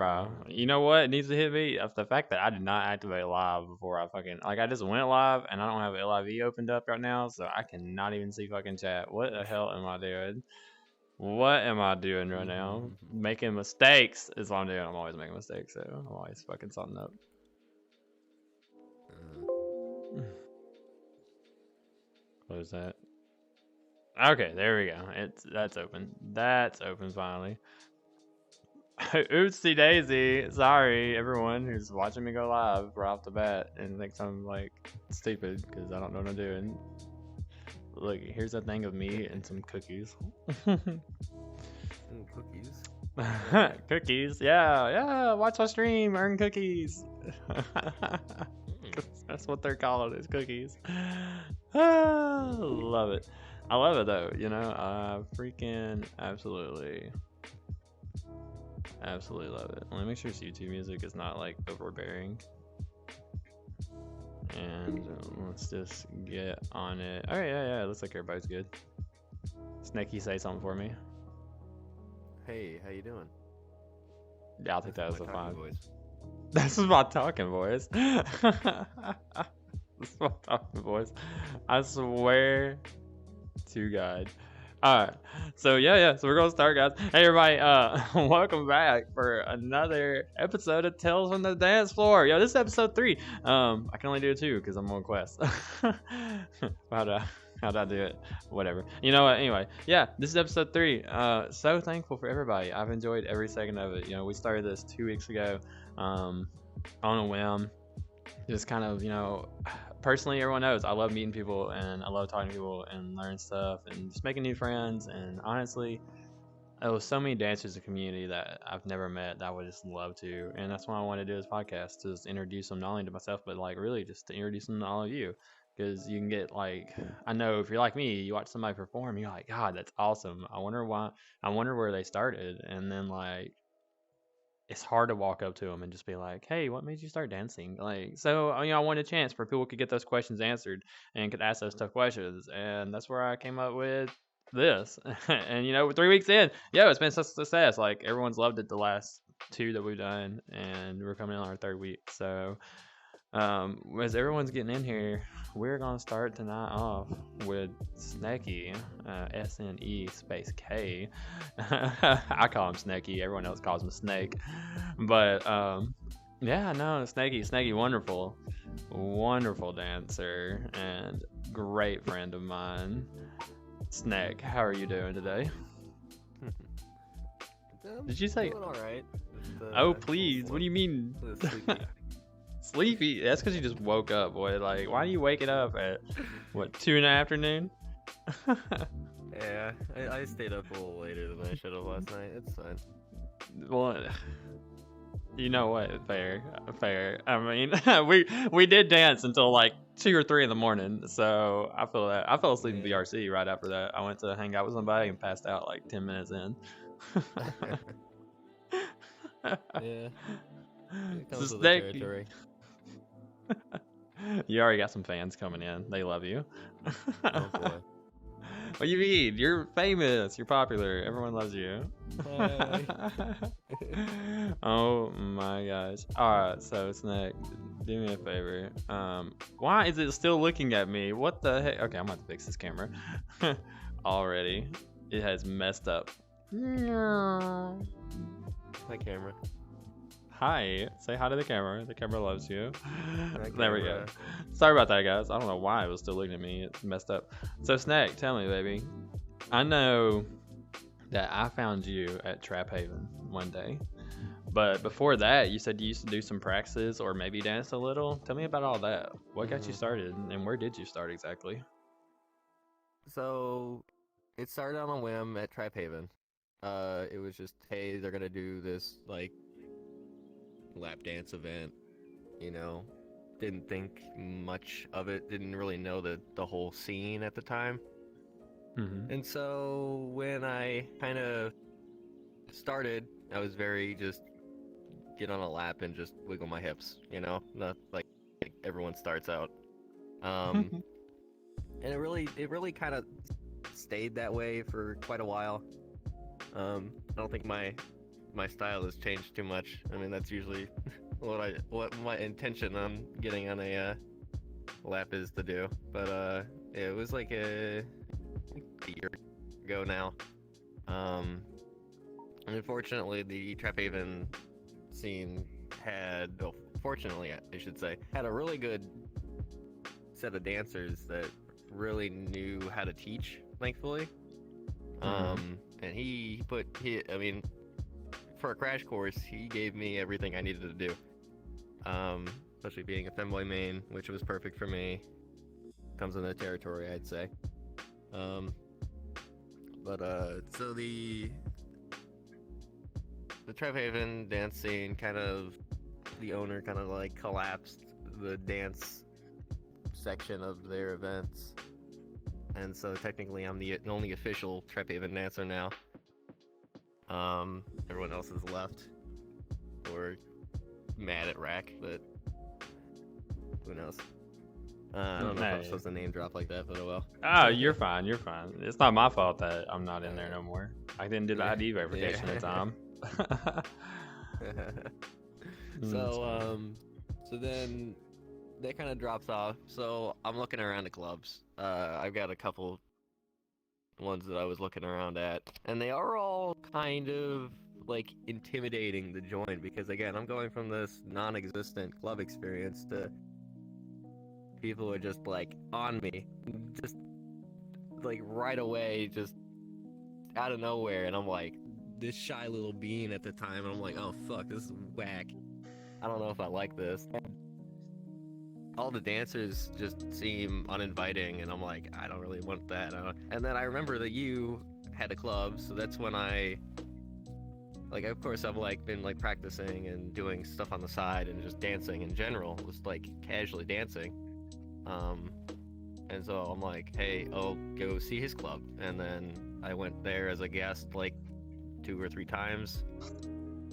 Bro, you know what needs to hit me? The fact that I did not activate live before I fucking like I just went live and I don't have LIV opened up right now, so I cannot even see fucking chat. What the hell am I doing? What am I doing right now? Making mistakes is what I'm doing. I'm always making mistakes, so I'm always fucking something up. Close that. Okay, there we go. That's open. That's open finally. Oopsie daisy. Sorry, everyone who's watching me go live right off the bat and thinks I'm like stupid because I don't know what I'm doing. Look, here's a thing of me and some cookies. Cookies? Cookies, yeah. Watch my stream, earn cookies. That's what they're calling is cookies. Love it. I love it though. You know, I freaking absolutely love it. Let me make sure this YouTube music is not like overbearing. And let's just get on it. Oh yeah. It looks like everybody's good. Snaky, say something for me. Hey, how you doing? Yeah, I'll take that as a 5. Voice. This is my talking voice. This is my talking voice. I swear to God. Alright, so yeah, so we're gonna start, guys. Hey everybody, welcome back for another episode of Tales from the Dance Floor. Yo, this is episode 3. I can only do 2 because I'm on quest. How'd I do it? Whatever. You know what? Anyway, yeah, this is episode 3. So thankful for everybody. I've enjoyed every second of it. You know, we started this 2 weeks ago, on a whim. Just kind of, you know, personally, everyone knows I love meeting people and I love talking to people and learning stuff and just making new friends. And honestly, there was so many dancers in the community that I've never met that I would just love to. And that's why I want to do this podcast, to just introduce them not only to myself, but like really just to introduce them to all of you. Because you can get like, I know if you're like me, you watch somebody perform, you're like, God, that's awesome. I wonder where they started. And then like, it's hard to walk up to them and just be like, "Hey, what made you start dancing?" Like, so you know, I wanted a chance for people could get those questions answered and could ask those tough questions, and that's where I came up with this. And you know, 3 weeks in, it's been such a success. Like everyone's loved it the last 2 that we've done, and we're coming in on our 3rd week. So, as everyone's getting in here, we're gonna start tonight off with Sneky, SNE space K. I call him Sneky. Everyone else calls him Snake. But yeah, no, Snaky, wonderful dancer and great friend of mine. Snake, how are you doing today? Did you say? Doing all right. Oh please, what do you mean? Sleepy? That's because you just woke up, boy. Like, why are you waking up at what 2 in the afternoon? Yeah, I stayed up a little later than I should have last night. It's fine. Well, you know what? Fair. I mean, we did dance until like 2 or 3 in the morning, so I feel that I fell asleep in BRC right after that. I went to hang out with somebody and passed out like 10 minutes in. Yeah. It comes So with the territory. You already got some fans coming in. They love you. Oh boy. What do you mean? You're famous. You're popular. Everyone loves you. Oh my gosh. Alright, so Snake, do me a favor. Why is it still looking at me? What the heck? Okay, I'm gonna have to fix this camera. Already. It has messed up. My camera. Hi. Say hi to the camera. The camera loves you. Hi, There we go. Sorry about that, guys. I don't know why it was still looking at me. It's messed up. So, Snack, tell me, baby. I know that I found you at Trap Haven one day. But before that, you said you used to do some practices or maybe dance a little. Tell me about all that. What got you started and where did you start exactly? So, it started on a whim at Trap Haven. It was just, hey, they're gonna do this, like, lap dance event, you know. Didn't think much of it, didn't really know the whole scene at the time. And so when I kind of started, I was very just get on a lap and just wiggle my hips, you know, not like everyone starts out. And it really kind of stayed that way for quite a while. I don't think my my style has changed too much. I mean, that's usually what my intention on getting on a lap is to do. But it was like a year ago now. And unfortunately, the Trap Haven scene had, well, fortunately, I should say, had a really good set of dancers that really knew how to teach, thankfully. And I mean, for a crash course, he gave me everything I needed to do. Especially being a femboy main, which was perfect for me. Comes in the territory, I'd say. So the Trap Haven dance scene the owner kind of like collapsed the dance section of their events. And so technically I'm the only official Trap Haven dancer now. Everyone else is left. Or mad at Rack, but who knows? I don't know if I'm supposed to name drop like that, but oh well. Oh, you're fine. You're fine. It's not my fault that I'm not in there no more. I didn't do the ID verification in time. So then that kind of drops off. So I'm looking around the clubs. I've got a couple ones that I was looking around at, and they are all kind of like intimidating to join because again, I'm going from this non-existent club experience to people who are just like on me, just like right away, just out of nowhere, and I'm like this shy little bean at the time, and I'm like, oh fuck, this is whack. I don't know if I like this. All the dancers just seem uninviting, and I'm like, I don't really want that. And then I remember that you had a club, so that's when of course I've like been like practicing and doing stuff on the side and just dancing in general, just like casually dancing. And so I'm like, hey, I'll go see his club. And then I went there as a guest like 2 or 3 times,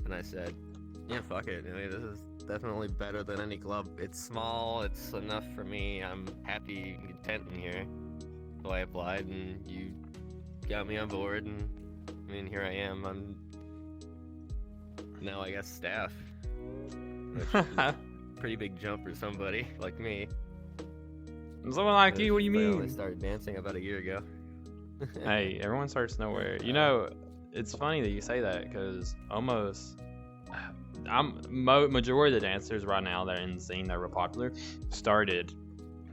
and I said, yeah, fuck it. I mean, this is definitely better than any club. It's small, it's enough for me. I'm happy and content in here. So I applied, and you got me on board, and I mean, here I am. I'm now, I guess, staff. Which is a pretty big jump for somebody like me. Someone like you, what do you mean? I only started dancing about a year ago. Hey, everyone starts nowhere. You know, it's funny that you say that because majority of the dancers right now that are in the scene that are real popular started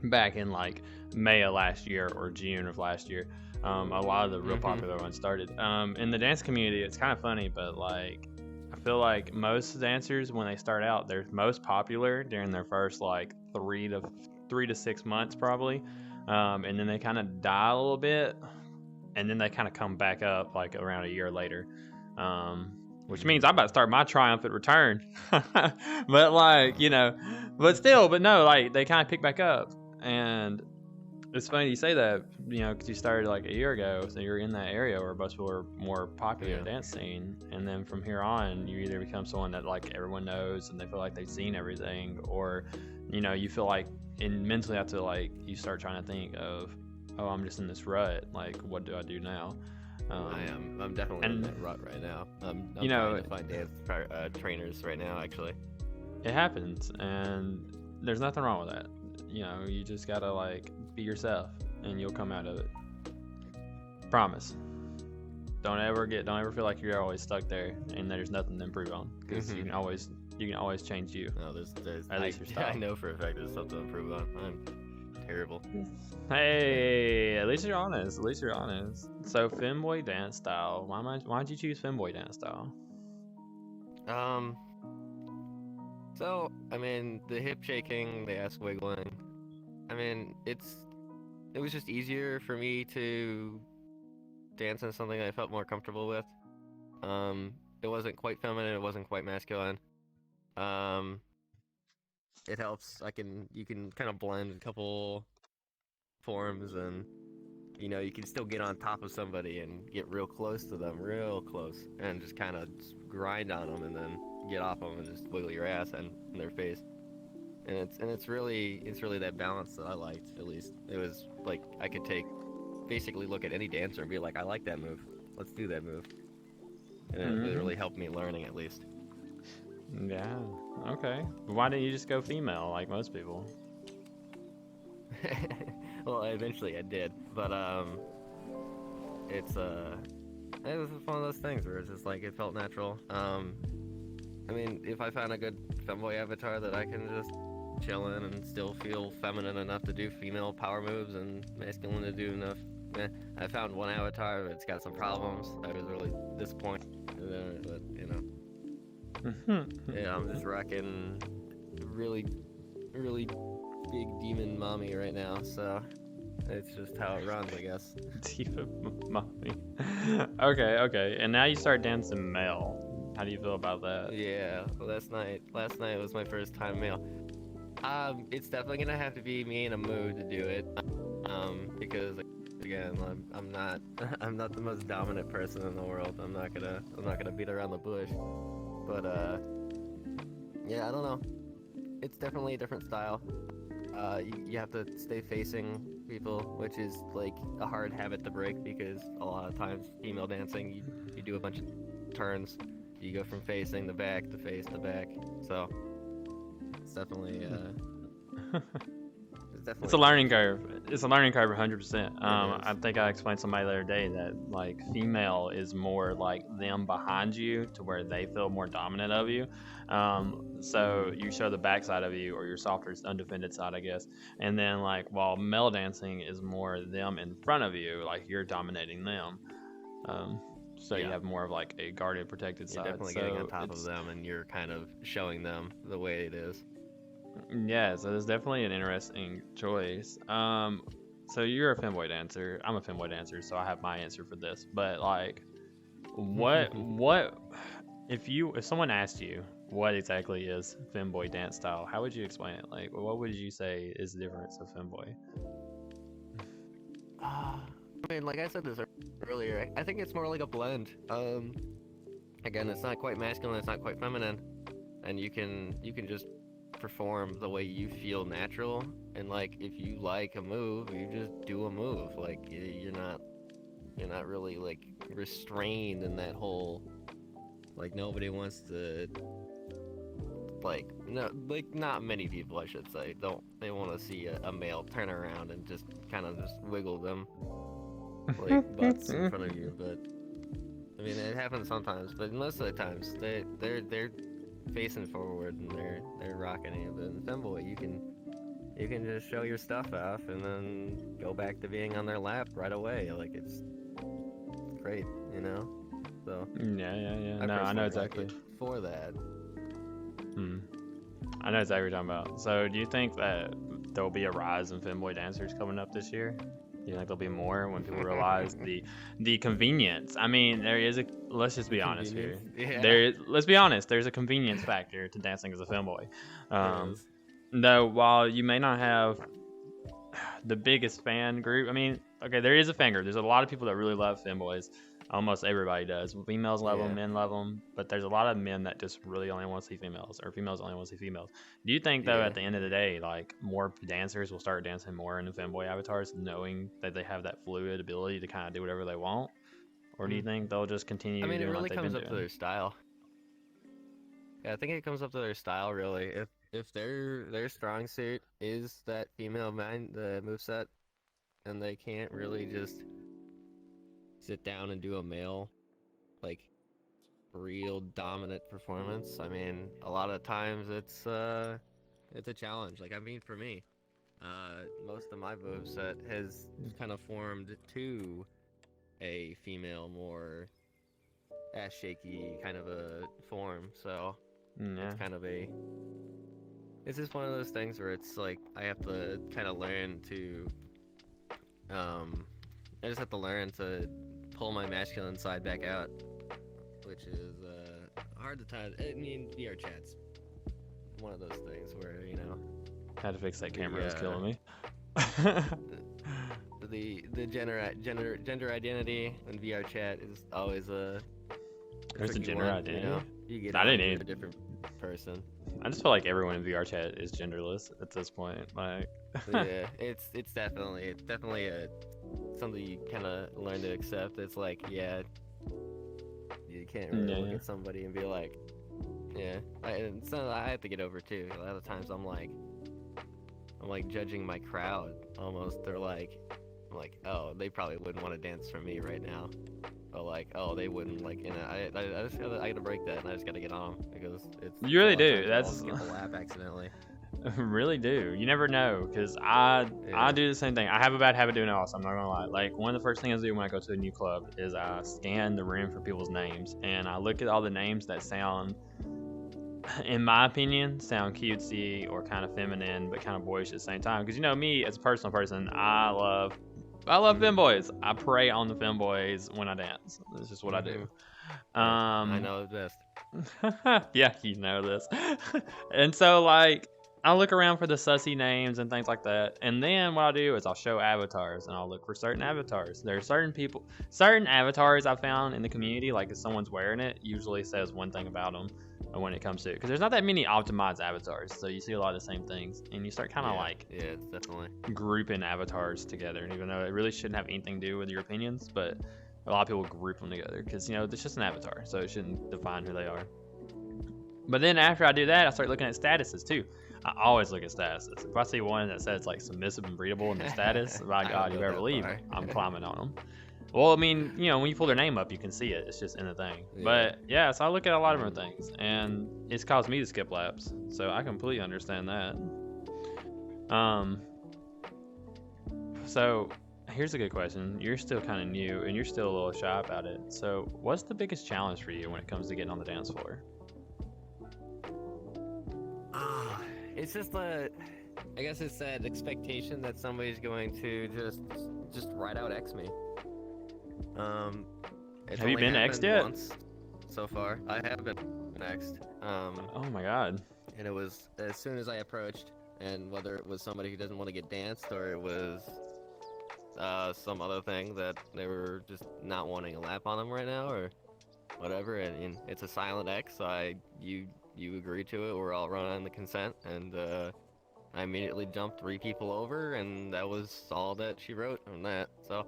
back in like May of last year or June of last year. A lot of the real popular ones started. In the dance community, it's kind of funny, but like I feel like most dancers when they start out, they're most popular during their first like 3 to 6 months probably, and then they kind of die a little bit, and then they kind of come back up like around a year later. Which means I'm about to start my triumphant return. But like, but no, like they kind of pick back up. And it's funny you say that, because you started like a year ago. So you're in that area where most people are more popular in the dance scene. And then from here on, you either become someone that like everyone knows and they feel like they've seen everything, or, you feel like mentally have to like, you start trying to think of, oh, I'm just in this rut. Like, what do I do now? I'm definitely in that rut right now. I'm trying to find dance trainers right now, actually. It happens, and there's nothing wrong with that. You just gotta like be yourself, and you'll come out of it. Promise. Don't ever feel like you're always stuck there, and there's nothing to improve on, because you can always change you. No, at least your style. I know for a fact there's something to improve on. I'm terrible. Hey, at least you're honest. So femboy dance style. Why'd you choose femboy dance style? So I mean, the hip shaking, the ass wiggling. I mean, it was just easier for me to dance in something I felt more comfortable with. It wasn't quite feminine. It wasn't quite masculine. It helps. You can kind of blend a couple forms, and you can still get on top of somebody and get real close to them, real close, and just kind of grind on them, and then get off them and just wiggle your ass in their face. And it's really that balance that I liked. At least it was like I could basically look at any dancer and be like, I like that move. Let's do that move. and it really helped me learning at least. Yeah. Okay. Why didn't you just go female like most people? Well, eventually I did, but it's it was one of those things where it's just like it felt natural. I mean, if I found a good femboy avatar that I can just chill in and still feel feminine enough to do female power moves and masculine to do enough. I found one avatar, but it's got some problems. I was really disappointed, but you know. Yeah, I'm just rocking really, really big demon mommy right now, so it's just how it runs, I guess. Demon mommy. Okay. And now you start dancing male. How do you feel about that? Yeah, last night was my first time male. It's definitely gonna have to be me in a mood to do it. Because again, I'm not I'm not the most dominant person in the world. I'm not gonna beat around the bush. But yeah, I don't know. It's definitely a different style. You have to stay facing people, which is like a hard habit to break because a lot of times female dancing, you do a bunch of turns. You go from facing the back to face the back. So it's definitely It's a learning curve. It's a learning curve, 100%. I think I explained to somebody the other day that like female is more like them behind you to where they feel more dominant of you. So you show the backside of you or your softer, undefended side, I guess. And then like while male dancing is more them in front of you, like you're dominating them. So you have more of like a guarded, protected side. You're definitely getting on top of them, and you're kind of showing them the way it is. Yeah, so it's definitely an interesting choice. So you're a femboy dancer. I'm a femboy dancer, so I have my answer for this. But like, what if someone asked you what exactly is femboy dance style? How would you explain it? Like, what would you say is the difference of femboy? I mean, like I said this earlier, I think it's more like a blend. Again, it's not quite masculine, it's not quite feminine, and you can just perform the way you feel natural. And like, if you like a move, you just do a move. Like, you're not really like restrained in that whole, like, nobody wants to, like, no, like, not many people, I should say, they want to see a male turn around and just kind of just wiggle them like butts in front of you. But I mean, it happens sometimes, but most of the times they're facing forward and they're rocking you. But in femboy, you can just show your stuff off and then go back to being on their lap right away. Like, it's great, you know. So yeah. No, I know exactly for that. I know exactly what you're talking about. So do you think that there will be a rise in femboy dancers coming up this year? Do you think there'll be more when people realize the convenience? I mean, let's just be honest here. Yeah. Let's be honest, there's a convenience factor to dancing as a femboy. Though while you may not have the biggest fan group, I mean, okay, there is a fan group. There's a lot of people that really love femboys. Almost everybody does. Females love them, men love them, but there's a lot of men that just really only want to see females, or females only want to see females. Do you think, though, at the end of the day, like, more dancers will start dancing more in the femboy avatars, knowing that they have that fluid ability to kind of do whatever they want? Or do you think they'll just continue doing it really like they've comes been up doing? to their style. Yeah, I think it comes up to their style, really. If their strong suit is that female the moveset, and they can't really just sit down and do a male, like, real dominant performance. I mean, a lot of times it's a challenge. Like, I mean, for me, most of my moveset has kind of formed to a female, more ass shaky kind of a form. So it's kind of it's just one of those things where it's like I have to kind of learn to I just have to learn to pull my masculine side back out, which is hard to tie. I mean, VR chat's one of those things where, you know, Had to fix that camera. It's killing me. the gender identity in VR chat is always a There's a gender one, identity. you know? You get I didn't a even. different person. I just feel like everyone in VR chat is genderless at this point. Like, Yeah, it's definitely a something you kind of learn to accept. It's like, yeah, You can't really look Yeah. at somebody and be like, yeah. It's something I have to get over too. A lot of times I'm like judging my crowd almost. They're like, I'm like, oh, they probably wouldn't want to dance for me right now. Or like, oh, they wouldn't like. You know, I gotta break that, and I just gotta get on because it's. You really a lot of do. times That's I'll skip a lap accidentally. really do. You never know, because I Yeah. do the same thing. I have a bad habit doing it also. I'm not gonna lie. Like one of the first things I do when I go to a new club is I scan the room for people's names, and I look at all the names that sound, in my opinion, sound cutesy or kind of feminine, but kind of boyish at the same time. Because you know me as a personal person, I love femboys. I prey on the femboys when I dance. That's just what I do. I know this. Yeah, you know this. And so like I'll look around for the sussy names and things like that. And then what I'll do is I'll show avatars and I'll look for certain avatars. There are certain avatars I found in the community, like if someone's wearing it, usually says one thing about them when it comes to it. Because there's not that many optimized avatars. So you see a lot of the same things. And you start kind of Yeah, it's definitely. grouping avatars together. And even though it really shouldn't have anything to do with your opinions, but a lot of people group them together because, you know, it's just an avatar. So it shouldn't define who they are. But then after I do that, I start looking at statuses too. I always look at statuses. If I see one that says like submissive and breedable in the status, by God, you better believe I'm climbing on them. Well, I mean, you know, when you pull their name up, you can see it. It's just in the thing. Yeah. But yeah, so I look at a lot of different things, and it's caused me to skip laps. So I completely understand that. So here's a good question. You're still kind of new, and you're still a little shy about it. So what's the biggest challenge for you when it comes to getting on the dance floor? It's just I guess it's that expectation that somebody's going to just right out X me. It's Have you only been happened X'd yet? once so far. I have been X'd. Oh my God. And it was as soon as I approached, and whether it was somebody who doesn't want to get danced or it was some other thing that they were just not wanting a lap on them right now or whatever, and it's a silent X, so you agree to it, we're all run on the consent, and I immediately jumped 3 people over, and that was all that she wrote on that. So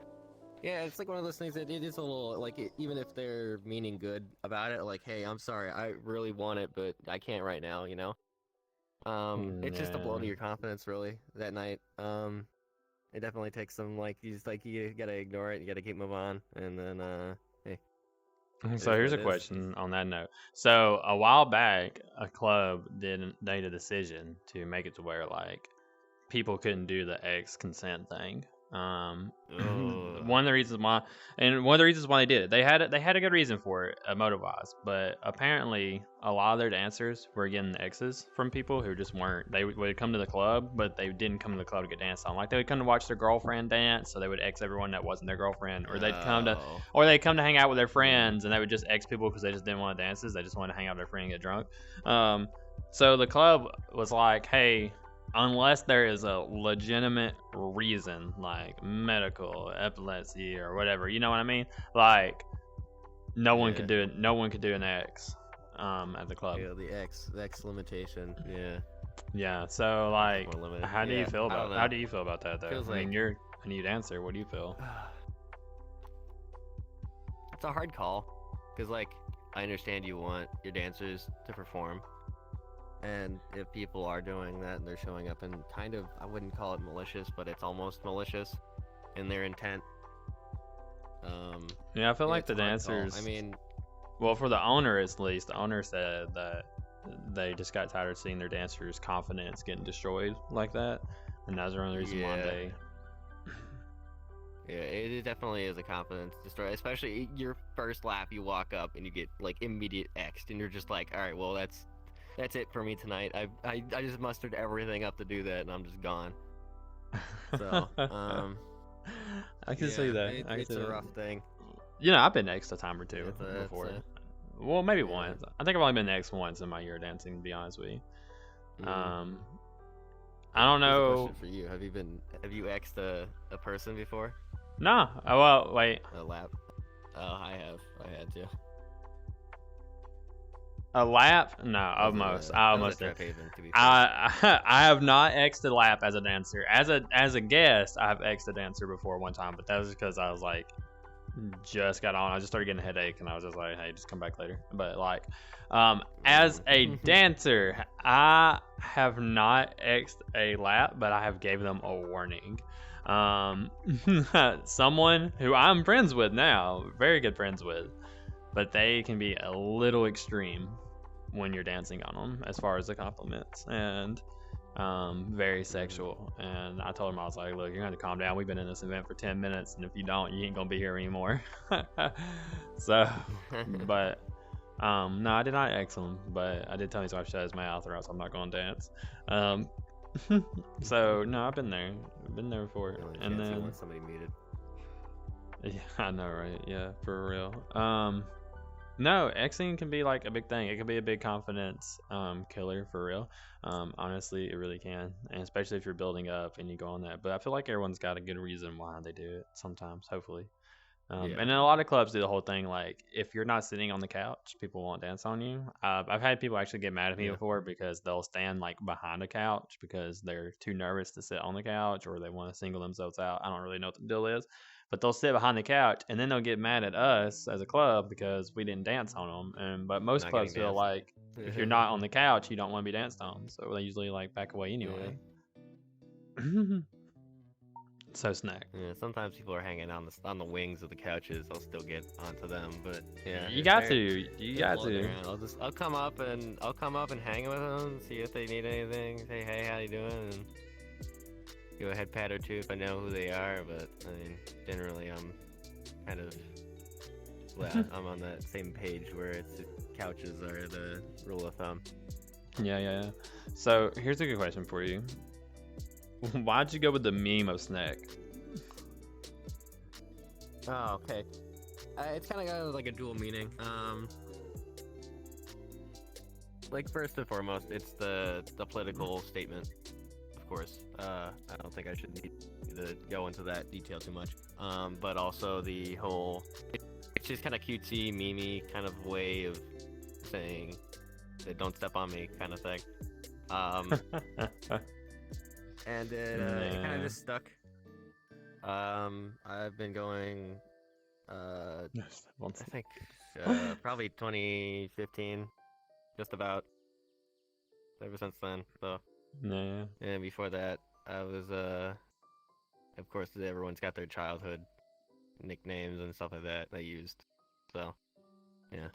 yeah, it's like one of those things that it is a little like even if they're meaning good about it, like, hey, I'm sorry, I really want it, but I can't right now, you know. It's just a blow to your confidence, really, that night. It definitely takes some you gotta ignore it, you gotta keep moving on, and then hey. So here's a question on that note. So a while back, a club made a decision to make it to where like people couldn't do the X consent thing. One of the reasons why they did it, they had a good reason for it, motive wise, but apparently a lot of their dancers were getting X's from people who just weren't. They would come to the club, but they didn't come to the club to get danced on. Like they would come to watch their girlfriend dance, so they would X everyone that wasn't their girlfriend, or they'd come to hang out with their friends, and they would just X people because they just didn't want dances. They just wanted to hang out with their friend and get drunk. So the club was like, hey, unless there is a legitimate reason, like medical, epilepsy, or whatever, you know what I mean? Like, no one could do it. No one could do an X at the club. Yeah, the X limitation. Yeah. Yeah. So like, how do you feel about that though? Feels I mean, like... you're a new dancer. What do you feel? It's a hard call, because like I understand you want your dancers to perform. And if people are doing that and they're showing up and kind of, I wouldn't call it malicious, but it's almost malicious in their intent. Yeah, I feel like the dancers. I mean, well, for the owner at least, the owner said that they just got tired of seeing their dancers' confidence getting destroyed like that, and that's the only reason why they. Yeah, it definitely is a confidence destroyer, especially your first lap. You walk up and you get like immediate X'd, and you're just like, all right, well that's it for me tonight. I just mustered everything up to do that, and I'm just gone. So, I can see that. It's a rough thing. You know, I've been X'd a time or two before. Well, maybe once. I think I've only been X'd once in my year of dancing, to be honest with you. I don't know. Question for you: Have you X'd a person before? No. Oh, well, wait. A lap. Oh, I have. I had to. A lap? No, almost. I almost did. I have not X'd a lap as a dancer. As a guest, I have X'd a dancer before one time, but that was because I was like just got on. I just started getting a headache, and I was just like, "Hey, just come back later." But like, as a dancer, I have not X'd a lap, but I have gave them a warning. Someone who I'm friends with now, very good friends with, but they can be a little extreme when you're dancing on them as far as the compliments, and very sexual. And I told him, I was like, look, you're gonna have to calm down. We've been in this event for 10 minutes, and if you don't, you ain't gonna be here anymore. So, but no, I did not X him, but I did tell him to shut his mouth, or else I'm not gonna dance. So no, I've been there. I've been there before. And then want somebody muted. Yeah, I know, right? Yeah, for real. No, Xing can be like a big thing. It can be a big confidence killer for real. Honestly, it really can, and especially if you're building up and you go on that. But I feel like everyone's got a good reason why they do it sometimes, hopefully. And then a lot of clubs do the whole thing like, if you're not sitting on the couch, people won't dance on you. I've had people actually get mad at me before because they'll stand like behind a couch because they're too nervous to sit on the couch, or they want to single themselves out. I don't really know what the deal is, but they'll sit behind the couch and then they'll get mad at us as a club because we didn't dance on them. But most Not clubs getting feel danced. like if you're not on the couch, you don't want to be danced on, so they usually like back away anyway. So snack. Yeah, sometimes people are hanging on the wings of the couches. I'll still get onto them, but yeah. You got to. You got floating to. around. I'll come up and hang with them, see if they need anything. Say, hey, how you doing? And go ahead, pat or two if I know who they are. But I mean, generally, I'm kind of I'm on that same page where it's couches are the rule of thumb. Yeah. So here's a good question for you. Why'd you go with the meme of Snack? Oh, okay. It's kind of got like a dual meaning. Like first and foremost, it's the political statement, of course. I don't think I should need to go into that detail too much. But also the whole, it's just kind of cutesy, memey kind of way of saying that "don't step on me" kind of thing. And it kind of just stuck. I've been going, I think, probably 2015, just about, ever since then. So, Yeah. and before that, I was, of course, everyone's got their childhood nicknames and stuff like that they used. So, yeah.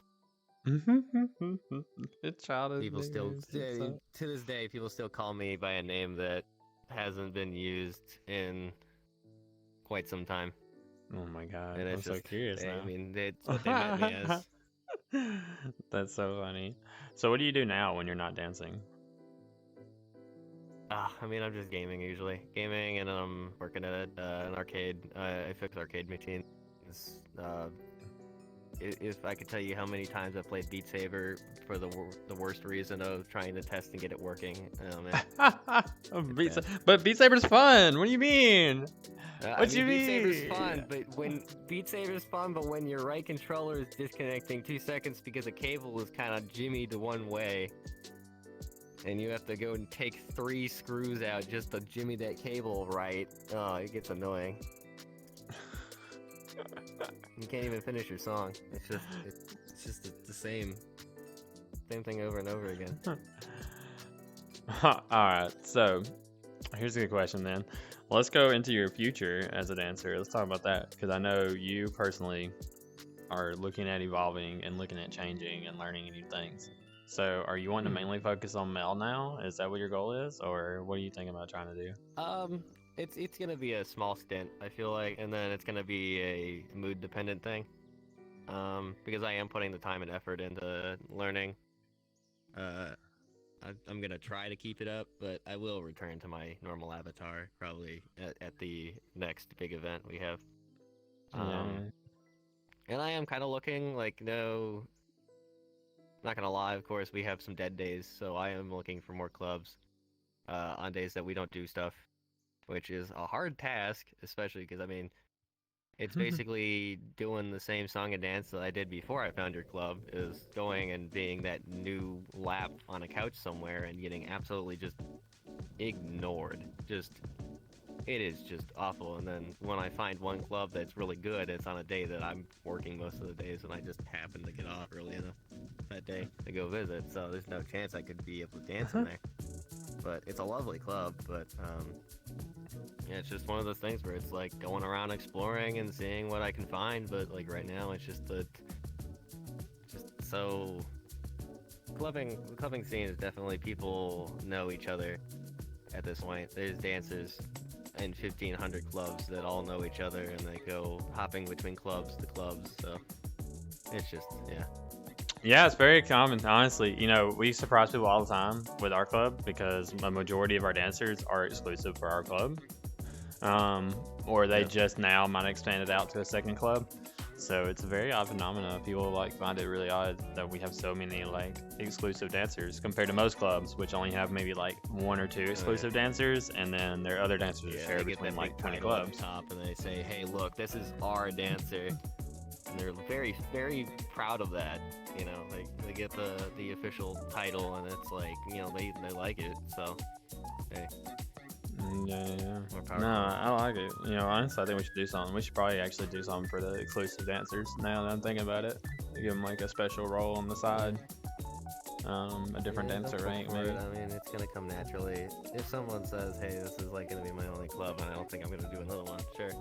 It's childhood. People still, to this day, people still call me by a name that hasn't been used in quite some time. Oh my god, And I'm it's so just, curious now. I mean, it's what they met me as. That's so funny. So what do you do now when you're not dancing? I mean, I'm just gaming usually. Gaming, and I'm working at an arcade. I fix arcade machines. If I could tell you how many times I've played Beat Saber for the worst reason of trying to test and get it working. Oh man. But Beat Saber's fun. What do you mean? What do you mean? Beat Saber's fun, but when your right controller is disconnecting 2 seconds because a cable is kind of jimmied one way, and you have to go and take 3 screws out just to jimmy that cable right, it gets annoying. You can't even finish your song. It's just the same thing over and over again. Alright, so here's a good question then. Let's go into your future as a dancer. Let's talk about that, because I know you personally are looking at evolving and looking at changing and learning new things. So are you wanting to mainly focus on male now? Is that what your goal is, or what are you thinking about trying to do? It's gonna be a small stint, I feel like, and then it's gonna be a mood dependent thing. Because I am putting the time and effort into learning. I'm gonna try to keep it up, but I will return to my normal avatar probably at the next big event we have. And I am kind of looking like, no, not gonna lie, of course we have some dead days, so I am looking for more clubs on days that we don't do stuff, which is a hard task, especially because, I mean, it's basically doing the same song and dance that I did before I found your club, is going and being that new lap on a couch somewhere and getting absolutely just ignored. Just it is just awful. And then when I find one club that's really good, it's on a day that I'm working most of the days, and I just happen to get off early enough that day to go visit. So there's no chance I could be able to dance in there. But it's a lovely club. But yeah, it's just one of those things where it's like going around exploring and seeing what I can find. But like right now, it's just so the clubbing scene is definitely people know each other at this point. There's dancers in 1,500 clubs that all know each other, and they go hopping between clubs to clubs. So it's just, yeah. Yeah, it's very common, honestly. You know, we surprise people all the time with our club because a majority of our dancers are exclusive for our club. Or they Yeah. just now might expand it out to a second club. So it's a very odd phenomenon. People like find it really odd that we have so many like exclusive dancers compared to most clubs, which only have maybe like one or two exclusive dancers, and then their other dancers are Yeah, shared they get between that like big 20 title up clubs. top, and they say, "Hey, look, this is our dancer," and they're very, very proud of that. You know, they get the official title, and it's like, you know, they like it. So, hey, Yeah. more No, power to them. I like it. You know, honestly, I think we should do something. We should probably actually do something for the exclusive dancers. Now that I'm thinking about it, give them like a special role on the side, a different Yeah, dancer don't push rank, for maybe. it. I mean, it's gonna come naturally. If someone says, "Hey, this is like gonna be my only club," and I don't think I'm gonna do another one, sure,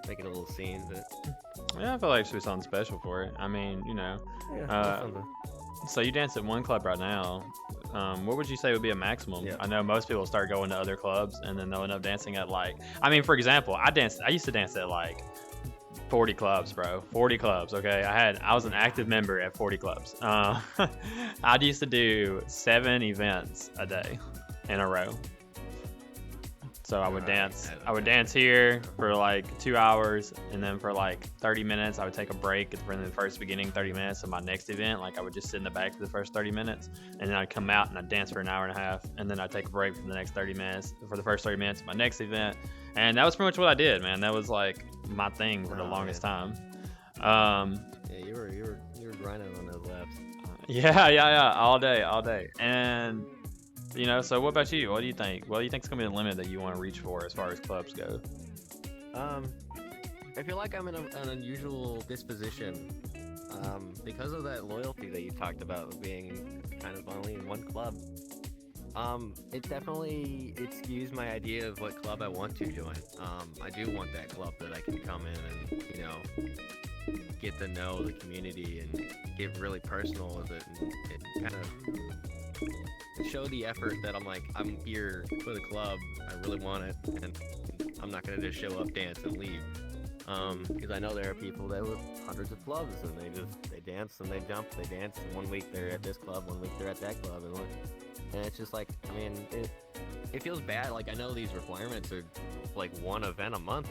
make it a little scene, but Yeah, I feel like there should be something special for it. I mean, you know, yeah, uh, that's something. so you dance at one club right now. What would you say would be a maximum? Yeah. I know most people start going to other clubs and then they'll end up dancing at like, I mean, for example, I used to dance at like 40 clubs, bro. 40 clubs. Okay. I was an active member at 40 clubs. I used to do 7 events a day in a row. So I would dance. I would dance here for like 2 hours, and then for like 30 minutes, I would take a break at the first beginning 30 minutes of my next event. Like I would just sit in the back for the first 30 minutes, and then I'd come out and I'd dance for an hour and a half, and then I'd take a break for the next 30 minutes for the first 30 minutes of my next event, and that was pretty much what I did, man. That was like my thing for the longest time. Yeah, you were grinding on those laps. Yeah, all day, and. You know, so what about you? What do you think? What do you think is gonna be the limit that you want to reach for as far as clubs go? I feel like I'm in an unusual disposition. Because of that loyalty that you talked about being kind of only in one club. It definitely skews my idea of what club I want to join. I do want that club that I can come in and, you know, get to know the community and get really personal with it, and it kind of show the effort that I'm here for the club. I really want it, and I'm not gonna just show up, dance, and leave. Because I know there are people that with hundreds of clubs, and they dance and they jump, they dance. And 1 week they're at this club, 1 week they're at that club, and it's just like, I mean, it feels bad. Like I know these requirements are like one event a month,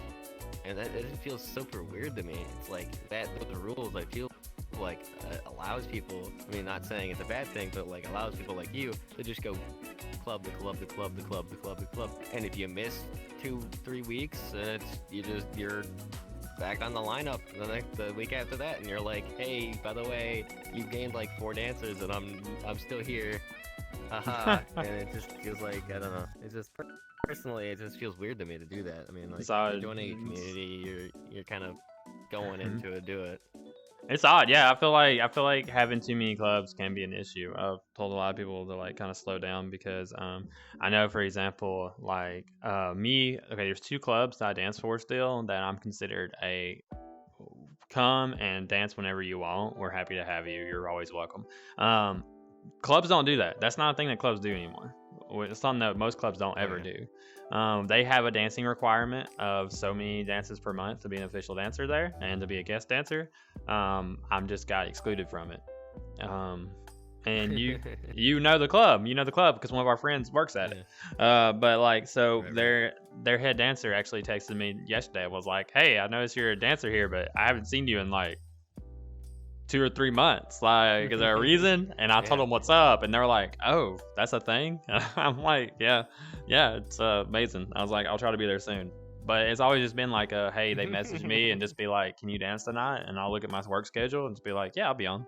and it just feels super weird to me. It's like that with the rules. I feel like allows people, I mean, not saying it's a bad thing, but like allows people like you to just go club to club to club to club to club to club, and if you miss 2-3 weeks, you're back on the lineup the week after that, and you're like, hey, by the way, you gained like 4 dancers and I'm still here, haha. And it just feels like, I don't know, it's just personally, it just feels weird to me to do that. I mean, like, you're joining a community, you're kind of going into it, do it. It's odd, yeah. I feel like having too many clubs can be an issue. I've told a lot of people to like kind of slow down because I know, for example, like me. Okay, there's 2 clubs that I dance for still that I'm considered a come and dance whenever you want. We're happy to have you. You're always welcome. Clubs don't do that. That's not a thing that clubs do anymore. It's something that most clubs don't ever do. They have a dancing requirement of so many dances per month to be an official dancer there and to be a guest dancer. I'm just got excluded from it. And you know the club because one of our friends works at it. But like, so their head dancer actually texted me yesterday and was like, hey, I noticed you're a dancer here, but I haven't seen you in like 2 or 3 months. Like, is there a reason? And I told them what's up, and they were like, oh, that's a thing. I'm like, yeah, it's amazing. I was like, I'll try to be there soon. But it's always just been like hey, they message me and just be like, can you dance tonight? And I'll look at my work schedule and just be like, yeah, I'll be on.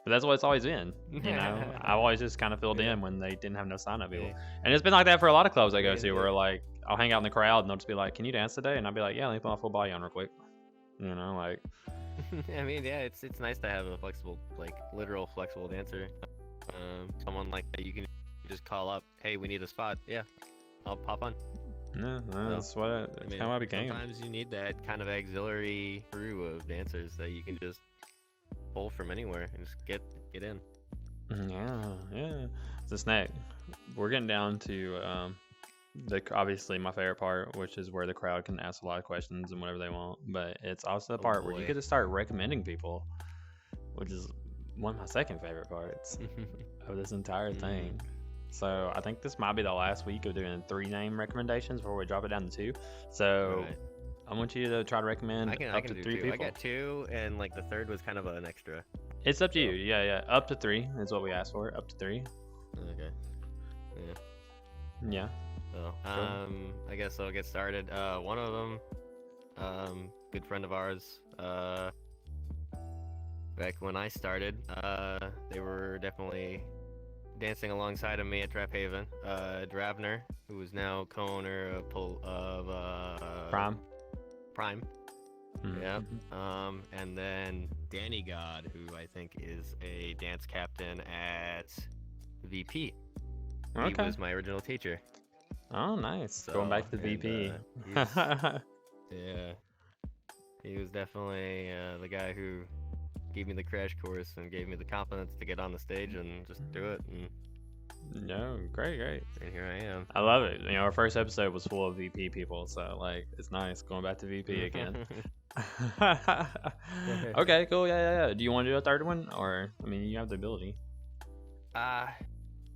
But that's what it's always been. I've always just kind of filled in when they didn't have no sign up people. Yeah. And it's been like that for a lot of clubs I go to, Yeah. where like I'll hang out in the crowd and they'll just be like, "Can you dance today?" And I'll be like, "Yeah, let me put my full body on real quick." Like. I mean, yeah, it's nice to have a flexible, like literal flexible dancer. Someone like that you can just call up. Hey, we need a spot. Yeah, I'll pop on. Yeah, that's kind of what I became. Sometimes you need that kind of auxiliary crew of dancers that you can just pull from anywhere and just get in. Yeah. So Snack, we're getting down to obviously my favorite part, which is where the crowd can ask a lot of questions and whatever they want. But it's also the part where you get to start recommending people, which is one of my second favorite parts of this entire thing. So I think this might be the last week of doing 3 name recommendations before we drop it down to 2. So I want you to try to recommend up to 3 people. I got 2, and like the third was kind of an extra. It's up to you. Yeah. Up to 3 is what we asked for. Up to 3. Okay. Yeah. So, I guess I'll get started. One of them, good friend of ours, back when I started, they were definitely dancing alongside of me at Trap Haven. Dravner, who is now co-owner of Prime. Yep. And then Danny God, who I think is a dance captain at VP. He was my original teacher. Oh, nice. So, going back to the VP. Yeah. He was definitely the guy who gave me the crash course and gave me the confidence to get on the stage and just do it. No, great. And here I am. I love it. Our first episode was full of VP people, so like it's nice going back to VP again. Okay, cool. Yeah. Do you want to do a third one, or you have the ability?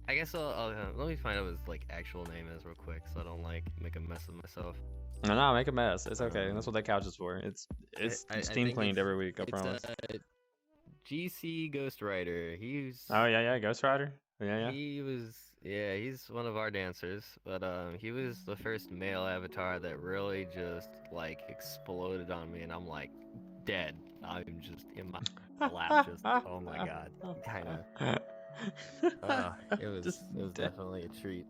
I guess I'll let me find out what his like actual name is real quick, so I don't like make a mess of myself. No, make a mess. It's okay. That's what that couch is for. It's steam cleaned every week. I promise. GC Ghostwriter. He's Ghostwriter. Yeah. He's one of our dancers, but he was the first male avatar that really just like exploded on me, and I'm like dead. I'm just in my lap, just oh my god, kind of. It was definitely a treat.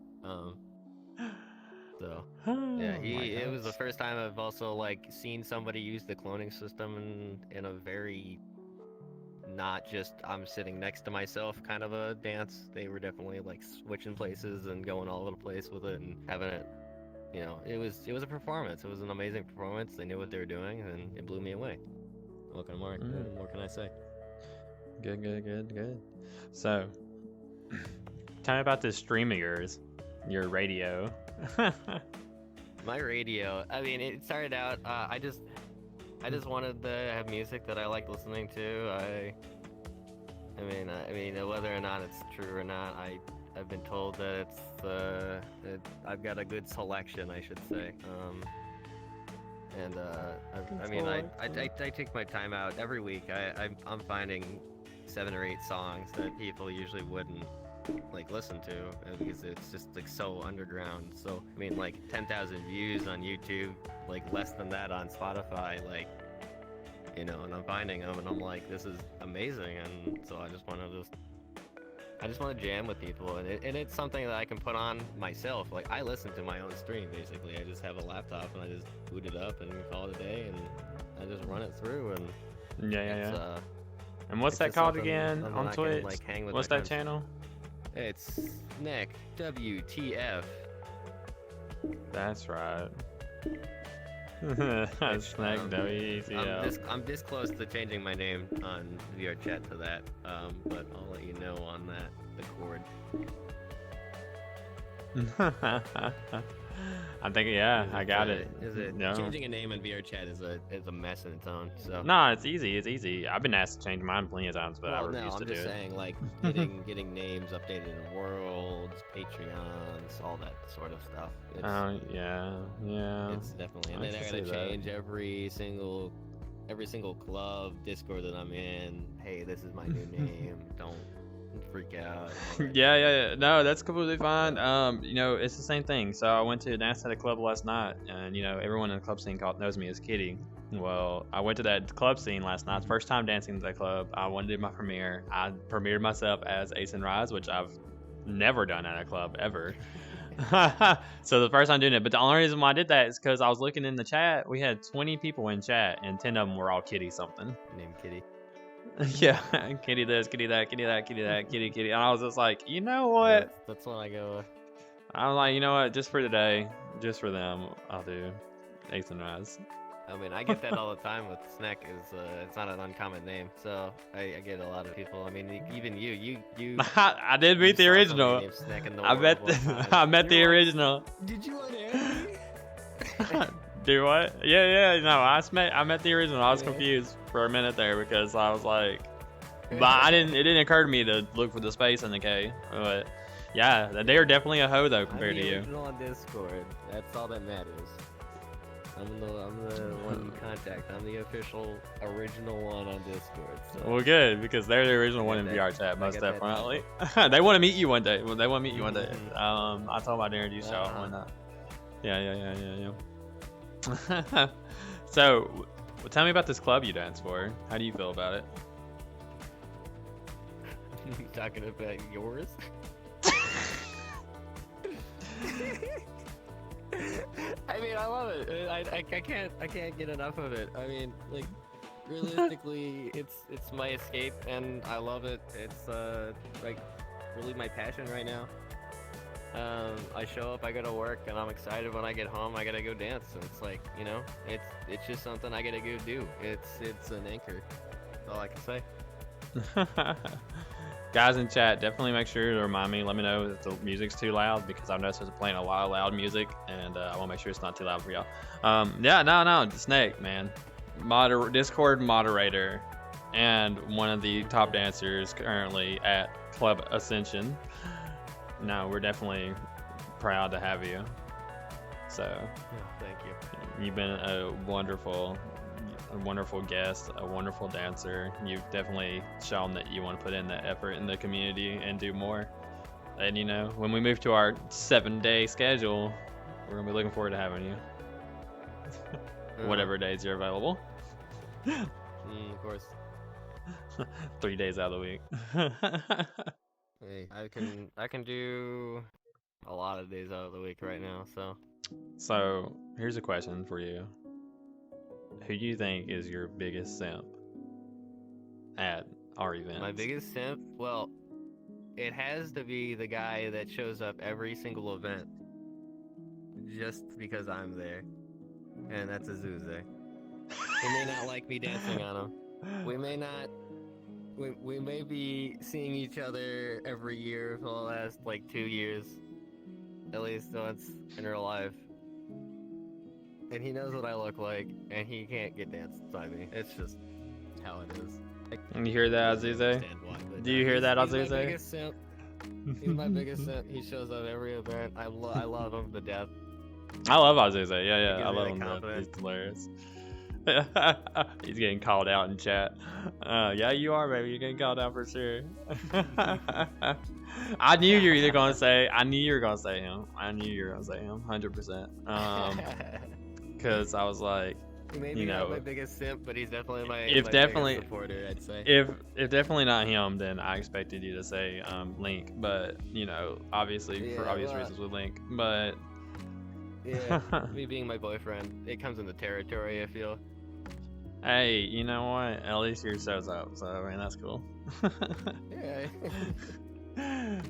So yeah, it was the first time I've also like seen somebody use the cloning system in a very not just I'm sitting next to myself kind of a dance. They were definitely like switching places and going all over the place with it and having it. It was a performance. It was an amazing performance. They knew what they were doing, and it blew me away. What more can I say? Good. So, tell me about this stream of yours, your radio. My radio. It started out. I just wanted to have music that I like listening to. Whether or not it's true or not, I've been told that I've got a good selection, I should say. I take my time out every week. I'm finding 7 or 8 songs that people usually wouldn't like listen to because it's just like so underground. So 10,000 views on YouTube, like less than that on Spotify, and I'm finding them and I'm like, this is amazing. And so I just want to jam with people, and it's something that I can put on myself. Like I listen to my own stream basically. I just have a laptop and I just boot it up and call it a day, and I just run it through. And yeah. And what's that called again on Twitch? What's that channel? It's Nick WTF. That's right. Snack WTF. I'm this close to changing my name on VR chat to that, but I'll let you know on the cord. I think I got it. Changing a name in VR chat is a mess in its own. So it's easy. I've been asked to change mine plenty of times, but I refuse to do it. I'm just saying, like getting names updated in Worlds, Patreons, all that sort of stuff. Yeah. It's definitely, and then I gotta change every single club Discord that I'm in. Hey, this is my new name. Don't freak out. Yeah. No, that's completely fine. You know, it's the same thing. So I went to dance at a club last night, and you know, everyone in the club scene knows me as Kitty. Well, I went to that club scene last night. First time dancing to that club. I wanted to do my premiere. I premiered myself as Ace and Rise, which I've never done at a club ever. So the first time doing it, but the only reason why I did that is because I was looking in the chat. We had 20 people in chat, and 10 of them were all Kitty something. Named Kitty. Yeah, Kitty this, Kitty that, Kitty that, Kitty that, Kitty. And I was just like, you know what? That's when I go with. I'm like, you know what? Just for today, just for them, I'll do Ace and Rise. I mean, I get that all the time with Snack. It's not an uncommon name, so I get a lot of people. I mean, even you. I did meet the original. I met the original. Did you want Andy? Do what? Yeah. No, I met the original. I was confused for a minute there because I was like, but it didn't occur to me to look for the space in the K. But yeah, they are definitely a hoe though compared to you. I'm the original on Discord. That's all that matters. I'm the one in contact. I'm the official original one on Discord. So. Well, good, because they're the original one in VR chat, most definitely. They want to meet you one day. Well, they want to meet you one day. I told my Darren you show why not. Yeah. So, tell me about this club you dance for. How do you feel about it? You talking about yours? I mean, I love it. I can't get enough of it. I mean, like, realistically, it's my escape, and I love it. It's like really my passion right now. I show up, I go to work, and I'm excited when I get home. I gotta go dance. So it's like, you know, it's just something I gotta go do. It's an anchor. That's all I can say. Guys in chat, definitely make sure to remind me. Let me know if the music's too loud, because I've noticed there's playing a lot of loud music, and I want to make sure it's not too loud for y'all. No, Snake, man, Discord moderator, and one of the top dancers currently at Club Ascension. No, we're definitely proud to have you. So, thank you. You've been a wonderful guest, a wonderful dancer. You've definitely shown that you want to put in that effort in the community and do more. And you know, when we move to our 7-day schedule, we're gonna be looking forward to having you. Whatever days you're available. Of course. 3 days out of the week. Hey, I can do a lot of days out of the week right now. So here's a question for you. Who do you think is your biggest simp at our events? My biggest simp? Well, it has to be the guy that shows up every single event just because I'm there. And that's Azuze. He may not like me dancing on him. We may not... We may be seeing each other every year for the last, 2 years. At least once in real life. And he knows what I look like, and he can't get danced by me. It's just how it is. You hear that, Azuze? Do you hear that, Azuze? He's my biggest simp. He's my biggest simp. He shows up every event. I love him to death. I love Azuze. Yeah. I love him. He's hilarious. He's getting called out in chat. Yeah, you are, baby. You're getting called out for sure. I knew you were either gonna say. I knew you were gonna say him. 100%. Because I was like, maybe not my biggest simp, but he's definitely my biggest supporter, I'd say. If definitely not him, then I expected you to say Link. But you know, obviously for obvious reasons with Link. But yeah, me being my boyfriend, it comes in the territory, I feel. Hey, you know what? At least yours shows up, so I mean that's cool. Yeah.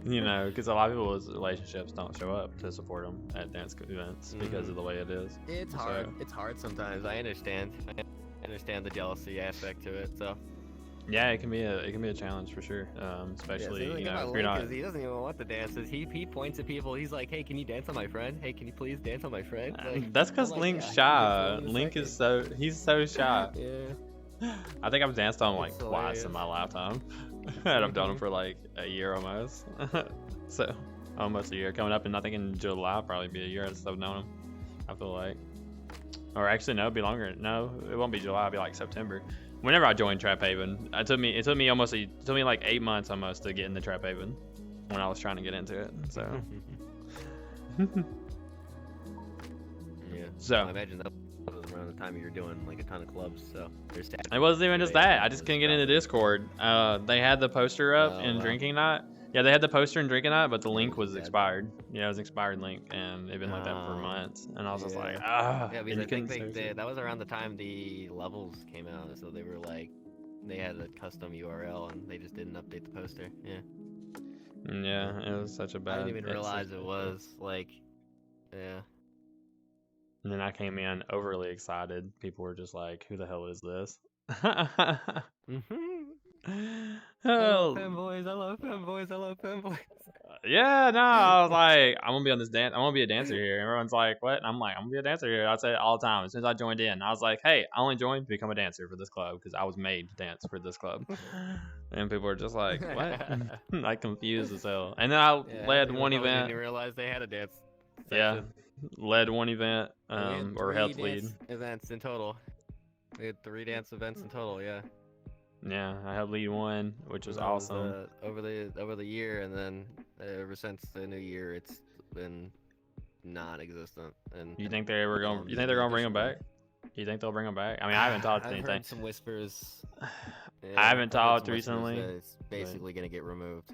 You know, because a lot of people's relationships don't show up to support them at dance events because of the way it is. It's hard. It's hard sometimes. I understand. I understand the jealousy aspect to it. So. Yeah, it can be a challenge for sure. Especially if you're not. He doesn't even want the dances. He points at people. He's like, "Hey, can you dance on my friend? Hey, can you please dance on my friend?" Like, that's because Link's shy. Link is he's so shy. Yeah. I think I've danced on him twice in my lifetime. And I've done them for like a year almost. So almost a year coming up, and I think in July will probably be a year since I've known him. I feel like, or actually no, it'll be longer. No, it won't be July. It'll be like September. whenever I joined Trap Haven, it took me like 8 months almost to get into Trap Haven when I was trying to get into it. So. Yeah. So. I imagine that was around the time you were doing like a ton of clubs. So it wasn't even just that. I just couldn't get into Discord. They had the poster up in Drinking Night. Yeah, they had the poster in Drinking Night, but the link was expired. Yeah, it was an expired link, and it'd been like that for months. And I was just like, Yeah, because I think that was around the time the levels came out, so they were like, they had a custom URL, and they just didn't update the poster. Yeah. Yeah, it was such a bad. I didn't even realize it was like, yeah. And then I came in overly excited. People were just like, "Who the hell is this?" I love fanboys. I love fanboys. I love fanboys. Yeah, no, I was like, I'm gonna be on this dance. I'm gonna be a dancer here. Everyone's like, what? And I'm like, I'm gonna be a dancer here. I say it all the time. As soon as I joined in, I was like, hey, I only joined to become a dancer for this club because I was made to dance for this club. And people were just like, what? Like confused as hell. And then I led one event. Didn't realize they had a dance section. Yeah, led one event, or helped lead. Events in total. We had 3 dance events in total. Yeah. Yeah, I helped lead one, which was awesome. Over the year, and then ever since the new year, it's been non-existent. And you think they're gonna bring them back? You think they'll bring them back? I mean, I haven't talked anything. I've heard some whispers. I haven't talked recently. It's basically gonna get removed,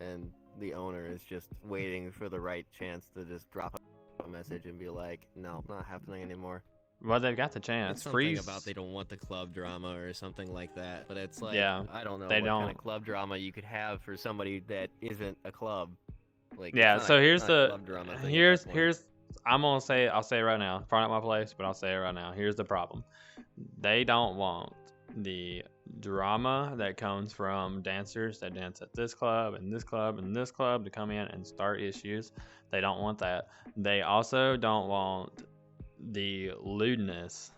and the owner is just waiting for the right chance to just drop a message and be like, "No, not happening anymore." Well, they've got the chance. It's something about they don't want the club drama or something like that. But it's like, yeah, I don't know what kind of club drama you could have for somebody that isn't a club. Like, yeah, so here's here's I'll say it right now. Probably not my place, but I'll say it right now. Here's the problem. They don't want the drama that comes from dancers that dance at this club and this club and this club to come in and start issues. They don't want that. They also don't want the lewdness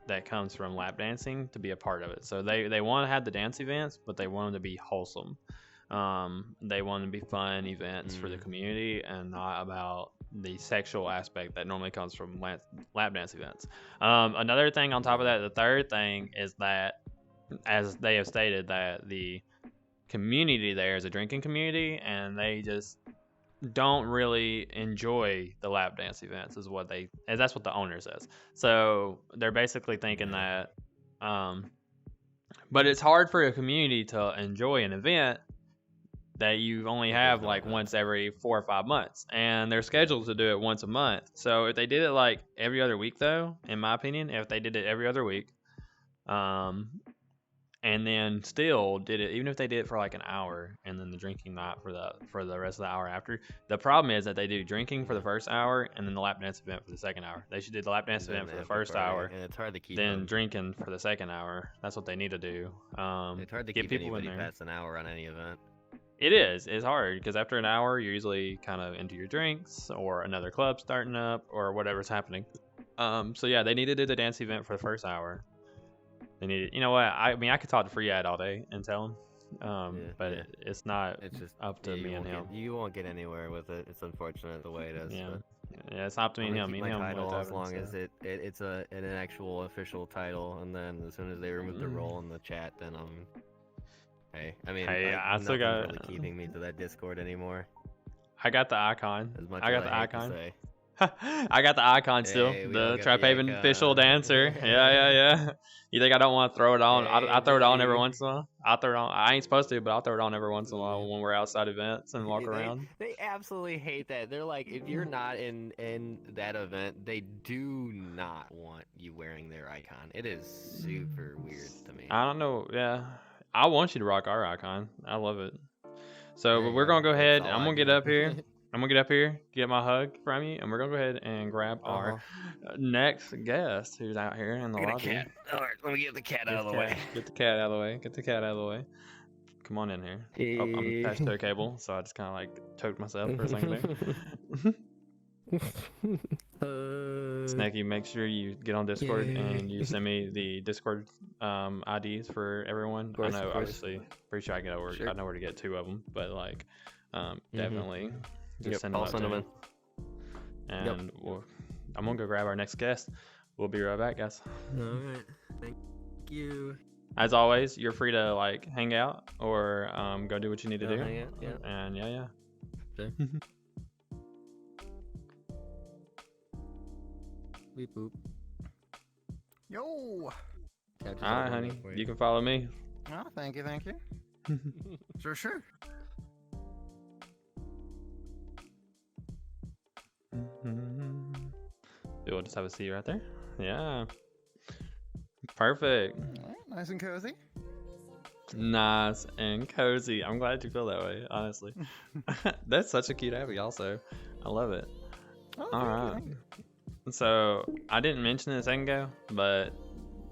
that comes from lap dancing to be a part of it. So they want to have the dance events, but they want them to be wholesome. They want them to be fun events for the community and not about the sexual aspect that normally comes from lap dance events. Another thing on top of that, the third thing is that, as they have stated, that the community there is a drinking community, and they just don't really enjoy the lap dance events that's what the owner says. So they're basically thinking that but it's hard for a community to enjoy an event that you only have like once every 4 or 5 months, and they're scheduled to do it once a month. So if they did it like every other week, though, in my opinion, if they did it every other week, and then still did it, even if they did it for like an hour, and then the drinking night for the rest of the hour after. The problem is that they do drinking for the first hour, and then the lap dance event for the second hour. They should do the lap dance event for the first hour, and it's hard to keep then drinking for the second hour. That's what they need to do. It's hard to get keep people in anybody there. past an hour on any event. It is. It's hard because after an hour, you're usually kind of into your drinks or another club starting up or whatever's happening. So yeah, they need to do the dance event for the first hour. They need, you know what? I mean, I could talk to Free Ad all day and tell him, but it's not. It's just up to me and him. You won't get anywhere with it. It's unfortunate the way it is. Yeah, yeah, it's not up to me and him. Me and him. As long as it's an actual official title, and then as soon as they remove the role in the chat, then I still got really keeping me to that Discord anymore. I got the icon. I got the icon. I got the icon still. The Trap Haven official dancer. Yeah. You think I don't want to throw it on? I throw it on every once in a while. I throw it on. I ain't supposed to, but I'll throw it on every once in a while when we're outside events and walk around. They absolutely hate that. They're like, if you're not in that event, they do not want you wearing their icon. It is super weird to me. I don't know. Yeah. I want you to rock our icon. I love it. So we're going to go ahead. I'm going to get up here. Get my hug from you, and we're going to go ahead and grab our next guest who's out here in the lobby. Cat. All right, let me get the cat out of the way. Get the cat out of the way. Come on in here. Oh, I'm attached to a cable, so I just kind of like choked myself for a second there. Snacky, make sure you get on Discord and you send me the Discord IDs for everyone. I know, obviously, pretty sure I get over. Sure. I know where to get 2 of them, but like, definitely just send them out to me. And I'm gonna go grab our next guest. We'll be right back, guys. All right, thank you. as always, you're free to like hang out or go do what you need to do. Hang out, yeah. And yeah. Sure. Beep boop. Yo! All right, honey, you can follow me. Oh, thank you. Sure. We'll just have a seat right there. Yeah. Perfect. All right, nice and cozy. Nice and cozy. I'm glad you feel that way, honestly. That's such a cute abbey, also. I love it. Oh, All right. thank you. So, I didn't mention it a second ago, but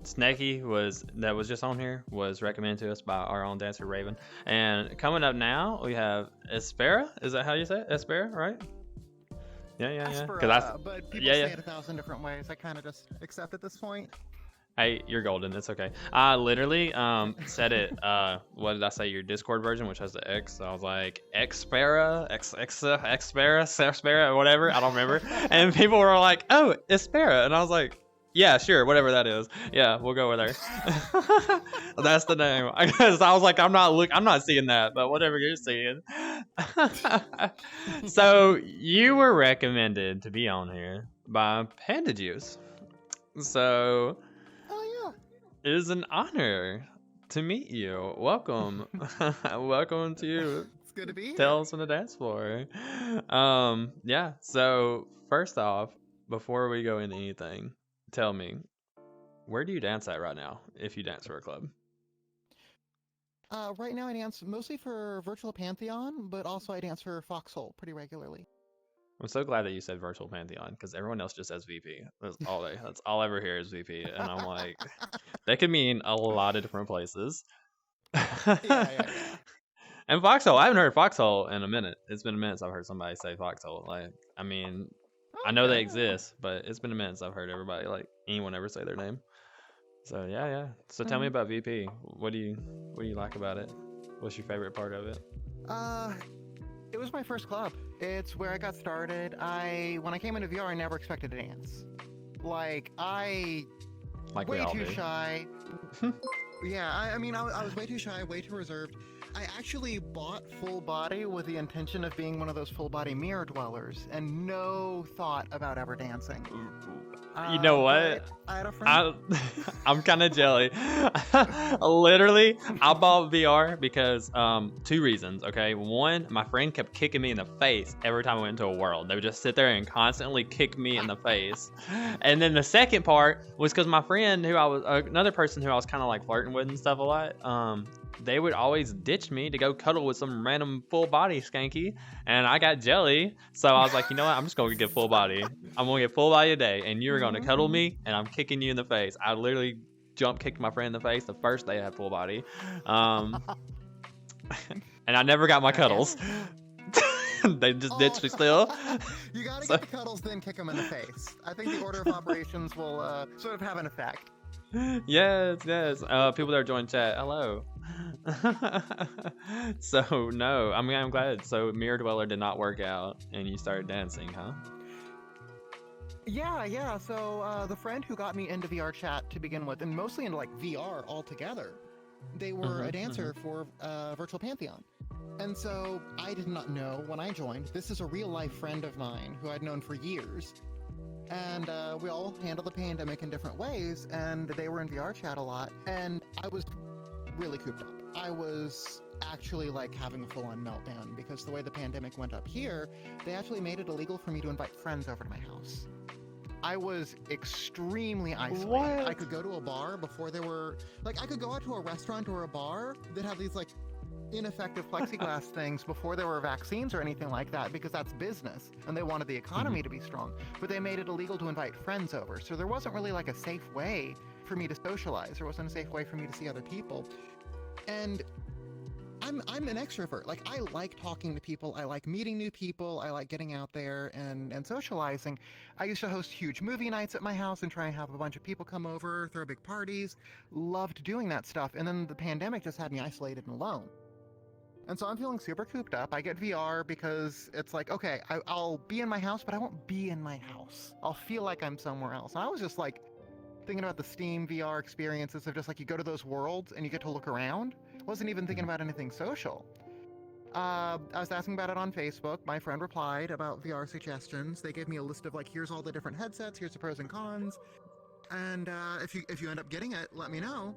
Snaky was just on here was recommended to us by our own dancer Raven. And coming up now, we have Espera. Is that how you say it? Espera, right? Yeah. Espera, but people say it 1,000 different ways. I kind of just accept at this point. Hey, you're golden. It's okay. I literally said it. What did I say? Your Discord version, which has the X. So I was like Expera, Expera, whatever. I don't remember. And people were like, "Oh, Espera," and I was like, "Yeah, sure, whatever that is. Yeah, we'll go with her." That's the name. Because I was like, I'm not seeing that, but whatever you're seeing. So you were recommended to be on here by Panda Juice. So. It is an honor to meet you. Welcome. Welcome to It's good to be here. Tales from the Dance Floor. Yeah, so first off, before we go into anything, tell me, where do you dance at right now, if you dance for a club? Right now I dance mostly for Virtual Pantheon, but also I dance for Foxhole pretty regularly. I'm so glad that you said Virtual Pantheon, because everyone else just says VP. That's all I ever hear is VP. And I'm like, that could mean a lot of different places. Yeah. And Foxhole, I haven't heard Foxhole in a minute. It's been a minute since I've heard somebody say Foxhole. Like, I mean, I know they exist, but it's been a minute since I've heard anyone ever say their name. So yeah. So tell me about VP. What do you like about it? What's your favorite part of it? It was my first club. It's where I got started. When I came into VR, I never expected to dance. Like way too shy. Yeah, I mean, I was way too shy, way too reserved. I actually bought full body with the intention of being one of those full body mirror dwellers, and no thought about ever dancing. You know what? I had a friend. I'm kind of jelly. Literally, I bought VR because 2 reasons. Okay, one, my friend kept kicking me in the face every time I went into a world. They would just sit there and constantly kick me in the face. And then the second part was because my friend, another person who I was kind of like flirting with and stuff a lot, they would always ditch me to go cuddle with some random full body skanky, and I got jelly, so I was like, you know what, I'm just gonna get full body. I'm gonna get full body a day, and you're gonna cuddle me, and I'm kicking you in the face. I literally kicked my friend in the face the first day I had full body, and I never got my cuddles. They just ditched me still. You gotta get the cuddles, then kick them in the face. I think the order of operations will sort of have an effect. Yes. People that are joining chat, hello. So no, I mean, I'm glad. So Mirror Dweller did not work out, and you started dancing, huh? Yeah. So the friend who got me into VR chat to begin with, and mostly into like VR altogether, they were a dancer for Virtual Pantheon. And so I did not know when I joined. This is a real life friend of mine who I'd known for years. And we all handled the pandemic in different ways, and they were in VR chat a lot, and I was really cooped up. I was actually like having a full-on meltdown because the way the pandemic went up here, they actually made it illegal for me to invite friends over to my house. I was extremely isolated. What? I could go to a bar before there were, like, I could go out to a restaurant or a bar that have these like ineffective plexiglass things before there were vaccines or anything like that, because that's business and they wanted the economy to be strong, but they made it illegal to invite friends over, so there wasn't really like a safe way for me to socialize. There wasn't a safe way for me to see other people. And I'm an extrovert. Like, I like talking to people, I like meeting new people, I like getting out there and socializing. I used to host huge movie nights at my house and try and have a bunch of people come over, throw big parties. Loved doing that stuff, and then the pandemic just had me isolated and alone. And so I'm feeling super cooped up. I get VR because it's like, okay, I'll be in my house, but I won't be in my house. I'll feel like I'm somewhere else. And I was just like thinking about the Steam VR experiences of just like you go to those worlds and you get to look around. Wasn't even thinking about anything social. I was asking about it on Facebook. My friend replied about VR suggestions. They gave me a list of like, here's all the different headsets, here's the pros and cons. And if you end up getting it, let me know.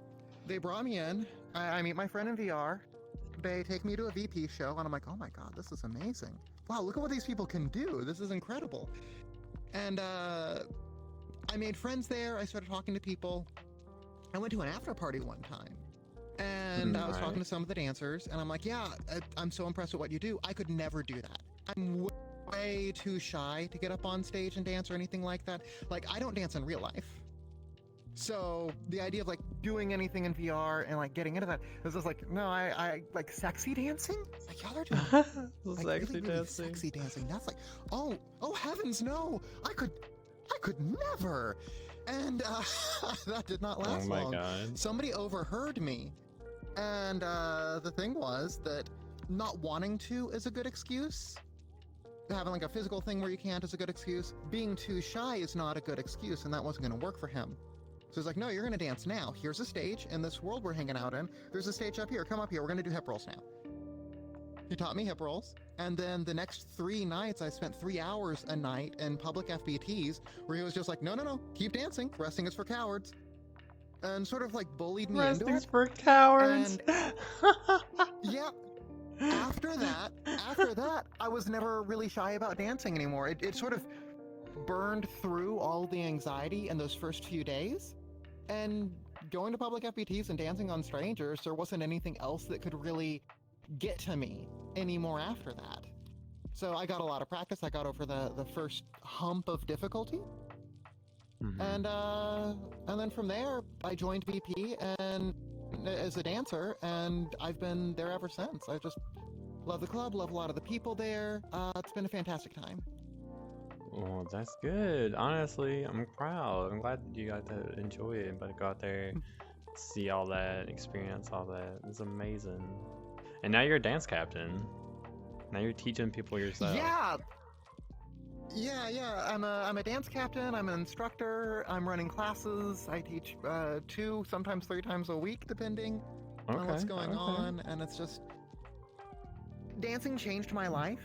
They brought me in. I meet my friend in VR. They take me to a VP show, and I'm like, oh my god, this is amazing. Wow, look at what these people can do. This is incredible. And I made friends there. I started talking to people. I went to an after party one time. And I was talking to some of the dancers, and I'm like, yeah, I'm so impressed with what you do. I could never do that. I'm way too shy to get up on stage and dance or anything like that. Like, I don't dance in real life. So the idea of like doing anything in VR and like getting into that was just like, no, I like sexy dancing. Like y'all are doing like, Sexy really dancing. sexy dancing. That's like, oh heavens, no! I could never. And that did not last long. Oh my god. Somebody overheard me, and the thing was that not wanting to is a good excuse. Having like a physical thing where you can't is a good excuse. Being too shy is not a good excuse, and that wasn't going to work for him. So he's like, no, you're going to dance now. Here's a stage in this world we're hanging out in. There's a stage up here. Come up here. We're going to do hip rolls now. He taught me hip rolls. And then the next 3 nights, I spent 3 hours a night in public FBTs where he was just like, no, keep dancing. Resting is for cowards. And sort of like bullied me into Resting's it. for cowards. And yeah. After that, I was never really shy about dancing anymore. It sort of burned through all the anxiety in those first few days. And going to public FBTs and dancing on strangers, there wasn't anything else that could really get to me anymore after that. So I got a lot of practice. I got over the first hump of difficulty. And then from there, I joined VP and as a dancer, and I've been there ever since. I just love the club, love a lot of the people there. It's been a fantastic time. Oh, that's good. Honestly, I'm proud. I'm glad you got to enjoy it, but go out there, see all that, experience all that. It's amazing. And now you're a dance captain. Now you're teaching people yourself. Yeah. I'm a dance captain. I'm an instructor. I'm running classes. I teach 2, sometimes 3 times a week, depending on what's going on. And it's just dancing changed my life.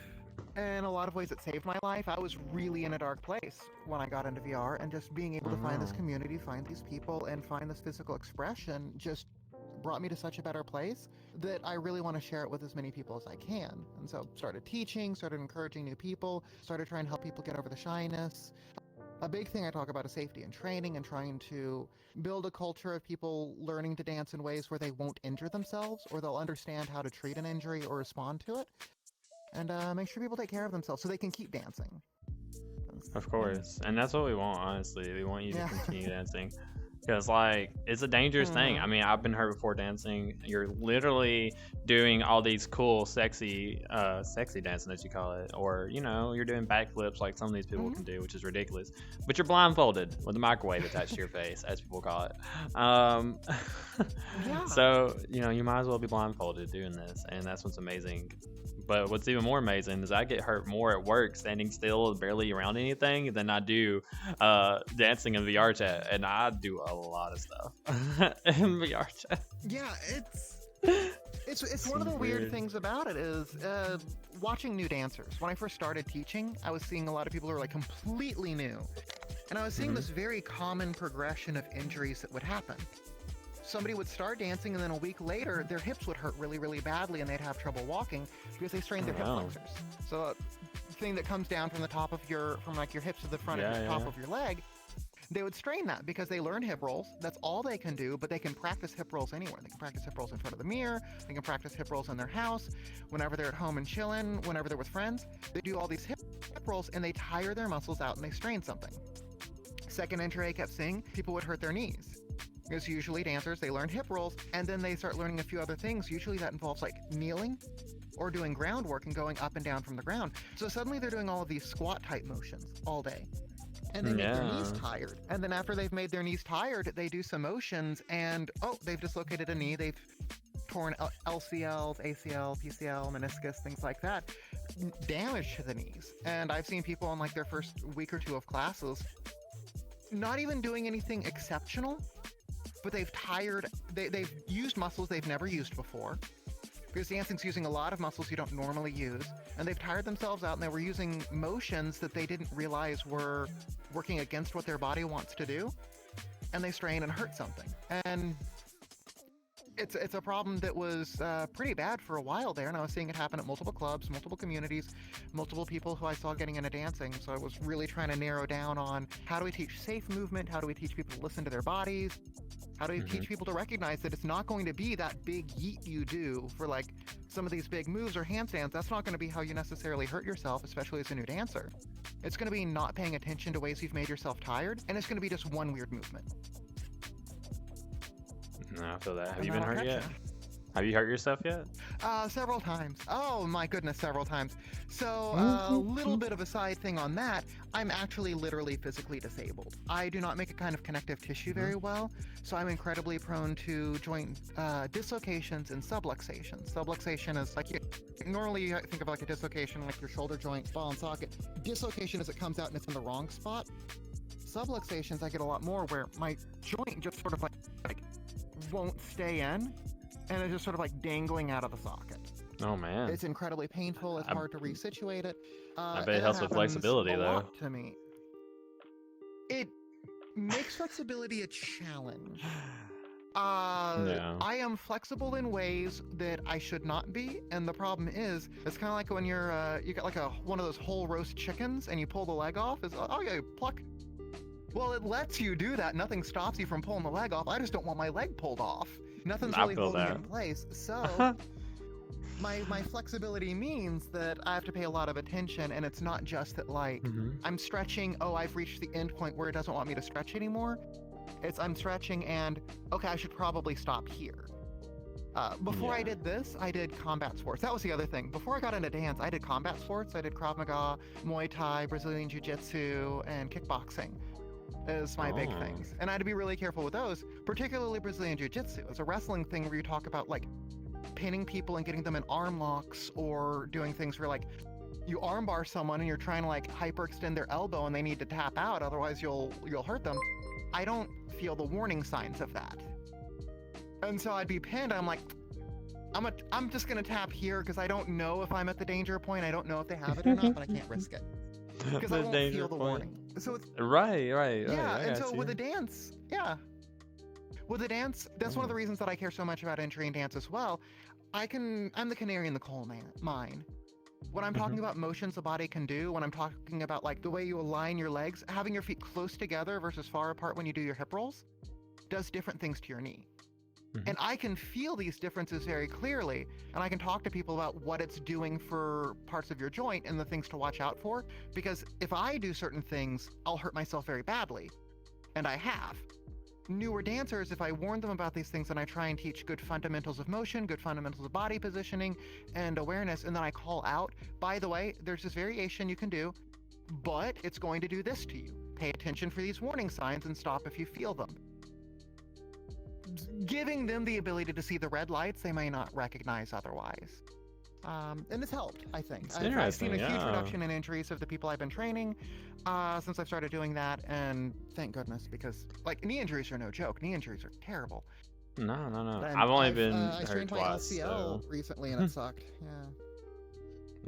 In a lot of ways, it saved my life. I was really in a dark place when I got into VR, and just being able to find this community, find these people, and find this physical expression just brought me to such a better place that I really want to share it with as many people as I can. And so started teaching, started encouraging new people, started trying to help people get over the shyness. A big thing I talk about is safety and training, and trying to build a culture of people learning to dance in ways where they won't injure themselves, or they'll understand how to treat an injury or respond to it. And make sure people take care of themselves so they can keep dancing. Of course. And that's what we want, honestly. We want you to continue dancing. Because, like, it's a dangerous thing. I mean, I've been hurt before dancing. You're literally doing all these cool, sexy dancing, as you call it. Or, you know, you're doing backflips like some of these people can do, which is ridiculous. But you're blindfolded with a microwave attached to your face, as people call it. So, you know, you might as well be blindfolded doing this. And that's what's amazing. But what's even more amazing is I get hurt more at work standing still, barely around anything, than I do dancing in VR chat. And I do a lot of stuff in VR chat. Yeah, it's one of the weird things about it is watching new dancers. When I first started teaching, I was seeing a lot of people who were like completely new. And I was seeing this very common progression of injuries that would happen. Somebody would start dancing, and then a week later, their hips would hurt really, really badly, and they'd have trouble walking because they strained their hip flexors. So, the thing that comes down from the top of your hips to the front of your top of your leg, they would strain that because they learn hip rolls. That's all they can do, but they can practice hip rolls anywhere. They can practice hip rolls in front of the mirror. They can practice hip rolls in their house. Whenever they're at home and chilling, whenever they're with friends, they do all these hip rolls, and they tire their muscles out, and they strain something. Second injury I kept seeing, people would hurt their knees. Because usually dancers, they learn hip rolls, and then they start learning a few other things. Usually that involves like kneeling or doing groundwork and going up and down from the ground. So suddenly they're doing all of these squat type motions all day. And they make their knees tired. And then after they've made their knees tired, they do some motions, and they've dislocated a knee. They've torn LCLs, ACL, PCL, meniscus, things like that. Damage to the knees. And I've seen people in like their first week or 2 of classes not even doing anything exceptional, but they've used muscles they've never used before. Because dancing's using a lot of muscles you don't normally use, and they've tired themselves out, and they were using motions that they didn't realize were working against what their body wants to do, and they strain and hurt something. And it's a problem that was pretty bad for a while there, and I was seeing it happen at multiple clubs, multiple communities, multiple people who I saw getting into dancing. So I was really trying to narrow down on how do we teach safe movement, how do we teach people to listen to their bodies, how do we teach people to recognize that it's not going to be that big yeet you do for like some of these big moves or handstands. That's not going to be how you necessarily hurt yourself, especially as a new dancer. It's going to be not paying attention to ways you've made yourself tired, and it's going to be just one weird movement. No, I feel that. Have you been hurt yet? Have you hurt yourself yet? Several times. Oh my goodness, several times. So a little bit of a side thing on that, I'm actually literally physically disabled. I do not make a kind of connective tissue very well, so I'm incredibly prone to joint dislocations and subluxations. Subluxation is like, normally you think of like a dislocation like your shoulder joint, ball and socket. Dislocation is it comes out and it's in the wrong spot. Subluxations I get a lot more where my joint just sort of like won't stay in, and it's just sort of like dangling out of the socket. Oh man, it's incredibly painful. It's hard to resituate it. I bet it helps with flexibility though. To me, it makes flexibility a challenge. I am flexible in ways that I should not be, and the problem is, it's kind of like when you're you got like one of those whole roast chickens, and you pull the leg off. You pluck. Well, it lets you do that. Nothing stops you from pulling the leg off. I just don't want my leg pulled off. Nothing's really holding it in place. So my flexibility means that I have to pay a lot of attention, and it's not just that like I'm stretching, I've reached the end point where it doesn't want me to stretch anymore. It's I'm stretching and okay, I should probably stop here. Before I did this, I did combat sports. That was the other thing. Before I got into dance, I did combat sports. I did Krav Maga, Muay Thai, Brazilian Jiu-Jitsu, and kickboxing as my big things. And I had to be really careful with those, particularly Brazilian Jiu-Jitsu. It's a wrestling thing where you talk about like pinning people and getting them in arm locks, or doing things where like you armbar someone and you're trying to like hyperextend their elbow and they need to tap out, otherwise you'll hurt them. I don't feel the warning signs of that. And so I'd be pinned. I'm like, I'm just gonna tap here because I don't know if I'm at the danger point. I don't know if they have it or not, but I can't risk it because I won't feel the warning. So it's right. Yeah, and so with the dance, that's one of the reasons that I care so much about entry and dance as well. I'm the canary in the coal mine. When I'm talking about motions the body can do, when I'm talking about like the way you align your legs, having your feet close together versus far apart when you do your hip rolls does different things to your knee. And I can feel these differences very clearly, and I can talk to people about what it's doing for parts of your joint and the things to watch out for, because if I do certain things, I'll hurt myself very badly, and I have. Newer dancers, if I warn them about these things and I try and teach good fundamentals of motion, good fundamentals of body positioning and awareness, and then I call out, by the way, there's this variation you can do, but it's going to do this to you. Pay attention for these warning signs and stop if you feel them. Giving them the ability to see the red lights they may not recognize otherwise. And it's helped, I think. I've seen a huge reduction in injuries of the people I've been training since I've started doing that, and thank goodness, because like knee injuries are no joke. Knee injuries are terrible. No. I've only been I hurt strained my twice. LCL recently, and it sucked.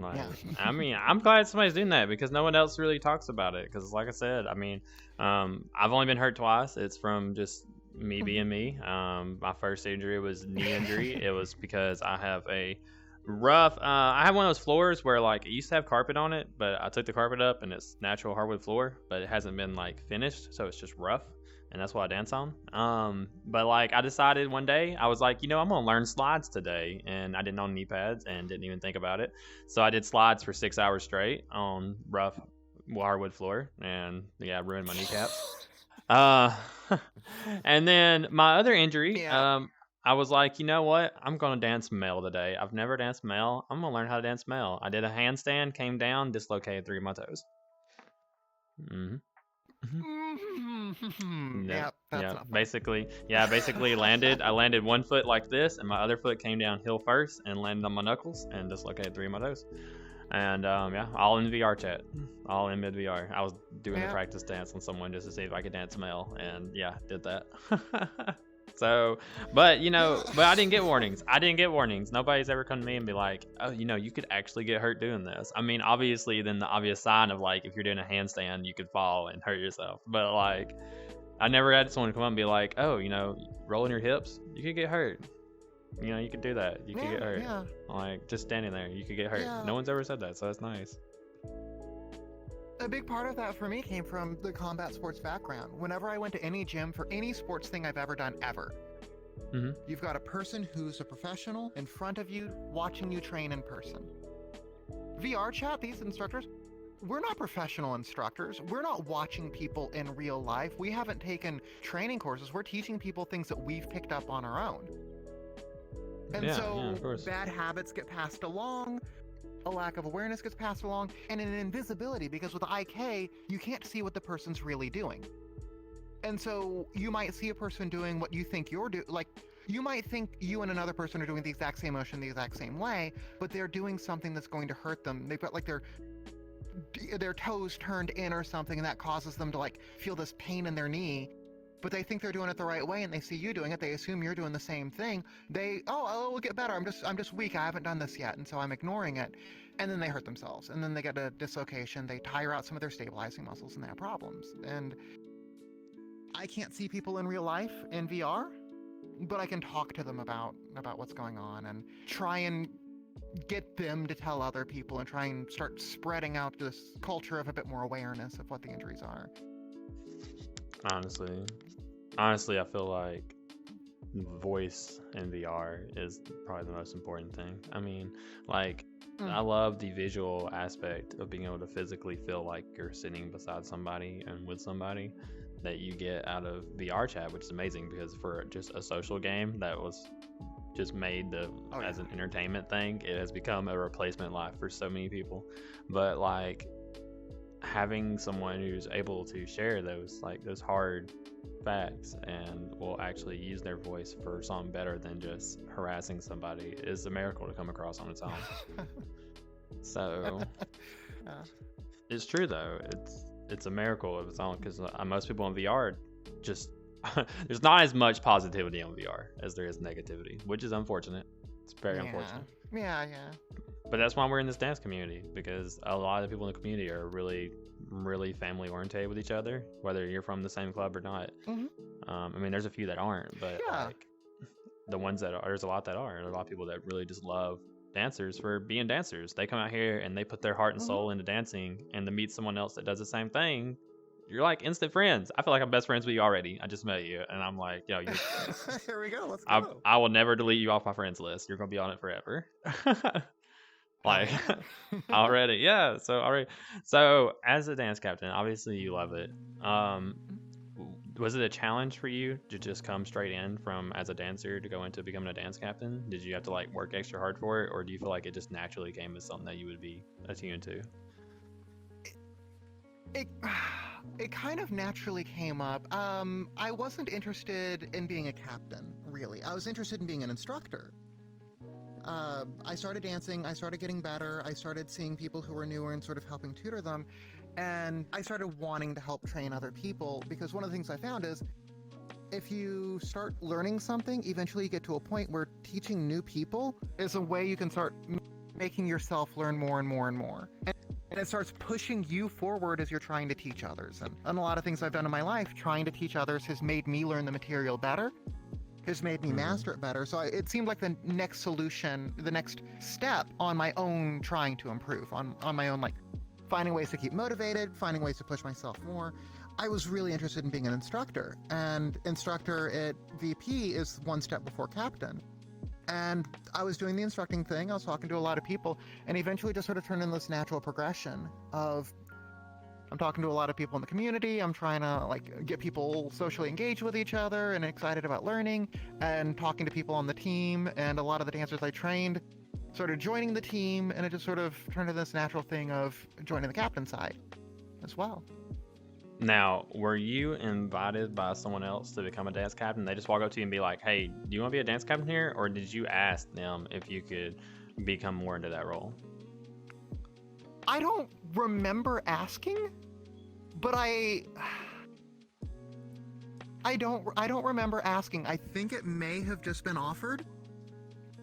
I mean, I'm glad somebody's doing that because no one else really talks about it. Because, like I said, I mean, I've only been hurt twice. It's from just me being me. My first injury was knee injury. It was because I have a rough. I have one of those floors where like it used to have carpet on it, but I took the carpet up and it's natural hardwood floor, but it hasn't been like finished, so it's just rough, and that's what I dance on. But like I decided one day I was like, I'm gonna learn slides today, and I didn't own knee pads and didn't even think about it, so I did slides for 6 hours straight on rough hardwood floor, and ruined my kneecaps. And then my other injury, I was like, you know what? I'm going to dance male today. I've never danced male. I'm going to learn how to dance male. I did a handstand, came down, dislocated 3 of my toes. Basically landed. I landed one foot like this, and my other foot came down heel first and landed on my knuckles and dislocated 3 of my toes. And yeah, all in VR chat, all in mid VR. I was doing a Yeah. practice dance on someone just to see if I could dance male, and yeah, did that. So, but you know, Yeah. but I didn't get warnings. I didn't get warnings. Nobody's ever come to me and be like, oh, you know, you could actually get hurt doing this. I mean, obviously, then the obvious sign of like if you're doing a handstand, you could fall and hurt yourself. But like, I never had someone come up and be like, oh, you know, rolling your hips, you could get hurt. You know, you could do that. You could get hurt. Yeah. Like just standing there, you could get hurt. Yeah. No one's ever said that, so that's nice. A big part of that for me came from the combat sports background. Whenever I went to any gym for any sports thing I've ever done, Mhm. you've got a person who's a professional in front of you watching you train in person. VR chat, these instructors, we're not professional instructors. We're not watching people in real life. We haven't taken training courses. We're teaching people things that we've picked up on our own. And Yeah, so yeah, of course. bad habits get passed along, a lack of awareness gets passed along, and an invisibility, because with IK, you can't see what the person's really doing. And so you might see a person doing what you think you're doing, like you might think you and another person are doing the exact same motion the exact same way, but they're doing something that's going to hurt them. They've got like their toes turned in or something, and that causes them to like feel this pain in their knee. But they think they're doing it the right way, and they see you doing it. They assume you're doing the same thing. It'll get better. I'm just weak. I haven't done this yet, and so I'm ignoring it. And then they hurt themselves, and then they get a dislocation. They tire out some of their stabilizing muscles, and they have problems. And I can't see people in real life in VR, but I can talk to them about what's going on and try and get them to tell other people and try and start spreading out this culture of a bit more awareness of what the injuries are. Honestly, I feel like voice in VR is probably the most important thing. I mean, like, I love the visual aspect of being able to physically feel like you're sitting beside somebody and with somebody that you get out of VR chat, which is amazing because for just a social game that was just made as an entertainment thing, it has become a replacement life for so many people. But like having someone who's able to share those hard facts and will actually use their voice for something better than just harassing somebody is a miracle to come across on its own. So it's true though, it's a miracle of its own, because most people in VR just there's not as much positivity on VR as there is negativity, which is unfortunate. It's very unfortunate. Yeah. But that's why we're in this dance community, because a lot of the people in the community are really, really family oriented with each other, whether you're from the same club or not. I mean, there's a few that aren't, but like the ones that are, there's a lot that are. There's a lot of people that really just love dancers for being dancers. They come out here and they put their heart and soul into dancing, and to meet someone else that does the same thing, you're like instant friends. I feel like I'm best friends with you already. I just met you, and I'm like, yo, here we go. Let's go. I will never delete you off my friends list. You're gonna be on it forever. Like already, yeah. So as a dance captain, obviously you love it. Was it a challenge for you to just come straight in from as a dancer to go into becoming a dance captain? Did you have to like work extra hard for it, or do you feel like it just naturally came as something that you would be attuned to? It kind of naturally came up. I wasn't interested in being a captain, really. I was interested in being an instructor. I started dancing, I started getting better, I started seeing people who were newer and sort of helping tutor them, and I started wanting to help train other people, because one of the things I found is if you start learning something, eventually you get to a point where teaching new people is a way you can start making yourself learn more and more and more. And it starts pushing you forward as you're trying to teach others. And a lot of things I've done in my life, trying to teach others has made me learn the material better, has made me master it better. So it seemed like the next solution, the next step on my own trying to improve, on my own, like finding ways to keep motivated, finding ways to push myself more. I was really interested in being an instructor, and instructor at VP is one step before captain. And I was doing the instructing thing, I was talking to a lot of people, and eventually just sort of turned in this natural progression of I'm talking to a lot of people in the community, I'm trying to like get people socially engaged with each other and excited about learning, and talking to people on the team, and a lot of the dancers I trained started joining the team, and it just sort of turned into this natural thing of joining the captain side as well. Now, were you invited by someone else to become a dance captain? They just walk up to you and be like, hey, do you want to be a dance captain here? Or did you ask them if you could become more into that role? I don't remember asking, but I don't remember asking. I think it may have just been offered.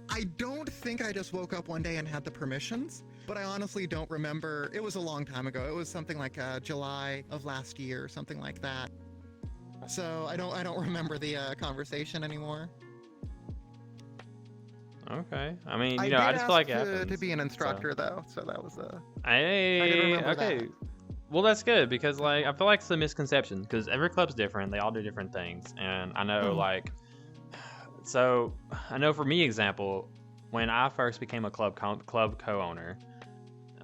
I don't think I just woke up one day and had the permissions, but I honestly don't remember. It was a long time ago. It was something like July of last year, something like that. So I don't remember the conversation anymore. Okay. I mean, I you did know, I just feel like it ask happens. to be an So. instructor though, so that was I did Hey, remember okay. that. Well, that's good because like I feel like it's a misconception because every club's different. They all do different things, and I know like, so I know for me, example, when I first became a club co-owner,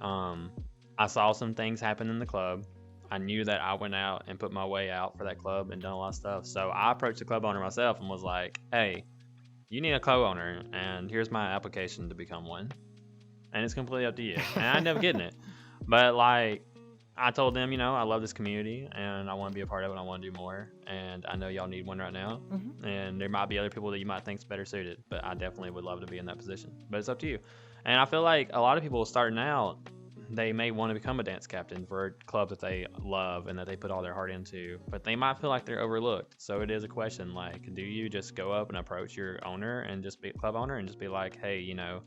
I saw some things happen in the club. I knew that I went out and put my way out for that club and done a lot of stuff. So I approached the club owner myself and was like, "Hey, you need a co-owner, and here's my application to become one." And it's completely up to you. And I ended up getting it. But like I told them, you know, I love this community and I want to be a part of it. I want to do more. And I know y'all need one right now. And there might be other people that you might think's better suited, but I definitely would love to be in that position. But it's up to you. And I feel like a lot of people starting out, they may want to become a dance captain for a club that they love and that they put all their heart into, but they might feel like they're overlooked. So it is a question like, do you just go up and approach your owner and just be a club owner and just be like, hey, you know,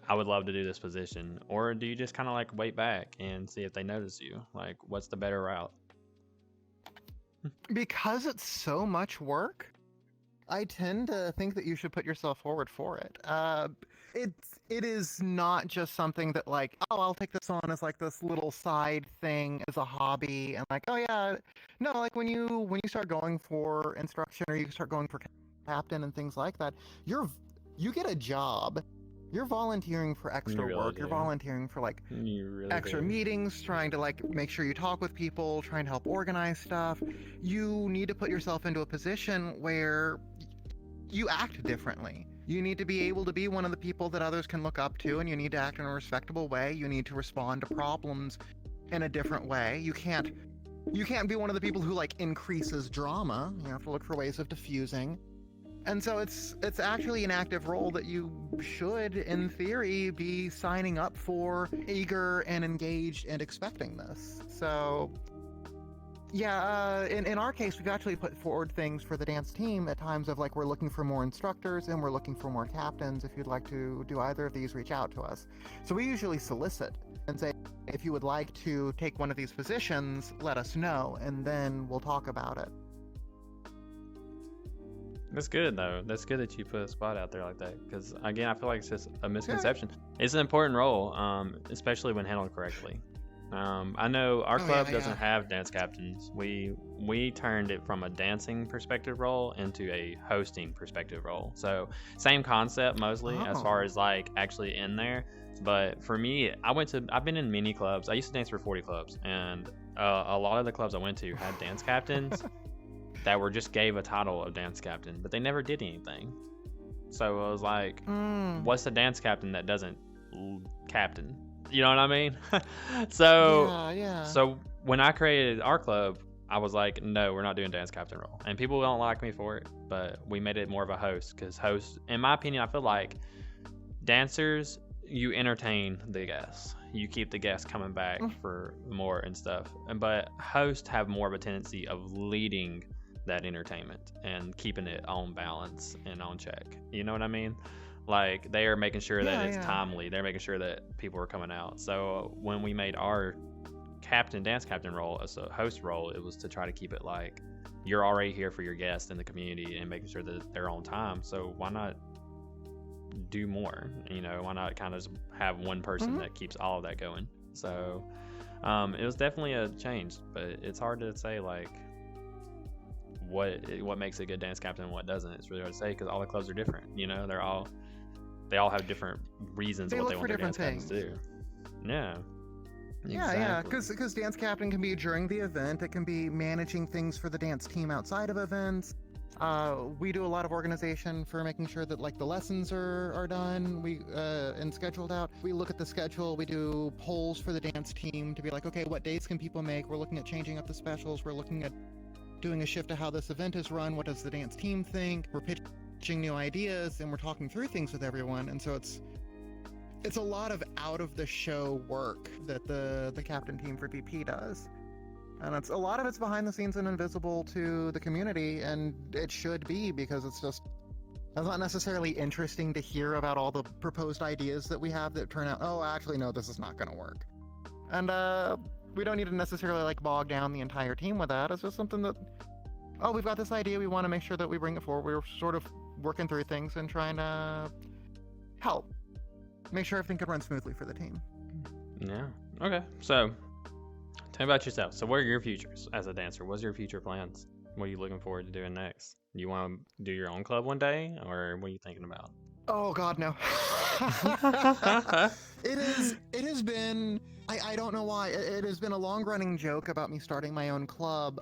I would love to do this position? Or do you just kind of like wait back and see if they notice you? Like, what's the better route? Because it's so much work, I tend to think that you should put yourself forward for it. It is not just something that like, oh, I'll take this on as like this little side thing as a hobby, and like, oh yeah, no, like when you start going for instruction or you start going for captain and things like that, you get a job. You're volunteering for extra really work. do. You're volunteering for like You really extra do. meetings, trying to like make sure you talk with people, trying to help organize stuff. You need to put yourself into a position where you act differently. You need to be able to be one of the people that others can look up to, and you need to act in a respectable way. You need to respond to problems in a different way. You can't be one of the people who like increases drama. You have to look for ways of diffusing. And so it's actually an active role that you should, in theory, be signing up for, eager and engaged and expecting this. So, yeah, in our case, we've actually put forward things for the dance team at times of like, we're looking for more instructors and we're looking for more captains. If you'd like to do either of these, reach out to us. So we usually solicit and say, if you would like to take one of these positions, let us know, and then we'll talk about it. That's good though. That's good that you put a spot out there like that. Because again, I feel like it's just a misconception. It's an important role, especially when handled correctly. I know our club doesn't have dance captains. We turned it from a dancing perspective role into a hosting perspective role. So same concept mostly as far as like actually in there. But for me, I've been in many clubs. I used to dance for 40 clubs, and a lot of the clubs I went to had dance captains that were just gave a title of dance captain, but they never did anything. So I was like, what's the dance captain that doesn't captain? You know what I mean? So when I created our club, I was like, no, we're not doing dance captain role. And people don't like me for it, but we made it more of a host, because host, in my opinion, I feel like dancers, you entertain the guests. You keep the guests coming back for more and stuff. But hosts have more of a tendency of leading that entertainment and keeping it on balance and on check. You know what I mean? Like, they are making sure that it's timely. They're making sure that people are coming out. So when we made our dance captain role as a host role, it was to try to keep it like, you're already here for your guests in the community and making sure that they're on time. So why not do more? You know, why not kind of have one person that keeps all of that going? So it was definitely a change, but it's hard to say like what makes a good dance captain and what doesn't. It's really hard to say because all the clubs are different. You know, they all have different reasons of what they want their dance captains to do. Yeah. Yeah, because dance captain can be during the event. It can be managing things for the dance team outside of events. We do a lot of organization for making sure that like the lessons are done, and scheduled out. We look at the schedule. We do polls for the dance team to be like, okay, what dates can people make? We're looking at changing up the specials. We're looking at doing a shift to how this event is run. What does the dance team think? We're pitching new ideas, and we're talking through things with everyone. And so it's a lot of out of the show work that the captain team for VP does. And it's a lot of it's behind the scenes and invisible to the community, and it should be, because it's not necessarily interesting to hear about all the proposed ideas that we have that turn out, oh, actually, no, this is not going to work. And we don't need to necessarily like bog down the entire team with that. It's just something that, oh, we've got this idea, we want to make sure that we bring it forward. We're sort of working through things and trying to help make sure everything can run smoothly for the team. Yeah. Okay. So, tell me about yourself. So, what are your futures as a dancer? What's your future plans? What are you looking forward to doing next? You want to do your own club one day, or what are you thinking about? Oh God, no. It has been, I don't know why, it has been a long-running joke about me starting my own club.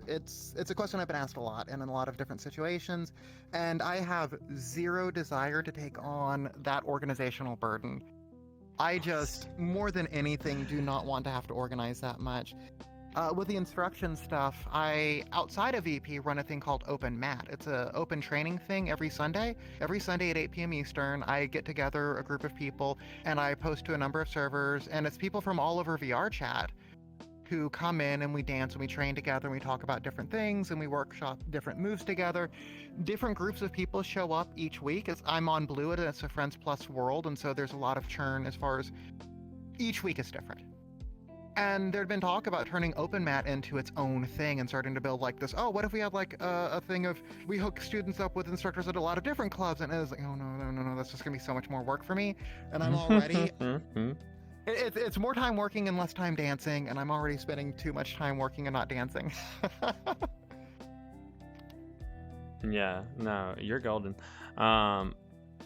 It's a question I've been asked a lot and in a lot of different situations, and I have zero desire to take on that organizational burden. I just, more than anything, do not want to have to organize that much. With the instruction stuff, I, outside of VP, run a thing called Open Mat. It's a open training thing every Sunday. Every Sunday at 8 p.m. Eastern, I get together a group of people, and I post to a number of servers, and it's people from all over VR chat who come in, and we dance, and we train together, and we talk about different things, and we workshop different moves together. Different groups of people show up each week. I'm on Blue, and it's a Friends Plus world, and so there's a lot of churn as far as each week is different. And there'd been talk about turning Open Mat into its own thing and starting to build like this, oh, what if we had like a thing of, we hook students up with instructors at a lot of different clubs, and it was like, oh, no, that's just gonna be so much more work for me, and I'm already, it's more time working and less time dancing, and I'm already spending too much time working and not dancing. Yeah, no, you're golden.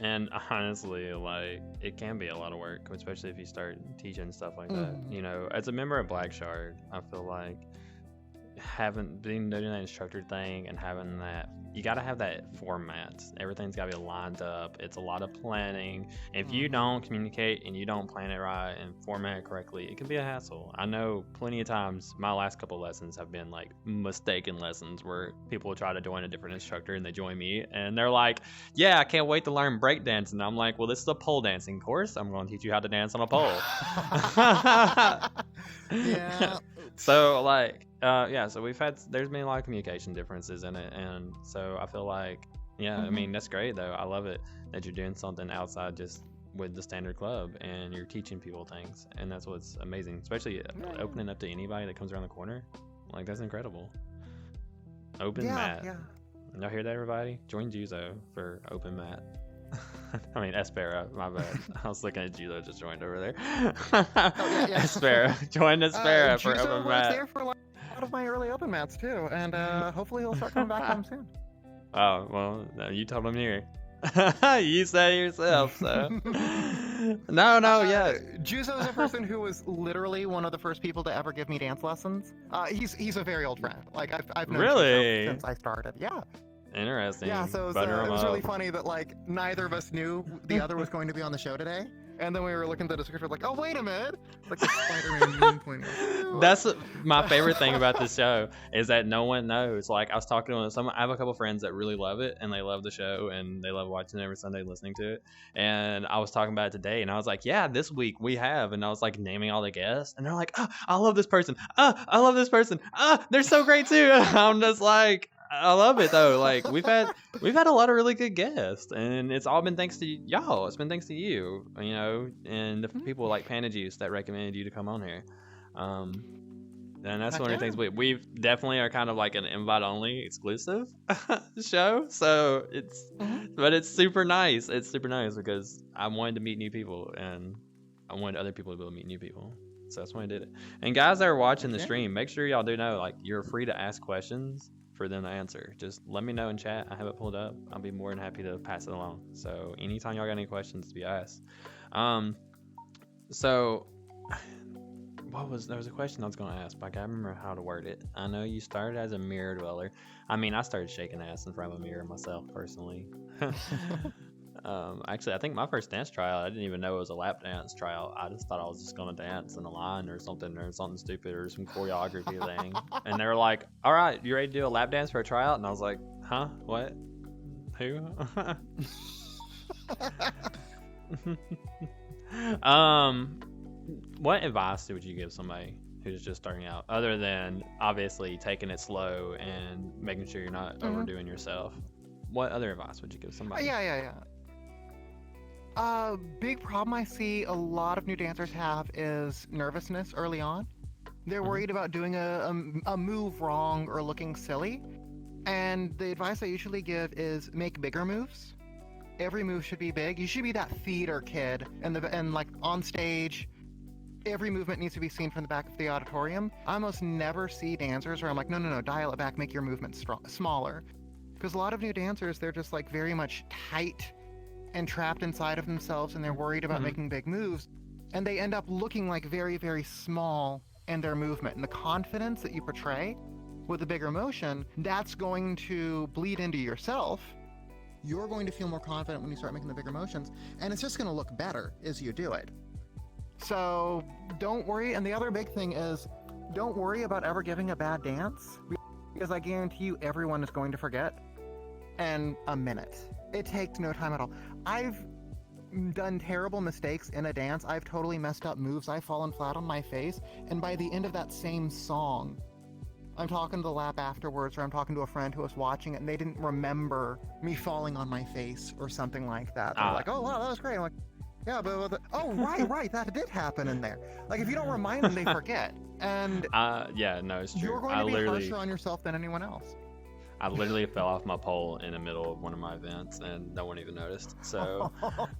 And honestly, like, it can be a lot of work, especially if you start teaching stuff like that. You know, as a member of Black Shard, I feel like doing that instructor thing and having that, you got to have that format. Everything's got to be lined up. It's a lot of planning. If you don't communicate and you don't plan it right and format it correctly, it can be a hassle. I know plenty of times my last couple lessons have been like mistaken lessons where people will try to join a different instructor and they join me and they're like, yeah, I can't wait to learn breakdance. And I'm like, well, this is a pole dancing course. I'm going to teach you how to dance on a pole. Yeah. So like, yeah, so there's been a lot of communication differences in it, and so I feel like, yeah, I mean, that's great though. I love it that you're doing something outside just with the standard club and you're teaching people things, and that's what's amazing, especially opening up to anybody that comes around the corner. Like, that's incredible. Open Mat. Yeah. Y'all hear that, everybody? Join Juzo for Open Mat. I mean, Espera, my bad. I was looking at Juzo just joined over there. Espera. Join Espera for Juzo Open was Mat. there for a lot of my early Open Mats too, and hopefully he'll start coming back home soon. Oh, well, no, you told him here. You say yourself, so. No, yeah. Juzo is a person who was literally one of the first people to ever give me dance lessons. He's a very old friend. Like, I've known Really? Juzo since I started. Yeah. Interesting. Yeah, so it was really funny that, like, neither of us knew the other was going to be on the show today. And then we were looking at the description, like, oh, wait a minute. It's like the Spider-Man meme pointing. That's my favorite thing about this show, is that no one knows. Like, I was talking to I have a couple friends that really love it, and they love the show, and they love watching it every Sunday, listening to it. And I was talking about it today, and I was like, yeah, this week we have. And I was, like, naming all the guests. And they're like, oh, I love this person. I love this person. They're so great, too. I'm just like... I love it though. Like, we've had a lot of really good guests, and it's all been thanks to y'all. It's been thanks to you, you know, and the people like Panajuice that recommended you to come on here. And that's one of the things we definitely are kind of like an invite only exclusive show. So but it's super nice. It's super nice because I wanted to meet new people, and I wanted other people to be able to meet new people. So that's why I did it. And guys that are watching the stream, make sure y'all do know, like, you're free to ask questions for them to answer. Just let me know in chat. I have it pulled up. I'll be more than happy to pass it along. So anytime y'all got any questions, be asked. So there was a question I was going to ask, but I can't remember how to word it. I know you started as a mirror dweller. I mean, I started shaking ass in front of a mirror myself personally. Actually, I think my first dance tryout, I didn't even know it was a lap dance tryout. I just thought I was just gonna dance in a line or something stupid or some choreography thing. And they were like, "All right, you ready to do a lap dance for a tryout?" And I was like, "Huh? What? Who?" What advice would you give somebody who's just starting out, other than obviously taking it slow and making sure you're not overdoing yourself? What other advice would you give somebody? Yeah. Big problem I see a lot of new dancers have is nervousness early on. They're worried about doing a move wrong or looking silly. And the advice I usually give is make bigger moves. Every move should be big. You should be that theater kid, and like on stage, every movement needs to be seen from the back of the auditorium. I almost never see dancers where I'm like, no, dial it back, make your movement smaller. Because a lot of new dancers, they're just like very much tight and trapped inside of themselves, and they're worried about making big moves, and they end up looking like very, very small in their movement. And the confidence that you portray with a bigger motion, that's going to bleed into yourself. You're going to feel more confident when you start making the bigger motions, and it's just going to look better as you do it. So don't worry. And the other big thing is, don't worry about ever giving a bad dance, because I guarantee you everyone is going to forget in a minute. It takes no time at all. I've done terrible mistakes in a dance. I've totally messed up moves. I've fallen flat on my face, and by the end of that same song, I'm talking to the lap afterwards, or I'm talking to a friend who was watching it, and they didn't remember me falling on my face or something like that. They're like, oh, wow, that was great. I'm like, yeah, but oh, right, that did happen in there. Like, if you don't remind them, they forget. And yeah, no, it's true. You're going to be harsher on yourself than anyone else. I literally fell off my pole in the middle of one of my events, and no one even noticed. So,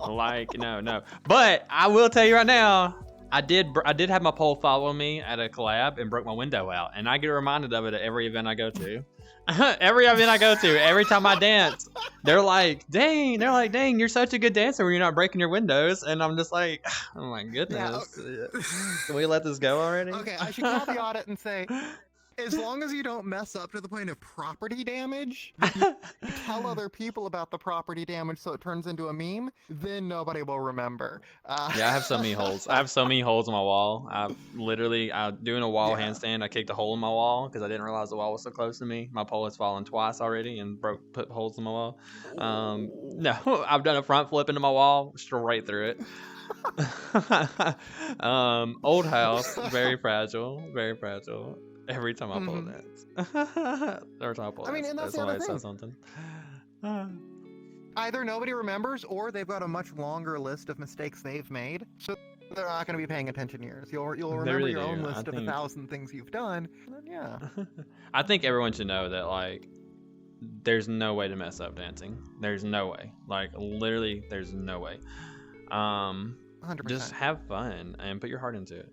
like, no. But I will tell you right now, I did have my pole follow me at a collab and broke my window out, and I get reminded of it at every event I go to. Every event I go to, every time I dance, they're like, dang, you're such a good dancer when you're not breaking your windows. And I'm just like, oh my goodness. Yeah. Can we let this go already? Okay, I should call the audit and say, as long as you don't mess up to the point of property damage, you tell other people about the property damage so it turns into a meme, then nobody will remember. Yeah, I have so many holes. I have so many holes in my wall. I doing a wall handstand, I kicked a hole in my wall because I didn't realize the wall was so close to me. My pole has fallen twice already and put holes in my wall. No, I've done a front flip into my wall, straight through it. Old house, very fragile. Every time I pull dance. Every time I pull dance, and that's the somebody other says thing. something. Either nobody remembers, or they've got a much longer list of mistakes they've made, so they're not going to be paying attention to yours. You'll remember really your own do. list of 1,000 things you've done. And then, yeah. I think everyone should know that, like, there's no way to mess up dancing. There's no way. Like, literally, there's no way. 100%. Just have fun and put your heart into it.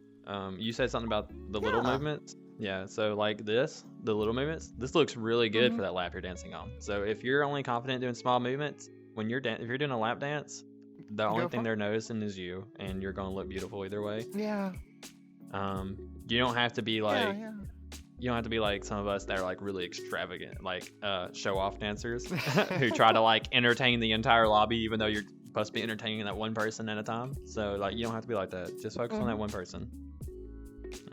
You said something about the little movements. Yeah, so like the little movements, this looks really good for that lap you're dancing on. So if you're only confident doing small movements, when if you're doing a lap dance, the only thing they're noticing is you, and you're going to look beautiful either way. Yeah. You don't have to be like, you don't have to be like some of us that are like really extravagant, like show off dancers who try to like entertain the entire lobby, even though you're supposed to be entertaining that one person at a time. So like, you don't have to be like that. Just focus on that one person.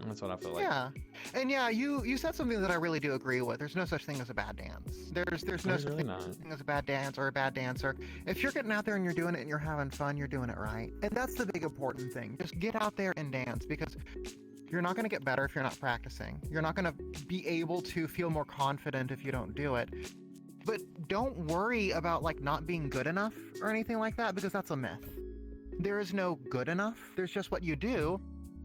That's what I feel like. Yeah, and yeah, you said something that I really do agree with. There's no such thing as a bad dance. There's no such thing as a bad dance or a bad dancer. If you're getting out there and you're doing it and you're having fun, you're doing it right. And that's the big important thing. Just get out there and dance, because you're not going to get better if you're not practicing. You're not going to be able to feel more confident if you don't do it. But don't worry about like not being good enough or anything like that, because that's a myth. There is no good enough. There's just what you do.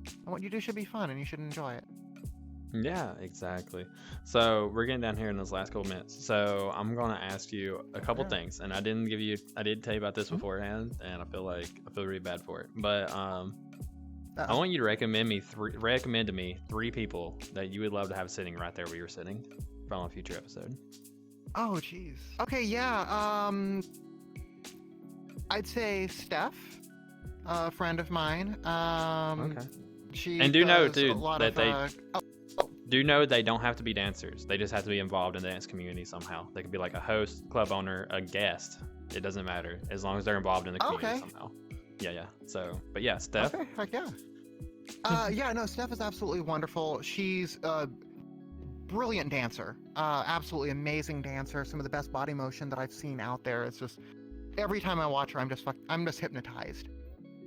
And what you do should be fun, and you should enjoy it. Yeah, exactly. So we're getting down here in those last couple minutes. So I'm gonna ask you a couple things, and I did tell you about this beforehand, and I feel really bad for it. But I want you to recommend to me three people that you would love to have sitting right there where you're sitting from a future episode. Oh, jeez. Okay, yeah. I'd say Steph, a friend of mine. Okay. She and do know too that do know they don't have to be dancers. They just have to be involved in the dance community somehow. They could be like a host, club owner, a guest. It doesn't matter as long as they're involved in the community somehow. Yeah. So, but yeah, Steph. Okay, heck yeah. Yeah, no, Steph is absolutely wonderful. She's a brilliant dancer. Absolutely amazing dancer. Some of the best body motion that I've seen out there. It's just every time I watch her, I'm just hypnotized.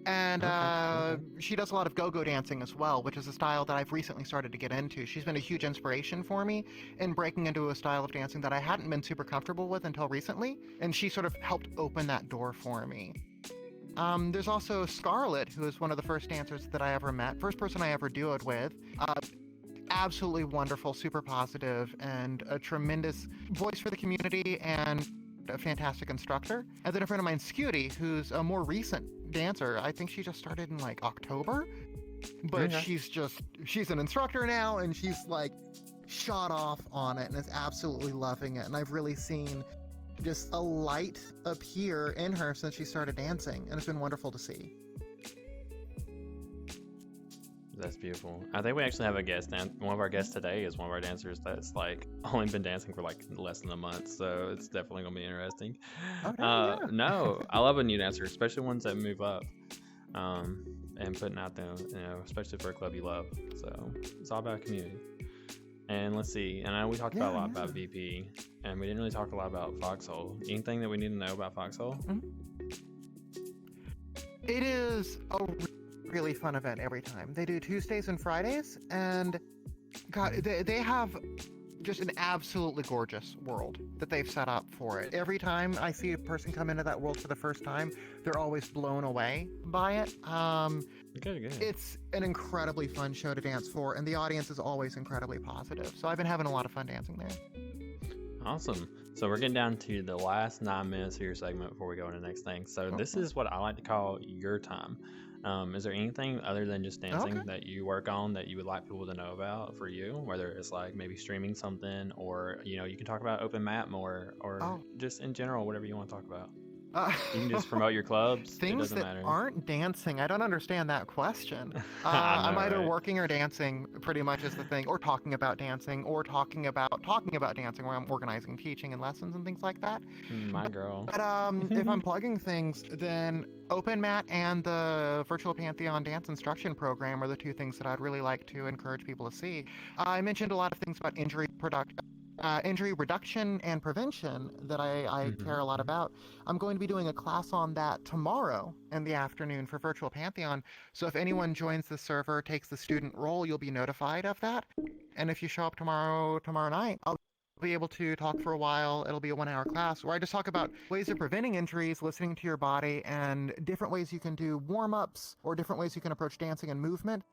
And Okay. she does a lot of go-go dancing as well, which is a style that I've recently started to get into. She's been a huge inspiration for me in breaking into a style of dancing that I hadn't been super comfortable with until recently, and she sort of helped open that door for me. There's also Scarlett, who is one of the first dancers that I ever met, first person I ever duoed with. Absolutely wonderful, super positive, and a tremendous voice for the community and a fantastic instructor. And then a friend of mine, Scooty, who's a more recent dancer. I think she just started in like October, but Okay. she's an instructor now, and she's like shot off on it and is absolutely loving it. And I've really seen just a light appear in her since she started dancing, and it's been wonderful to see. That's beautiful. I think we actually have a guest, and one of our guests today is one of our dancers that's like only been dancing for like less than a month, so it's definitely gonna be interesting. Oh, yeah. No, I love a new dancer, especially ones that move up, and putting out them, especially for a club you love. So it's all about community. And let's see, and I know we talked about a lot about VP, and we didn't really talk a lot about Foxhole. Anything that we need to know about Foxhole? It is a really fun event every time. They do Tuesdays and Fridays, and God, they have just an absolutely gorgeous world that they've set up for it. Every time I see a person come into that world for the first time, they're always blown away by it. Good. It's an incredibly fun show to dance for, and the audience is always incredibly positive. So I've been having a lot of fun dancing there. Awesome. So we're getting down to the last 9 minutes of your segment before we go into the next thing. So this is what I like to call your time. Is there anything other than just dancing that you work on that you would like people to know about for you? Whether it's like maybe streaming something, or you can talk about open mat more, or just in general, whatever you want to talk about. You can just promote your clubs. Things it doesn't that matter. aren't dancing. I don't understand that question. I know, I'm either right? working or dancing, pretty much is the thing, or talking about dancing, or talking about dancing, where I'm organizing teaching and lessons and things like that. My girl. But if I'm plugging things, then Open Mat and the Virtual Pantheon Dance Instruction Program are the two things that I'd really like to encourage people to see. I mentioned a lot of things about injury reduction and prevention that I care a lot about. I'm going to be doing a class on that tomorrow in the afternoon for Virtual Pantheon. So if anyone joins the server, takes the student role, you'll be notified of that. And if you show up tomorrow night, I'll be able to talk for a while. It'll be a 1-hour class where I just talk about ways of preventing injuries, listening to your body, and different ways you can do warm-ups or different ways you can approach dancing and movement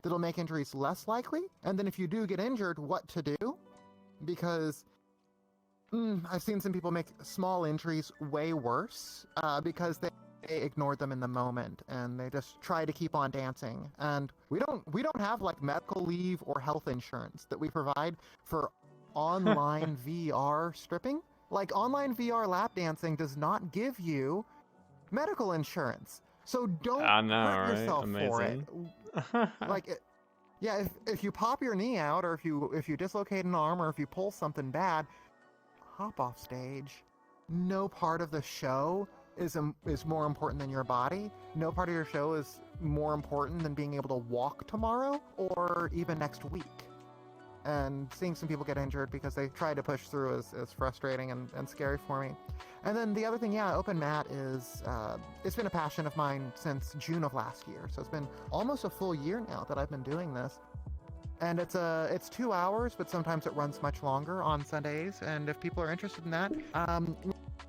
that'll make injuries less likely. And then if you do get injured, what to do. Because I've seen some people make small injuries way worse because they ignored them in the moment and they just try to keep on dancing. And we don't have like medical leave or health insurance that we provide for online VR stripping. Like online VR lap dancing does not give you medical insurance, so don't hurt yourself for it. Like. Yeah, if you pop your knee out, or if you dislocate an arm, or if you pull something bad, hop off stage. No part of the show is more important than your body. No part of your show is more important than being able to walk tomorrow or even next week. And seeing some people get injured because they tried to push through is frustrating and scary for me. And then the other thing, Open Mat is, it's been a passion of mine since June of last year. So it's been almost a full year now that I've been doing this. And it's 2 hours, but sometimes it runs much longer on Sundays. And if people are interested in that,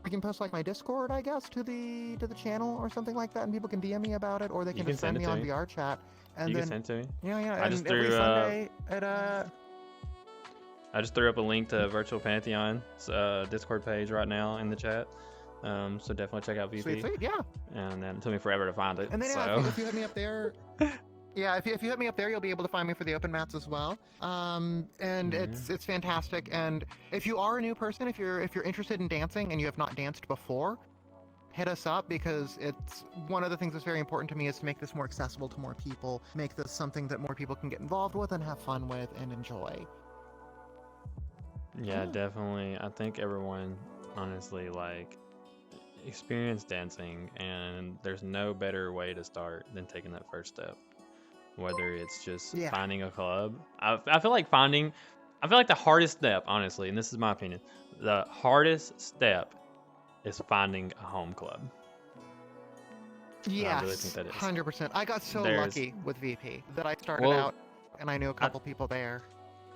we can post like my Discord, I guess, to the channel or something like that, and people can DM me about it, or they can just send me on VR chat. And you then, can send it to me. Yeah. I and just every threw Sunday at I just threw up a link to Virtual Pantheon's Discord page right now in the chat. So definitely check out VP. Sweet, yeah. And then it took me forever to find it. And then so. if you hit me up there, if you hit me up there, you'll be able to find me for the open mats as well. And it's fantastic. And if you are a new person, if you're interested in dancing and you have not danced before, hit us up, because it's one of the things that's very important to me is to make this more accessible to more people, make this something that more people can get involved with and have fun with and enjoy. Yeah, definitely. I think everyone, honestly, like, experience dancing, and there's no better way to start than taking that first step. Whether it's just finding a club. I feel like the hardest step, honestly, and this is my opinion, the hardest step is finding a home club. Yes, I really think that is. 100%. I got so There's- lucky with VP that I started Well, out and I knew a couple people there.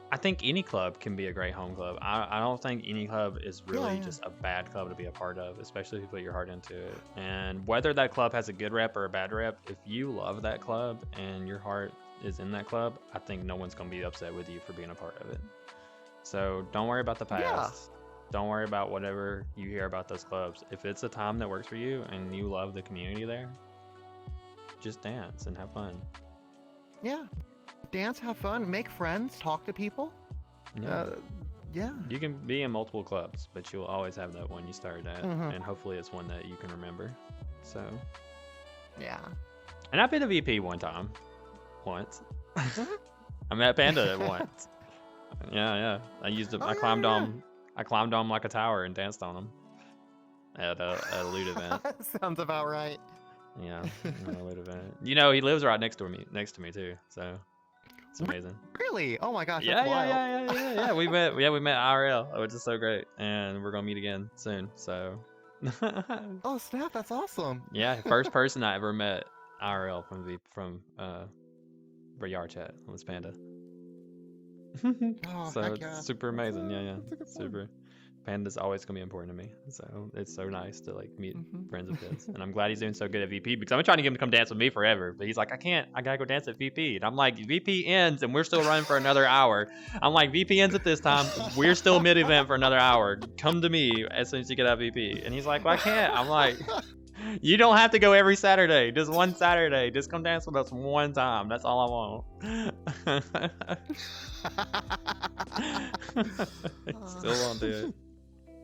I think any club can be a great home club. I don't think any club is really yeah. just a bad club to be a part of, especially if you put your heart into it. And whether that club has a good rep or a bad rep, if you love that club and your heart is in that club, I think no one's going to be upset with you for being a part of it. So don't worry about the past. Yeah. Don't worry about whatever you hear about those clubs. If it's a time that works for you and you love the community there, just dance and have fun. Yeah. Dance, have fun, make friends, talk to people. Yeah. Yeah. You can be in multiple clubs, but you'll always have that one you started at, Mhm. and hopefully it's one that you can remember. So, Yeah. and I've been a VP once. I met Panda once. Yeah. I used it. Oh, I yeah, climbed yeah. on. I climbed on like a tower and danced on him at a loot event. Sounds about right. Yeah, at a loot event. You know, he lives right next to me too. So it's amazing. Really? Oh my gosh, Yeah, that's wild. yeah. We met IRL, which is so great, and we're gonna meet again soon. So, Oh snap, that's awesome. yeah, first person I ever met IRL from VR chat was Panda. Oh, So heck it's yeah. super amazing. Yeah, That's a good one. super. Panda's always gonna be important to me. So it's so nice to like meet Mhm. friends of his, and I'm glad he's doing so good at VP because I've been trying to get him to come dance with me forever, but he's like, I can't. I gotta go dance at VP, and I'm like, VP ends, and we're still running for another hour. I'm like, VP ends at this time. We're still mid event for another hour. Come to me as soon as you get out of VP, and he's like, well, I can't. I'm like, you don't have to go every Saturday. Just one Saturday. Just come dance with us one time. That's all I want. Still won't do it.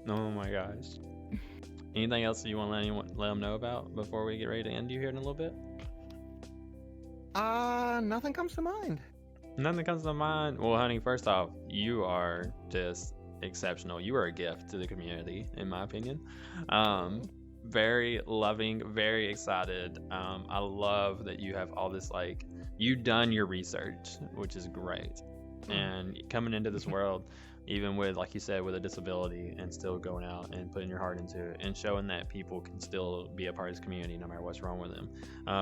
Oh my gosh. Anything else you want to let them know about before we get ready to end you here in a little bit? Nothing comes to mind. Nothing comes to mind. Well, honey, first off, you are just exceptional. You are a gift to the community, in my opinion. Very loving, very excited. I love that you have all this, like, you've done your research, which is great. And coming into this world, even with, like you said, with a disability, and still going out and putting your heart into it and showing that people can still be a part of this community no matter what's wrong with them.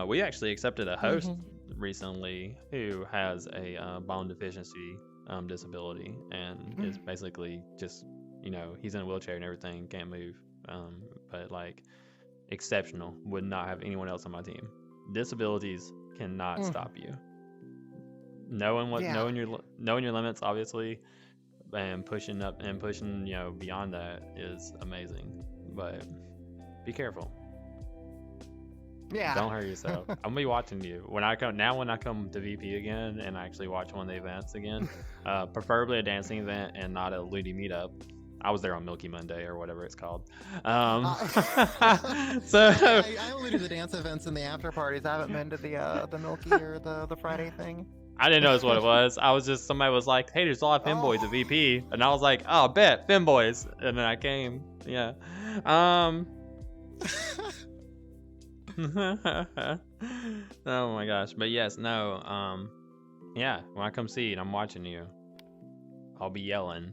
We actually accepted a host recently who has a bone deficiency disability, and is basically just, he's in a wheelchair and everything, can't move, but like exceptional. Would not have anyone else on my team. Disabilities cannot stop you. Knowing your limits, obviously, and pushing up and pushing beyond that is amazing, but be careful. Yeah. Don't hurt yourself. I'm gonna be watching you when I come to VP again and I actually watch one of the events again, preferably a dancing event and not a Ludi meetup. I was there on Milky Monday or whatever it's called. So I only do the dance events and the after parties. I haven't been to the Milky or the Friday thing. I didn't know what it was. I was just, somebody was like, hey, there's a lot of femboys at VP, and I was like, oh, bet femboys, and then I came. Yeah. Oh my gosh. But yes, no. Yeah, when I come see and I'm watching you, I'll be yelling.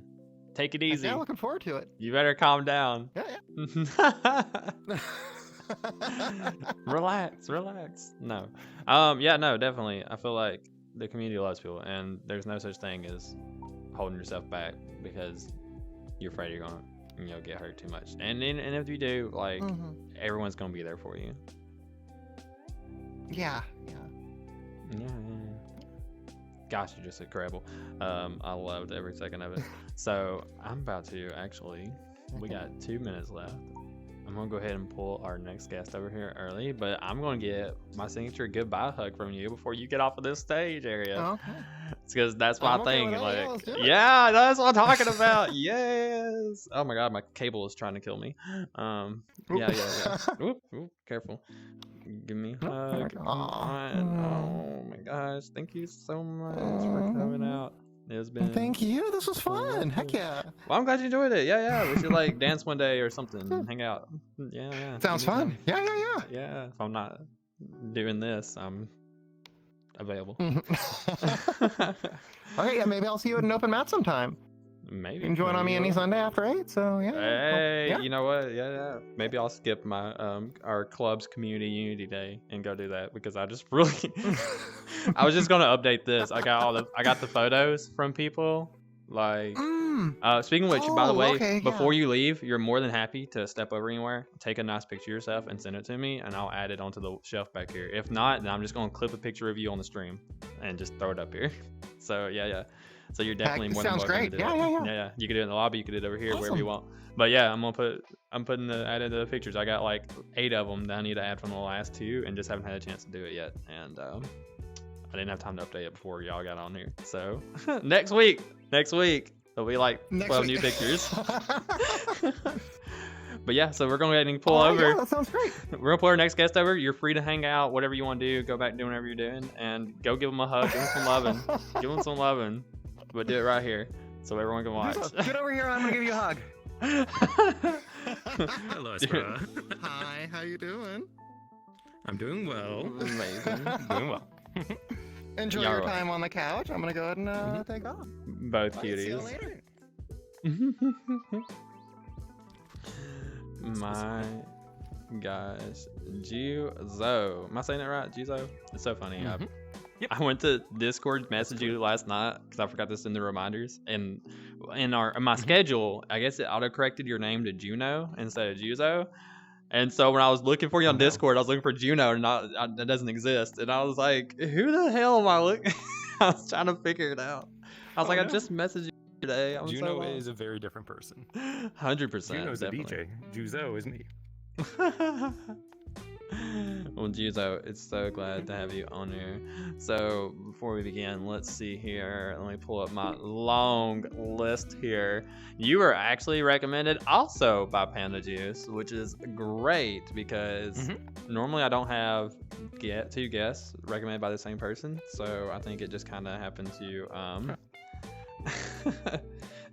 Take it easy. Yeah, looking forward to it. You better calm down. Yeah. Relax. No. Yeah, no, definitely. I feel like the community loves people, and there's no such thing as holding yourself back because you're afraid you're gonna get hurt too much. And if you do, like, everyone's gonna be there for you. Yeah. Gosh, you're just incredible. I loved every second of it. So I'm about to actually, we got 2 minutes left. I'm gonna go ahead and pull our next guest over here early, but I'm gonna get my signature goodbye hug from you before you get off of this stage area. Okay. It's because that's my I'm okay thing. with that. Like, Yeah, let's do it. yeah, that's what I'm talking about. Yes. Oh my God, my cable is trying to kill me. Yeah. Oop, careful. Give me a hug. Oh my gosh, thank you so much for coming out. It's been. Thank you. This was fun. Heck yeah. Well, I'm glad you enjoyed it. Yeah. We should like dance one day or something. And hang out. Yeah. Sounds fun. Yeah. Yeah. If I'm not doing this, I'm available. Okay, yeah, maybe I'll see you at an open mat sometime. Maybe. You can join on me any Sunday after 8, so yeah. Hey, yeah. you know what? Yeah. Maybe I'll skip my our club's community unity day and go do that because I just really I was just gonna update this. I got the photos from people. Like speaking of which, by the way, okay, before you leave, you're more than happy to step over anywhere, take a nice picture of yourself and send it to me and I'll add it onto the shelf back here. If not, then I'm just gonna clip a picture of you on the stream and just throw it up here. So yeah. So you're definitely more than sounds welcome great. to do Yeah, it. yeah. Yeah. You could do it in the lobby, you could do it over here, wherever you Awesome. want. But yeah, I'm putting the added the pictures. I got like 8 of them that I need to add from the last 2 and just haven't had a chance to do it yet. And I didn't have time to update it before y'all got on here. So next week there'll be like 12 new pictures. But yeah, so we're going to go ahead and pull over. Yeah, that sounds great. We're going to pull our next guest over. You're free to hang out, whatever you want to do. Go back doing whatever you're doing and go give them a hug. Give them some loving. Give them some loving. But do it right here so everyone can watch. Get over here. I'm going to give you a hug. Hello, Espera. Hi, how you doing? I'm doing well. Amazing. Doing well. Enjoy Y'all your are time on the couch. I'm going to go ahead and take off. Both See you cuties. later. My gosh, Juzo. Am I saying that right? Juzo? It's so funny. Yep. I went to Discord message you last night because I forgot to send the reminders. And in my schedule, I guess it auto-corrected your name to Juno instead of Juzo. And so when I was looking for you on Discord, I was looking for Juno, and that doesn't exist. And I was like, who the hell am I looking? I was trying to figure it out. I was I just messaged you today. I'm Juno is a very different person. 100%. Juno's a definitely. DJ. Juzo is me. Well, Juzo, it's so glad to have you on here. So before we begin, let's see here. Let me pull up my long list here. You were actually recommended also by Panda Juice, which is great because normally I don't have 2 guests recommended by the same person. So I think it just kind of happened to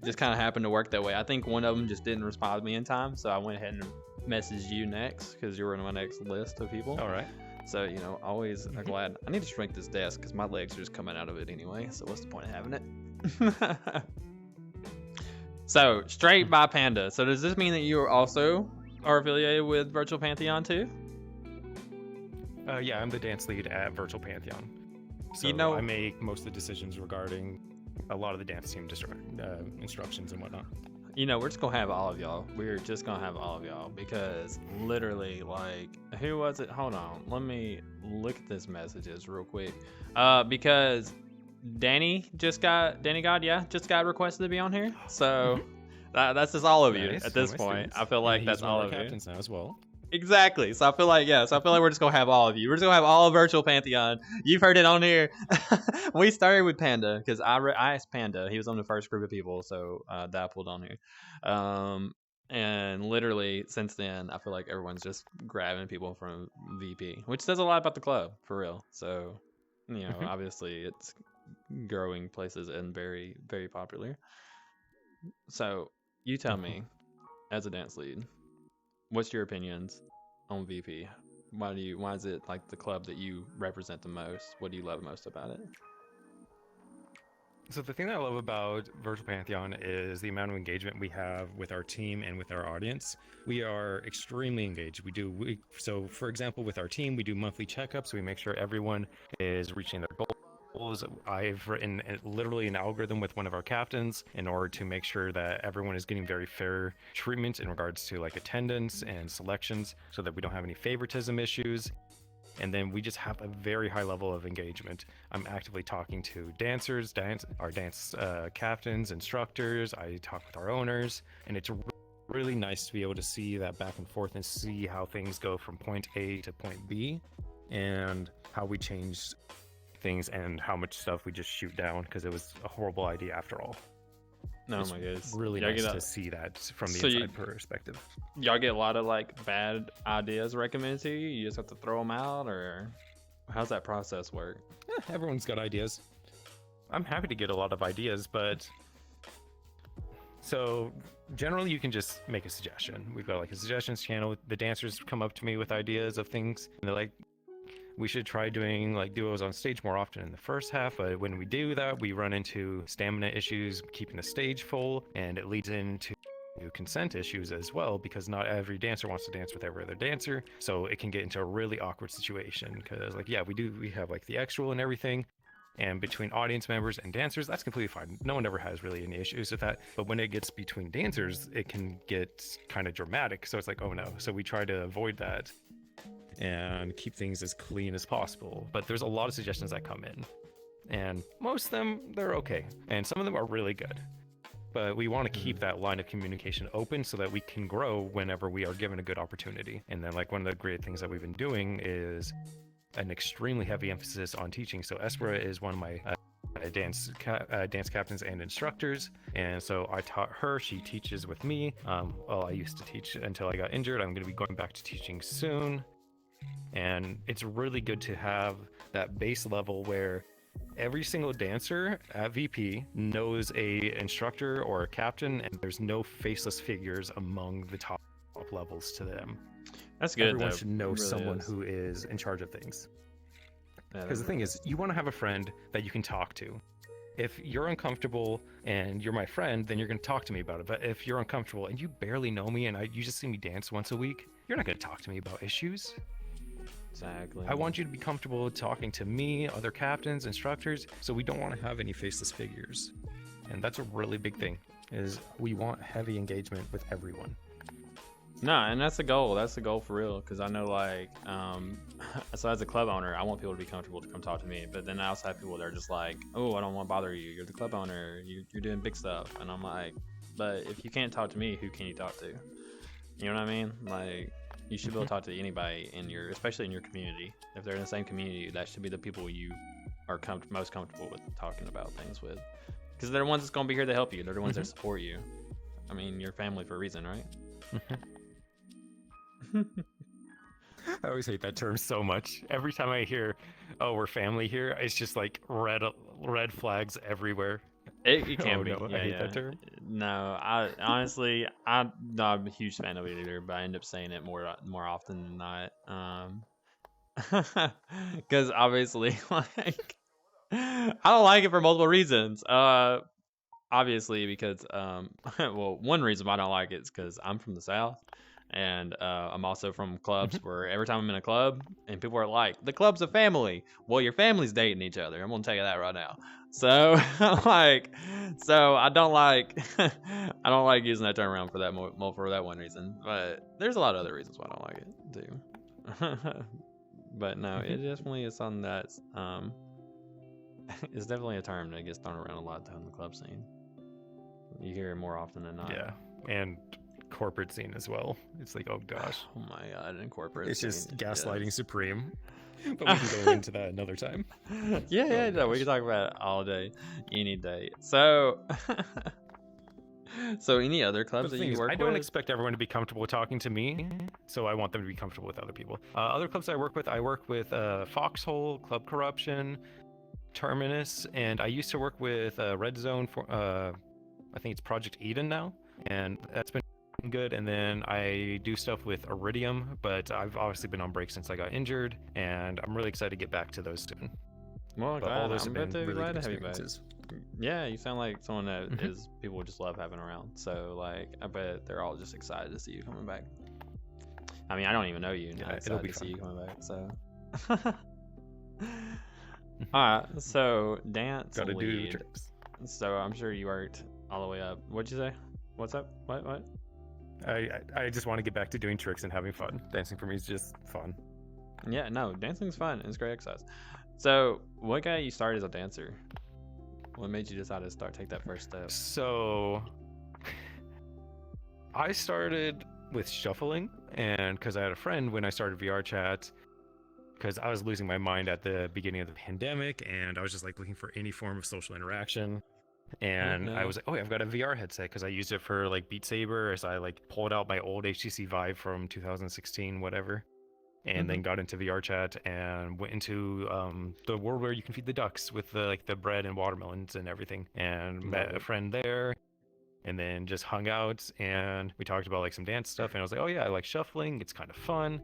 just kind of happened to work that way. I think one of them just didn't respond to me in time, so I went ahead and messaged you next because you were on my next list of people. All right. So always glad. I need to shrink this desk because my legs are just coming out of it anyway. So what's the point of having it? So straight by Panda. So does this mean that you also are affiliated with Virtual Pantheon too? Yeah, I'm the dance lead at Virtual Pantheon. So I make most of the decisions regarding a lot of the dance team instructions and whatnot. We're just gonna have all of y'all. We're just gonna have all of y'all because literally, like, who was it? Hold on, let me look at this messages real quick. Because Danny God just got requested to be on here. So that's just all of you at this point. I feel like that's all of you. Captains now as well. Exactly. So I feel like we're just gonna have all of you. We're just gonna have all of Virtual Pantheon. You've heard it on here. We started with Panda because I asked Panda. He was on the first group of people, so that I pulled on here. And literally since then, I feel like everyone's just grabbing people from VP, which says a lot about the club for real. So obviously it's growing places and very, very popular. So you tell me, as a dance lead, what's your opinions on VP? Why is it like the club that you represent the most? What do you love most about it? So the thing that I love about Virtual Pantheon is the amount of engagement we have with our team and with our audience. We are extremely engaged. So for example, with our team, we do monthly checkups. We make sure everyone is reaching their goals. I've written literally an algorithm with one of our captains in order to make sure that everyone is getting very fair treatment in regards to like attendance and selections so that we don't have any favoritism issues. And then we just have a very high level of engagement. I'm actively talking to dancers, our dance captains, instructors. I talk with our owners, and it's really nice to be able to see that back and forth and see how things go from point A to point B and how we change things and how much stuff we just shoot down because it was a horrible idea after all. No, it's my goodness. Really nice to see that from the inside perspective. Y'all get a lot of like bad ideas recommended to you? You just have to throw them out, or how's that process work? Yeah, everyone's got ideas. I'm happy to get a lot of ideas, but so generally you can just make a suggestion. We've got like a suggestions channel. The dancers come up to me with ideas of things, and they're like, we should try doing like duos on stage more often in the first half, but when we do that, we run into stamina issues keeping the stage full, and it leads into consent issues as well, because not every dancer wants to dance with every other dancer, so it can get into a really awkward situation. Because like, yeah, we have like the X rule and everything, and between audience members and dancers, that's completely fine. No one ever has really any issues with that. But when it gets between dancers, it can get kind of dramatic. So it's like, oh no. So we try to avoid that and keep things as clean as possible. But there's a lot of suggestions that come in, and most of them, they're okay. And some of them are really good. But we want to keep that line of communication open so that we can grow whenever we are given a good opportunity. And then like one of the great things that we've been doing is an extremely heavy emphasis on teaching. So Espera is one of my dance captains and instructors, and so I taught her. She teaches with me. Well, I used to teach until I got injured. I'm going to be going back to teaching soon, and it's really good to have that base level where every single dancer at VP knows a instructor or a captain, and there's no faceless figures among the top levels to them. That's good. Everyone though. should know It really someone is. who is in charge of things. Yeah, Because the thing is, you want to have a friend that you can talk to. If you're uncomfortable and you're my friend, then you're going to talk to me about it. But if you're uncomfortable and you barely know me and you just see me dance once a week, you're not going to talk to me about issues. exactly. I want you to be comfortable talking to me, other captains, instructors, so we don't want to have any faceless figures. And that's a really big thing, is we want heavy engagement with everyone. No, and that's the goal. That's the goal for real. Because I know, like, so as a club owner, I want people to be comfortable to come talk to me. But then I also have people that are just like, oh, I don't want to bother you. You're the club owner. You're doing big stuff. And I'm like, but if you can't talk to me, who can you talk to? You know what I mean? Like, you should be able to talk to anybody in your, especially in your community. If they're in the same community, that should be the people you are most comfortable with talking about things with. Because they're the ones that's going to be here to help you. They're the ones that support you. I mean, you're family for a reason, right? I always hate that term so much. Every time I hear, "Oh, we're family here," it's just like red flags everywhere. It can Oh, be. no, I Yeah, hate yeah. that term. No, I honestly, I'm not a huge fan of it either, but I end up saying it more often than not. Because obviously, like, I don't like it for multiple reasons. Obviously because well, one reason why I don't like it is because I'm from the South, and I'm also from clubs where every time I'm in a club and people are like, the club's a family. Well, your family's dating each other. I'm gonna tell you that right now. So like, so I don't like I don't like using that term around for that more for that one reason. But there's a lot of other reasons why I don't like it too. But no, it definitely is something that's it's definitely a term that gets thrown around a lot in the club scene. You hear it more often than not. Yeah, and corporate scene as well. It's like, oh gosh, Oh my god, in corporate it's just scene, gaslighting yes. supreme. But we can go into that another time. Yeah, Oh, no, we gosh. can talk about it all day, any day. So, so any other But clubs the that thing you is, work I don't with? expect everyone to be comfortable talking to me, so I want them to be comfortable with other people. Other clubs I work with Foxhole, Club Corruption, Terminus, and I used to work with Red Zone for I think it's Project Eden now, and that's been good. And then I do stuff with Iridium, but I've obviously been on break since I got injured, and I'm really excited to get back to those soon. Well, But all glad, those I'm have been glad really to good have you back. experiences. Yeah, you sound like someone that Mhm. is people just love having around. So like, I bet they're all just excited to see you coming back. I mean, I don't even know you, and Yeah, I'm it'll excited be to see fun. you coming back. So, all right. So dance Gotta do lead. tricks. So I'm sure you worked all the way up. What'd you say? What's up? What? I just want to get back to doing tricks and having fun. Dancing for me is just fun. Yeah, no, dancing's fun. It's great exercise. So, what got you started as a dancer? What made you decide to take that first step? So I started with shuffling, and because I had a friend when I started VR chat, because I was losing my mind at the beginning of the pandemic, and I was just like looking for any form of social interaction. And I Yeah. was like, oh, I've got a VR headset because I used it for like Beat Saber, as I like pulled out my old HTC Vive from 2016, whatever, and then got into VR chat and went into the world where you can feed the ducks with the bread and watermelons and everything, and met a friend there, and then just hung out and we talked about like some dance stuff, and I was like, oh yeah, I like shuffling, it's kind of fun.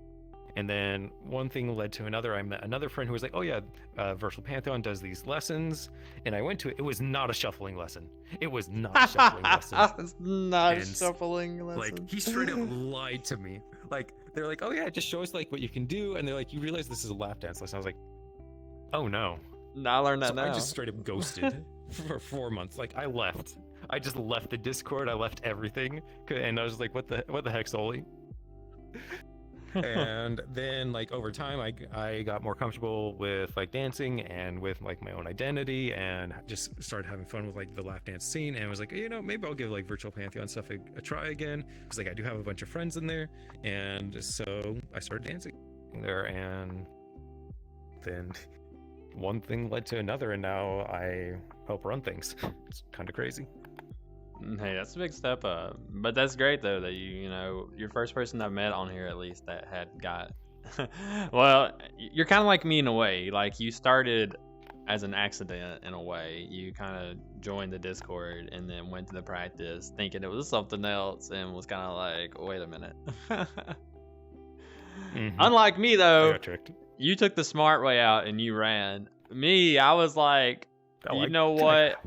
And then one thing led to another. I met another friend who was like, "Oh yeah, Virtual Pantheon does these lessons," and I went to it. It was not a shuffling lesson. It was not a shuffling lesson. It's not And, shuffling lesson. Like he straight up lied to me. Like they're like, "Oh yeah, just show us like what you can do," and they're like, "You realize this is a lap dance lesson?" I was like, "Oh no." Now I learned that So now. I just straight up ghosted for 4 months. Like I left. I just left the Discord. I left everything, and I was like, "What the heck, Soli?" And then like over time I got more comfortable with like dancing and with like my own identity, and just started having fun with like the lap dance scene, and was like, you know, maybe I'll give like Virtual Pantheon stuff a try again, because like I do have a bunch of friends in there. And so I started dancing there, and then one thing led to another, and now I help run things. It's kind of crazy. Hey, that's a big step up. But that's great though that you know, you're the first person I've met on here at least that had got well, you're kind of like me in a way. Like you started as an accident in a way. You kind of joined the Discord and then went to the practice thinking it was something else and was kind of like, wait a minute. Unlike me I though, got tricked. you took the smart way out and you ran. Me, I was like, you know what?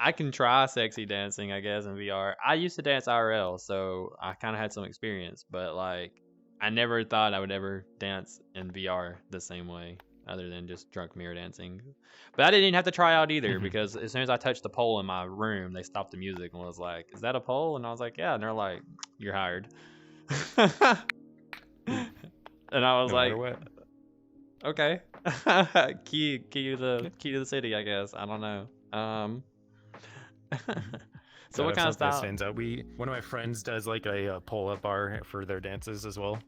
I can try sexy dancing, I guess, in VR. I used to dance IRL, so I kind of had some experience, but like, I never thought I would ever dance in VR the same way, other than just drunk mirror dancing. But I didn't even have to try out either, because as soon as I touched the pole in my room, they stopped the music and was like, "Is that a pole?" And I was like, "Yeah." And they're like, "You're hired." And I was No like, matter what. "Okay." key to the city, I guess. I don't know. So what kind of That style? stands out? One of my friends does like a pull-up bar for their dances as well,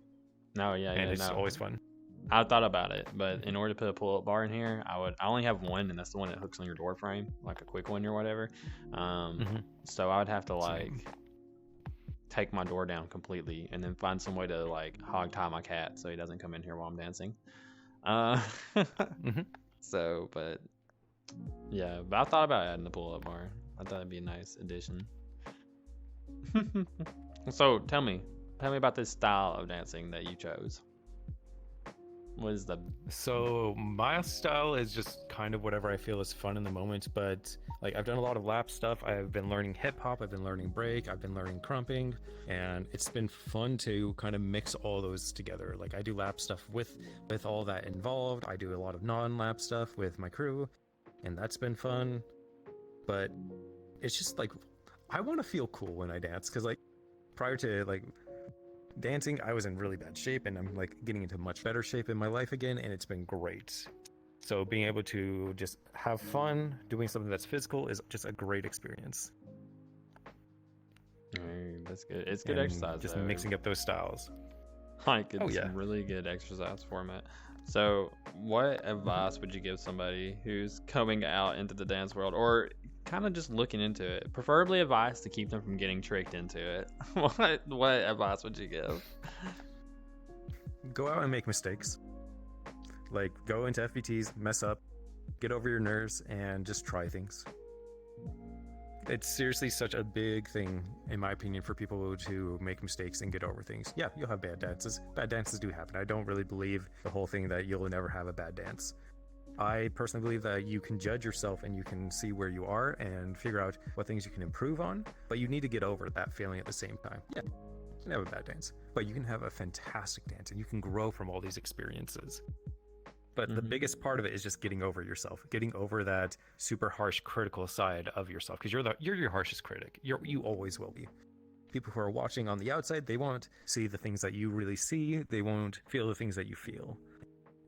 No, yeah, and yeah, it's no. always fun. I thought about it, but in order to put a pull-up bar in here, I only have one, and that's the one that hooks on your door frame, like a quick one or whatever. So I would have to like take my door down completely, and then find some way to like hog tie my cat so he doesn't come in here while I'm dancing. So, but yeah, but I thought about adding the pull-up bar. I thought it'd be a nice addition. So tell me about this style of dancing that you chose. What is the So my style is just kind of whatever I feel is fun in the moment, but like I've done a lot of lap stuff. I've been learning hip hop, I've been learning break, I've been learning crumping, and it's been fun to kind of mix all those together. Like I do lap stuff with all that involved. I do a lot of non-lap stuff with my crew, and that's been fun. But it's just like I want to feel cool when I dance, because like prior to like dancing, I was in really bad shape, and I'm like getting into much better shape in my life again, and it's been great. So being able to just have fun doing something that's physical is just a great experience. That's good. It's good And exercise. just though. mixing up those styles. Like it's yeah. really good exercise format. So what advice would you give somebody who's coming out into the dance world, or kind of just looking into it? Preferably advice to keep them from getting tricked into it. What advice would you give? Go out and make mistakes. Like go into FBTs, mess up, get over your nerves, and just try things. It's seriously such a big thing, in my opinion, for people to make mistakes and get over things. Yeah, you'll have bad dances. Bad dances do happen. I don't really believe the whole thing that you'll never have a bad dance. I personally believe that you can judge yourself and you can see where you are and figure out what things you can improve on, but you need to get over that feeling at the same time. Yeah, you can have a bad dance, but you can have a fantastic dance and you can grow from all these experiences. But the biggest part of it is just getting over yourself, getting over that super harsh critical side of yourself, because you're your harshest critic. You always will be. People who are watching on the outside, they won't see the things that you really see. They won't feel the things that you feel.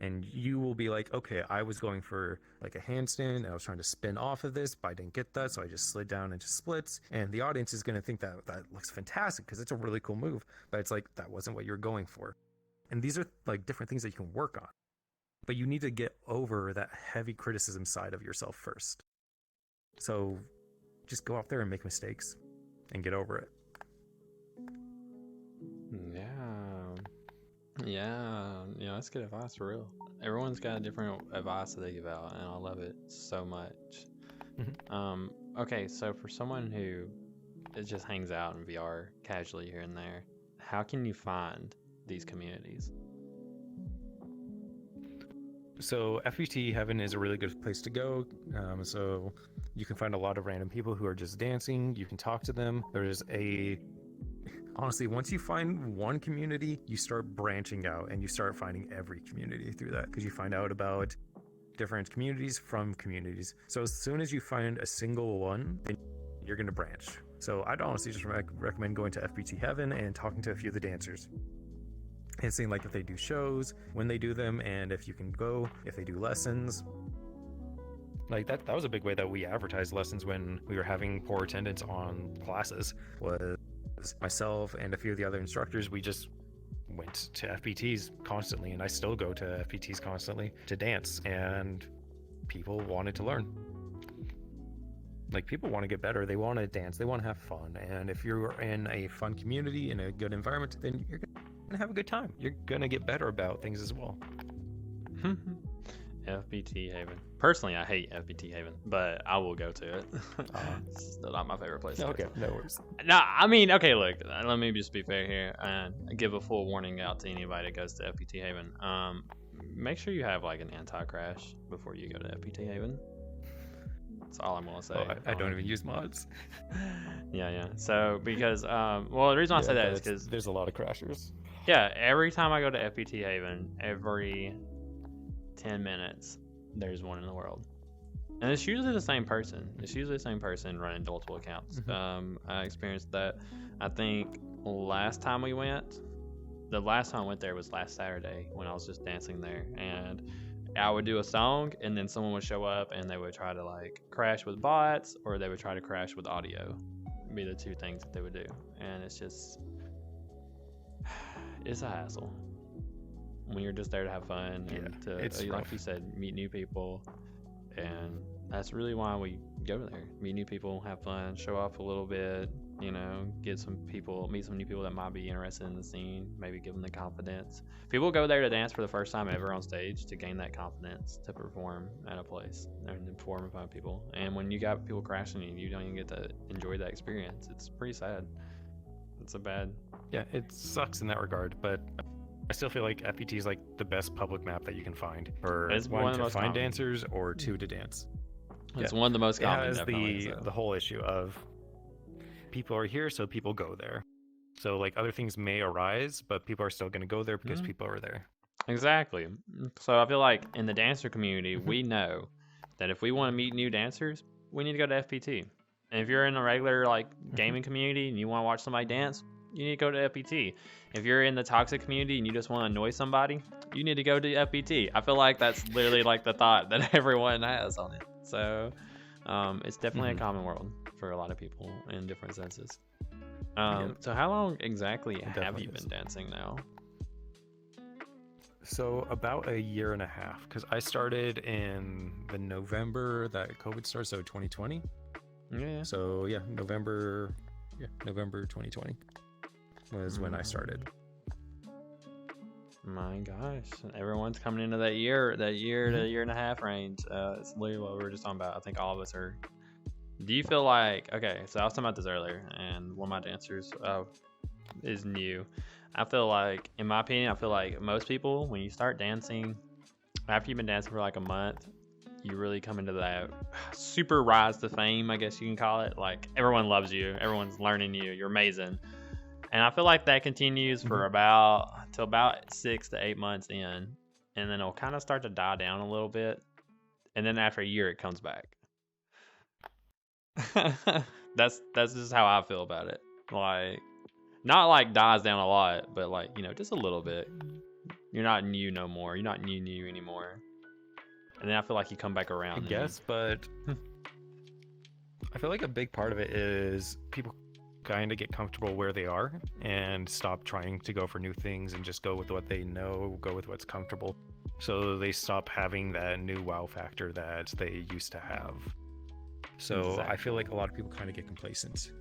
And you will be like, okay, I was going for like a handstand and I was trying to spin off of this, but I didn't get that, so I just slid down into splits. And the audience is going to think that looks fantastic because it's a really cool move, but it's like, that wasn't what you're going for. And these are like different things that you can work on. But you need to get over that heavy criticism side of yourself first. So just go out there and make mistakes and get over it. Yeah, that's good advice for real. Everyone's got a different advice that they give out, and I love it so much. Okay, so for someone who just hangs out in VR casually here and there, how can you find these communities? So FBT Heaven is a really good place to go. So you can find a lot of random people who are just dancing. You can talk to them. Honestly, once you find one community, you start branching out and you start finding every community through that, because you find out about different communities from communities. So as soon as you find a single one, then you're going to branch. So I'd honestly just recommend going to FBT Heaven and talking to a few of the dancers and seeing like if they do shows, when they do them, and if you can go, if they do lessons. Like that was a big way that we advertised lessons when we were having poor attendance on classes. Was myself and a few of the other instructors, we just went to FPTs constantly, and I still go to FPTs constantly to dance, and people wanted to learn. Like, people want to get better, they want to dance, they want to have fun, and if you're in a fun community, in a good environment, then you're gonna have a good time. You're gonna get better about things as well. FBT Haven. Personally, I hate FBT Haven, but I will go to it. It's still not my favorite place. Okay, no worries. No, I mean, okay, look, let me just be fair here and give a full warning out to anybody that goes to FBT Haven. Make sure you have like an anti-crash before you go to FBT Haven. That's all I'm gonna say. I don't even use mods. Yeah. So because well, the reason I say that is because there's a lot of crashers. Yeah, every time I go to FBT Haven, every 10 minutes, there's one in the world. And it's usually the same person. It's usually the same person running multiple accounts. I experienced that. I think the last time I went there was last Saturday when I was just dancing there. And I would do a song, and then someone would show up, and they would try to like crash with bots, or they would try to crash with audio. It'd be the two things that they would do. And it's just... it's a hassle when you're just there to have fun and to, like you said, meet new people. And that's really why we go there. Meet new people, have fun, show off a little bit, you know, meet some new people that might be interested in the scene, maybe give them the confidence. People go there to dance for the first time ever on stage to gain that confidence to perform at a place and perform in front of people. And when you got people crashing you don't even get to enjoy that experience. It's pretty sad. It's a bad... Yeah, it sucks in that regard, but I still feel like FPT is like the best public map that you can find for one to find dancers or two to dance. It's one of the most common. It has the whole issue of people are here, so people go there. So like other things may arise, but people are still going to go there because people are there. Exactly. So I feel like in the dancer community, we know that if we want to meet new dancers, we need to go to FPT. And if you're in a regular like gaming community and you want to watch somebody dance, you need to go to FPT. If you're in the toxic community and you just want to annoy somebody, you need to go to FPT. I feel like that's literally like the thought that everyone has on it. So it's definitely a common world for a lot of people in different senses. So how long exactly have you been dancing now? So about a year and a half, because I started in the November that COVID started, so 2020. Yeah. So yeah, November 2020 was when I started. My gosh, everyone's coming into that year to year and a half range. It's literally what we were just talking about. I think all of us are. Do you feel like, okay, so I was talking about this earlier, and one of my dancers is new. I feel like, in my opinion, I feel like most people, when you start dancing, after you've been dancing for like a month, you really come into that super rise to fame, I guess you can call it. Like, everyone loves you, everyone's learning you, you're amazing. And I feel like that continues for about 6 to 8 months in, and then it'll kind of start to die down a little bit, and then after a year it comes back. That's just how I feel about it. Like, not like dies down a lot, but like, you know, just a little bit. You're not new no more. You're not new anymore. And then I feel like you come back around. I guess, but I feel like a big part of it is people kind of get comfortable where they are and stop trying to go for new things and just go with what they know, go with what's comfortable. So they stop having that new wow factor that they used to have. So exactly. I feel like a lot of people kind of get complacent.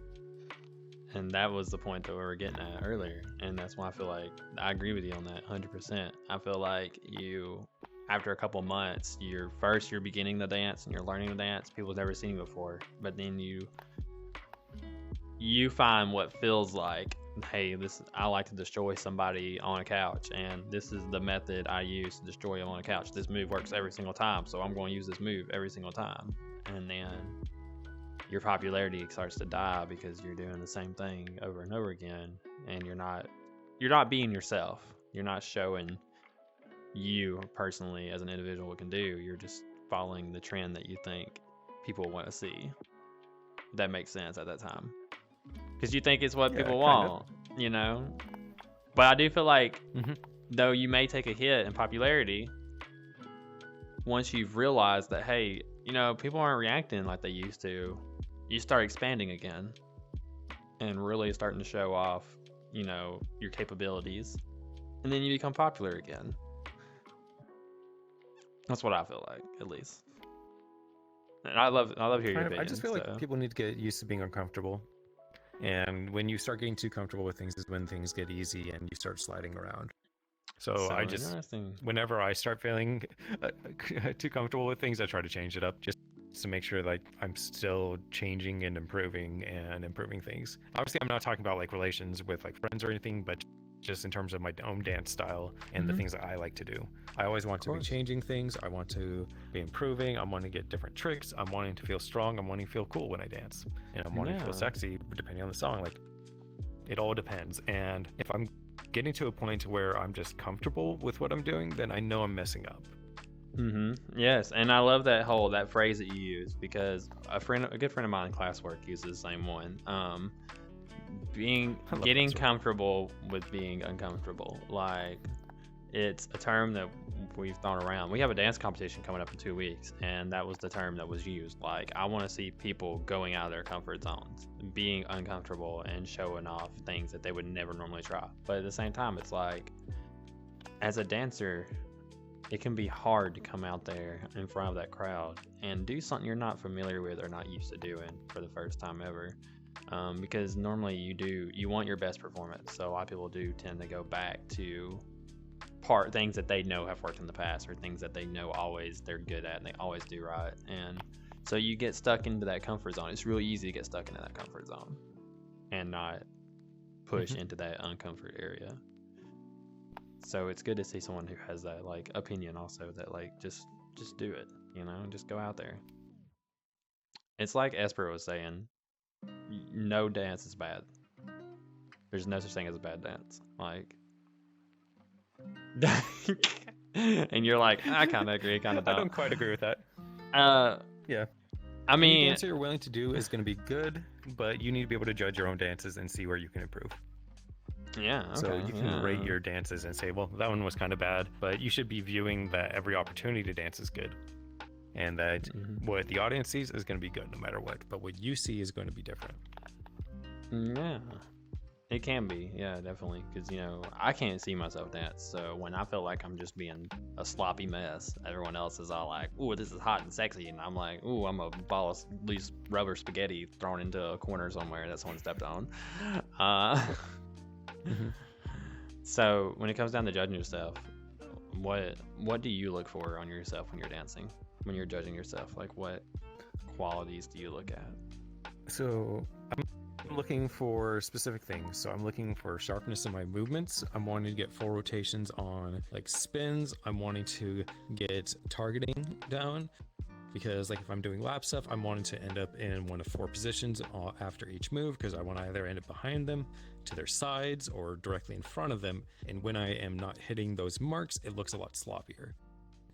And that was the point that we were getting at earlier. And that's why I feel like I agree with you on that 100%. I feel like after a couple months, you're beginning the dance and you're learning the dance. People have never seen you before. But then you find what feels like hey, I like to destroy somebody on a couch, and this is the method I use to destroy them on a couch. This move works every single time, so I'm going to use this move every single time. And then your popularity starts to die because you're doing the same thing over and over again, and you're not being yourself. You're not showing you personally as an individual can do. You're just following the trend that you think people want to see. That makes sense at that time. Because you think it's what Yeah, people kind of. want, you know? But I do feel like, Mhm. though you may take a hit in popularity, once you've realized that, hey, you know, people aren't reacting like they used to, you start expanding again and really starting to show off, you know, your capabilities. And then you become popular again. That's what I feel like, at least. And I love hearing your Kind of. opinion. I just feel so. like people need to get used to being uncomfortable. And when you start getting too comfortable with things is when things get easy and you start sliding around. So I just, interesting. whenever I start feeling too comfortable with things, I try to change it up just to make sure like I'm still changing and improving things. Obviously, I'm not talking about like relations with like friends or anything, but just in terms of my own dance style and the things that I like to do. I always want to be changing things. I want to be improving. I'm wanting to get different tricks. I'm wanting to feel strong. I'm wanting to feel cool when I dance. And I'm wanting to feel sexy depending on the song. Like, it all depends. And if I'm getting to a point where I'm just comfortable with what I'm doing, then I know I'm messing up. Yes, and I love that phrase that you use, because a good friend of mine in classwork uses the same one. Getting comfortable with being uncomfortable. Like, it's a term that we've thrown around. We have a dance competition coming up in 2 weeks, and that was the term that was used. Like, I want to see people going out of their comfort zones, being uncomfortable and showing off things that they would never normally try. But at the same time, it's like, as a dancer, it can be hard to come out there in front of that crowd and do something you're not familiar with or not used to doing for the first time ever. Because normally you want your best performance. So a lot of people do tend to go back to things that they know have worked in the past, or things that they know always they're good at and they always do right. And so you get stuck into that comfort zone. It's really easy to get stuck into that comfort zone and not push into that uncomfort area. So it's good to see someone who has that like opinion also, that like just do it, you know, just go out there. It's like Espera was saying, no dance is bad. There's no such thing as a bad dance. Like, and you're like, I kind of agree, kind of don't. I don't quite agree with that. Yeah. I mean, any dance you're willing to do is going to be good, but you need to be able to judge your own dances and see where you can improve. Yeah. Okay, so you can rate your dances and say, well, that one was kind of bad, but you should be viewing that every opportunity to dance is good. And that what the audience sees is going to be good no matter what, but what you see is going to be different. Yeah, it can be. Yeah, definitely. Because, you know, I can't see myself dance. So when I feel like I'm just being a sloppy mess, everyone else is all like, ooh, this is hot and sexy. And I'm like, ooh, I'm a ball of loose rubber spaghetti thrown into a corner somewhere that someone stepped on. So when it comes down to judging yourself, what do you look for on yourself when you're dancing? When you're judging yourself, like what qualities do you look at? So I'm looking for specific things. So I'm looking for sharpness in my movements. I'm wanting to get full rotations on like spins. I'm wanting to get targeting down, because like if I'm doing lap stuff, I'm wanting to end up in one of 4 positions after each move, because I want to either end up behind them, to their sides, or directly in front of them. And when I am not hitting those marks, it looks a lot sloppier.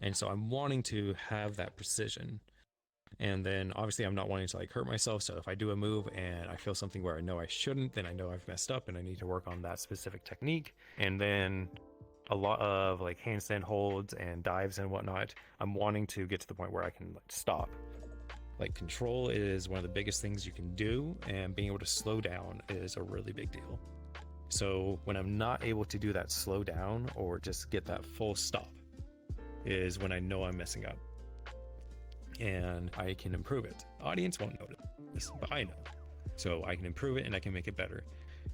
And so I'm wanting to have that precision. And then obviously I'm not wanting to like hurt myself. So if I do a move and I feel something where I know I shouldn't, then I know I've messed up and I need to work on that specific technique. And then a lot of like handstand holds and dives and whatnot, I'm wanting to get to the point where I can like stop. Like, control is one of the biggest things you can do, and being able to slow down is a really big deal. So when I'm not able to do that slow down or just get that full stop is when I know I'm messing up, and I can improve it. The audience won't notice, but I know. So I can improve it and I can make it better.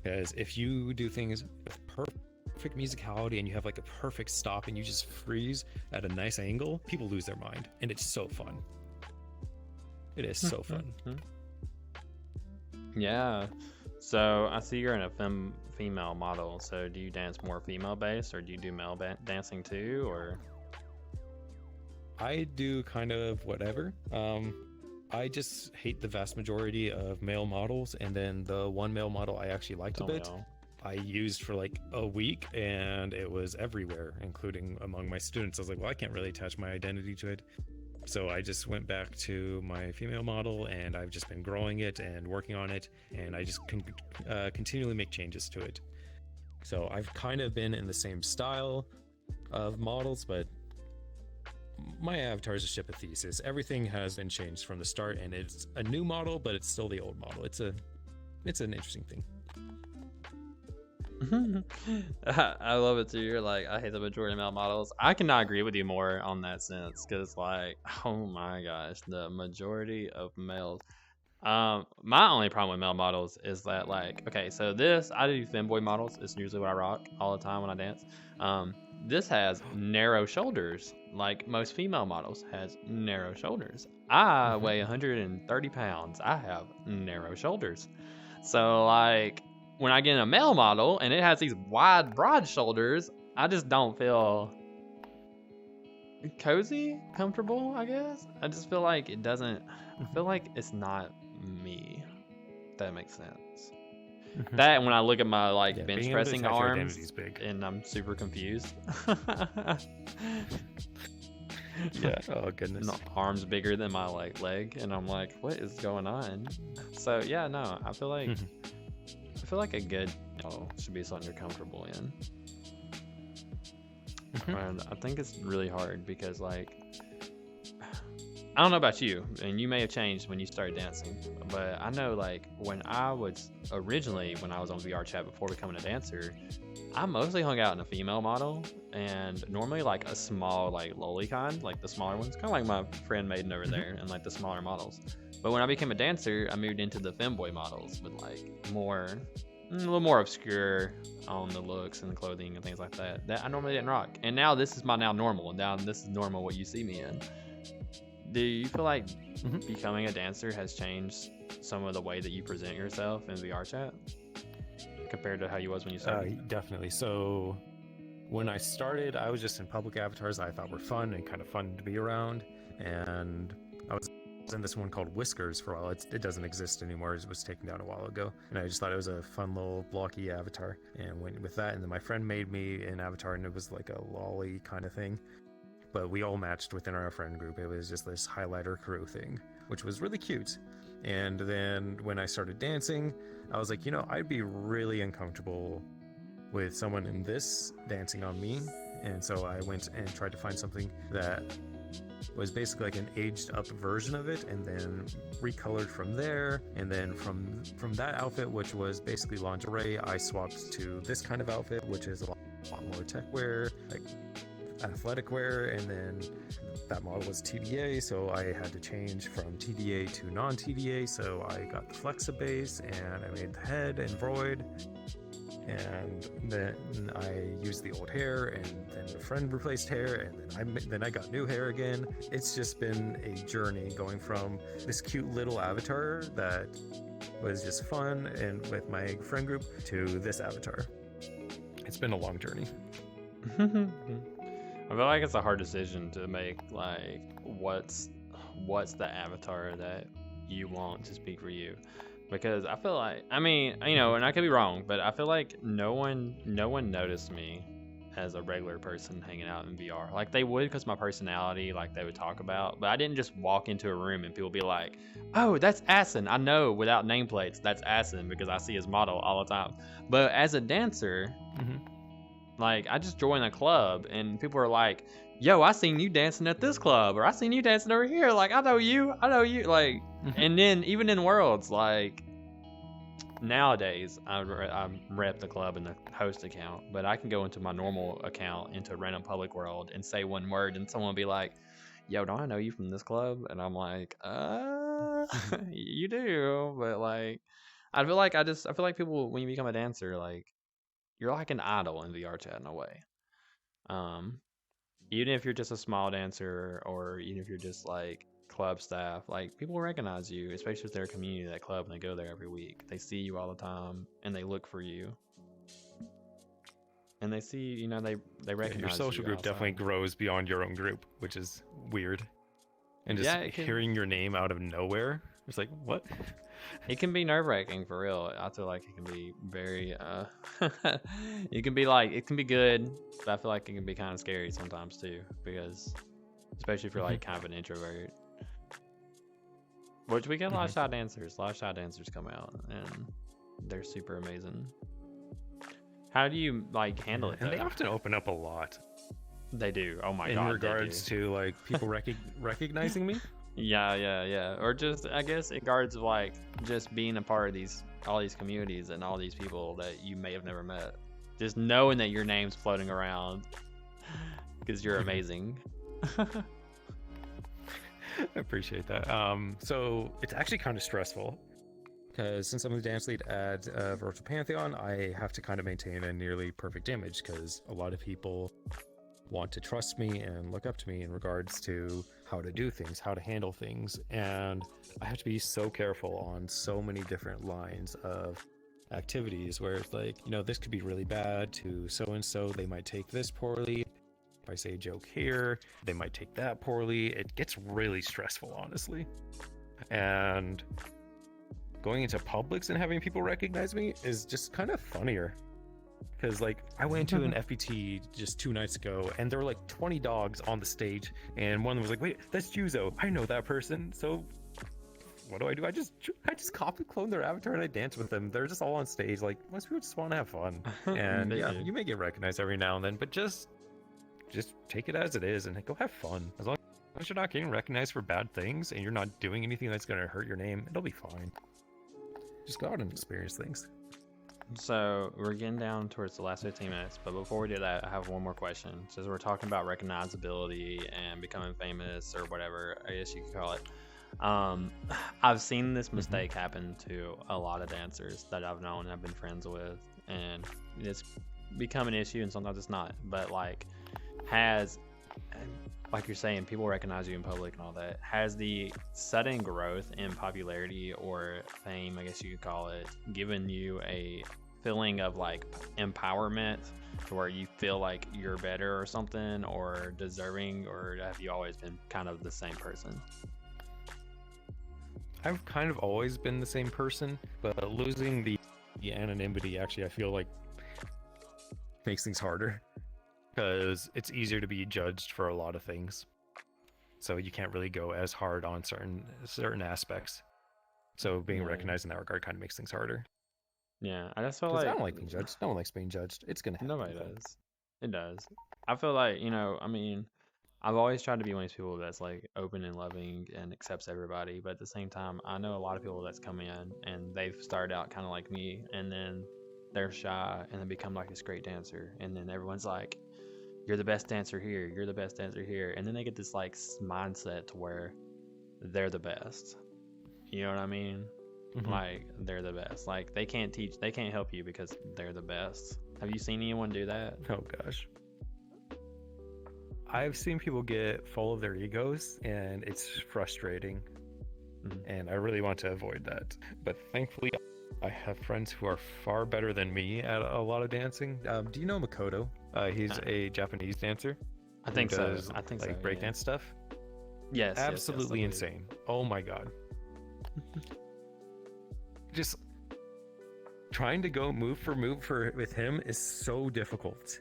Because if you do things with perfect musicality and you have like a perfect stop and you just freeze at a nice angle, people lose their mind, and it's so fun. It is so fun. Yeah. So I see you're in a female model. So do you dance more female based, or do you do male dancing too, or? I do kind of whatever. I just hate the vast majority of male models, and then the one male model I actually liked a Don't we bit, all? I used for like a week, and it was everywhere, including among my students. I was like, well, I can't really attach my identity to it. So I just went back to my female model, and I've just been growing it and working on it, and I just continually make changes to it. So I've kind of been in the same style of models, but my avatar is a ship of thesis. Everything has been changed from the start, and it's a new model, but it's still the old model. It's an interesting thing. I love it too. You're like, I hate the majority of male models. I cannot agree with you more on that sense, because like, oh my gosh, the majority of males. My only problem with male models is that like, okay, so this I do femboy models. It's usually what I rock all the time when I dance. This has narrow shoulders, like most female models has narrow shoulders. I weigh 130 pounds. I have narrow shoulders. So like, when I get in a male model and it has these wide, broad shoulders, I just don't feel cozy, comfortable, I guess. I just feel like it doesn't, I feel like it's not me. If that makes sense. That, and when I look at my like Yeah, bench being able to pressing attach your arms identity is big. and I'm super confused. Yeah. Oh goodness. No, arms bigger than my like leg, and I'm like, what is going on? So yeah, no, I feel like a good model should be something you're comfortable in. And I think it's really hard because like, I don't know about you, and you may have changed when you started dancing, but I know like when I was on VR chat before becoming a dancer, I mostly hung out in a female model, and normally like a small like loli kind, like the smaller ones, kind of like my friend Maiden over there, and like the smaller models. But when I became a dancer, I moved into the femboy models with like a little more obscure on the looks and the clothing and things like that. That I normally didn't rock, and now this is my normal. Now this is normal what you see me in. Do you feel like becoming a dancer has changed some of the way that you present yourself in VR chat compared to how you was when you started? Definitely. So when I started, I was just in public avatars I thought were fun and kind of fun to be around, and I was in this one called Whiskers for a while. It doesn't exist anymore. It was taken down a while ago, and I just thought it was a fun little blocky avatar and went with that. And then my friend made me an avatar, and it was like a lolly kind of thing, but we all matched within our friend group. It was just this highlighter crew thing, which was really cute. And then when I started dancing, I was like, I'd be really uncomfortable with someone in this dancing on me. And so I went and tried to find something that was basically like an aged up version of it, and then recolored from there. And then from that outfit, which was basically lingerie, I swapped to this kind of outfit, which is a lot more tech wear, like athletic wear. And then that model was TDA, so I had to change from TDA to non-TDA. So I got the Flexibase, and I made the head and Vroid, and then I used the old hair, and then a friend replaced hair, and then I got new hair again. It's just been a journey going from this cute little avatar that was just fun and with my friend group to this avatar. It's been a long journey. I feel like it's a hard decision to make, like, what's the avatar that you want to speak for you, because I feel like, I mean, and I could be wrong, but I feel like no one noticed me as a regular person hanging out in VR. Like they would, because my personality, like they would talk about, but I didn't just walk into a room and people be like, oh, that's Asin. I know without nameplates that's Asin because I see his model all the time. But as a dancer, like I just joined a club and people are like, yo, I seen you dancing at this club, or I seen you dancing over here. Like, I know you. Like, and then even in Worlds, like nowadays, I rep the club in the host account, but I can go into my normal account into a random public world and say one word, and someone will be like, yo, don't I know you from this club? And I'm like, you do, but like, I feel like people, when you become a dancer, like you're like an idol in VR chat in a way. Even if you're just a small dancer, or even if you're just like club staff, like people recognize you, especially if they're a community of that club and they go there every week. They see you all the time and they look for you. And they see, you know, they recognize Your social you group outside. definitely grows beyond your own group, which is weird. And just Yeah, it can- hearing your name out of nowhere, it's like, what? It can be nerve-wracking for real. I feel like it can be very it can be like, it can be good, but I feel like it can be kind of scary sometimes too, because especially if you're like kind of an introvert. Which we get a lot of shy dancers. A lot of shy dancers come out and they're super amazing. How do you like handle it And they though? often open up a lot They do. Oh my in god. regards to like people recognizing me. Yeah. Or just, I guess, in regards of like just being a part of all these communities and all these people that you may have never met. Just knowing that your name's floating around because you're amazing. I appreciate that. So it's actually kind of stressful because since I'm the dance lead at Virtual Pantheon, I have to kind of maintain a nearly perfect image because a lot of people want to trust me and look up to me in regards to how to do things, how to handle things, and I have to be so careful on so many different lines of activities where it's like, you know, this could be really bad to so and so, they might take this poorly. If I say a joke here, they might take that poorly. It gets really stressful, honestly. And going into Publix and having people recognize me is just kind of funnier. Because, like, I went to an FPT just 2 nights ago, and there were like 20 dogs on the stage, and one of them was like, wait, that's Juzo. I know that person. So what do? I just copy clone their avatar and I dance with them. They're just all on stage. Like, most people just want to have fun. And They yeah, do. you may get recognized every now and then, but just take it as it is and go have fun. As long as you're not getting recognized for bad things and you're not doing anything that's going to hurt your name, it'll be fine. Just go out and experience things. So we're getting down towards the last 15 minutes, but before we do that, I have one more question. Since we're talking about recognizability and becoming famous or whatever, I guess you could call it. I've seen this mistake happen to a lot of dancers that I've known and I've been friends with, and it's become an issue, and sometimes it's not. But like you're saying, people recognize you in public and all that. Has the sudden growth in popularity or fame, I guess you could call it, given you a feeling of like empowerment to where you feel like you're better or something or deserving, or have you always been kind of the same person? I've kind of always been the same person, but losing the anonymity actually, I feel like, makes things harder. Because it's easier to be judged for a lot of things, so you can't really go as hard on certain aspects. So being recognized in that regard kind of makes things harder. Yeah, I just feel 'Cause like I don't like being judged. No one likes being judged. It's gonna happen. nobody does. It does. I feel like, you know, I mean, I've always tried to be one of these people that's like open and loving and accepts everybody, but at the same time, I know a lot of people that's come in and they've started out kind of like me, and then they're shy and then become like this great dancer, and then everyone's like, you're the best dancer here, you're the best dancer here, and then they get this like mindset to where they're the best. You know what I mean? Like they're the best. Like they can't help you because they're the best. Have you seen anyone do that? Oh gosh. I've seen people get full of their egos, and it's frustrating. And I really want to avoid that. But thankfully, I have friends who are far better than me at a lot of dancing. Do you know Makoto? He's a Japanese dancer. I think who so. does, I think like so. breakdance stuff. Yes. Absolutely yes, insane. Oh my god. Just trying to go move for with him is so difficult.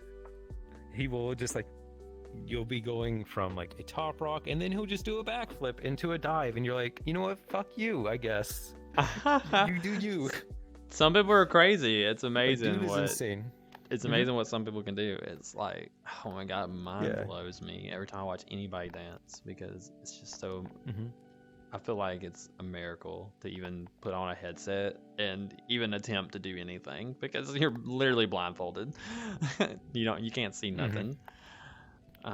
He will just like, you'll be going from like a top rock and then he'll just do a backflip into a dive, and you're like, you know what, fuck you, I guess. You do you. Some people are crazy. It's That amazing dude is what insane. it's amazing what some people can do. It's like, oh my god, mind Yeah. blows me every time I watch anybody dance, because it's just so I feel like it's a miracle to even put on a headset and even attempt to do anything, because you're literally blindfolded. You can't see nothing.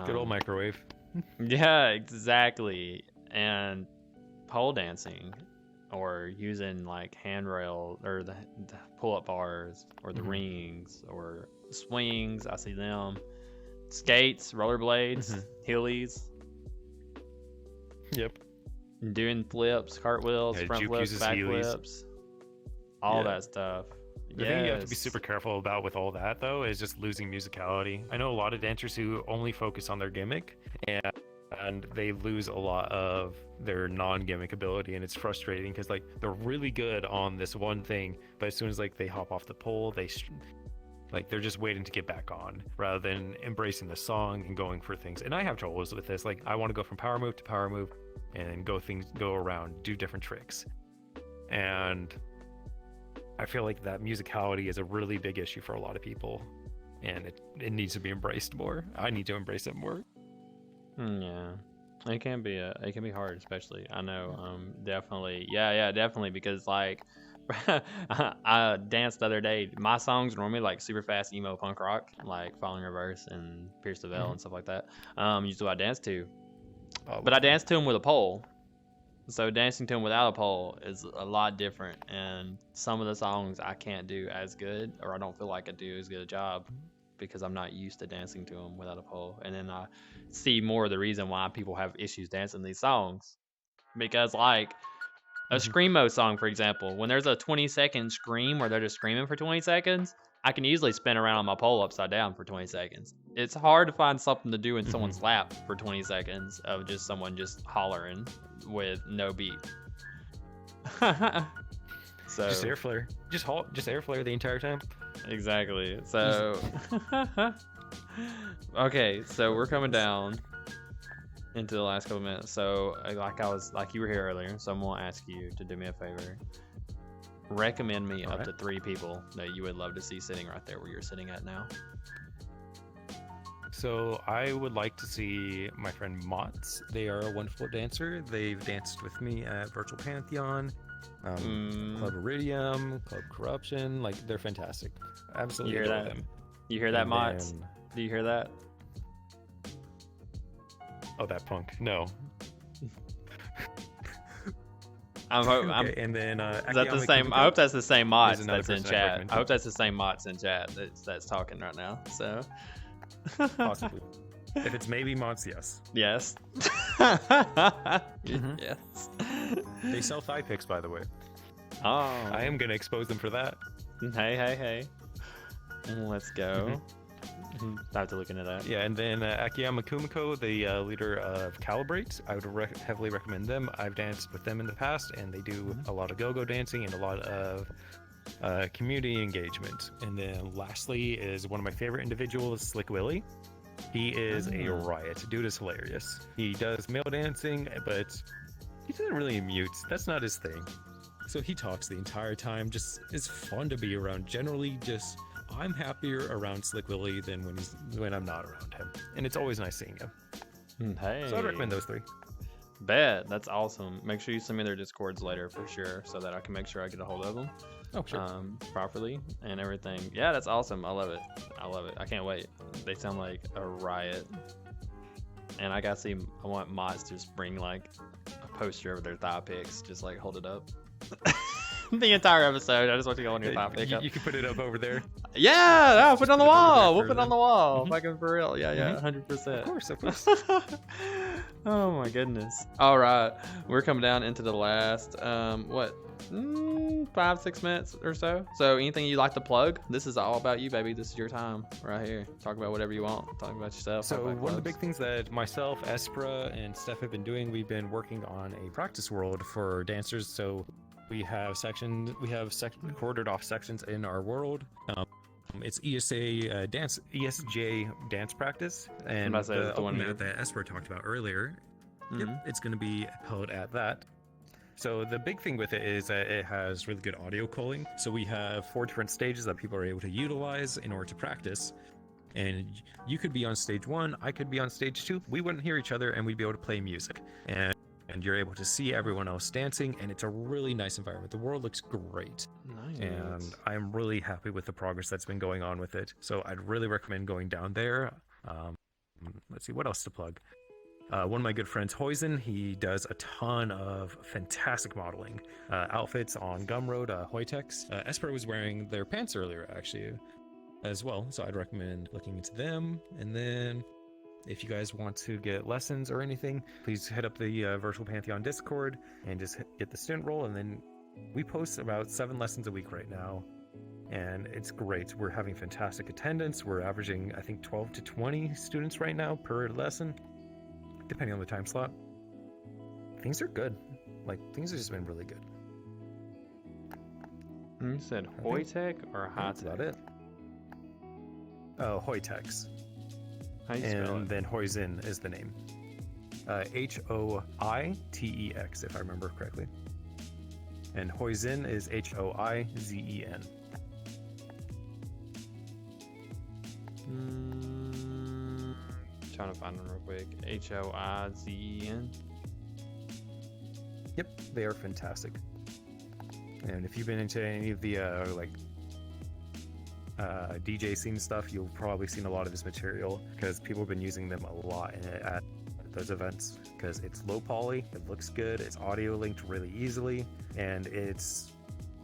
Good old microwave. Yeah, exactly. And pole dancing, or using like handrail or the pull-up bars, or the rings, or swings. I see them. Skates, rollerblades, hillies. Yep. doing flips, cartwheels, Yeah, front juke flips, uses back Heelys. flips, all Yeah. that stuff. The thing you have to be Yes. super careful about with all that, though, is just losing musicality. I know a lot of dancers who only focus on their gimmick, and they lose a lot of their non-gimmick ability, and it's frustrating because like they're really good on this one thing, but as soon as like they hop off the pole, like they're just waiting to get back on rather than embracing the song and going for things. And I have troubles with this. Like I want to go from power move to power move and go around, do different tricks, and I feel like that musicality is a really big issue for a lot of people, and it needs to be embraced more. I need to embrace it more. Yeah, it can be hard, especially. I know, definitely. Yeah, definitely, because like, I danced the other day. My songs are normally like super fast emo punk rock, like Falling Reverse and Pierce the Veil and stuff like that. Usually what I dance to, but I dance to them with a pole. So dancing to them without a pole is a lot different, and some of the songs I can't do as good, or I don't feel like I do as good a job because I'm not used to dancing to them without a pole. And then I see more of the reason why people have issues dancing these songs, because like a screamo song, for example, when there's a 20-second scream where they're just screaming for 20 seconds, I can easily spin around on my pole upside down for 20 seconds. It's hard to find something to do in someone's lap for 20 seconds of just someone just hollering with no beat. So Just air flare. Just air flare the entire time. exactly. So okay, so we're coming down into the last couple minutes. So like you were here earlier, so I'm gonna ask you to do me a favor. Recommend me up to 3 people that you would love to see sitting right there where you're sitting at now. So I would like to see my friend Mott's. They are a wonderful dancer. They've danced with me at Virtual Pantheon, Club Iridium, Club Corruption. Like they're fantastic. Absolutely You hear adore that? them. You hear that, And Mott's? then- Do you hear that? Oh, that punk. No. I'm Okay, and then is that Akiyama the same? I Kumiko hope that's the same Mott's is another that's in person I'd chat. recommend I hope too. that's the same Mott's in chat that's talking right now. So Possibly. If it's maybe Mott's, yes. yes. Mhm. Yes. They sell thigh pics, by the way. Oh. I am gonna expose them for that. Hey. Let's go. I have to look into that. Yeah, and then Akiyama Kumiko, the leader of Calibrate, I would heavily recommend them. I've danced with them in the past, and they do a lot of go-go dancing and a lot of community engagement. And then lastly is one of my favorite individuals, Slick Willy. He is a riot. Dude is hilarious. He does male dancing, but he doesn't really mute. That's not his thing. So he talks the entire time. Just it's fun to be around. Generally, just I'm happier around Slick Willy than when I'm not around him, and it's always nice seeing him. Hey. So I'd recommend those 3. Bet. That's awesome. Make sure you send me their Discords later for sure, so that I can make sure I get a hold of them. Oh, sure. Properly and everything. Yeah, that's awesome. I love it. I can't wait. They sound like a riot. And I want Mott's to just bring like a poster of their thigh pics, just like hold it up. The entire episode. I just want to go on your thigh pic up. You can put it up over there. Yeah, no, put it on the put it over wall. there We'll for put it on the them. wall. Mhm. Fucking for real. Yeah, 100%. Of course. Oh my goodness. All right, we're coming down into the last 5-6 minutes or so. So anything you'd like to plug? This is all about you, baby. This is your time right here. Talk about whatever you want. Talk about yourself. So talk about one of the clubs. big things that myself, Espera, and Steph have been doing, we've been working on a practice world for dancers. So we have quartered off sections in our world. It's ESJ dance practice, and about to say, is it the one open you- mat that Esper talked about earlier. Mhm. Yep, it's going to be held at that. So the big thing with it is that it has really good audio culling. So we have 4 different stages that people are able to utilize in order to practice. And you could be on stage 1, I could be on stage 2. We wouldn't hear each other, and we'd be able to play music. And you're able to see everyone else dancing, and it's a really nice environment. The world looks great. Nice. And I'm really happy with the progress that's been going on with it. So I'd really recommend going down there. Let's see, what else to plug? One of my good friends, Oizys, he does a ton of fantastic modeling. Outfits on Gumroad, Hoytex. Espera was wearing their pants earlier, actually, as well. So I'd recommend looking into them. And then If you guys want to get lessons or anything, please hit up the Virtual Pantheon Discord and just get the student role. And then we post about 7 lessons a week right now. And it's great. We're having fantastic attendance. We're averaging, I think, 12 to 20 students right now per lesson, depending on the time slot. Things are good. Like, things have just been really good. You said Hoitech or That's Hightech? about it. Oh, Hoitex. How you spell And it? then Hoizyn is the name. Hoitex, if I remember correctly. And Hoizyn is Hoizen. Trying to find them real quick. Hoizen. Yep, they are fantastic. And if you've been into any of the DJ scene stuff, you've probably seen a lot of this material because people have been using them a lot at those events because it's low poly, it looks good, it's audio linked really easily, and it's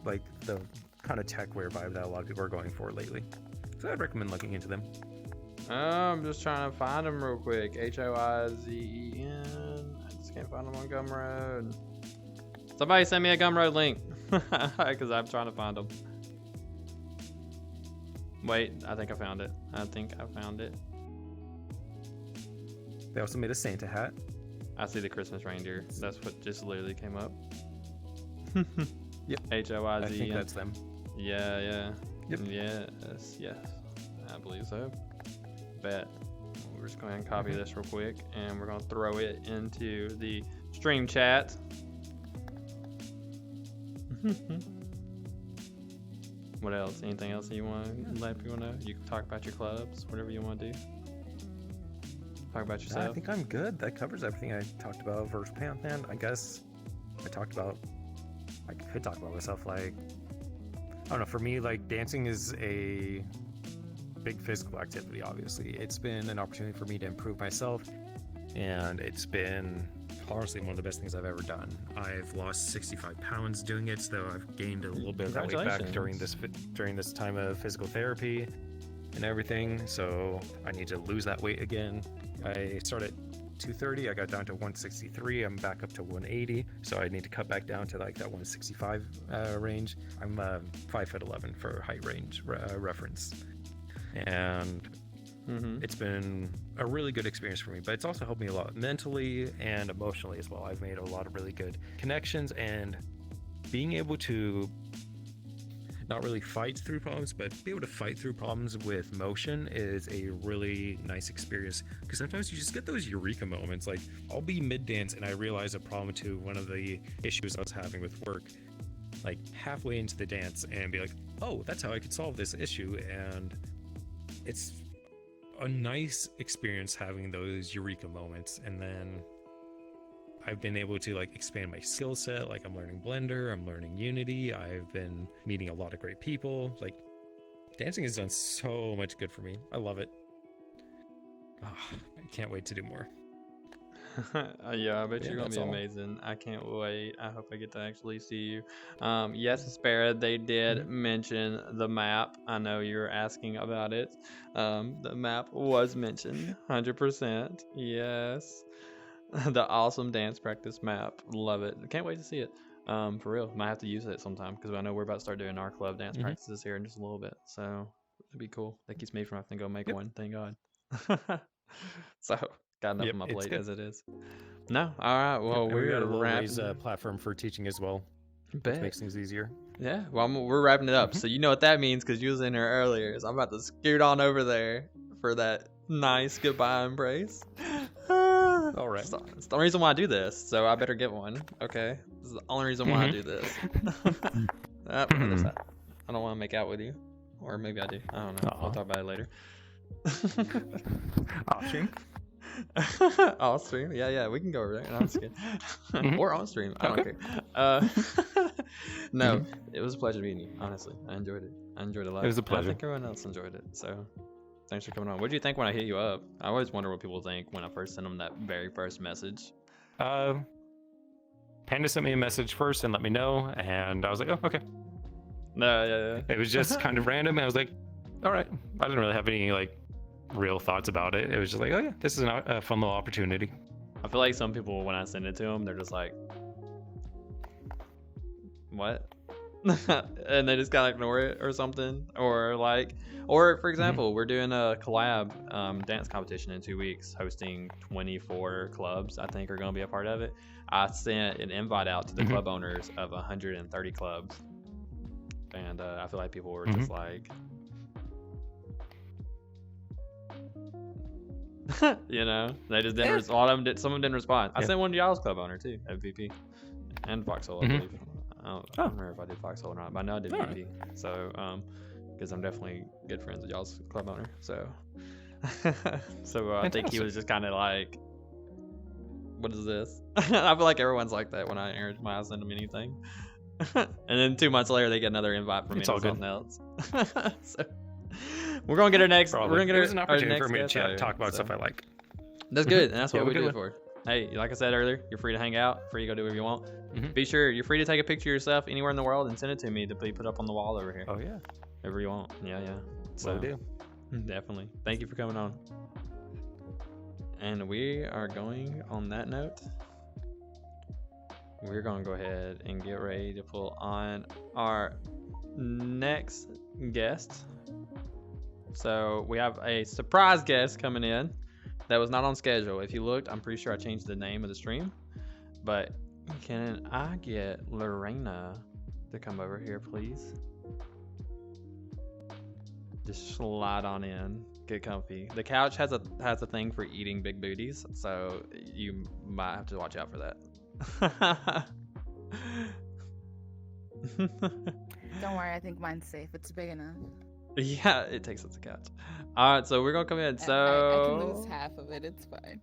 like the kind of techwear vibe that a lot of people are going for lately. So I'd recommend looking into them. I'm just trying to find them real quick. Hoizen. I just can't find them on Gumroad. Somebody send me a Gumroad link because I'm trying to find them. Wait, I think I found it. They also made a Santa hat. I see the Christmas reindeer. That's what just literally came up. Yep. Hoizen. I think that's them. Yeah. Yep. Yes. I believe so. Bet. We're just going to copy this real quick and we're going to throw it into the stream chat. What else? Anything else that you want to let people know? You can talk about your clubs, whatever you want to do. Talk about I yourself. think I'm good. That covers everything I talked about. Virtual Pantheon, I guess. I could talk about myself. Like, I don't know. For me, like, dancing is a big physical activity. Obviously, it's been an opportunity for me to improve myself, and it's been honestly one of the best things I've ever done. I've lost 65 pounds doing it, so I've gained a little bit of that weight back during this time of physical therapy and everything. So I need to lose that weight again. I started 230, I got down to 163, I'm back up to 180, so I need to cut back down to like that 165 range. I'm 5'11" for height range reference, and it's been a really good experience for me, but it's also helped me a lot mentally and emotionally as well. I've made a lot of really good connections, and being able to not really fight through problems, but be able to fight through problems with motion is a really nice experience, because sometimes you just get those eureka moments. Like, I'll be mid-dance and I realize a problem to one of the issues I was having with work, like halfway into the dance, and be like, oh, that's how I could solve this issue. And it's a nice experience having those eureka moments. And then I've been able to like expand my skill set. Like, I'm learning Blender, I'm learning Unity, I've been meeting a lot of great people. Like, dancing has done so much good for me. I love it. I can't wait to do more. Yeah, I bet you're gonna be amazing. I can't wait. I hope I get to actually see you. Yes, Espera, they did mention the map. I know you were asking about it. The map was mentioned 100%. Yes. The awesome dance practice map. Love it. Can't wait to see it. For real. Might have to use it sometime because I know we're about to start doing our club dance practices here in just a little bit. So it'd be cool. That keeps me from having to go make one. Thank God. So got enough on my plate as it is. No. All right. Well, we got a we're raise platform for teaching as well. Which makes things easier. Yeah. Well, we're wrapping it up. So you know what that means because you was in here earlier. So I'm about to scoot on over there for that nice goodbye embrace. All right. It's the only reason why I do this, so I better get one. Okay, this is the only reason why I do this. I don't want to make out with you, or maybe I do. I don't know. We'll talk about it later. Off stream. Off stream. Yeah, we can go over there. No, I'm just kidding. Or on stream. I don't care. No, it was a pleasure meeting you. Honestly, I enjoyed it. I enjoyed it a lot. It was a pleasure. I think everyone else enjoyed it. So. Thanks for coming on. What did you think when I hit you up? I always wonder what people think when I first send them that very first message. Panda sent me a message first and let me know, and I was like, oh, okay. No, yeah. It was just kind of random, and I was like, all right. I didn't really have any like real thoughts about it. It was just like, oh yeah, this is a fun little opportunity. I feel like some people, when I send it to them, they're just like, what? And they just kind of ignore it or something. Or for example, we're doing a collab dance competition in 2 weeks, hosting 24 clubs, I think, are going to be a part of it. I sent an invite out to the club owners of 130 clubs. And I feel like people were just like, you know, they just didn't respond. A lot of them did. Some of them didn't respond. I sent one to y'all's club owner too, MVP, and Foxhole, I believe. I don't remember if I did Foxhole or not, but I know I did VP. So, because I'm definitely good friends with y'all's club owner. So, I think he was just kind of like, "What is this?" I feel like everyone's like that when I send them anything. And then 2 months later, they get another invite from me to something else. So, we're gonna get our next. Probably. We're gonna get it was an opportunity for me to guest chat, talk about stuff I like. That's good, and that's what we do do it for. Hey, like I said earlier, you're free to hang out, free to go do whatever you want. Be sure you're free to take a picture of yourself anywhere in the world and send it to me to be put up on the wall over here. Oh yeah, wherever you want. Yeah. So do. Definitely. Thank you for coming on. And we are going on that note. We're gonna go ahead and get ready to pull on our next guest. So we have a surprise guest coming in that was not on schedule. If you looked, I'm pretty sure I changed the name of the stream. But can I get Lorena to come over here, please? Just slide on in, get comfy. The couch has a thing for eating big booties, so you might have to watch out for that. Don't worry, I think mine's safe. It's big enough. Yeah, it takes up the couch. All right, so we're gonna come in. I So can lose half of it. It's fine.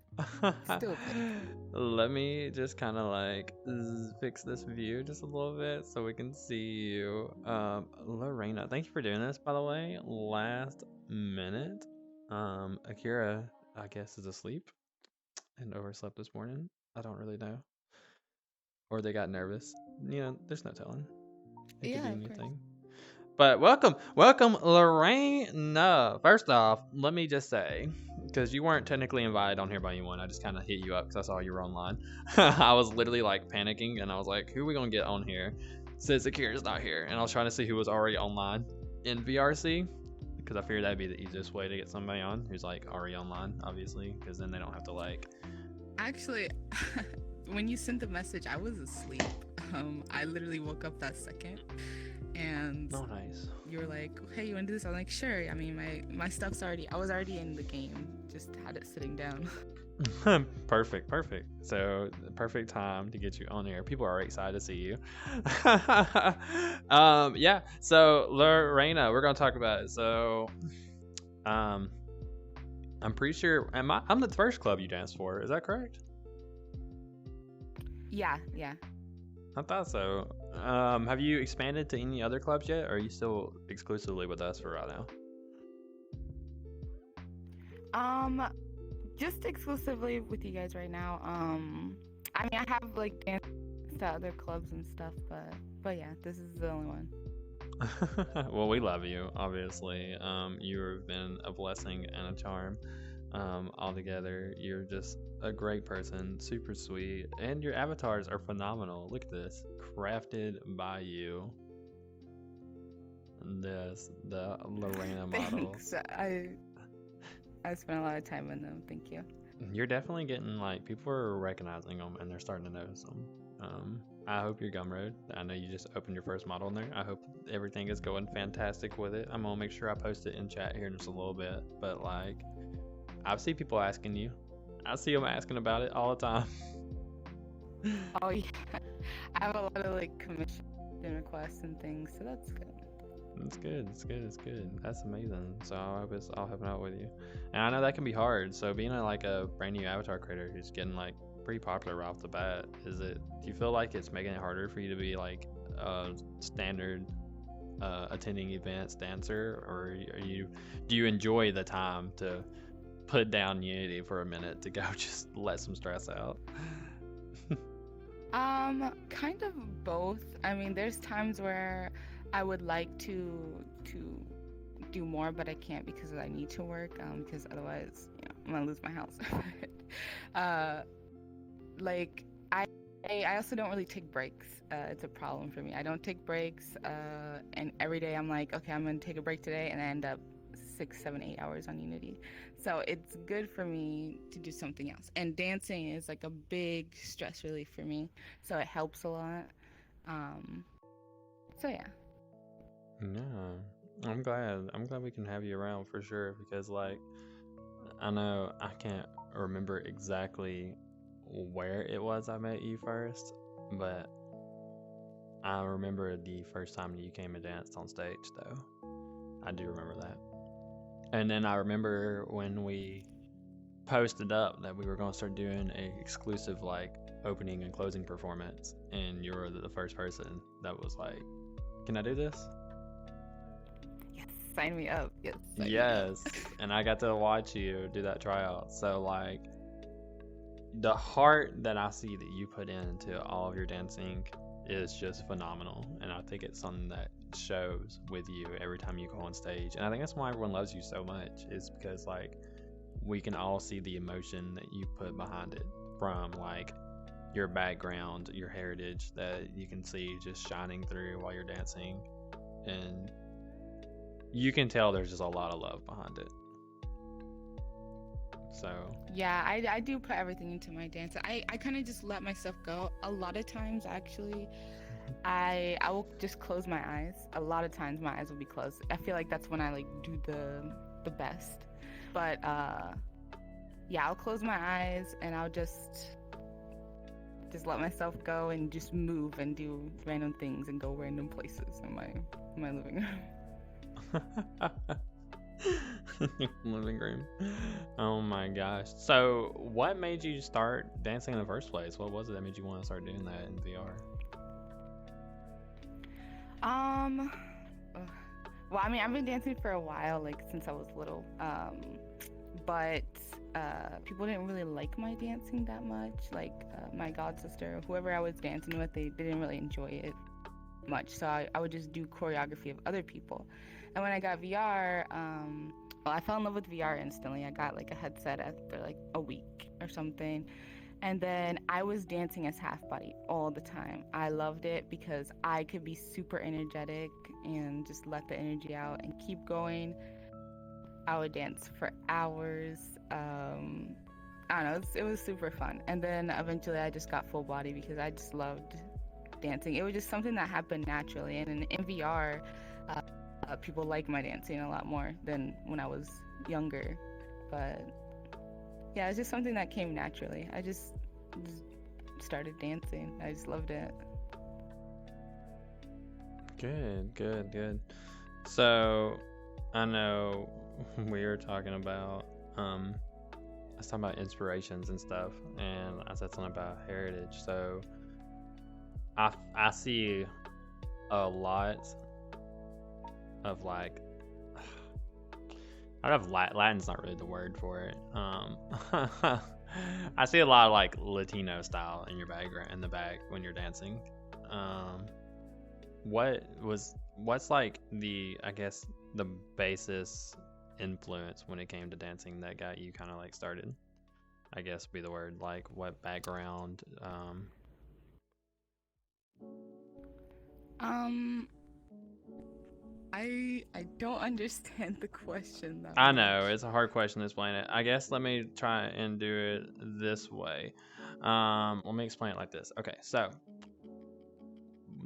Still big. Let me just kind of like fix this view just a little bit so we can see you. Lorena, thank you for doing this, by the way. Last minute. Akira, I guess, is asleep and overslept this morning. I don't really know. Or they got nervous. You know, there's no telling. It could be anything. But welcome, Lorena. First off, let me just say, because you weren't technically invited on here by anyone, I just kind of hit you up because I saw you were online. I was literally like panicking, and I was like, who are we going to get on here since Akira's not here? And I was trying to see who was already online in VRC, because I figured that'd be the easiest way to get somebody on who's like already online, obviously, because then they don't have to like... Actually, when you sent the message, I was asleep. I literally woke up that second. And nice. You were like, hey, you want to do this? I'm like, sure. I mean, my stuff's I was already in the game, just had it sitting down. Perfect. So the perfect time to get you on here. People are excited to see you. Yeah, so Lorena, we're gonna talk about it. So I'm pretty sure I'm the first club you danced for, is that correct? Yeah. I thought so. Have you expanded to any other clubs yet, or are you still exclusively with us for right now? Just exclusively with you guys right now. I mean, I have like danced to other clubs and stuff, but yeah, this is the only one. Well, we love you, obviously. You've been a blessing and a charm. Altogether, you're just a great person, super sweet, and your avatars are phenomenal. Look at this, crafted by you. This, the Lorena model. Thanks. I spent a lot of time in them. Thank you. You're definitely getting, like, people are recognizing them and they're starting to notice them. I hope your Gumroad, I know you just opened your first model in there. I hope everything is going fantastic with it. I'm gonna make sure I post it in chat here in just a little bit, but like, I see people asking you. I see them asking about it all the time. Oh yeah, I have a lot of like commission requests and things, so that's good. It's good. That's amazing. So I hope it's all helping out with you. And I know that can be hard. So being a brand new avatar creator who's getting like pretty popular right off the bat, do you feel like it's making it harder for you to be like a standard attending events dancer, or do you enjoy the time to put down Unity for a minute to go just let some stress out? Kind of both. I mean, there's times where I would like to do more, but I can't because I need to work. Because otherwise, I'm gonna lose my house. uh, like I also don't really take breaks. It's a problem for me. I don't take breaks, and every day I'm like, okay, I'm gonna take a break today, and I end up 6, 7, 8 hours on Unity. So it's good for me to do something else. And dancing is like a big stress relief for me, so it helps a lot. So yeah. Yeah, I'm glad. I'm glad we can have you around for sure because, like, I know I can't remember exactly where it was I met you first, but I remember the first time you came and danced on stage, though. I do remember that. And then I remember when we posted up that we were going to start doing a exclusive, like, opening and closing performance, and you were the first person that was like, "Can I do this?" Yes, sign me up. Yes. Sign me up. Yes, and I got to watch you do that tryout. So, like, the heart that I see that you put into all of your dancing is just phenomenal, and I think it's something that shows with you every time you go on stage. And I think that's why everyone loves you so much, is because, like, we can all see the emotion that you put behind it, from, like, your background, your heritage, that you can see just shining through while you're dancing, and you can tell there's just a lot of love behind it. So Yeah, I do put everything into my dance. I kind of just let myself go. A lot of times, actually, I will just close my eyes. A lot of times, my eyes will be closed. I feel like that's when I like do the best. But yeah, I'll close my eyes and I'll just let myself go and just move and do random things and go random places in my living room. living room. Oh my gosh. So what made you start dancing in the first place? What was it that made you want to start doing that in VR? Well, I mean, I've been dancing for a while, like since I was little. But people didn't really like my dancing that much. Like my god sister, whoever I was dancing with, they didn't really enjoy it much. So I would just do choreography of other people. And when I got VR, well, I fell in love with VR instantly. I got like a headset after like a week or something. And then I was dancing as half body all the time. I loved it because I could be super energetic and just let the energy out and keep going. I would dance for hours. I don't know, it was super fun. And then eventually I just got full body because I just loved dancing. It was just something that happened naturally. And in VR, people like my dancing a lot more than when I was younger. But yeah, it's just something that came naturally. I just started dancing. I just loved it. Good. So I know we were talking about I was talking about inspirations and stuff, and I said something about heritage. So I see a lot of, like, I don't know if Latin's not really the word for it. I see a lot of, like, Latino style in your background, in the back when you're dancing. What's like I guess the basis influence when it came to dancing that got you kind of like started? I guess would be the word. Like, what background? I don't understand the question that I much. know it's a hard question to explain it. I guess let me try and do it this way. Let me explain it like this. Okay, so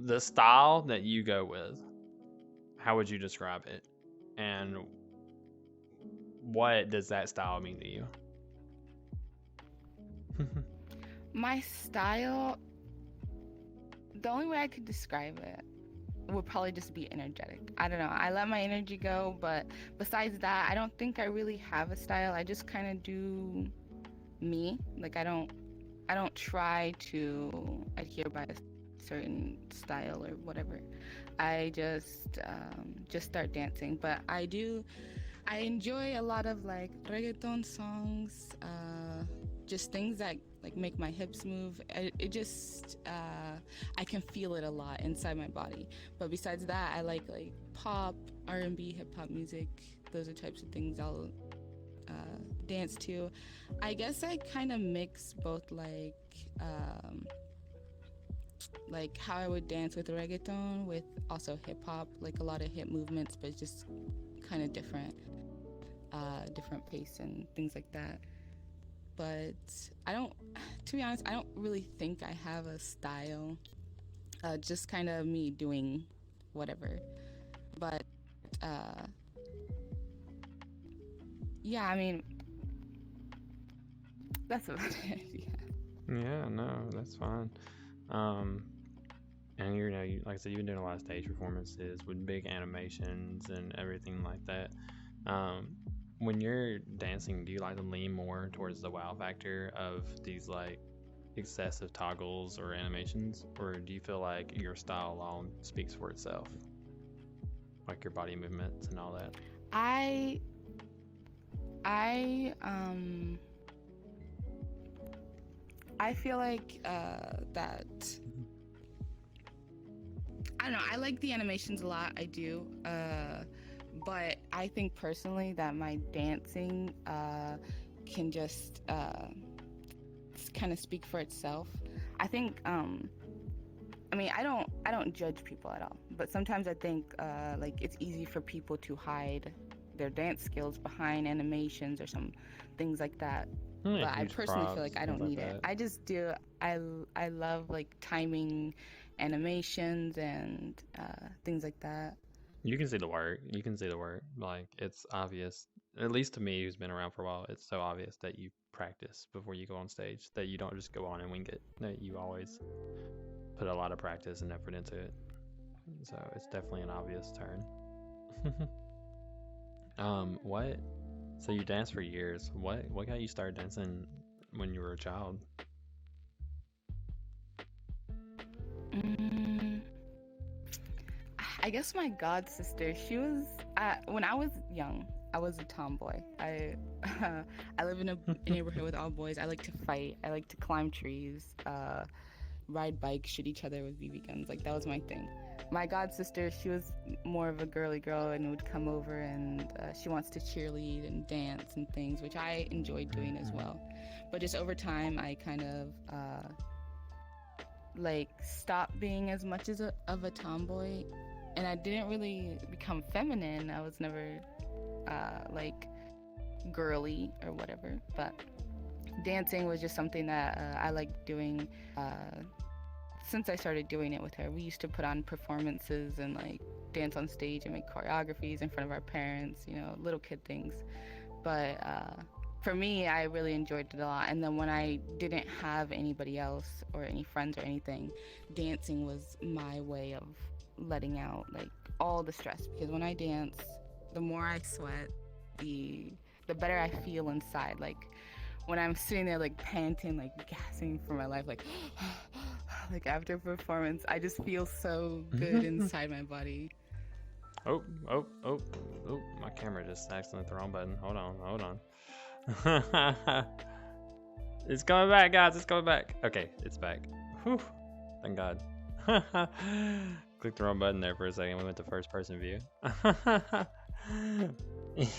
the style that you go with, how would you describe it? And what does that style mean to you? My style, the only way I could describe it would probably just be energetic. I don't know. I let my energy go, but besides that, I don't think I really have a style. I just kind of do me. Like I don't try to adhere by a certain style or whatever. I just start dancing. But I enjoy a lot of like reggaeton songs, just things that like make my hips move. It just I can feel it a lot inside my body. But besides that, I like pop, R&B, hip hop music. Those are types of things I'll dance to. I guess I kind of mix both like how I would dance with reggaeton with also hip hop, like a lot of hip movements, but just kind of different pace and things like that. But I don't, to be honest, I don't really think I have a style. Just kind of me doing whatever. But yeah, I mean, that's about it. Yeah. Yeah, no, that's fine. And you like I said, you've been doing a lot of stage performances with big animations and everything like that. When you're dancing, do you like to lean more towards the wow factor of these like excessive toggles or animations, or do you feel like your style alone speaks for itself, like your body movements and all that? I feel like that I don't know, I like the animations a lot, I do. But I think personally that my dancing can just kind of speak for itself. I think I mean, I don't judge people at all, but sometimes I think like it's easy for people to hide their dance skills behind animations or some things like that. Yeah, But I huge personally feel props, like I don't things like need it. that. I just do. I love like timing, animations, and things like that. You can see the work. You can see the work. Like it's obvious, at least to me, who's been around for a while. It's so obvious that you practice before you go on stage. That you don't just go on and wing it. That you always put a lot of practice and effort into it. So it's definitely an obvious turn. What? So you danced for years. What got you started dancing when you were a child? Mm, I guess my god sister. She was when I was young. I was a tomboy. I live in a neighborhood with all boys. I like to fight. I like to climb trees, ride bikes, shoot each other with BB guns. Like that was my thing. My god sister, she was more of a girly girl and would come over and she wants to cheerlead and dance and things, which I enjoyed doing as well. But just over time, I kind of like stopped being as much of a tomboy, and I didn't really become feminine. I was never like girly or whatever, but dancing was just something that I liked doing since I started doing it with her. We used to put on performances and like dance on stage and make choreographies in front of our parents, you know, little kid things. But for me, I really enjoyed it a lot. And then when I didn't have anybody else or any friends or anything, dancing was my way of letting out like all the stress, because when I dance, the more I sweat, the better I feel inside. Like when I'm sitting there like panting, like gasping for my life, like like after performance, I just feel so good inside my body. Oh, oh, oh, oh, my camera just accidentally hit the wrong button. Hold on. It's coming back, guys. It's coming back. Okay, it's back. Whew. Thank God. Clicked the wrong button there for a second. We went to first person view.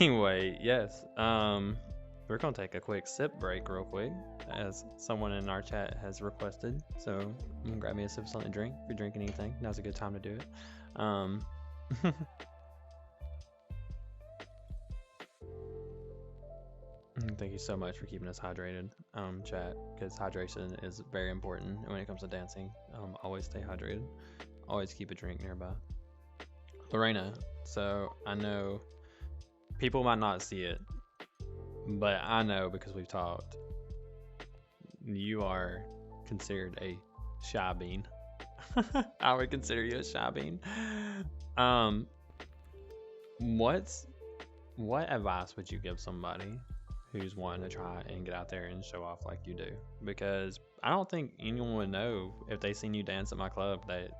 Anyway, yes. We're gonna take a quick sip break real quick, as someone in our chat has requested. So I'm gonna grab me a sip of something to drink. If you're drinking anything, now's a good time to do it. Thank you so much for keeping us hydrated, chat, because hydration is very important when it comes to dancing. Always stay hydrated. Always keep a drink nearby. Lorena, so I know people might not see it, but I know because we've talked, you are considered a shy bean. I would consider you a shy bean. What advice would you give somebody who's wanting to try and get out there and show off like you do? Because I don't think anyone would know if they seen you dance at my club that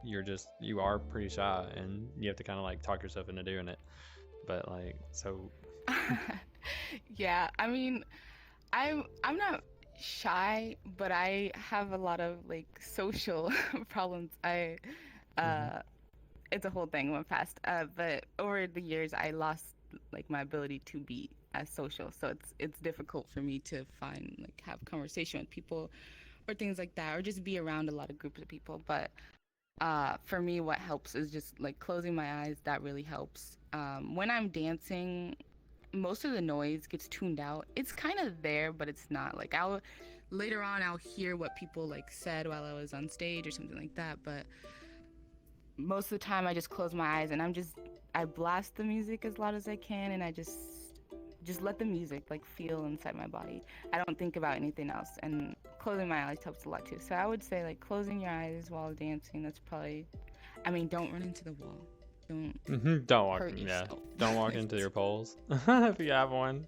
you are pretty shy and you have to kind of like talk yourself into doing it. But like, so Yeah, I mean, I'm not shy, but I have a lot of like social problems. it's a whole thing in my past. But over the years, I lost like my ability to be as social, so it's difficult for me to find like have conversation with people or things like that, or just be around a lot of groups of people. But for me, what helps is just like closing my eyes. That really helps. When I'm dancing, most of the noise gets tuned out. It's kind of there, but it's not. Like I'll later on I'll hear what people like said while I was on stage or something like that, but most of the time I just close my eyes and I blast the music as loud as I can, and I just let the music like feel inside my body. I don't think about anything else, and closing my eyes helps a lot too. So I would say like closing your eyes while dancing. That's probably. I mean, don't run into the wall. Don't Don't walk. hurt Yeah. yourself. Don't walk into your poles if you have one.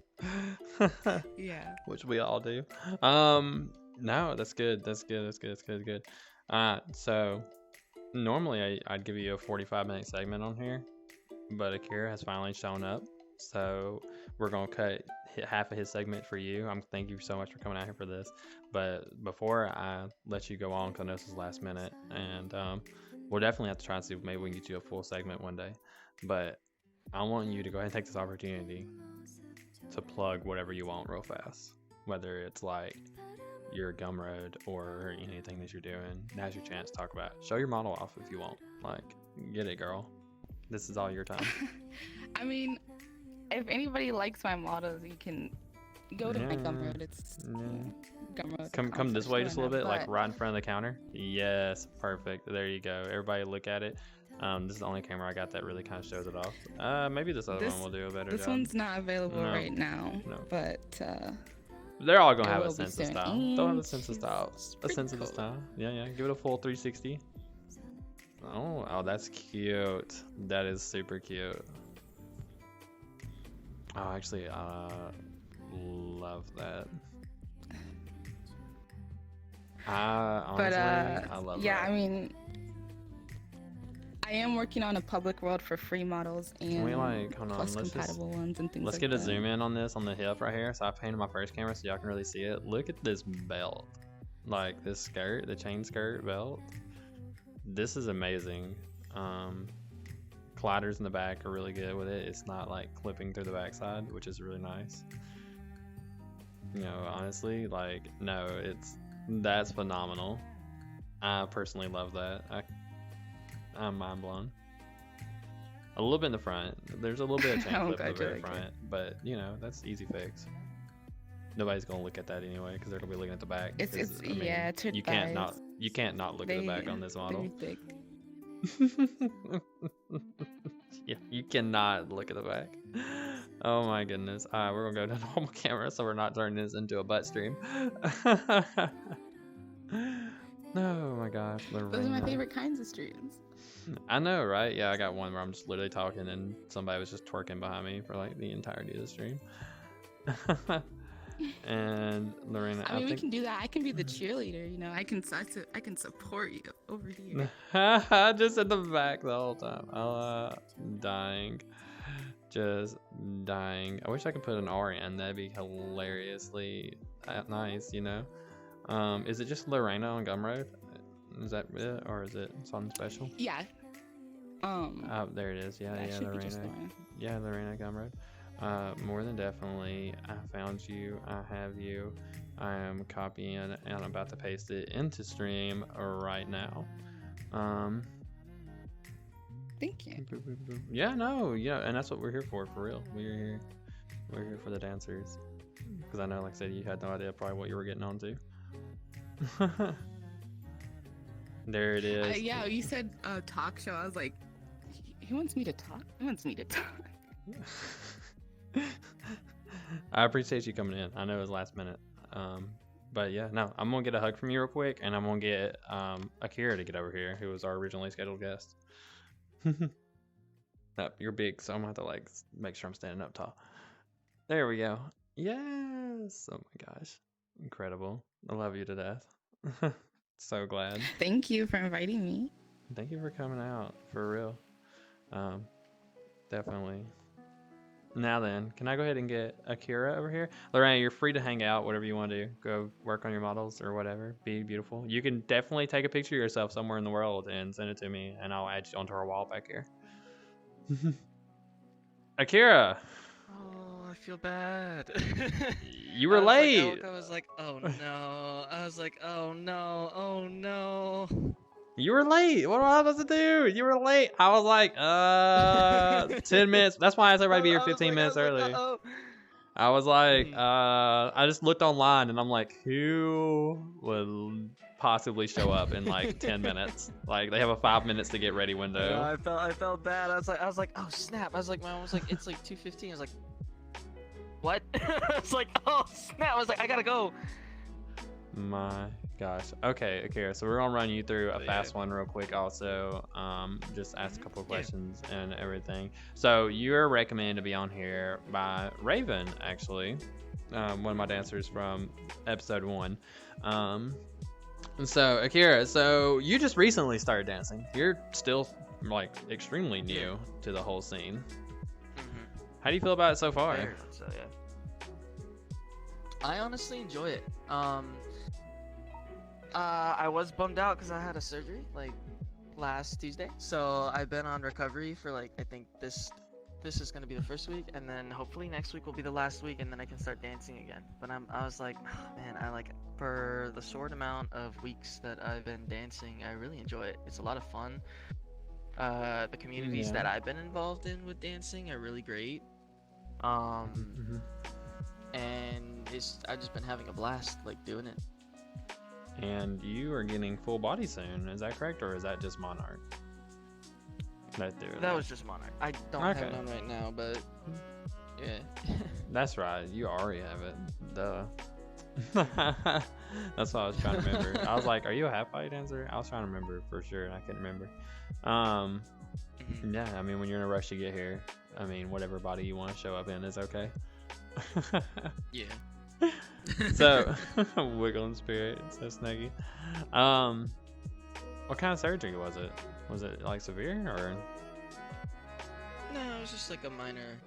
Yeah. Which we all do. No, that's good. That's good. That's good. That's good. Good. So normally I'd give you a 45-minute segment on here, but Akira has finally shown up, so we're gonna cut half of his segment for you. Thank you so much for coming out here for this. But before I let you go on, because I know this is last minute, and we'll definitely have to try and see if maybe we can get you a full segment one day. But I want you to go ahead and take this opportunity to plug whatever you want real fast, whether it's like your Gumroad or anything that you're doing. Now's your chance to talk about it. Show your model off if you want. Like, get it, girl. This is all your time. I mean, if anybody likes my models, you can go to my Gumroad. It's Gumroad. Come this way just a little bit, like right in front of the counter. Yes, perfect. There you go. Everybody look at it. This is the only camera I got that really kind of shows it off. Maybe this other one will do a better job. This one's not available right now, but they're all gonna it have a will be sense of soon. style. They'll have a sense of It's style. A pretty sense of the cool. style. Yeah, yeah. Give it a full 360. Oh, that's cute. That is super cute. Oh, actually, love that. Honestly, I love yeah, that. I mean, I am working on a public world for free models and Can we hold on? plus Let's compatible ones and things let's like get a that. zoom in on this on the hip right here. So I painted my first camera so y'all can really see it. Look at this belt, like this skirt, the chain skirt belt. This is amazing. Colliders in the back are really good with it. It's not like clipping through the backside, which is really nice. You know, honestly, like, no, that's phenomenal. I personally love that. I'm mind blown. A little bit in the front. There's a little bit of chain I'm clip in the glad you very like it. front, but you know, that's easy fix. Nobody's gonna look at that anyway because they're gonna be looking at the back. It's 'cause, I mean, yeah, it's her you can't thighs. not look at the back on this model. They're thick. Yeah, you cannot look at the back. Oh my goodness. Alright, we're gonna go to normal camera so we're not turning this into a butt stream. Oh my gosh, Those are my Lorena. favorite kinds of streams. I know, right? Yeah, I got one where I'm just literally talking and somebody was just twerking behind me for like the entirety of the stream. And Lorena, I mean, we think can do that. I can be the cheerleader. You know, I can support you over here. just at the back the whole time. Dying. Just dying. I wish I could put an R in. That'd be hilariously nice, you know? Is it just Lorena on Gumroad? Is that it? Or is it something special? Yeah. Oh, there it is. Yeah, that yeah, should be just Lorena. Lauren. Yeah, Lorena Gumroad. More than definitely, I found you. I have you. I am copying and I'm about to paste it into stream right now. Thank you. Yeah, no, yeah, and that's what we're here for real. We're here for the dancers. Because I know, like I said, you had no idea probably what you were getting onto. There it is. Yeah, you said talk show. I was like, he wants me to talk. He wants me to talk. I appreciate you coming in. I know it was last minute. But yeah, no, I'm gonna get a hug from you real quick, and I'm gonna get Akira to get over here, who was our originally scheduled guest. You're big, so I'm gonna have to like make sure I'm standing up tall. There we go. Yes. Oh my gosh, incredible. I love you to death. So glad. Thank you for inviting me. Thank you for coming out, for real. Definitely. Now then, can I go ahead and get Akira over here? Lorraine, you're free to hang out, whatever you want to do. Go work on your models or whatever. Be beautiful. You can definitely take a picture of yourself somewhere in the world and send it to me, and I'll add you onto our wall back here. Akira, Oh, I feel bad. you were late. I was like, oh no. I was like, oh no, oh no. You were late. What am I supposed to do? You were late. I was like, 10 minutes. That's why I said everybody be here 15 minutes early. Uh-oh. I was like, I just looked online and I'm like, who would possibly show up in like 10 minutes? Like they have a 5 minutes to get ready window. I felt bad. I was like, oh snap. I was like, my mom was like, it's like 2:15. I was like, what? I was like, oh snap. I was like, I gotta go. My gosh. Okay, Akira. So we're gonna run you through a fast one real quick. Also, just ask a couple of questions and everything. So you're recommended to be on here by Raven, actually, one of my dancers from episode 1. So Akira, so you just recently started dancing. You're still like extremely new to the whole scene. How do you feel about it so far? Very much so, yeah. I honestly enjoy it. I was bummed out because I had a surgery like last Tuesday, so I've been on recovery for like I think this is gonna be the first week, and then hopefully next week will be the last week, and then I can start dancing again. But I was like, oh, man, I like for the short amount of weeks that I've been dancing, I really enjoy it. It's a lot of fun. The communities that I've been involved in with dancing are really great. And I've just been having a blast like doing it. And you are getting full body soon, is that correct, or is that just Monarch? That was just Monarch. I don't have it on right now, but yeah. That's right, you already have it. Duh. That's what I was trying to remember. I was like, are you a half body dancer? I was trying to remember for sure, and I couldn't remember. Yeah, I mean, when you're in a rush to get here, I mean, whatever body you want to show up in is okay. Yeah. So, wiggling spirit, so snuggy. What kind of surgery was it? Was it like severe or? No, it was just like a minor,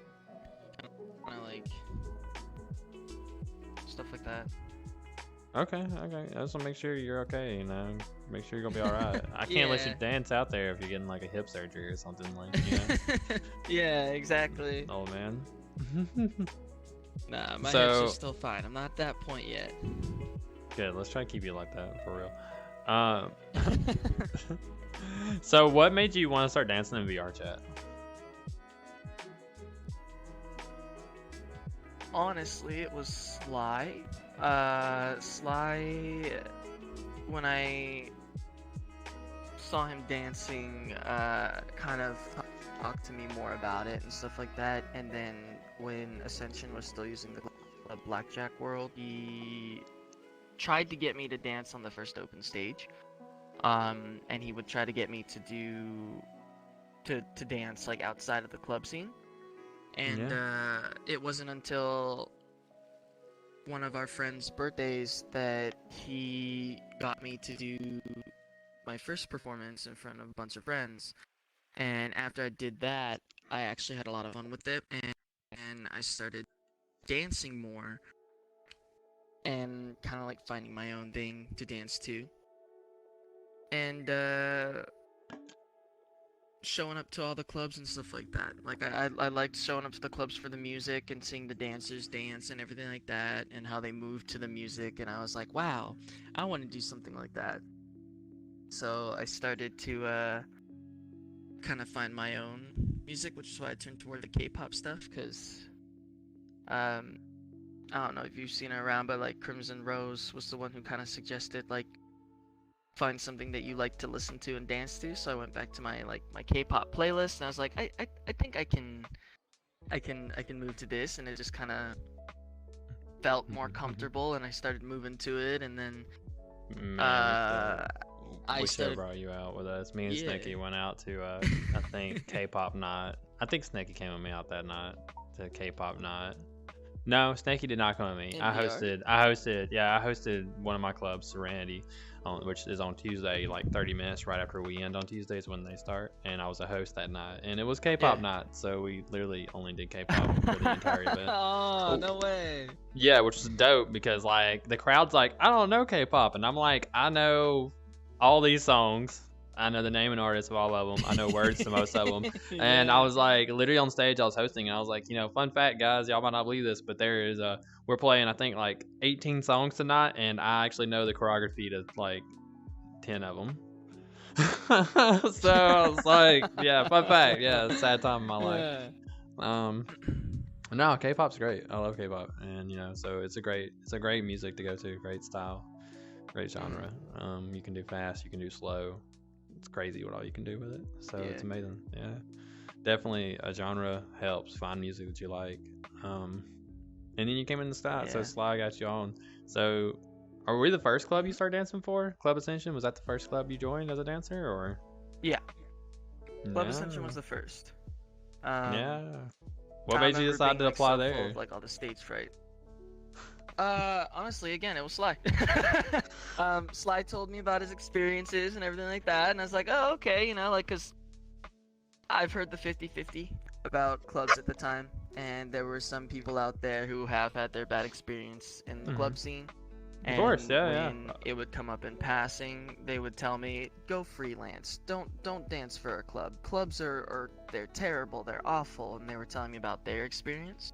kind of like stuff like that. Okay. I just want to make sure you're okay, you know. Make sure you're gonna be all right. I can't let you dance out there if you're getting like a hip surgery or something, like, you know. Yeah, exactly. Oh man. Nah, my hips are still fine. I'm not at that point yet. Good. Let's try to keep you like that for real. So, what made you want to start dancing in VR chat? Honestly, it was Sly. Sly, when I saw him dancing, kind of talked to me more about it and stuff like that. And then when Ascension was still using the Blackjack World, he tried to get me to dance on the first open stage. And he would try to get me to dance like outside of the club scene. And it wasn't until one of our friends' birthdays that he got me to do my first performance in front of a bunch of friends. And after I did that, I actually had a lot of fun with it, and I started dancing more and kind of like finding my own thing to dance to. And showing up to all the clubs and stuff like that. Like I liked showing up to the clubs for the music and seeing the dancers dance and everything like that, and how they moved to the music, and I was like, wow, I want to do something like that. So I started to kind of find my own music, which is why I turned toward the K-pop stuff, because I don't know if you've seen it around, but like Crimson Rose was the one who kind of suggested like find something that you like to listen to and dance to. So I went back to my K-pop playlist, and I was like, I think I can move to this, and it just kind of felt more comfortable, and I started moving to it, and then we should have brought you out with us. Me and Snicky went out to I think K-pop night. I think Snicky came with me out that night to K-pop night. No, Snakey did not come with me. In I VR? hosted one of my clubs, Serenity, which is on Tuesday, like 30 minutes right after we end on Tuesdays when they start, and I was a host that night, and it was K-pop Yeah. night, so we literally only did K-pop for the entire event. Oh, no way. Yeah, which was dope because like the crowd's like, I don't know K-pop, and I'm like, I know all these songs. I know the name and artist of all of them. I know words to most of them. And I was like, literally on stage, I was hosting, and I was like, fun fact, guys, y'all might not believe this, but we're playing, I think, like 18 songs tonight, and I actually know the choreography to like 10 of them. So I was like, yeah, fun fact, yeah, sad time in my life. No, K-pop's great. I love K-pop, and so it's a great music to go to, great style, great genre. You can do fast, you can do slow. It's crazy what all you can do with it. So it's amazing. Yeah, definitely a genre helps find music that you like. And then you came in the stat, so Sly got you on. So, are we the first club you started dancing for? Club Ascension, was that the first club you joined as a dancer, or? Yeah. Club Ascension was the first. Yeah. What I made you remember decide being, to like, apply so full there? of, like all the stage fright. Honestly, again, it was Sly. Sly told me about his experiences and everything like that, and I was like, oh, okay, cause I've heard the 50-50 about clubs at the time, and there were some people out there who have had their bad experience in the club scene. Of course, when it would come up in passing, they would tell me, go freelance. Don't dance for a club. Clubs are they're terrible, they're awful, and they were telling me about their experience.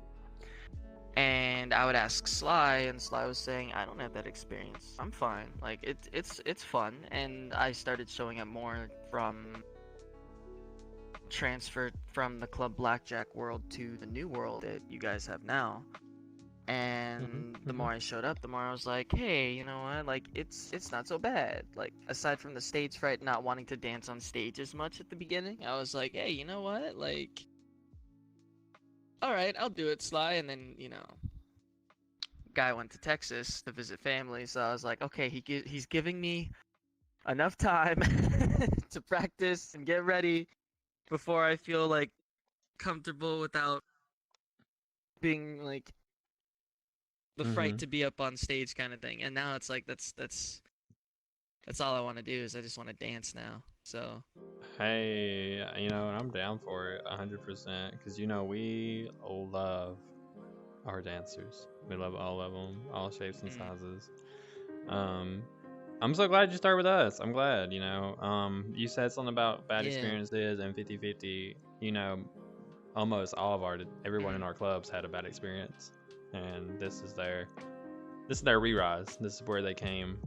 And I would ask Sly, and Sly was saying, I don't have that experience. I'm fine. Like it's fun. And I started showing up more from transferred from the Club Blackjack world to the new world that you guys have now. And the more I showed up, the more I was like, hey, you know what? Like it's not so bad. Like aside from the stage fright, not wanting to dance on stage as much at the beginning, I was like, hey, you know what? Like, all right, I'll do it, Sly. And then guy went to Texas to visit family, so I was like, okay, he's giving me enough time to practice and get ready before I feel like comfortable without being like the fright to be up on stage kind of thing. And now it's like that's all I want to do is I just want to dance now. So hey, I'm down for it 100% because we love our dancers. We love all of them, all shapes and sizes. I'm so glad you started with us. I'm glad. You said something about bad experiences and 50-50. Almost all of everyone in our clubs had a bad experience, and this is their re-rise. This is where they came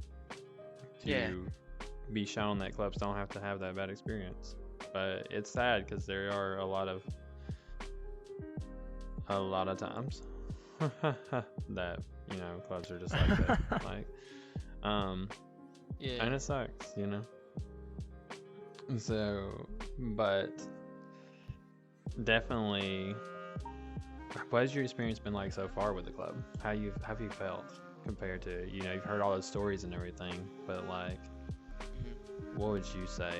to be shown that clubs don't have to have that bad experience. But it's sad because there are a lot of times that clubs are just like that. And it sucks. So, but definitely, what has your experience been like so far with the club? How have you felt compared to you've heard all those stories and everything, but like, what would you say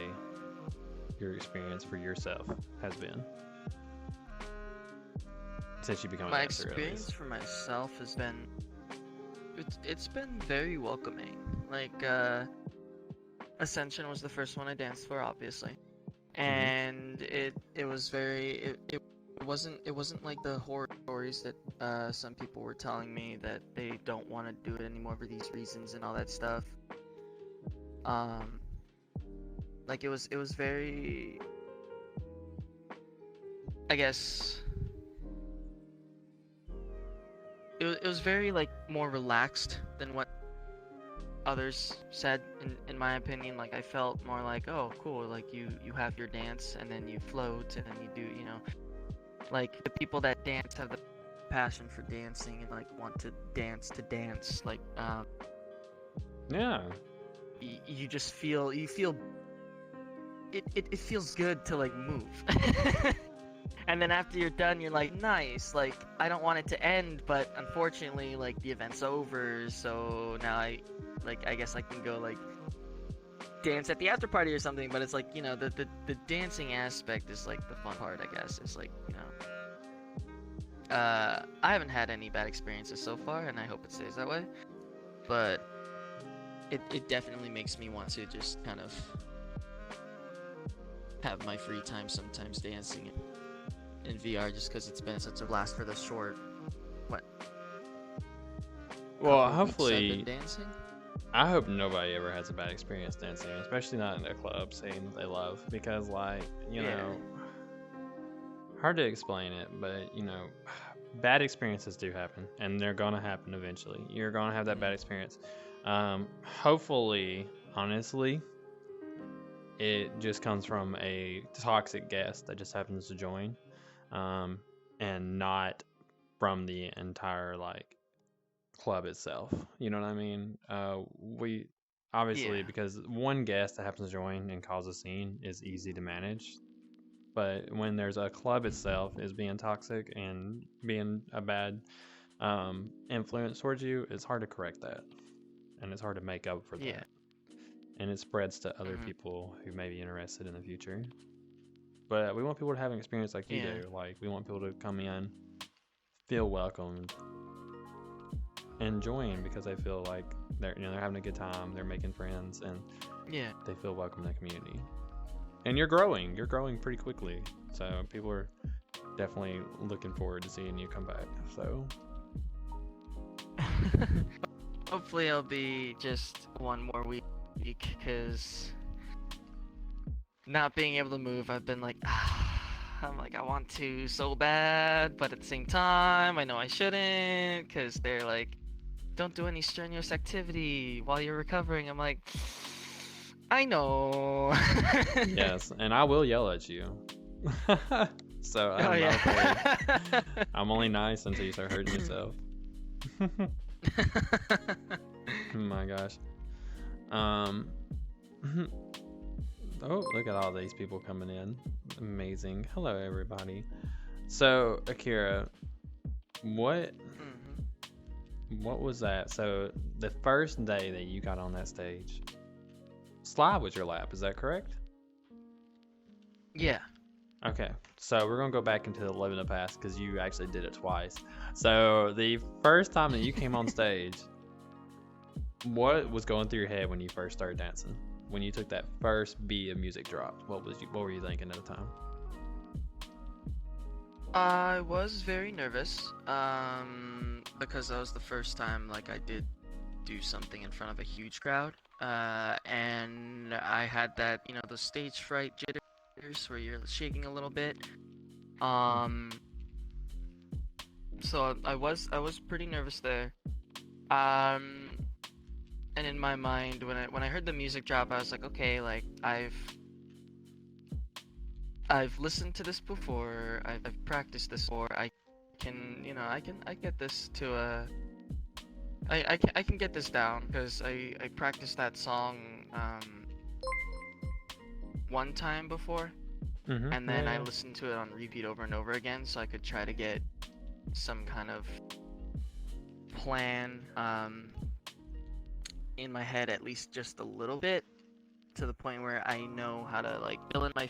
your experience for yourself has been since you become a dancer? My experience for myself has been it's been very welcoming. Like Ascension was the first one I danced for, obviously, and it was very it wasn't like the horror stories that some people were telling me that they don't want to do it anymore for these reasons and all that stuff. Like it was very, I guess it was very like more relaxed than what others said in my opinion. Like I felt more like, oh cool, like you have your dance and then you float and then you do like the people that dance have the passion for dancing and like want to dance like you just feel it feels good to like move. And then after you're done, you're like, nice, like I don't want it to end, but unfortunately like the event's over, so now I guess I can go like dance at the after party or something. But it's like the dancing aspect is like the fun part, I guess. It's like I haven't had any bad experiences so far, and I hope it stays that way. But it definitely makes me want to just kind of have my free time sometimes dancing in VR, just because it's been such a blast for the short, what? Well, couple weeks I've hopefully, been dancing. I hope nobody ever has a bad experience dancing, especially not in a club scene that they love, because like, you Yeah. know, hard to explain it, but you know, bad experiences do happen, and they're gonna happen eventually. You're gonna have that bad experience. Hopefully, honestly, it just comes from a toxic guest that just happens to join, and not from the entire like club itself. You know what I mean? We obviously, Yeah. because one guest that happens to join and cause a scene is easy to manage, but when there's a club itself is being toxic and being a bad influence towards you, it's hard to correct that, and it's hard to make up for Yeah. that, and it spreads to other Mhm. people who may be interested in the future. But we want people to have an experience like you Yeah. do. Like, we want people to come in, feel welcomed, and join because they feel like they're having a good time, they're making friends, and Yeah. they feel welcome in the community. And you're growing pretty quickly, so people are definitely looking forward to seeing you come back. So Hopefully it'll be just one more week, because not being able to move, I've been like, I'm like, I want to so bad, but at the same time, I know I shouldn't, because they're like, don't do any strenuous activity while you're recovering. I'm like, I know. yes, and I will yell at you. So I'm Oh not afraid. yeah. I'm only nice until you start hurting yourself. Oh my gosh. Oh, look at all these people coming in. Amazing. Hello, everybody. So, Akira, what Mhm. what was that? So, the first day that you got on that stage, Sly was your lap, is that correct? Yeah. Okay, so we're gonna go back into the Live in the Past because you actually did it twice. So, the first time that you came on stage, what was going through your head when you first started dancing? When you took that first beat of music drop, what were you thinking at the time? I was very nervous, because that was the first time like I did do something in front of a huge crowd, and I had that, the stage fright jitters where you're shaking a little bit. So I was pretty nervous there. And in my mind, when I heard the music drop, I was like, okay, like I've listened to this before. I've practiced this before. I can, I get this to I can get this down, because I practiced that song one time before, Mm-hmm. and then I listened to it on repeat over and over again, so I could try to get some kind of plan in my head, at least just a little bit, to the point where I know how to like fill in my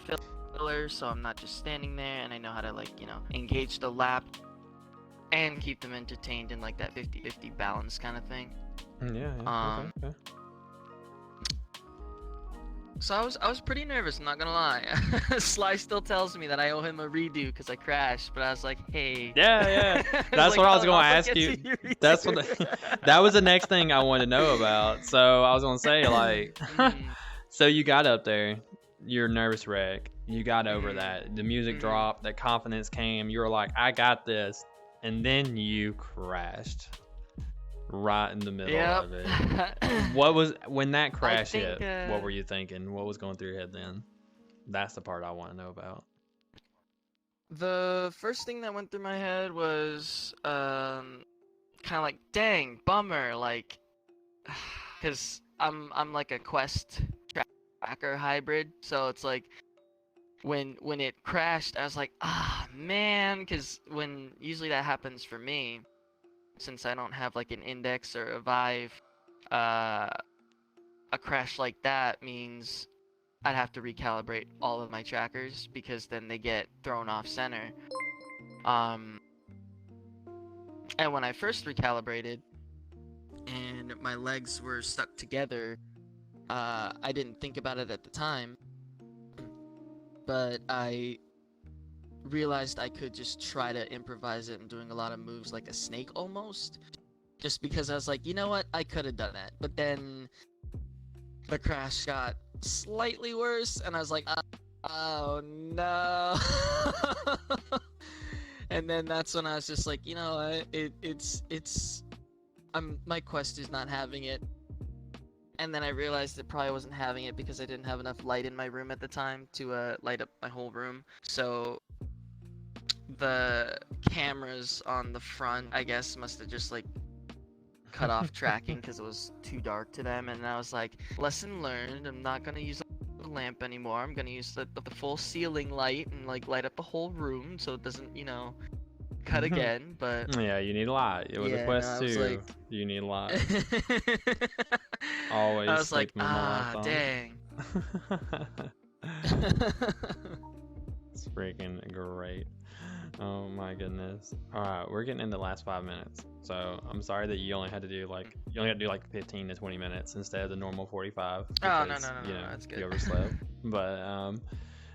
fillers, so I'm not just standing there, and I know how to like, engage the lap and keep them entertained in like that 50-50 balance kind of thing. Yeah. Okay. So I was pretty nervous, I'm not gonna lie. Sly still tells me that I owe him a redo because I crashed, but I was like, hey. Yeah. I was That's like, what I was "I'll going to also ask get you. your That's redo." what that was the next thing I wanted to know about. So I was going to say, like, Mhm. so you got up there, you're nervous wreck, you got over Mhm. that, the music Mhm. dropped, the confidence came, you were like, I got this, and then you crashed right in the middle of it. What was when that crash think, hit? What were you thinking? What was going through your head then? That's the part I want to know about. The first thing that went through my head was kind of like, dang, bummer, like, because I'm like a Quest tracker hybrid, so it's like when it crashed, I was like, man, because when usually that happens for me, since I don't have like an index or a Vive, a crash like that means I'd have to recalibrate all of my trackers, because then they get thrown off center. And when I first recalibrated and my legs were stuck together, I didn't think about it at the time, but I realized I could just try to improvise it and doing a lot of moves like a snake almost. Just because I was like, you know what, I could have done that. But then the crash got slightly worse, and I was like, oh no. And then that's when I was just like, you know, my quest is not having it. And then I realized it probably wasn't having it because I didn't have enough light in my room at the time to light up my whole room. So the cameras on the front, I guess, must have just like cut off tracking because it was too dark to them. And I was like, lesson learned. I'm not gonna use the lamp anymore. I'm gonna use the full ceiling light and like light up the whole room so it doesn't, you know, cut again. But Yeah, you need a lot. With the Quest 2, like... you need a lot. Always. I was like, dang. dang. It's freaking great. Oh my goodness. Alright, we're getting into the last 5 minutes. So I'm sorry that you only had to do like 15 to 20 minutes instead of the normal 45. Oh Because, no, you know, that's good. you overslept. But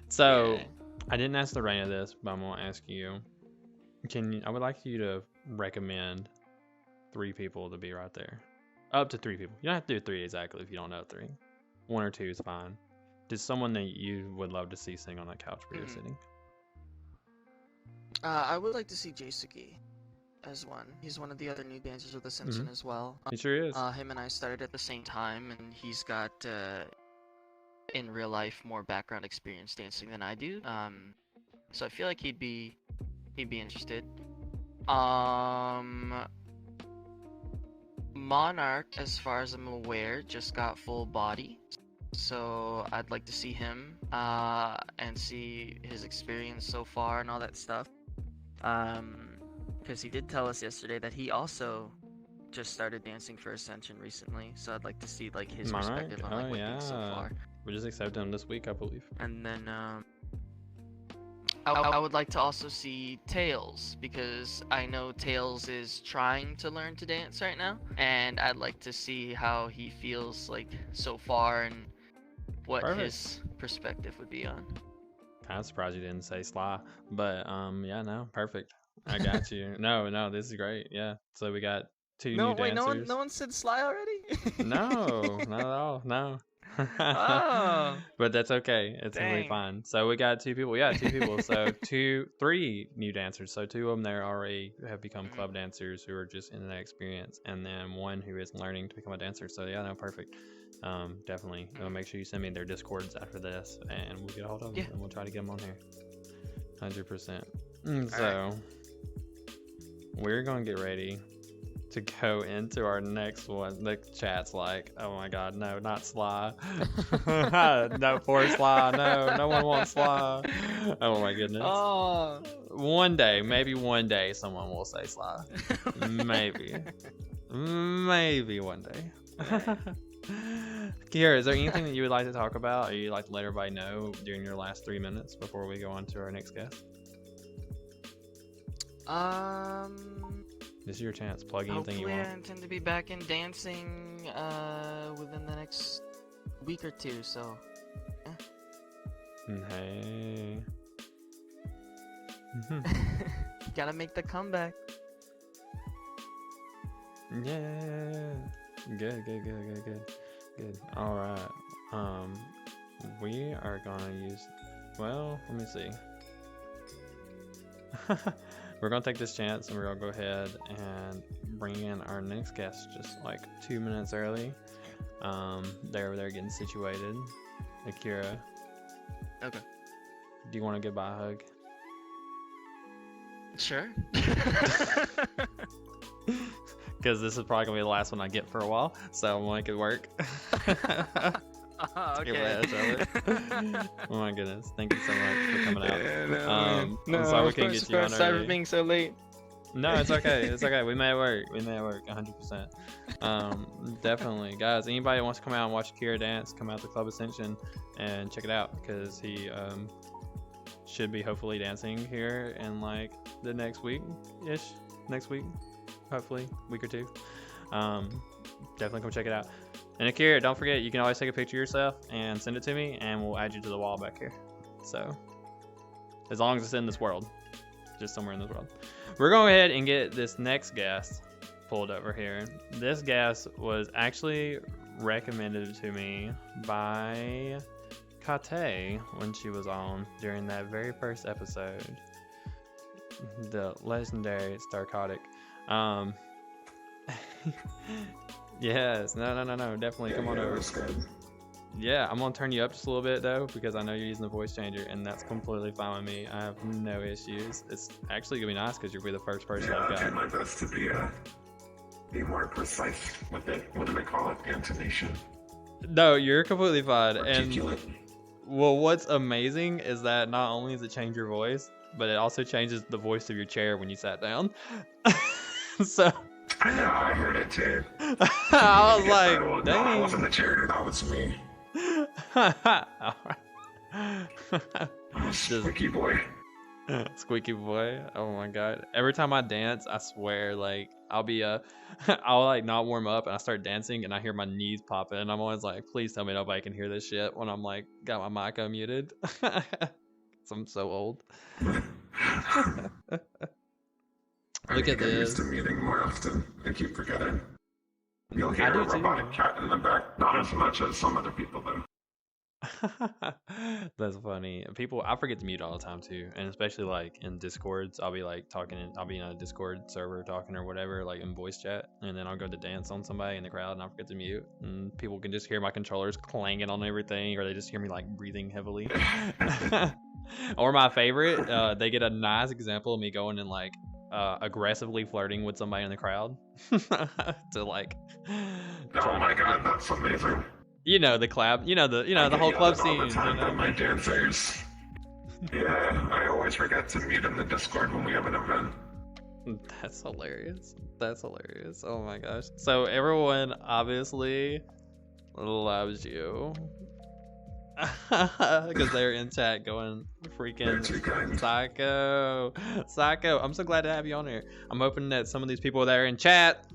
so Yeah. I didn't ask the Rain of this, but I'm gonna ask you. I would like you to recommend 3 people to be right there. Up to 3 people. You don't have to do 3 exactly if you don't know 3. 1 or 2 is fine. Just someone that you would love to see sing on that couch where you're sitting. I would like to see Jasuke as one. He's one of the other new dancers with Ascension as well. He sure is. Him and I started at the same time, and he's got in real life more background experience dancing than I do. So I feel like he'd be interested. Monarch, as far as I'm aware, just got full body, so I'd like to see him and see his experience so far and all that stuff. Because he did tell us yesterday that he also just started dancing for Ascension recently, so I'd like to see like his perspective on like what things so far. We just accepted him this week, I believe. And then I would like to also see Tails, because I know Tails is trying to learn to dance right now, and I'd like to see how he feels like so far and what his perspective would be on. Kind of surprised you didn't say Sly, but yeah, no, perfect. I got you. No, this is great. Yeah, so we got 2 new dancers. No one said Sly already? No, not at all. No. Oh. But that's okay. It's totally fine. So we got 2 people. Yeah, 2 people. So 3 new dancers. So 2 of them there already have become club dancers who are just in that experience, and then 1 who is learning to become a dancer. So yeah, no, perfect. Definitely. Make sure you send me their Discords after this, and we'll get a hold of them, and we'll try to get them on here. 100%. So we're gonna get ready to go into our next one. The chat's like, oh my god, no, not Sly. No, poor Sly. No one wants Sly. Oh my goodness. Oh. Maybe one day someone will say Sly. Maybe one day. Kira, is there anything that you would like to talk about, or you'd like to let everybody know during your last 3 minutes before we go on to our next guest? This is your chance. Plug anything you want. Hopefully I intend to be back in dancing within the next week or 2, so Hey. gotta make the comeback. Yeah. Good. All right. We are gonna use. Well, let me see. We're gonna take this chance, and we're gonna go ahead and bring in our next guest just like 2 minutes early. They're over there getting situated. Akira. Okay. Do you want a goodbye hug? Sure. Because this is probably gonna be the last one I get for a while, so I'm gonna make it work. Okay. Oh my goodness! Thank you so much for coming out. No, I'm sorry we couldn't get you on sorry for early. being so late. No, it's okay. It's okay. We made it work. 100%. Definitely, guys. Anybody that wants to come out and watch Akira dance, come out to Club Ascension and check it out, because he should be hopefully dancing here in like the next week. hopefully, week or two. Definitely come check it out. And Akira, don't forget, you can always take a picture of yourself and send it to me, and we'll add you to the wall back here. So, as long as it's in this world, just somewhere in this world. We're going to go ahead and get this next guest pulled over here. This guest was actually recommended to me by Kate when she was on during that very first episode, the legendary Starkotic. Yes, no, definitely come on over. Yeah, I'm gonna turn you up just a little bit though, because I know you're using the voice changer, and that's completely fine with me. I have no issues. It's actually gonna be nice because you'll be the first person I've I'll got. do my best to be more precise with it. What do they call it? Intonation. No, you're completely fine. And Articulate. well, what's amazing is that not only does it change your voice, but it also changes the voice of your chair when you sat down. So I know, I heard it too. I was like, No, it dang. wasn't the chair, that was me. Alright. I'm a squeaky boy. Squeaky boy. Oh my god. Every time I dance, I swear, like, I'll be I'll like not warm up and I start dancing and I hear my knees popping and I'm always like, please tell me nobody can hear this shit when I'm like got my mic unmuted. 'Cause I'm so old. I Look need at to get used this. to muting more often. I keep forgetting. You'll I hear do a too. robotic cat in the back, not as much as some other people though. That's funny. People, I forget to mute all the time too, and especially like in Discords, I'll be like talking. I'll be in a Discord server talking or whatever, like in voice chat, and then I'll go to dance on somebody in the crowd, and I forget to mute, and people can just hear my controllers clanging on everything, or they just hear me like breathing heavily. Or my favorite, they get a nice example of me going and like aggressively flirting with somebody in the crowd to like. Oh my god, that's amazing. You know the clap. You know the I whole get club yelled at all scene. the time You know? by my dancers. Yeah, I always forget to mute in the Discord when we have an event. That's hilarious. That's hilarious. Oh my gosh. So everyone obviously loves you. Because they're in chat going They're freaking too kind. psycho. I'm so glad to have you on here. I'm hoping that some of these people that are in chat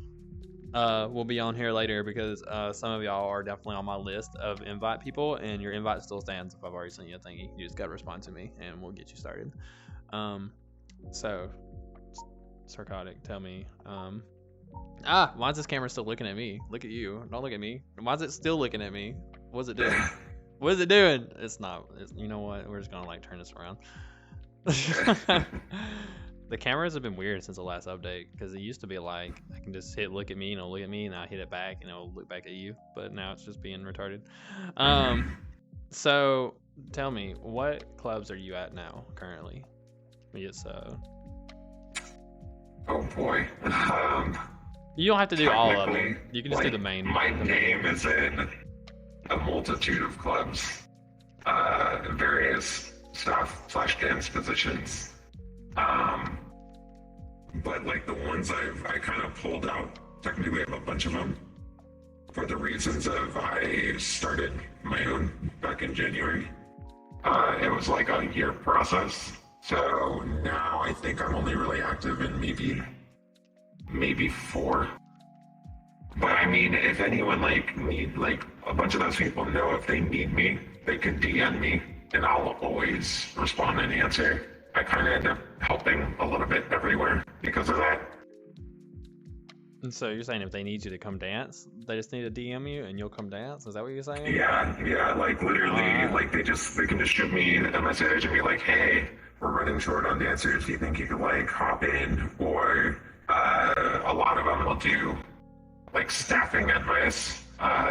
will be on here later because some of y'all are definitely on my list of invite people, and your invite still stands if I've already sent you a thingy. You just gotta respond to me and we'll get you started. So Sarcotic, tell me, why is this camera still looking at me? Look at you. Don't look at me. Why is it still looking at me? What's it doing? What is it doing? It's not. You know what? We're just gonna like turn this around. The cameras have been weird since the last update because it used to be like I can just hit look at me and it'll look at me and I hit it back and it'll look back at you. But now it's just being retarded. So tell me, what clubs are you at now currently? Yes. Oh boy. You don't have to do all of them. Technically, You can just do like, the main. My name is in a multitude of clubs, various staff/dance positions. But like the ones I kind of pulled out, technically I have a bunch of them for the reasons of I started my own back in January. It was like a year process. So now I think I'm only really active in maybe 4. But I mean, if anyone like a bunch of those people know if they need me, they can DM me and I'll always respond and answer. I kind of end up helping a little bit everywhere because of that. And so you're saying if they need you to come dance, they just need to DM you and you'll come dance? Is that what you're saying? Yeah, like literally, like they can just shoot me a message and be like, hey, we're running short on dancers. Do you think you could like hop in? Or a lot of them will do like staffing advice.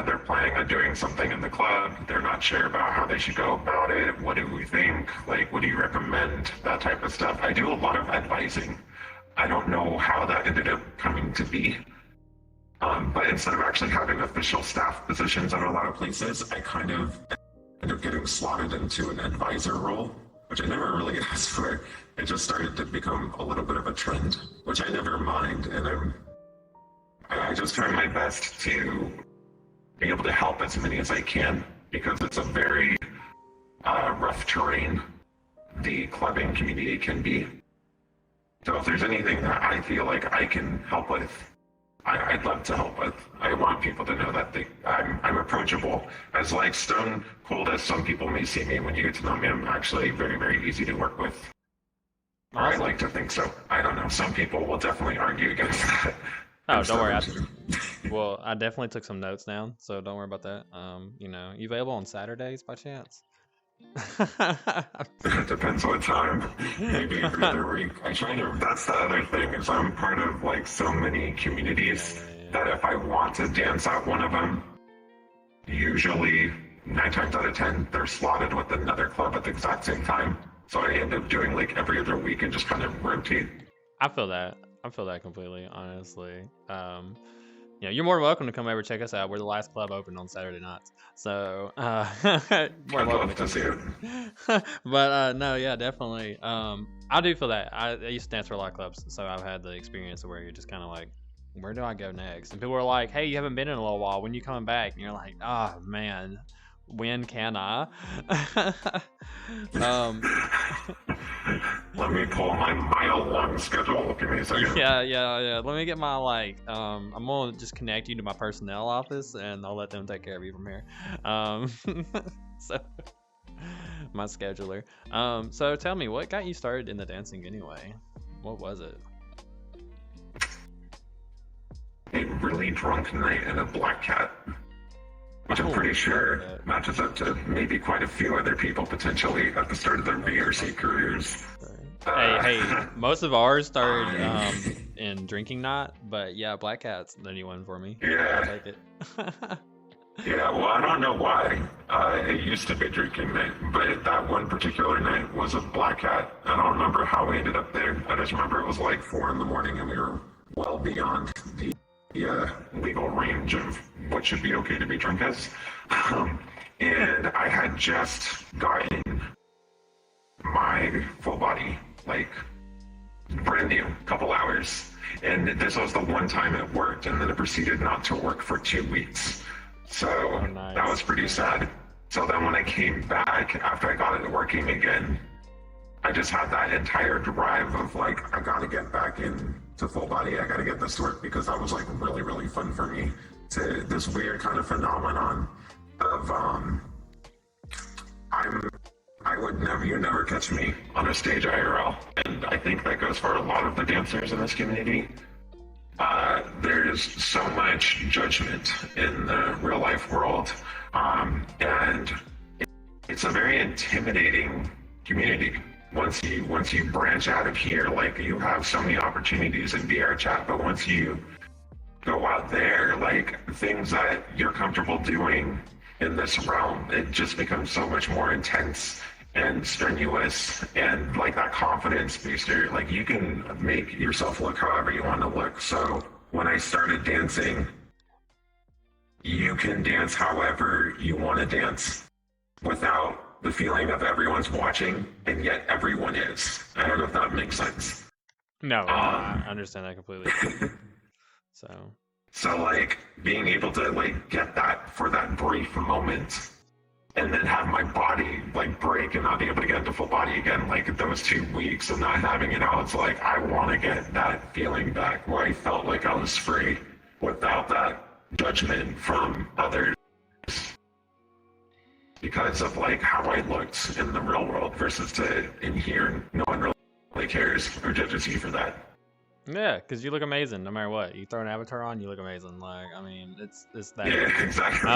They're planning on doing something in the club. They're not sure about how they should go about it. What do we think? Like, what do you recommend? That type of stuff. I do a lot of advising. I don't know how that ended up coming to be. But instead of actually having official staff positions at a lot of places, I kind of end up getting slotted into an advisor role, which I never really asked for. It just started to become a little bit of a trend, which I never mind. And I just try my best to be able to help as many as I can because it's a very rough terrain the clubbing community can be. So if there's anything that I feel like I can help with, I'd love to help with. I want people to know that I'm approachable. As like stone cold as some people may see me, when you get to know me, I'm actually very, very easy to work with. Or I like to think so. I don't know. Some people will definitely argue against that. Oh, don't worry. Well, I definitely took some notes down, so don't worry about that. You know, you available on Saturdays by chance? It depends what time. Maybe every other week. I try to. That's the other thing is I'm part of like so many communities that if I want to dance at one of them, usually 9 times out of 10 they're slotted with another club at the exact same time. So I end up doing like every other week and just kind of rotate. I feel that. I feel that completely, honestly. You know, you're more than welcome to come over check us out. We're the last club open on Saturday nights, so more I'd than welcome love to see it. But no, yeah, definitely. I do feel that. I used to dance for a lot of clubs, so I've had the experience where you're just kind of like, where do I go next? And people are like, hey, you haven't been in a little while. When you coming back? And you're like, oh man, when can I? Let me pull my mile-long schedule. Give me a second. Yeah. Let me get my I'm gonna just connect you to my personnel office, and I'll let them take care of you from here. So my scheduler. So tell me, what got you started in the dancing anyway? What was it? A really drunk night in a black cat, which I'm pretty sure matches up to maybe quite a few other people potentially at the start of their VRC careers. Hey, most of ours started in drinking night, but yeah, Black Cat's the new one for me. Yeah. I'll take it. Yeah, well, I don't know why. It used to be drinking night, but that one particular night was a black cat. I don't remember how we ended up there. I just remember it was like 4 in the morning and we were well beyond the legal range of what should be okay to be drunk as. And I had just gotten my full body, like brand new, couple hours. And this was the one time it worked, and then it proceeded not to work for 2 weeks. So nice. That was pretty sad. So then when I came back after I got it working again, I just had that entire drive of like, I gotta get back into full body. I gotta get this to work, because that was like really, really fun for me. To this weird kind of phenomenon of you never catch me on a stage IRL, and I think that goes for a lot of the dancers in this community. There's so much judgment in the real life world, and it's a very intimidating community. Once you branch out of here, like you have so many opportunities in VR chat, but once you go out there, like things that you're comfortable doing in this realm, it just becomes so much more intense and strenuous, and like that confidence booster, like you can make yourself look however you want to look. So when I started dancing, you can dance however you want to dance without the feeling of everyone's watching, and yet everyone is. I don't know if that makes sense. No, I understand that completely. So like being able to like get that for that brief moment, and then have my body like break and not be able to get into full body again, like those 2 weeks of not having it out, it's like I want to get that feeling back where I felt like I was free without that judgment from others because of like how I looked in the real world versus in here, no one really cares or judges you for that. Yeah, because you look amazing no matter what. You throw an avatar on, you look amazing. Like, I mean, it's that. Yeah, exactly.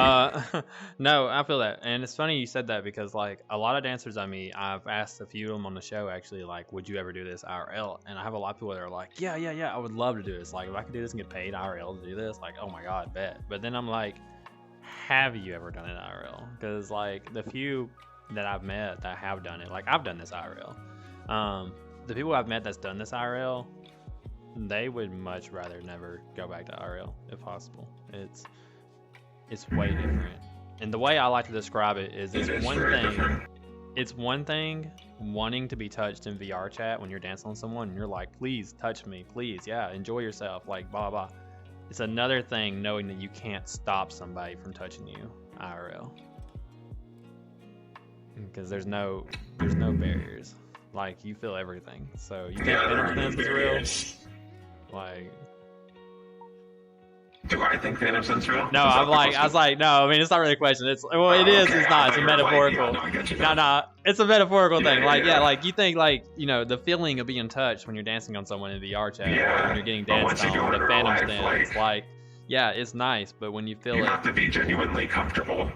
No, I feel that. And it's funny you said that, because like a lot of dancers I meet, I've asked a few of them on the show actually, like, would you ever do this IRL? And I have a lot of people that are like, yeah, I would love to do this. Like, if I could do this and get paid IRL to do this, like, oh my God, bet. But then I'm like, have you ever done it IRL? Because like the few that I've met that have done it, like I've done this IRL. The people I've met that's done this IRL, they would much rather never go back to IRL if possible. It's way different. And the way I like to describe it is it's one thing wanting to be touched in VR chat when you're dancing on someone and you're like, please touch me, please, yeah, enjoy yourself, like blah blah. It's another thing knowing that you can't stop somebody from touching you IRL. Because there's no barriers. Like you feel everything. So you think Yeah, Phantom there are Sense is real? various. Like Do I think Phantom Sense real? no, Is that I'm the like I question? was like no. I mean, it's not really a question. It's well, it is. Okay, It's I not. thought It's a you were like, metaphorical. yeah, no, I get you No, now. it's a metaphorical Yeah, thing. yeah, Like yeah. like you think like the feeling of being touched when you're dancing on someone in VR chat, or Yeah, when you're getting but once danced you go on, in the real Phantom life, Sense, like yeah, it's nice, but when you feel you it, have to be genuinely comfortable.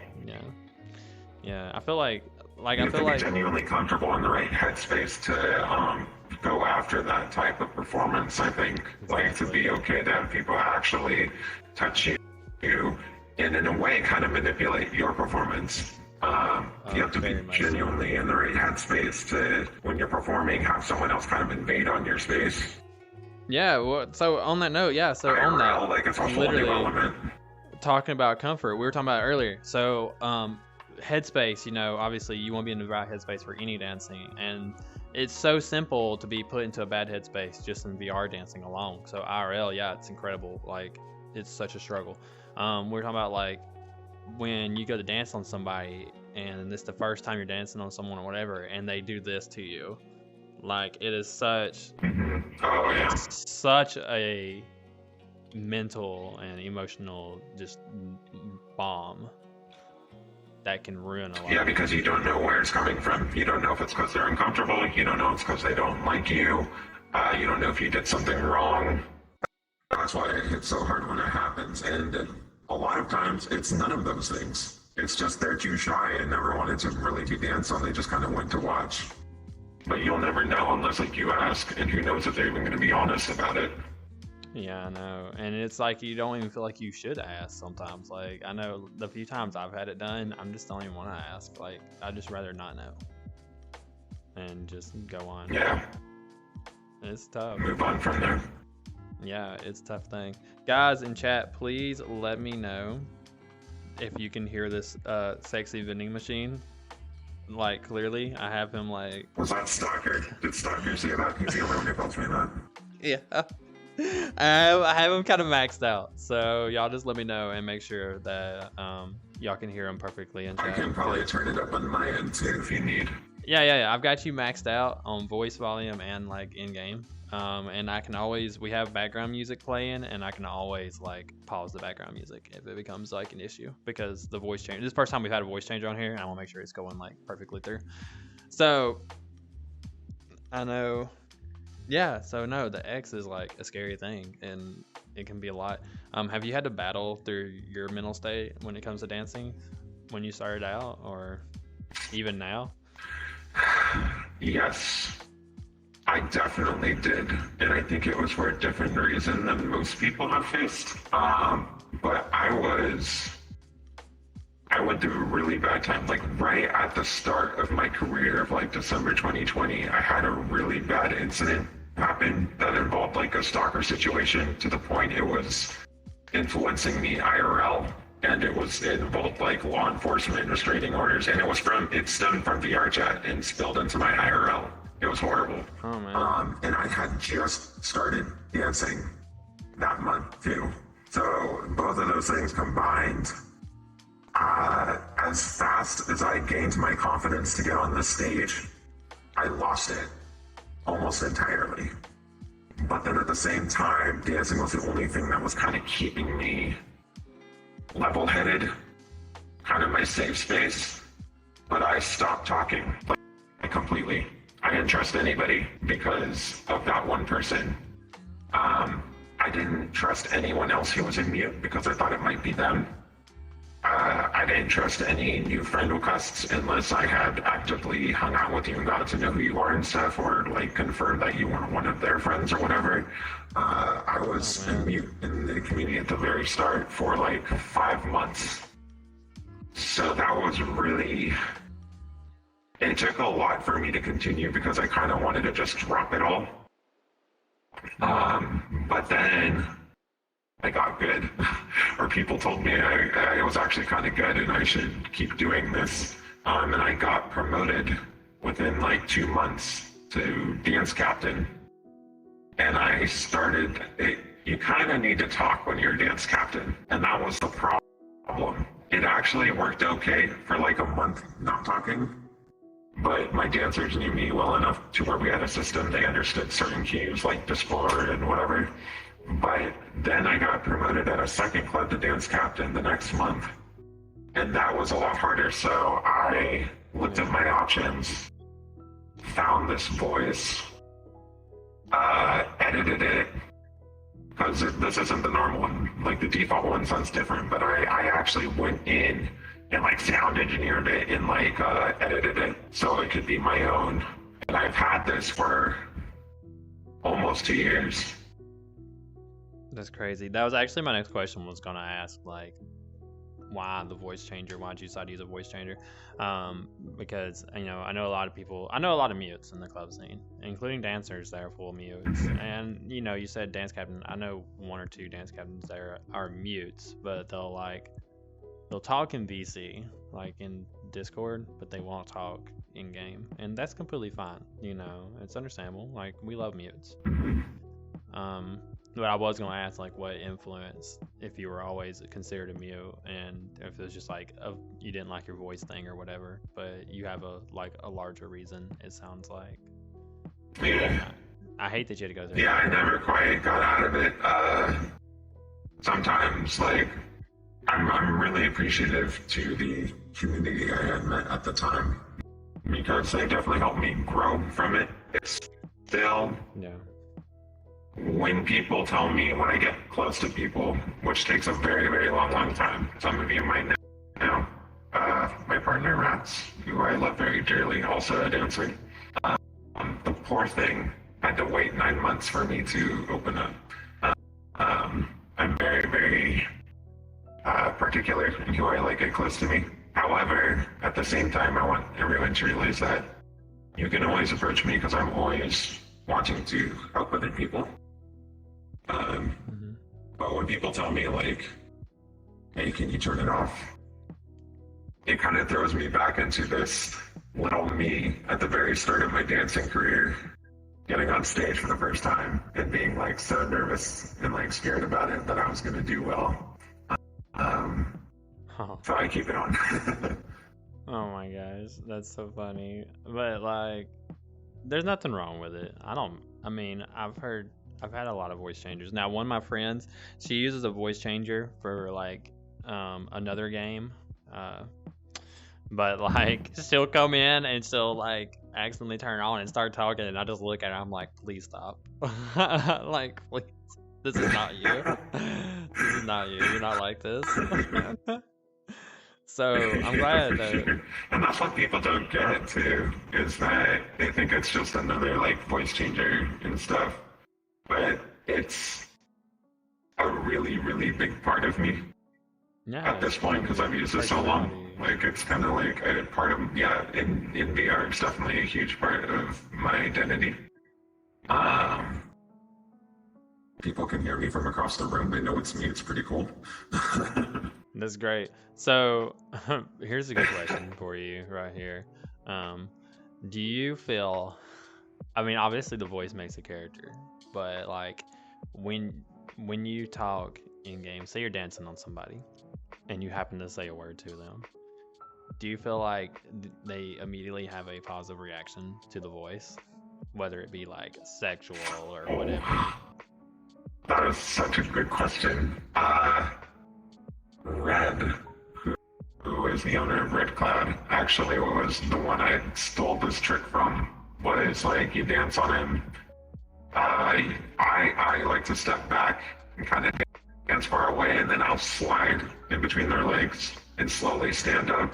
yeah, I feel like You I have feel to be like genuinely comfortable in the right headspace to go after that type of performance. I think, like, to be okay to have people actually touch you and in a way kind of manipulate your performance. You have to be very much so. genuinely in the right headspace to, when you're performing, have someone else kind of invade on your space. yeah. Well, so on that note, yeah. So on that, IRL, like, it's a whole new literally element. talking about comfort, we were talking about it earlier. So headspace, obviously you want to be in the right headspace for any dancing, and it's so simple to be put into a bad headspace just in VR dancing alone. So IRL, yeah, it's incredible. Like it's such a struggle. We're talking about like when you go to dance on somebody and it's the first time you're dancing on someone or whatever, and they do this to you. Like it is such Oh, yeah. such a mental and emotional just bomb that can ruin a lot. Yeah, because you don't know where it's coming from. You don't know if it's because they're uncomfortable. You don't know it's because they don't like you. You don't know if you did something wrong. That's why it hits so hard when it happens. And a lot of times, it's none of those things. It's just they're too shy and never wanted to really be danced on. They just kind of went to watch. But you'll never know unless, like, you ask. And who knows if they're even going to be honest about it. Yeah, I know. And it's like you don't even feel like you should ask sometimes. Like I know the few times I've had it done, I just don't even want to ask. Like I'd just rather not know. And just go on. Yeah, It's tough. move on from there. Yeah, it's a tough thing. Guys in chat, please let me know if you can hear this sexy vending machine. Like clearly, I have him like Was that Stalker? Did Stalker say that? He's the only one who tells me that. yeah. I have him kind of maxed out, so y'all just let me know and make sure that y'all can hear him perfectly in I chat. can probably turn it up on my end too if you need. Yeah. I've got you maxed out on voice volume and like in game. And I can always, we have background music playing, and I can always like pause the background music if it becomes like an issue, because the voice change. This is the first time we've had a voice changer on here, and I want to make sure it's going like perfectly through. So I know. Yeah, so no, the X is like a scary thing, and it can be a lot. Have you had to battle through your mental state when it comes to dancing when you started out, or even now? Yes, I definitely did, and I think it was for a different reason than most people have faced. But I went through a really bad time. Like right at the start of my career of like December 2020, I had a really bad incident happen that involved like a stalker situation to the point it was influencing me IRL. And it involved like law enforcement restraining orders, and it stemmed from VR chat and spilled into my IRL. It was horrible. Oh man. And I had just started dancing that month too. So both of those things combined, as fast as I gained my confidence to get on the stage, I lost it almost entirely. But then at the same time, dancing was the only thing that was kind of keeping me level-headed, kind of my safe space. But I stopped talking like completely. I didn't trust anybody because of that one person. I didn't trust anyone else who was in mute because I thought it might be them. I didn't trust any new friend requests unless I had actively hung out with you and got to know who you are and stuff, or like confirmed that you weren't one of their friends or whatever. I was in mute in the community at the very start for like 5 months. So that was really, it took a lot for me to continue because I kind of wanted to just drop it all. But then I got good, or people told me I was actually kind of good and I should keep doing this. And I got promoted within like 2 months to dance captain. And I started, you kind of need to talk when you're dance captain. And that was the problem. It actually worked okay for like a month not talking. but my dancers knew me well enough to where we had a system. They understood certain cues like Dancefloor and whatever. But then I got promoted at a second club to dance captain the next month. And that was a lot harder. So I looked at my options, found this voice, edited it, because this isn't the normal one. Like the default one sounds different, but I actually went in and like sound engineered it and like edited it so it could be my own. And I've had this for almost 2 years. That's crazy. That was actually my next question, was gonna ask, like, why the voice changer? Why'd you decide to use a voice changer? Because I know a lot of mutes in the club scene, including dancers that are full mutes. And you said dance captain. I know 1 or 2 dance captains that are mutes, but they'll talk in VC, like in Discord, but they won't talk in game, and that's completely fine. It's understandable. Like, we love mutes. But I was gonna ask, like, what influence, if you were always considered a mute, and if it was just like you didn't like your voice thing or whatever, but you have a larger reason. It sounds like. Yeah. I hate that you had to go through. Yeah, I never quite got out of it. Sometimes, like, I'm really appreciative to the community I had met at the time, because they definitely helped me grow from it. It's still. Yeah. When people tell me, when I get close to people, which takes a very, very long time, some of you might know, my partner Rats, who I love very dearly, also a dancer. The poor thing had to wait 9 months for me to open up. I'm very, very particular in who I like get close to me. However, at the same time, I want everyone to realize that you can always approach me, because I'm always wanting to help other people. But when people tell me, like, hey, can you turn it off? It kind of throws me back into this little me at the very start of my dancing career, getting on stage for the first time and being like so nervous and like scared about it that I was going to do well. So I keep it on. Oh my gosh, that's so funny. But like, there's nothing wrong with it. I've had a lot of voice changers. Now, one of my friends, she uses a voice changer for like another game, but like she'll come in and she'll like accidentally turn it on and start talking, and I just look at her. I'm like, please stop. Like, please, this is not you. This is not you. You're not like this. So I'm glad that. And that's what people don't get too, is that they think it's just another like voice changer and stuff. But it's a really, really big part of me at this point, because I've used it so long. Like, it's kind of like a part of, in VR, it's definitely a huge part of my identity. People can hear me from across the room. They know it's me. It's pretty cool. That's great. So here's a good question for you right here. Do you feel, obviously the voice makes a character, but like when you talk in game, say you're dancing on somebody and you happen to say a word to them, do you feel like they immediately have a positive reaction to the voice, whether it be like sexual or whatever? That is such a good question. Red, who is the owner of Red Cloud, actually was the one I stole this trick from. Was like, you dance on him. I like to step back and kind of dance far away, and then I'll slide in between their legs and slowly stand up,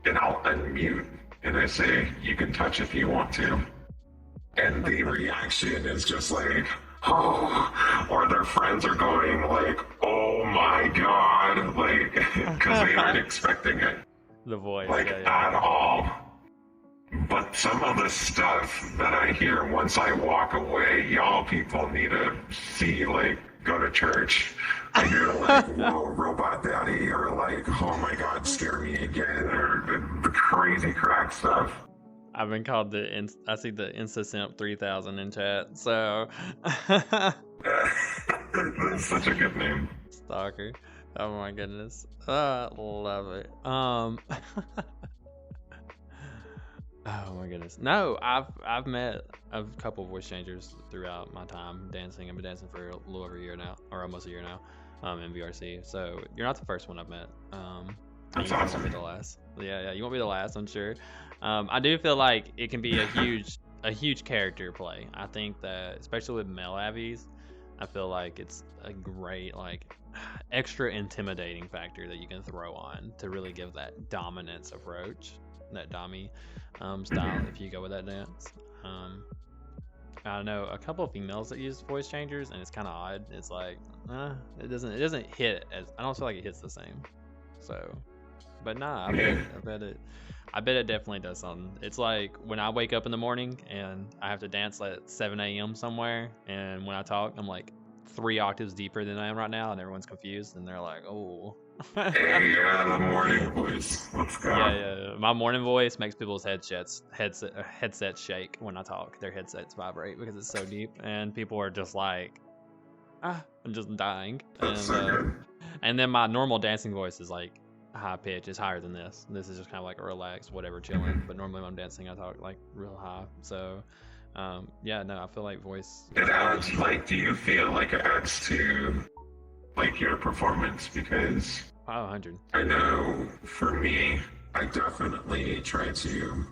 and I'll unmute, and I say, you can touch if you want to. And the reaction is just like, oh, or their friends are going like, oh my god, like, because they aren't expecting it. The voice, like, at all. But some of the stuff that I hear once I walk away, y'all people need to see, like, go to church. I hear like, whoa, robot daddy, or like, oh my god, scare me again, or the crazy crack stuff. I've been called I see the InstaSimp 3000 in chat, so. That's such a good name. Stalker. Oh my goodness. Love it. Oh my goodness. No, I've met a couple voice changers throughout my time dancing. I've been dancing for a little over a year now, or almost a year now, in VRC. So you're not the first one I've met. That's you awesome. won't be the last. Yeah, you won't be the last, I'm sure. I do feel like it can be a huge character play. I think that especially with male avies, I feel like it's a great like extra intimidating factor that you can throw on to really give that dominance approach, that Dami style if you go with that dance. I know a couple of females that use voice changers and it's kind of odd. It's like it doesn't hit as I don't feel like it hits the same. So, but nah, I bet it definitely does something. It's like when I wake up in the morning and I have to dance at 7 a.m. somewhere, and when I talk, I'm like 3 octaves deeper than I am right now, and everyone's confused, and they're like, "Oh." Hey, the morning voice. Let's go. Yeah. My morning voice makes people's headsets shake when I talk. Their headsets vibrate because it's so deep, and people are just like, I'm just dying. That's so good. And then my normal dancing voice is like high pitch. It's higher than this. This is just kind of like a relaxed, whatever, chilling. But normally when I'm dancing, I talk like real high. So, yeah, no, I feel like voice. It adds, like, do you feel like it adds to, like, your performance? Because 100. I know for me, I definitely try to,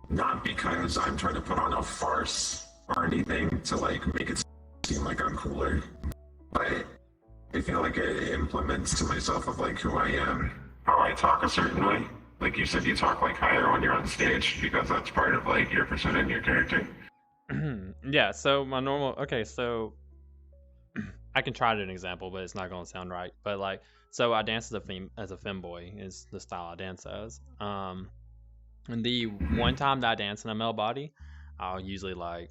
not because I'm trying to put on a farce or anything to, like, make it seem like I'm cooler, but I feel like it implements to myself of like who I am, how I talk a certain way. Like you said, you talk like higher when you're on stage because that's part of like your persona and your character. Yeah. So my normal. Okay. So I can try to do an example, but it's not going to sound right. But like, so I dance as a femboy is the style I dance as. And the one time that I dance in a male body, I'll usually like.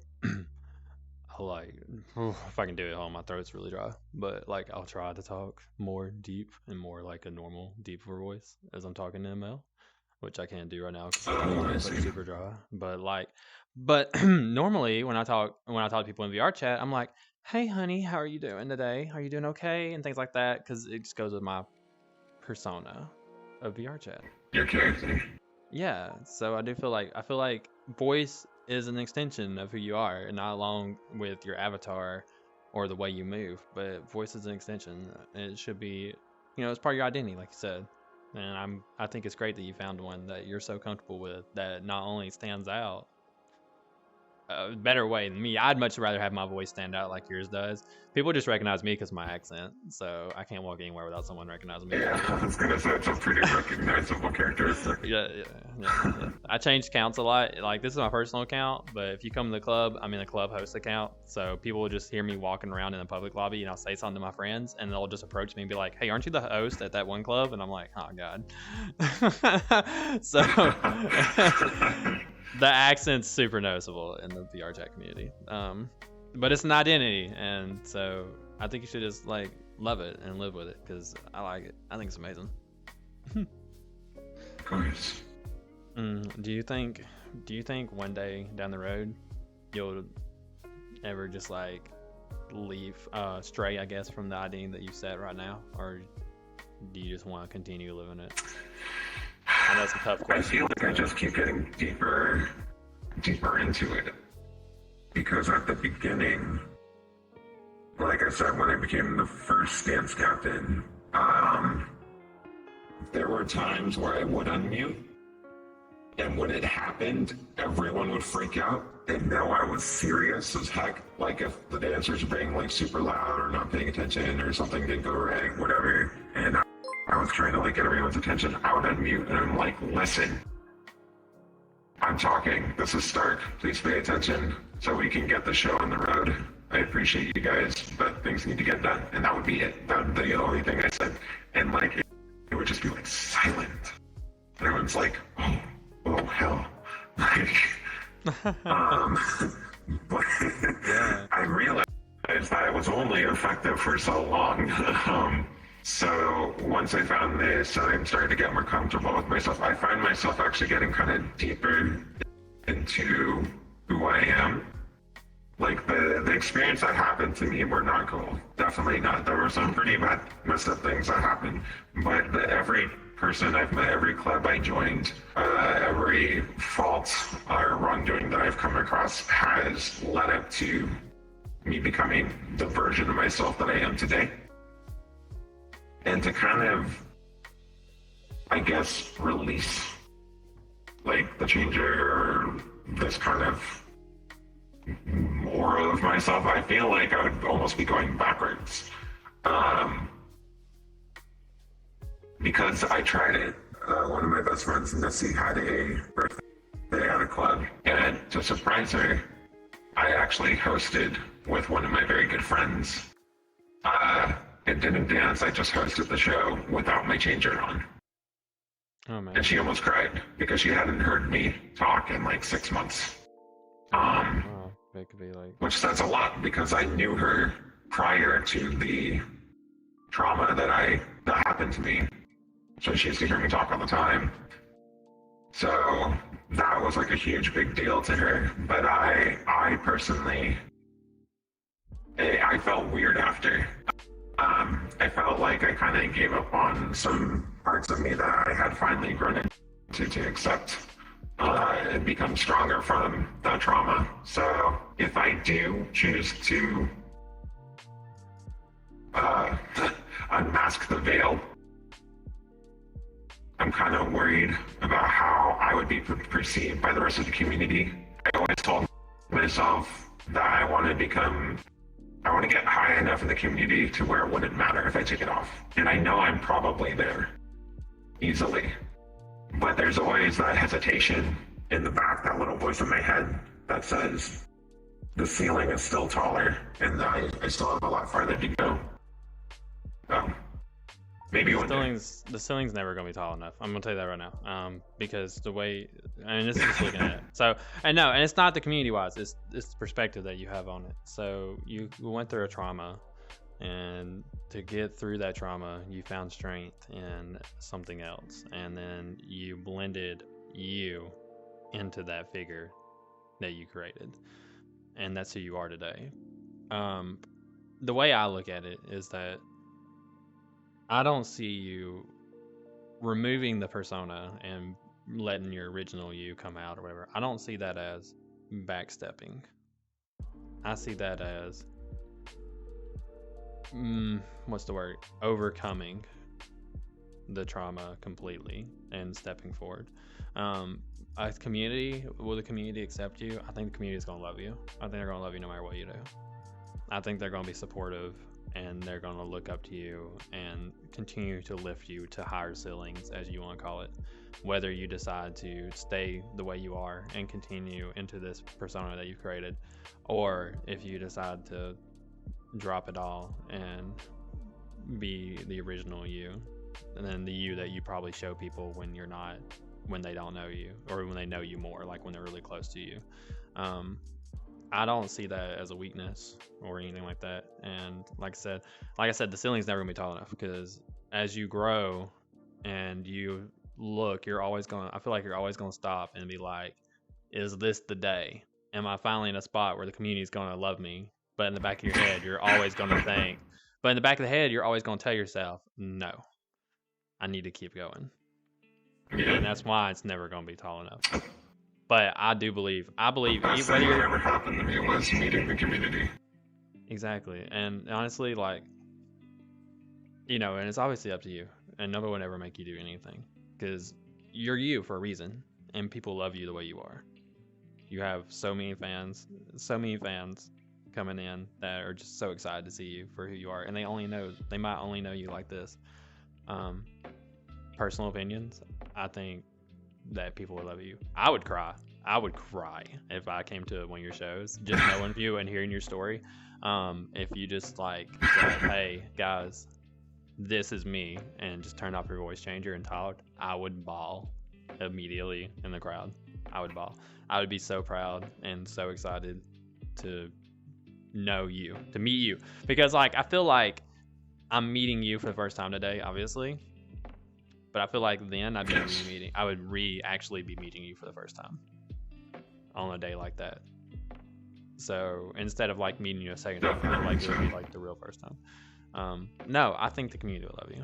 If I can do it, my throat's really dry. But like, I'll try to talk more deep and more like a normal, deeper voice as I'm talking to ML, which I can't do right now because my throat's like super dry. But normally when I talk to people in VR chat, I'm like, "Hey, honey, how are you doing today? Are you doing okay?" and things like that because it just goes with my persona of VR chat. Your character. Yeah, so I feel like voice is an extension of who you are, and not along with your avatar or the way you move, but voice is an extension. And it should be, it's part of your identity, like you said. And I think it's great that you found one that you're so comfortable with that not only stands out a better way than me. I'd much rather have my voice stand out like yours does. People just recognize me because of my accent, so I can't walk anywhere without someone recognizing me. Yeah, I was gonna say it's a pretty recognizable characteristic. Yeah. I change accounts a lot. Like, this is my personal account, but if you come to the club, I'm in a club host account, so people will just hear me walking around in the public lobby, and I'll say something to my friends, and they'll just approach me and be like, "Hey, aren't you the host at that one club?" And I'm like, "Oh God." So the accent's super noticeable in the VR chat community, but it's an identity, and so I think you should just like love it and live with it because I like it. I think it's amazing. Of course. Do you think one day down the road you'll ever just like leave stray, I guess, from the identity that you set right now, or do you just want to continue living it? I know it's a tough question. I feel like I just keep getting deeper into it. Because at the beginning, like I said, when I became the first dance captain, there were times where I would unmute, and when it happened, everyone would freak out and know I was serious as heck. Like if the dancers were being like super loud or not paying attention or something didn't go right, whatever, and I was trying to like get everyone's attention, I would unmute and I'm like, "Listen, I'm talking. This is Stark. Please pay attention so we can get the show on the road. I appreciate you guys, but things need to get done." And that would be it. That would be the only thing I said. And like, it would just be like silent. And everyone's like, oh hell. Like, but I realized that I was only effective for so long. So once I found this, I'm starting to get more comfortable with myself. I find myself actually getting kind of deeper into who I am. Like the experience that happened to me were not cool. Definitely not. There were some pretty bad, messed up things that happened. But every person I've met, every club I joined, every fault or wrongdoing that I've come across has led up to me becoming the version of myself that I am today. And to kind of, I guess, release like the changer or this kind of more of myself, I feel like I would almost be going backwards. Because I tried it. One of my best friends, Missy, had a birthday at a club, and to surprise her, I actually hosted with one of my very good friends. It didn't dance, I just hosted the show without my changer on. Oh man. And she almost cried because she hadn't heard me talk in like 6 months. Oh, it could be like. Which says a lot because I knew her prior to the trauma that happened to me. So she used to hear me talk all the time. So that was like a huge big deal to her. But I personally, I felt weird after. I felt like I kind of gave up on some parts of me that I had finally grown into to accept and become stronger from that trauma. So if I do choose to unmask the veil, I'm kind of worried about how I would be perceived by the rest of the community. I always told myself that I want to get high enough in the community to where it wouldn't matter if I took it off. And I know I'm probably there easily. But there's always that hesitation in the back, that little voice in my head that says the ceiling is still taller and I still have a lot farther to go. Maybe one day. The ceiling's never gonna be tall enough. I'm gonna tell you that right now. Because the way, and this is just looking at it. So, and no, and it's not the community wise. It's the perspective that you have on it. So you went through a trauma, and to get through that trauma, you found strength in something else, and then you blended you into that figure that you created, and that's who you are today. The way I look at it is that I don't see you removing the persona and letting your original you come out or whatever. I don't see that as backstepping. I see that as what's the word? Overcoming the trauma completely and stepping forward. A community, will the community accept you? I think the community is going to love you. I think they're going to love you no matter what you do. I think they're going to be supportive, and they're going to look up to you and continue to lift you to higher ceilings, as you want to call it. Whether you decide to stay the way you are and continue into this persona that you've created, or if you decide to drop it all and be the original you, and then the you that you probably show people when they don't know you, or when they know you more, like when they're really close to you. I don't see that as a weakness or anything like that. And like I said, the ceiling's never gonna be tall enough, because as you grow and you look, I feel like you're always gonna stop and be like, is this the day? Am I finally in a spot where the community is gonna love me? But in the back of your head, you're always gonna think, but in the back of the head, you're always gonna tell yourself, no, I need to keep going. And that's why it's never gonna be tall enough. But I believe The best thing that ever happened to me was meeting the community. Exactly. And honestly, like, and it's obviously up to you, and nobody would ever make you do anything, because you're you for a reason, and people love you the way you are. You have so many fans coming in that are just so excited to see you for who you are, and they might only know you like this. Personal opinions, I think that people would love you. I would cry if I came to one of your shows, just knowing you and hearing your story. If you just like said, hey guys, this is me, and just turned off your voice changer and talked, I would bawl immediately in the crowd. I would bawl. I would be so proud and so excited to know you, to meet you, because like I feel like I'm meeting you for the first time today, obviously. But I feel like then I would actually be meeting you for the first time on a day like that. So instead of like meeting you a second time, like it would be like the real first time. No, I think the community will love you,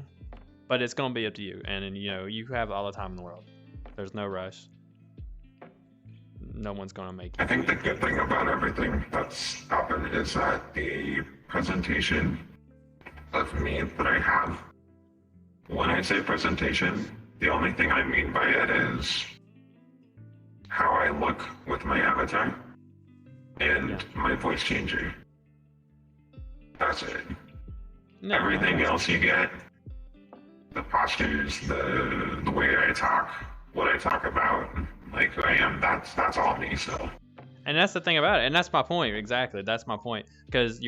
but it's gonna be up to you. And you know, you have all the time in the world. There's no rush. No one's gonna make you. I think the good thing about everything that's happened is that the presentation of me that I have, when I say presentation, the only thing I mean by it is how I look with my avatar and my voice changer. That's it. No, Everything else you get, the postures, the way I talk, what I talk about, like who I am, that's all me, so. And that's the thing about it, and that's my point, exactly. That's my point, because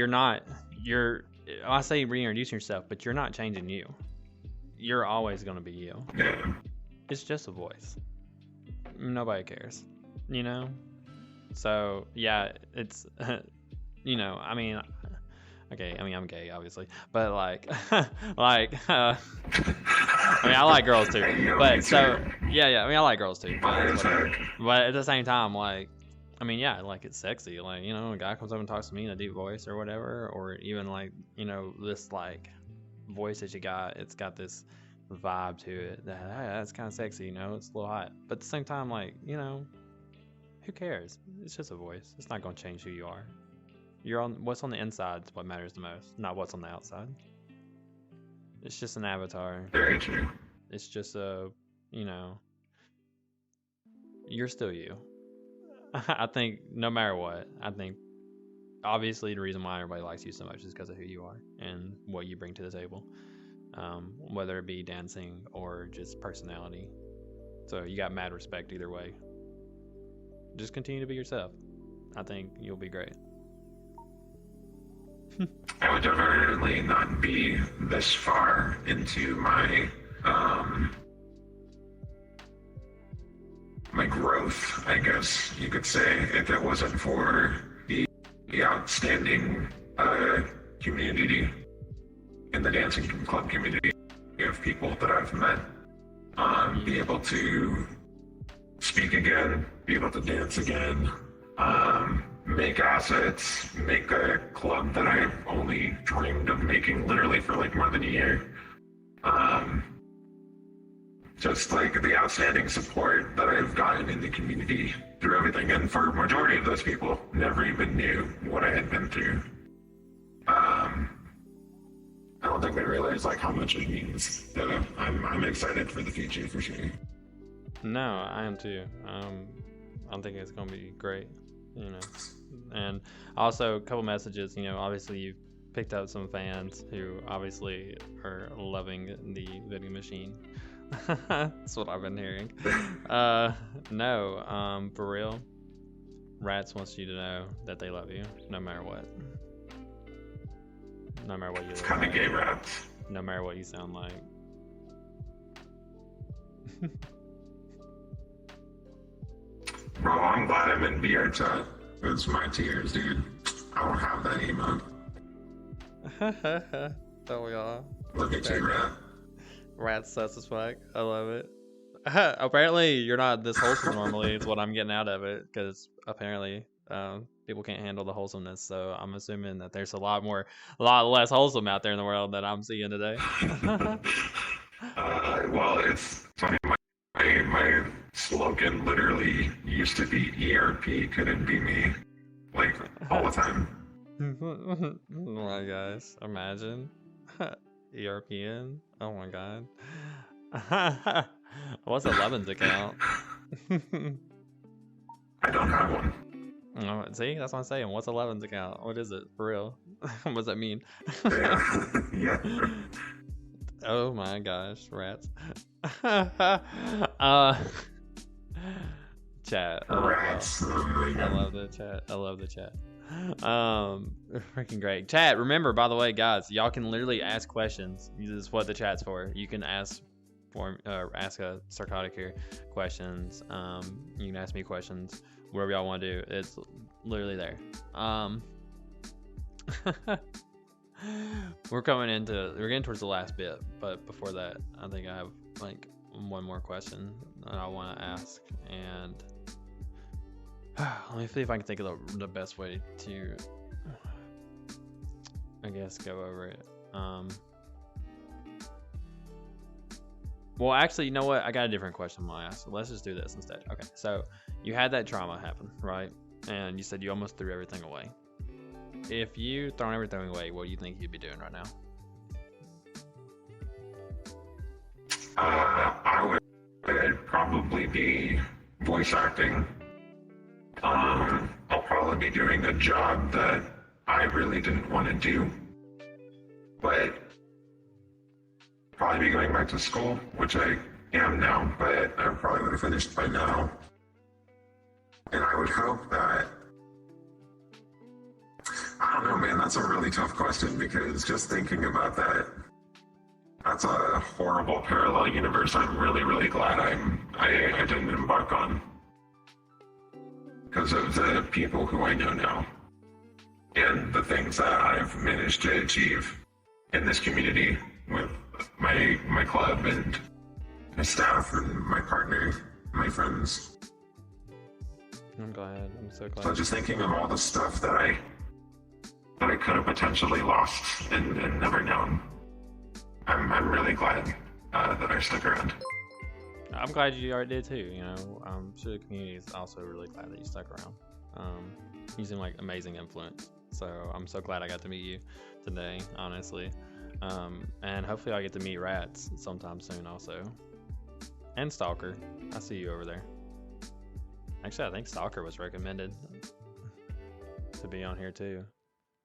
I say reintroducing yourself, but you're not changing you. You're always going to be you. Yeah. It's just a voice. Nobody cares, you know? So, yeah, it's, you know, I mean, okay, I mean, I'm gay, obviously, but like, I mean, I like girls too, but so, yeah, I mean, I like girls too, but at the same time, like, I mean, yeah, like, it's sexy, like, you know, a guy comes up and talks to me in a deep voice or whatever, or even like, you know, this like voice that you got, it's got this vibe to it that's kind of sexy, you know, it's a little hot, but at the same time, like, you know, who cares? It's just a voice. It's not going to change who you are. What's on the inside is what matters the most, not what's on the outside. It's just an avatar. Very true. It's just you know, you're still you. I think no matter what, I think obviously the reason why everybody likes you so much is because of who you are and what you bring to the table, whether it be dancing or just personality. So you got mad respect either way. Just continue to be yourself. I think you'll be great. I would definitely not be this far into my my growth, I guess you could say, if it wasn't for the outstanding community in the dancing club community of people that I've met. Be able to speak again, be able to dance again, make assets, make a club that I've only dreamed of making literally for like more than a year. Just like the outstanding support that I've gotten in the community through everything, and for a majority of those people, never even knew what I had been through. I don't think they realize like how much it means. So I'm excited for the future for sure. No, I am too. I think it's gonna be great, you know. And also a couple messages, you know, obviously you've picked up some fans who obviously are loving the vending machine. That's what I've been hearing. No, for real, Rats wants you to know that they love you no matter what. No matter what you look Kind of like. gay Rats. No matter what you sound like. Bro, I'm glad I'm in VR chat. It's my tears, dude. I don't have that emote. Don't we all? Look at you, Rat. Rats sus as fuck. I love it. Apparently, you're not this wholesome normally, is what I'm getting out of it, because apparently people can't handle the wholesomeness. So I'm assuming that there's a lot less wholesome out there in the world that I'm seeing today. Well, it's funny. My slogan literally used to be ERP couldn't be me, like all the time. Oh my gosh, imagine. ERPN? Oh my god. What's 11's account? I don't have one. Oh, see, that's what I'm saying. What's 11's account? What is it for real? What does that mean? Yeah. Oh my gosh, Rats. Chat. Rats. I love the chat. I love the chat. Freaking great. Chat, remember, by the way, guys, y'all can literally ask questions. This is what the chat's for. You can ask a Starkotic here questions. You can ask me questions, whatever y'all want to do. It's literally there. We're getting towards the last bit, but before that, I think I have like one more question that I want to ask, and Let me see if I can think of the best way to, I guess, go over it. Well, actually, you know what? I got a different question I'm gonna ask. So let's just do this instead. Okay, so you had that trauma happen, right? And you said you almost threw everything away. If you thrown everything away, what do you think you'd be doing right now? I would probably be voice acting. I'll probably be doing a job that I really didn't want to do, but probably be going back to school, which I am now, but I probably would have finished by now. And I would hope that, I don't know, man, that's a really tough question because just thinking about that, that's a horrible parallel universe I'm really, really glad I didn't embark on. Because of the people who I know now and the things that I've managed to achieve in this community with my club and my staff and my partner, my friends. I'm glad. I'm so glad. So just thinking of all the stuff that I could have potentially lost and never known. I'm really glad that I stuck around. I'm glad you already did too. You know, I'm sure the community is also really glad that you stuck around. You seem like amazing influence. So I'm so glad I got to meet you today, honestly. And hopefully I get to meet Rats sometime soon also. And Stalker. I see you over there. Actually, I think Stalker was recommended to be on here too.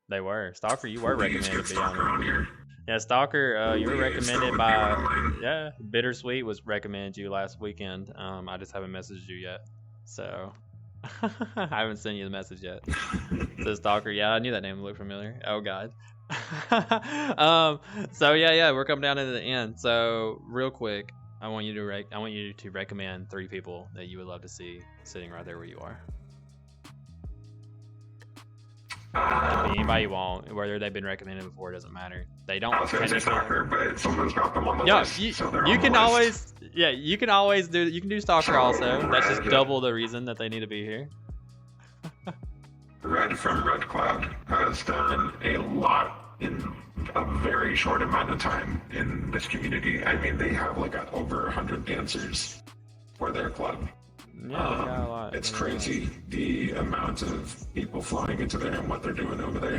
They were. Stalker, you were recommended to be on here. Yeah, Stalker, you were recommended by, Bittersweet was recommended you last weekend. I just haven't messaged you yet. So, I haven't sent you the message yet. So, Stalker, yeah, I knew that name looked familiar. Oh, God. So, yeah, we're coming down to the end. So, real quick, I want you to recommend 3 people that you would love to see sitting right there where you are. Anybody you want, whether they've been recommended before, doesn't matter. They don't. I'll say Stalker, but someone's got them on the Yeah, list. you so they're you on the can list. always, you can always do. You can do Stalker So, also. That's just Red. double the reason that they need to be here. Red from Red Cloud has done a lot in a very short amount of time in this community. I mean, they have like over 100 dancers for their club. Yeah, they got a lot. It's They got a lot. crazy the amount of people flying into there and what they're doing over there.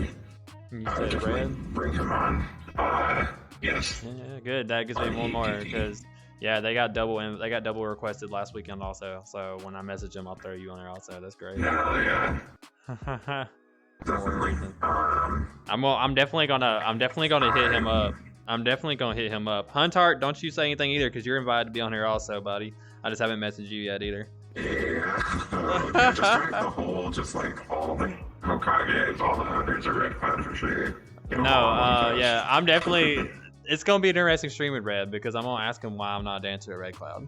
You I would said definitely Red? bring him on. Yes. Yeah, good. That gives me one more because they got double requested last weekend also. So when I message them, I'll throw you on there also. That's great. Yeah, definitely. I'm definitely gonna hit him up. I'm definitely gonna hit him up. Huntart, don't you say anything either, because you're invited to be on here also, buddy. I just haven't messaged you yet either. Yeah, just like the whole, just like all the Hokages, all the others are Red Cloud for sure. You know, Yeah, I'm definitely. It's gonna be an interesting stream with Red because I'm gonna ask him why I'm not a dancer at Red Cloud.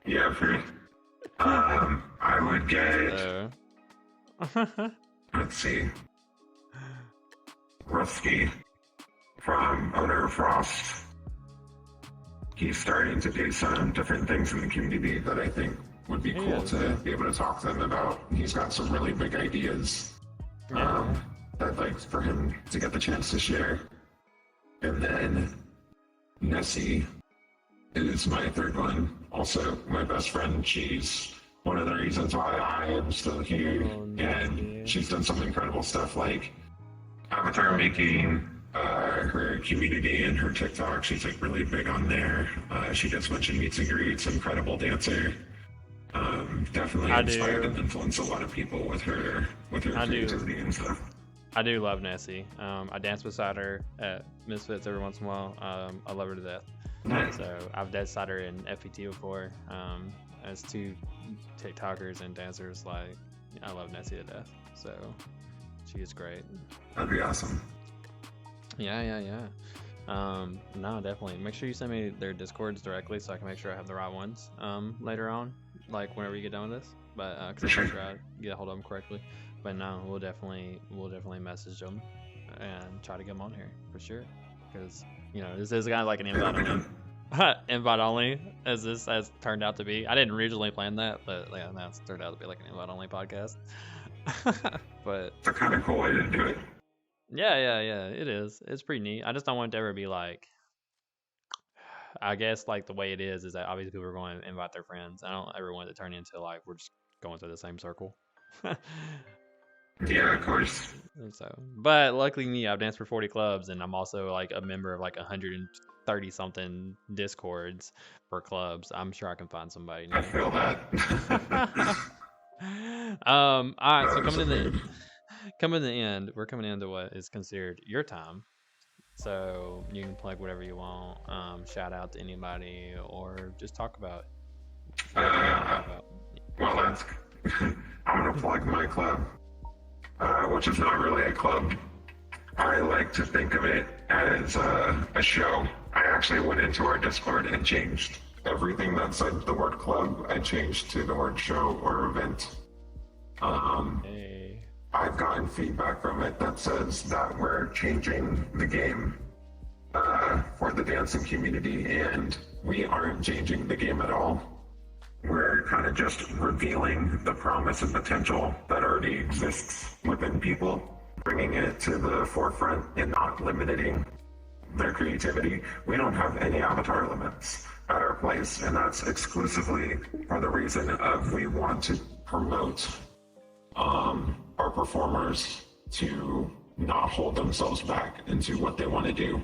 Yeah, for I would get. Let's see. Rusky from Owner of Frost. He's starting to do some different things in the community that I think would be cool to be able to talk to them about. He's got some really big ideas that I'd like for him to get the chance to share. And then Nessie is my third one. Also, my best friend. She's one of the reasons why I am still here. And she's done some incredible stuff like avatar making, her community and her TikTok. She's like really big on there. She does a bunch of meets and greets, incredible dancer. Definitely inspired and influenced a lot of people with her creativity and stuff. I do love Nessie. I dance beside her at Misfits every once in a while. I love her to death. So I've danced beside her in FET before. As 2 TikTokers and dancers, like I love Nessie to death. So she is great. That'd be awesome. Yeah. No, definitely. Make sure you send me their Discords directly so I can make sure I have the right ones later on, like whenever you get done with this. But because I'm sure I get a hold of them correctly. But no, we'll definitely message them and try to get them on here for sure. Because this is kind of like an invite on them. invite only, as this has turned out to be. I didn't originally plan that, but yeah, now it's turned out to be like an invite only podcast. But It's a kind of cool way to do it. yeah, it is. It's pretty neat. I just don't want it to ever be like, I guess like the way it is that obviously people are going to invite their friends. I don't ever want it to turn into like we're just going through the same circle. Yeah, of course. So, but luckily me, I've danced for 40 clubs, and I'm also like a member of like 130 something discords for clubs. I'm sure I can find somebody I new. feel that. All right, so coming to the end, we're coming into what is considered your time. So you can plug whatever you want. Shout out to anybody, or just talk about whatever you want to talk about. Well, that's. I'm gonna plug my club, which is not really a club. I like to think of it as a show. I actually went into our Discord and changed everything that said the word club. I changed to the word show or event. Hey. I've gotten feedback from it that says that we're changing the game for the dancing community, and we aren't changing the game at all. We're kind of just revealing the promise and potential that already exists within people, bringing it to the forefront and not limiting their creativity. We don't have any avatar limits at our place, and that's exclusively for the reason of we want to promote our performers to not hold themselves back into what they want to do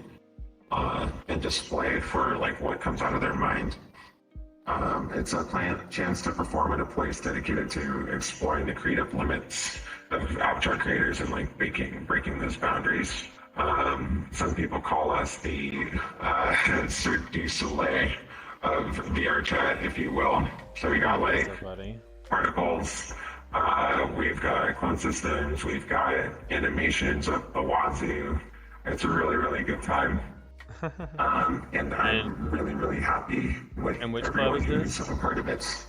and display for like what comes out of their mind. It's a chance to perform at a place dedicated to exploring the creative limits of avatar creators and like breaking those boundaries. Some people call us the Cirque du Soleil of VR chat, if you will. So we got like particles, we've got clone systems, we've got animations of the wazoo. It's a really, really good time. And I'm really happy with which everyone club is who's a part of it.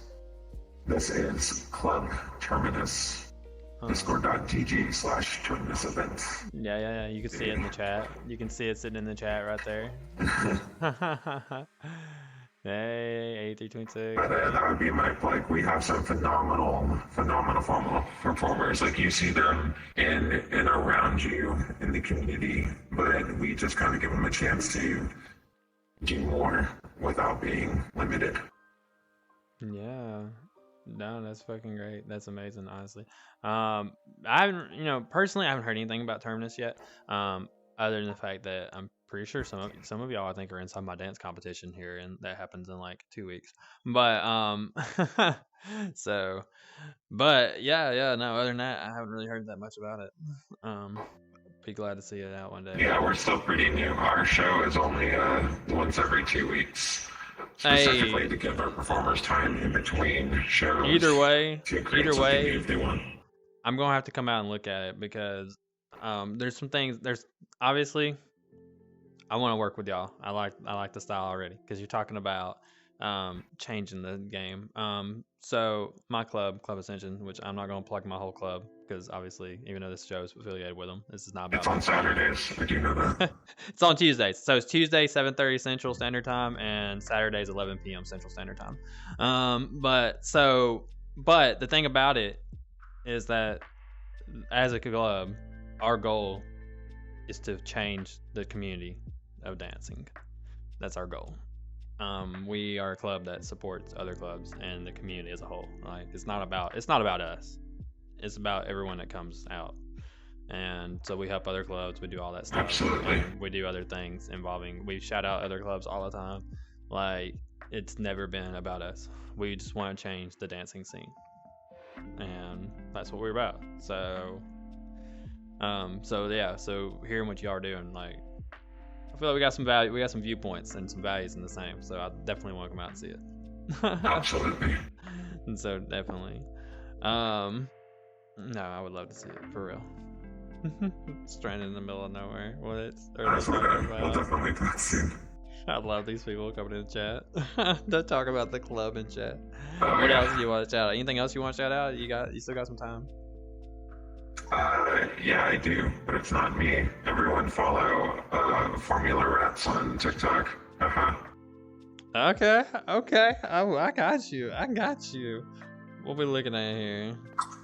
This is Club Terminus. Discord.gg/Terminus events. Yeah. You can see it in the chat. You can see it sitting in the chat right there. Hey, 8326. But that would be my plug. We have some phenomenal performers. Like you see them in and around you in the community, but we just kind of give them a chance to do more without being limited. Yeah. No, that's fucking great. That's amazing, honestly. I haven't, personally, I haven't heard anything about Terminus yet. Other than the fact that I'm pretty sure some of y'all I think are inside my dance competition here, and that happens in like 2 weeks. But but yeah. No, other than that, I haven't really heard that much about it. Be glad to see it out one day. Yeah, we're still pretty new. Our show is only once every 2 weeks. Specifically to give our performers time in between shows. Either way, if they want. I'm gonna have to come out and look at it because there's some things. There's obviously I want to work with y'all. I like the style already because you're talking about changing the game. So my club Ascension, which I'm not gonna plug my whole club because obviously even though this show is affiliated with them, this is not about. It's on Saturdays. I do know that. It's on Tuesdays. So it's Tuesday 7:30 Central Standard Time and Saturdays 11 p.m. Central Standard Time. But the thing about it is that as a club, our goal is to change the community of dancing. That's our goal. We are a club that supports other clubs and the community as a whole. Like it's not about us. It's about everyone that comes out. And so we help other clubs. We do all that stuff. Absolutely. And we do other things involving. We shout out other clubs all the time. Like it's never been about us. We just want to change the dancing scene, and that's what we're about. So hearing what y'all are doing, like I feel like we got some value. We got some viewpoints and some values in the same. So I definitely want to come out and see it. Absolutely. And so definitely. No, I would love to see it for real. Stranded in the middle of nowhere. That's what we'll definitely talk soon. I love these people coming in chat. Don't talk about the club in chat. Oh, What yeah. else do you want to shout out? Anything else you want to shout out? You still got some time? Yeah, I do, but it's not me. Everyone follow Formula Rats on TikTok. Okay, okay. Oh, I got you. I got you. What we looking at here?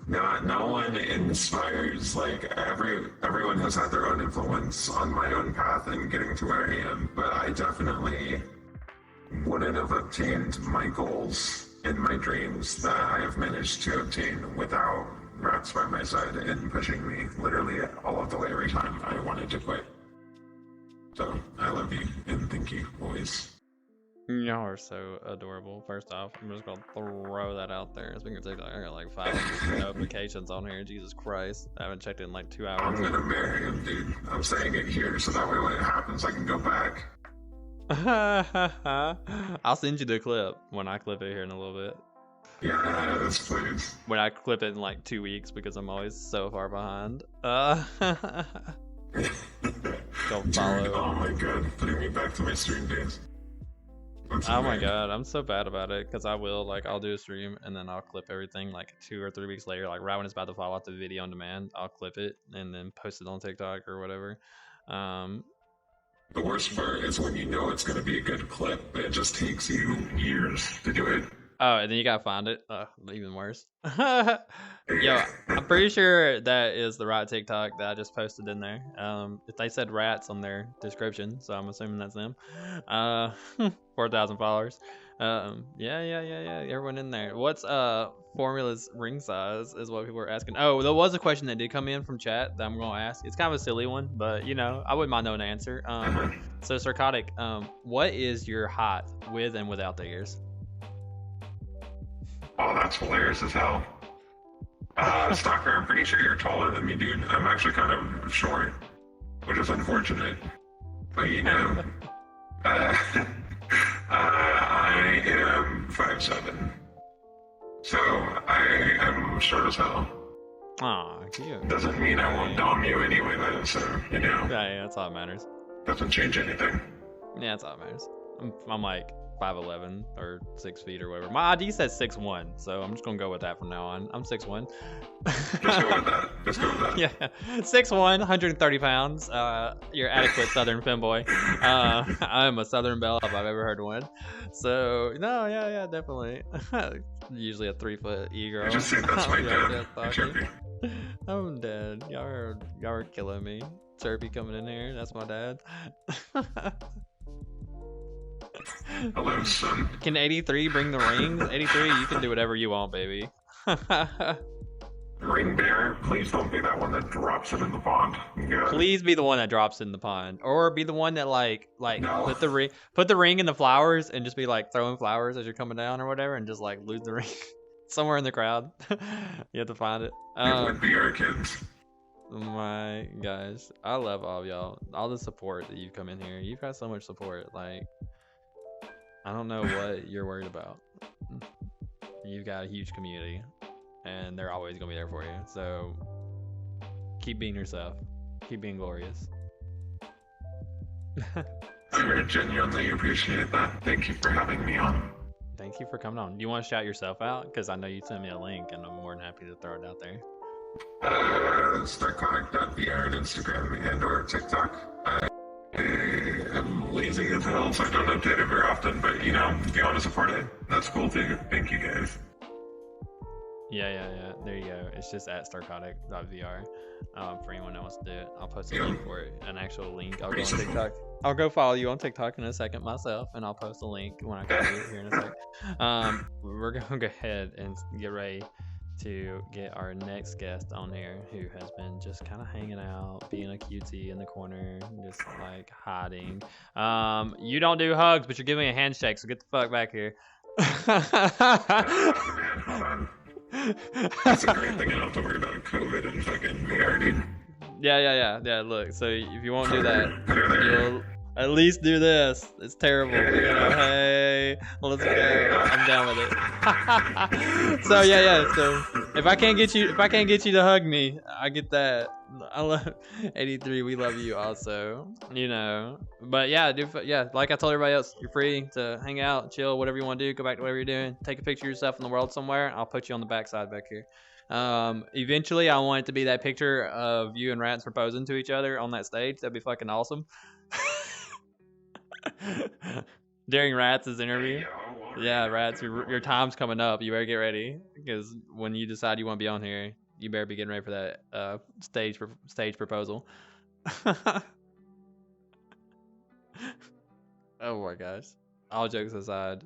No one inspires. Like everyone has had their own influence on my own path and getting to where I am. But I definitely wouldn't have obtained my goals and my dreams that I have managed to obtain without Rats by my side and pushing me literally all of the way every time I wanted to quit. So I love you and thank you always. Y'all are so adorable. First off, I'm just gonna throw that out there. Speaking of TikTok, I got like 5 notifications on here. Jesus Christ, I haven't checked it in like 2 I'm hours. gonna marry him, dude. I'm saying it here so that way when it happens I can go back. I'll send you the clip when I clip it here in a little bit. Yes, please. When I clip it in like 2 weeks because I'm always so far behind. Don't Dude, follow. oh my god, putting me back to my stream days. That's Oh my amazing. god, I'm so bad about it because I'll do a stream and then I'll clip everything like 2 or 3 weeks later, like right when it's about to fall off the video on demand. I'll clip it and then post it on TikTok or whatever. The worst part is when you know it's gonna be a good clip, but it just takes you years to do it. Oh, and then you gotta find it. Even worse. Yo, I'm pretty sure that is the right TikTok that I just posted in there. If they said rats on their description, so I'm assuming that's them. 4,000 followers. Yeah. Everyone in there. What's Formula's ring size is what people are asking. Oh, there was a question that did come in from chat that I'm gonna ask. It's kind of a silly one, but you know, I wouldn't mind knowing the answer. So Starkotic, what is your height with and without the ears? Oh, that's hilarious as hell. Stalker, I'm pretty sure you're taller than me, dude. I'm actually kind of short, which is unfortunate. But you know, I am 5'7", so I am short as hell. Aw, cute. Doesn't mean I won't dom you anyway, though. So you know, Yeah, that's all that matters. doesn't change anything. Yeah, that's all that matters. I'm like 5'11" or 6 feet or whatever. My ID says 6'1", so I'm just gonna go with that from now on. I'm 6'1". Just go with that. Just go with that. Yeah, 6'1", 130 pounds. You're adequate Southern femboy. I'm a Southern belle if I've ever heard one. So no, yeah, definitely. Usually a 3-foot e-girl. I just say that's my Yeah, dad. fuck Chirpy. you. I'm dead. Y'all are killing me. Chirpy coming in here. That's my dad. Hello, son. Can 83 bring the rings? 83, you can do whatever you want, baby. Ring bearer, please don't be that one that drops it in the pond. Yeah. Please be the one that drops in the pond, or be the one that like No. put the ring in the flowers and just be like throwing flowers as you're coming down or whatever, and just like lose the ring somewhere in the crowd. You have to find it. It would be our kids. My guys, I love all of y'all. All the support that you've come in here. You've got so much support. Like, I don't know what you're worried about. You've got a huge community, and they're always gonna be there for you. So keep being yourself. Keep being glorious. I genuinely appreciate that. Thank you for having me on. Thank you for coming on. Do you want to shout yourself out? Because I know you sent me a link, and I'm more than happy to throw it out there. Starkotic.vr on Instagram and or TikTok. I am lazy as hell, so I don't update it very often, but you know, if you want to support it, that's cool too. Thank you guys. Yeah. There you go. It's just at starkotic.vr. For anyone that wants to do it, I'll post a link for it, an actual link. I'll go on TikTok. I'll go follow you on TikTok in a second myself, and I'll post a link when I can do it here in a sec. We're gonna go ahead and get ready to get our next guest on here, who has been just kind of hanging out, being a cutie in the corner, just like hiding. You don't do hugs, but you're giving me a handshake, so get the fuck back here. Man, hold on. That's a great thing. I don't have to worry about COVID and fucking VR, dude. Yeah. Look, so if you won't do that, Put her there. you'll at least do this. It's terrible. You know, hey, let's go. I'm down with it. So yeah. So if I can't get you to hug me, I get that. I love 83. We love you also. You know, but yeah, like I told everybody else, you're free to hang out, chill, whatever you want to do. Go back to whatever you're doing. Take a picture of yourself in the world somewhere. I'll put you on the backside back here. Eventually, I want it to be that picture of you and Rats proposing to each other on that stage. That'd be fucking awesome. during Rats' interview. Hey, yo, alright. Yeah, Rats, your time's coming up. You better get ready because when you decide you want to be on here, you better be getting ready for that stage proposal. Oh my gosh. All jokes aside,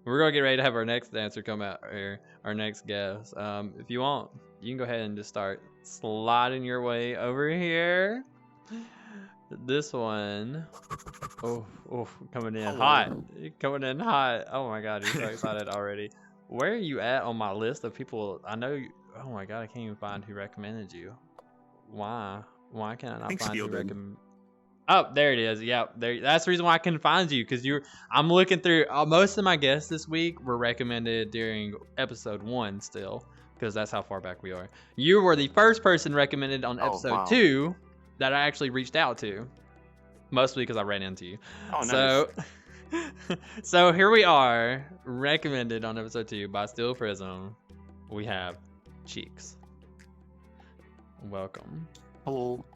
we're gonna get ready to have our next dancer come out here, our next guest. If you want, you can go ahead and just start sliding your way over here. This one, oh, coming in hot, coming in hot. Oh my god, you're so excited already. Where are you at on my list of people? I know you. Oh my god, I can't even find who recommended you. Why? Why can't I not think find who Steel did. recommended? Oh, there it is. Yeah, there. That's the reason why I couldn't find you, because I'm looking through. Most of my guests this week were recommended during episode 1 still, because that's how far back we are. You were the first person recommended on Oh, episode wow. 2 that I actually reached out to, mostly because I ran into you. Oh, nice. So, so here we are, recommended on episode 2 by Steel Prism. We have Cheeks. Welcome. Hello.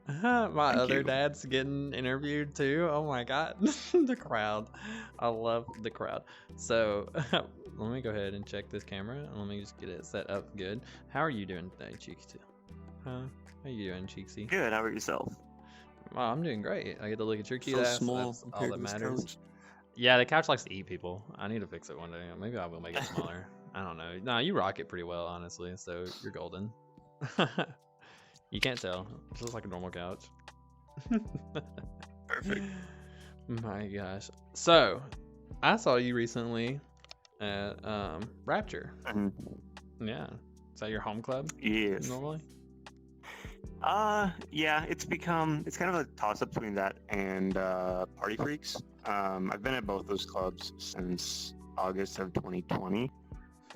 My Thank other you. dad's getting interviewed too. Oh my god. The crowd. I love the crowd. So let me go ahead and check this camera and let me just get it set up good. How are you doing today, Cheeksy? Huh? How you doing, Cheeksy? Good. How about yourself? Well, I'm doing great. I get to look at your cute So ass. small That's all compared that to this matters. couch. Yeah, the couch likes to eat people. I need to fix it one day. Maybe I will make it smaller. I don't know. No, you rock it pretty well, honestly. So you're golden. You can't tell. It's just like a normal couch. Perfect. My gosh. So, I saw you recently at Rapture. Mhm. Yeah. Is that your home club Yes. normally? Yeah, it's kind of a toss up between that and Party Freaks. I've been at both those clubs since August of 2020.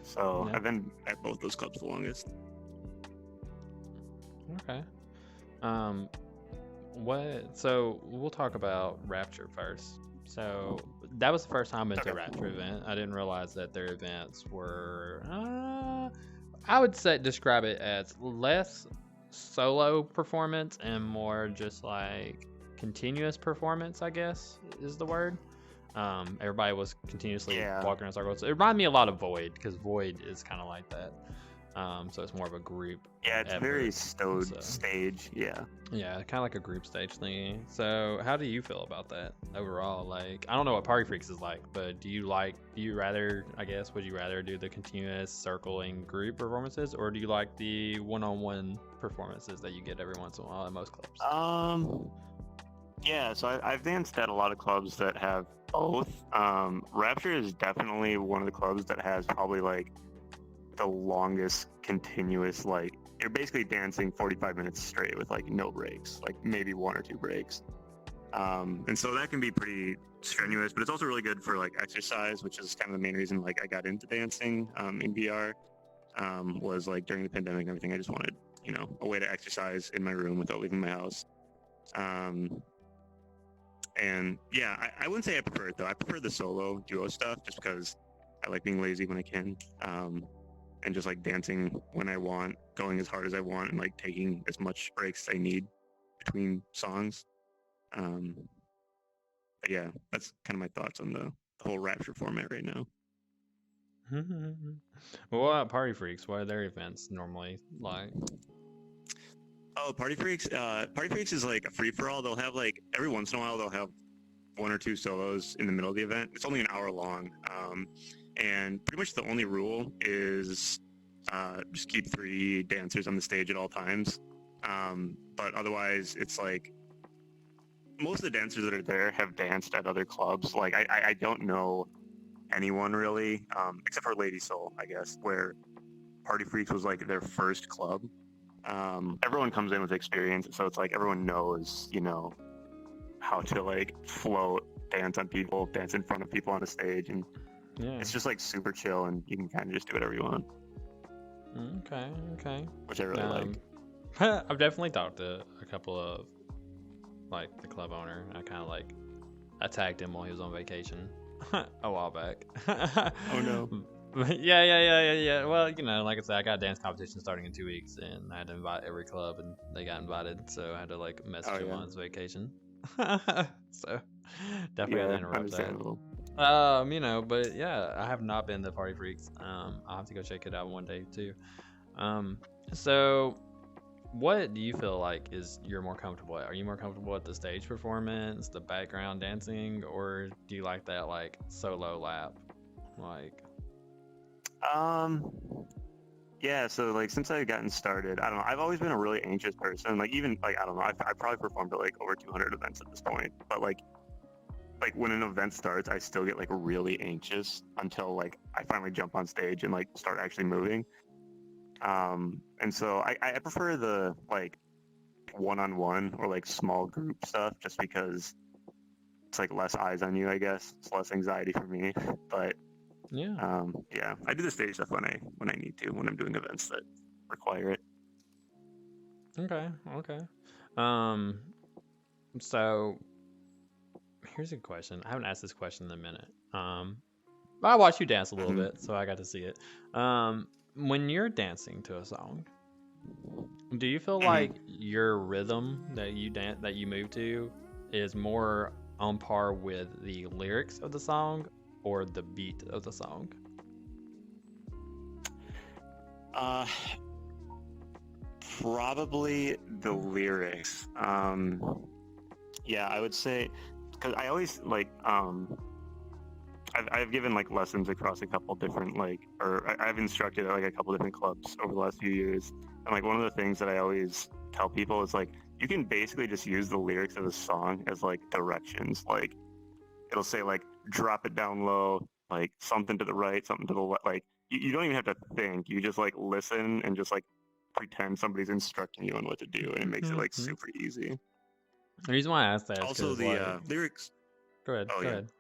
So Yeah. I've been at both those clubs the longest. Okay. So we'll talk about Rapture first. So that was the first time into a Okay. Rapture event. I didn't realize that their events were I would say describe it as less solo performance and more just like continuous performance, I guess is the word. Everybody was continuously Yeah. walking in circles. It reminded me a lot of Void, because Void is kind of like that. So it's more of a group. Yeah, it's effort, very stowed so- stage. Yeah. Yeah, kind of like a group stage thingy. So how do you feel about that overall? Like, I don't know what Party Freaks is like, but would you rather do the continuous circling group performances, or do you like the one-on-one performances that you get every once in a while at most clubs? Yeah, so I've danced at a lot of clubs that have both. Rapture is definitely one of the clubs that has probably like the longest continuous, like you're basically dancing 45 minutes straight with like no breaks, like maybe 1 or 2 breaks. And so that can be pretty strenuous, but it's also really good for like exercise, which is kind of the main reason like I got into dancing in VR. Was like during the pandemic and everything, I just wanted, a way to exercise in my room without leaving my house. And yeah, I wouldn't say I prefer it though. I prefer the solo duo stuff just because I like being lazy when I can. And just like dancing when I want, going as hard as I want, and like taking as much breaks as I need between songs. But yeah, that's kind of my thoughts on the whole Rapture format right now. Well, what about Party Freaks? What are their events normally like? Oh, Party Freaks! Party Freaks is like a free for all. They'll have like every once in a while they'll have 1 or 2 solos in the middle of the event. It's only an hour long, and pretty much the only rule is just keep 3 dancers on the stage at all times. But otherwise, it's like most of the dancers that are there have danced at other clubs. Like I don't know anyone really, except for Lady Soul, I guess, where Party Freaks was like their first club. Everyone comes in with experience, so it's like everyone knows, how to like float, dance on people, dance in front of people on the stage, and Yeah. it's just like super chill, and you can kind of just do whatever you want, Okay. which I really like. I've definitely talked to a couple of like the club owner. I kind of like attacked him while he was on vacation a while back. Oh no. But yeah. Well, like I said, I got a dance competition starting in 2 weeks, and I had to invite every club, and they got invited, so I had to like message him yeah. on his vacation. So definitely gotta interrupt that. understandable. But yeah, I have not been to Party Freaks. I'll have to go check it out one day too. So what do you feel like is you're more comfortable at? Are you more comfortable at the stage performance, the background dancing, or do you like that like solo lap? Like, Yeah, so like since I've gotten started, I don't know. I've always been a really anxious person. Like even like I don't know. I've probably performed at like over 200 events at this point. But like when an event starts, I still get like really anxious until like I finally jump on stage and like start actually moving. And so I prefer the like one-on-one or like small group stuff just because it's like less eyes on you, I guess. It's less anxiety for me. But yeah. yeah, I do the stage stuff when I need to, when I'm doing events that require it. Okay. Um, so here's a question. I haven't asked this question in a minute. I watched you dance a little bit, so I got to see it. When you're dancing to a song, do you feel like your rhythm that you move to is more on par with the lyrics of the song or the beat of the song? Probably the lyrics. Yeah, I would say because I always like I've given like lessons across a couple different I've instructed at like a couple different clubs over the last few years, and like one of the things that I always tell people is like you can basically just use the lyrics of a song as like directions. Like it'll say like drop it down low, like something to the right, something to the left. Like you don't even have to think. You just like listen and just like pretend somebody's instructing you on what to do, and it makes it like super easy. The reason why I asked that is Also, the lyrics. Go ahead. Oh, go yeah. ahead.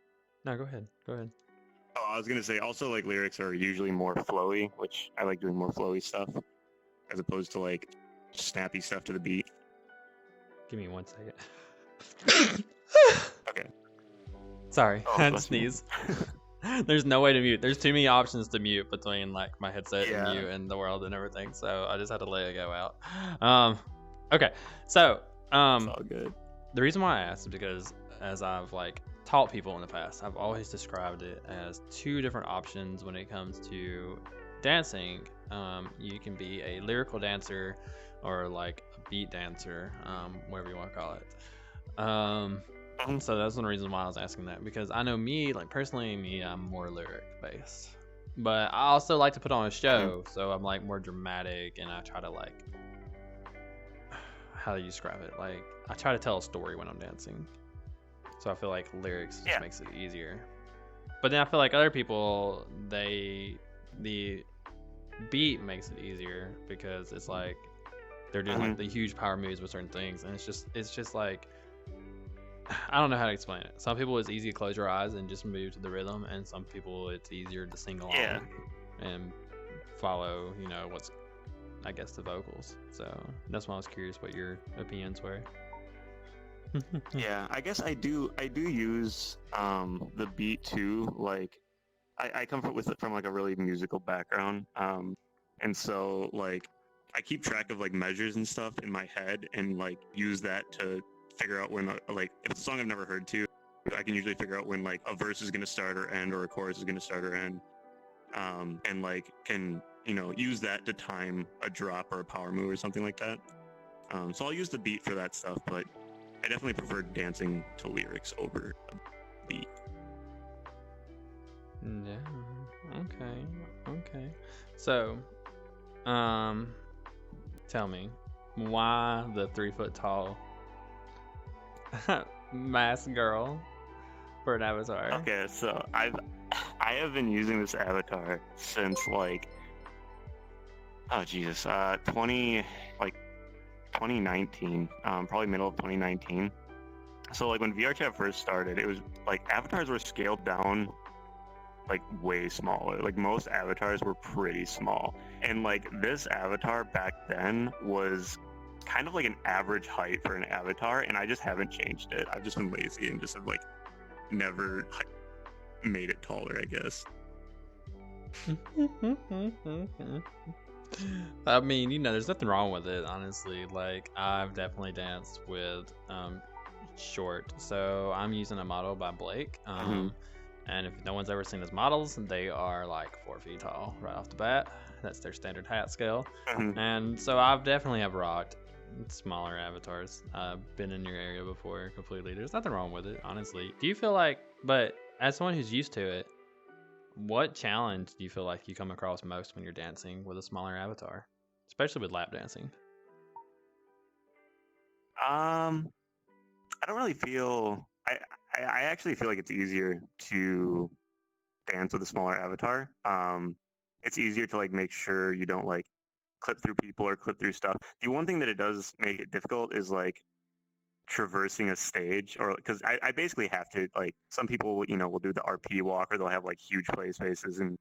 No, go ahead. Go ahead. Oh, I was gonna say also like lyrics are usually more flowy, which I like doing more flowy stuff as opposed to like snappy stuff to the beat. Give me 1 second. Okay. Sorry, Oh, I had to bless you. sneeze. There's no way to mute. There's too many options to mute between like my headset Yeah. and you and the world and everything. So I just had to let it go out. Okay. So It's all good. the reason why I asked is because as I've like taught people in the past, I've always described it as two different options when it comes to dancing. You can be a lyrical dancer or like a beat dancer, whatever you want to call it. So that's one reason why I was asking that, because I know me, like personally me, I'm more lyric based, but I also like to put on a show, so I'm like more dramatic, and I try to like, how do you describe it? Like I try to tell a story when I'm dancing. So I feel like lyrics just makes it easier. But then I feel like other people, the beat makes it easier because it's like they're doing like the huge power moves with certain things, and it's just like, I don't know how to explain it. Some people it's easy to close your eyes and just move to the rhythm, and some people it's easier to sing along and follow, what's, I guess, the vocals. So that's why I was curious what your opinions were. Yeah, I guess I do use the beat too. Like I come from like a really musical background, and so like I keep track of like measures and stuff in my head and like use that to figure out when like if it's a song I've never heard to, I can usually figure out when like a verse is going to start or end or a chorus is going to start or end, and like can use that to time a drop or a power move or something like that. So I'll use the beat for that stuff, but I definitely prefer dancing to lyrics over a beat. Yeah. Okay. So, tell me, why the 3 foot tall mask girl for an avatar? Okay, so I have been using this avatar since like 2019, probably middle of 2019. So like when VRChat first started, it was like avatars were scaled down like way smaller. Like most avatars were pretty small, and like this avatar back then was kind of like an average height for an avatar, and I just haven't changed it. I've just been lazy and just have like never made it taller, I guess. I mean, there's nothing wrong with it, honestly. Like, I've definitely danced with short. So I'm using a model by Blake. Mhm. And if no one's ever seen his models, they are like 4 feet tall right off the bat. That's their standard height scale. Mhm. And so I've definitely have rocked smaller avatars. Been in your area before completely. There's nothing wrong with it, honestly. Do you feel like, but as someone who's used to it, what challenge do you feel like you come across most when you're dancing with a smaller avatar, especially with lap dancing? I don't really feel. I actually feel like it's easier to dance with a smaller avatar. It's easier to like make sure you don't like clip through people or clip through stuff. The one thing that it does make it difficult is like traversing a stage, or because I basically have to like some people will do the RP walk, or they'll have like huge play spaces and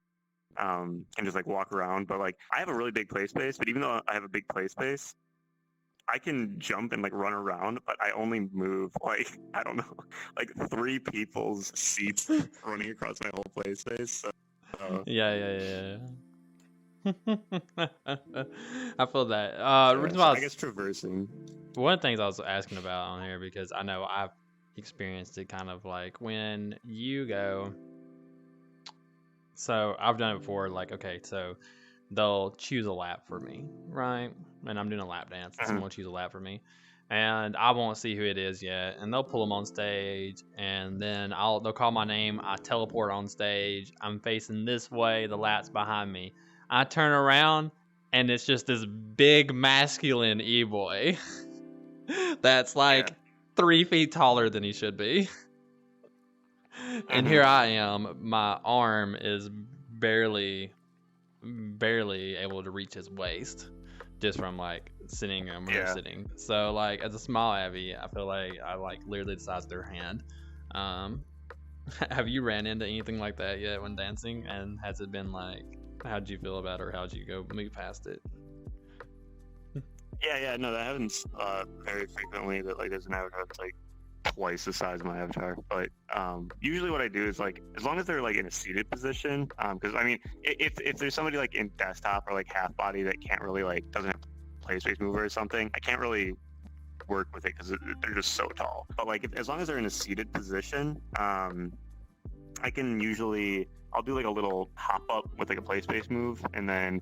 just like walk around. But like I have a really big play space, but even though I have a big play space, I can jump and like run around, but I only move like I don't know, like 3 people's seats running across my whole play space. So, Yeah. I feel that. Reason so why I guess traversing. one of the things I was asking about on here, because I know I've experienced it kind of like when you go. So I've done it before. Like, okay, so they'll choose a lap for me, right? And I'm doing a lap dance, and someone will choose a lap for me, and I won't see who it is yet. And they'll pull them on stage, and then they'll call my name. I teleport on stage. I'm facing this way. The lap's behind me. I turn around, and it's just this big masculine e-boy that's like 3 feet taller than he should be. And here I am. My arm is barely able to reach his waist just from like sitting and sitting. So like as a small Abby, I feel like I like literally the size of their hand. Have you ran into anything like that yet when dancing? And has it been like, how'd you feel about it, or how'd you go move past it? Yeah, no, that happens very frequently. That like there's an avatar that's like twice the size of my avatar. But usually what I do is like, as long as they're like in a seated position, because I mean, if there's somebody like in desktop or like half body that can't really like doesn't have play space mover or something, I can't really work with it because they're just so tall. But like as long as they're in a seated position, I can usually I'll do like a little hop up with like a play space move, and then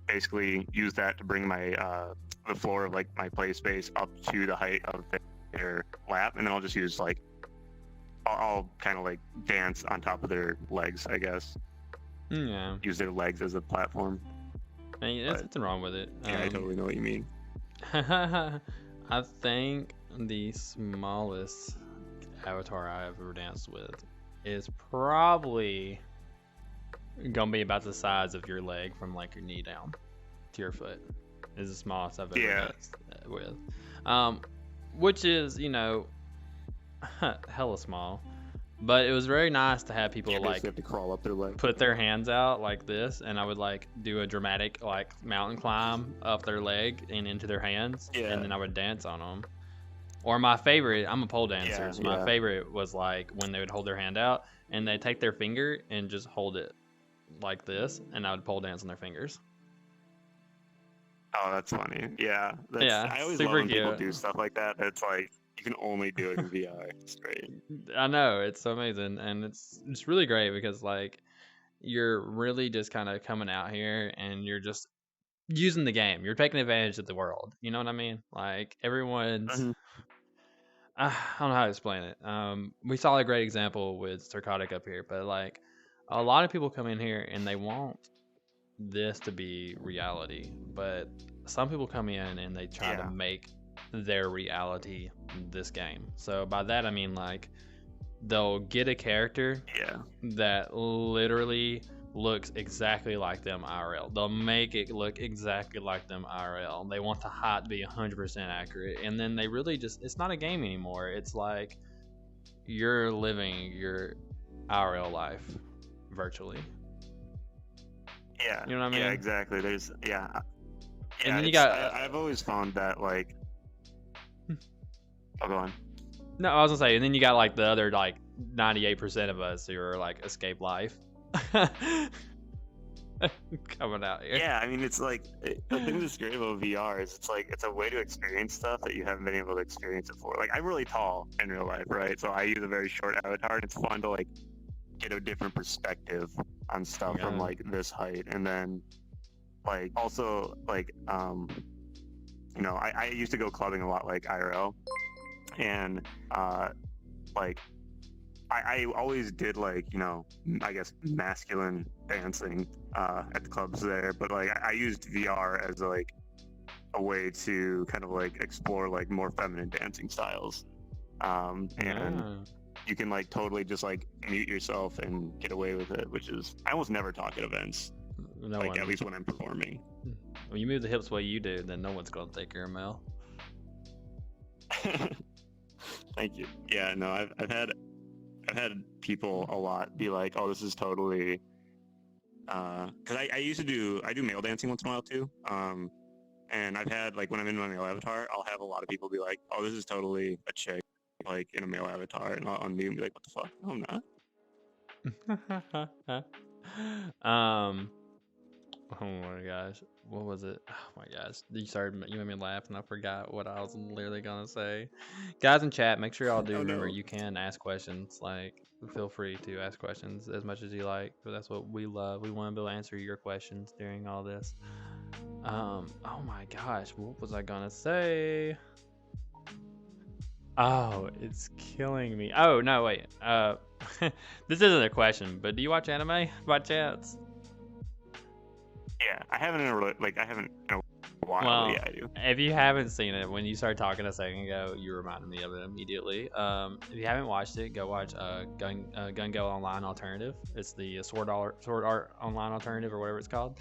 basically use that to bring my the floor of like my play space up to the height of their lap, and then I'll just use like I'll kind of like dance on top of their legs, I guess. Yeah. Use their legs as a platform. I mean, there's nothing wrong with it. Yeah, I totally know what you mean. I think the smallest avatar I've ever danced with is probably gonna be about the size of your leg from like your knee down to your foot. Is the smallest I've ever danced with. Which is, hella small. But it was very nice to have people like have to crawl up their leg, put their hands out like this, and I would like do a dramatic like mountain climb up their leg and into their hands, and then I would dance on them. Or my favorite, I'm a pole dancer, so my favorite was like when they would hold their hand out and they'd take their finger and just hold it like this, and I would pole dance on their fingers. Oh, that's funny. Yeah, I always super love when cute. people do stuff like that. It's like you can only do it in VR. It's great. I know, it's so amazing, and it's really great because like you're really just kind of coming out here and you're just using the game. You're taking advantage of the world. You know what I mean? Like everyone's. I don't know how to explain it. We saw a great example with Starkotic up here, but like a lot of people come in here and they want this to be reality, but some people come in and they try to make their reality this game. So by that I mean like they'll get a character that literally looks exactly like them IRL. They'll make it look exactly like them IRL. They want the height to be 100% accurate, and then they really just, it's not a game anymore. It's like you're living your IRL life virtually. Yeah, you know what I mean? Yeah, exactly. There's and then you got. I've always found that like. Oh, go on. No, I was gonna say, and then you got like the other like 98% of us who are like escape life. coming out here. Yeah, I mean, it's like the thing that's great about VR is it's like it's a way to experience stuff that you haven't been able to experience it before. Like I'm really tall in real life, right? So I use a very short avatar, and it's fun to like get a different perspective on stuff from Yeah. like this height, and then like also like you know, I used to go clubbing a lot like IRL, and like I always did like, you know, I guess masculine dancing at the clubs there, but like I used VR as like a way to kind of like explore like more feminine dancing styles, and Yeah. you can like totally just like mute yourself and get away with it, which is I almost never talk at events, No like one. at least when I'm performing. When you move the hips the way you do, then no one's gonna take your ML. Thank you. Yeah, no, I've had people a lot be like, "Oh, this is totally," because I do male dancing once in a while too. And I've had like when I'm in my male avatar, I'll have a lot of people be like, "Oh, this is totally a chick, like in a male avatar," and I'll unmute and be like, "What the fuck? No, I'm not." Oh my gosh, what was it? Oh my gosh, you made me laugh, and I forgot what I was literally gonna say. Guys in chat, make sure y'all do Oh, remember no. you can ask questions. Like, feel free to ask questions as much as you like. But that's what we love. We want to be able to answer your questions during all this. Oh my gosh, what was I gonna say? Oh, it's killing me. Oh no, wait. This isn't a question, but do you watch anime by chance? Yeah, I haven't I haven't in a while. Well, But yeah, I do. if you haven't seen it, when you started talking a second ago, you reminded me of it immediately. If you haven't watched it, go watch Gun Go Online Alternative. It's the Sword Art Online Alternative or whatever it's called.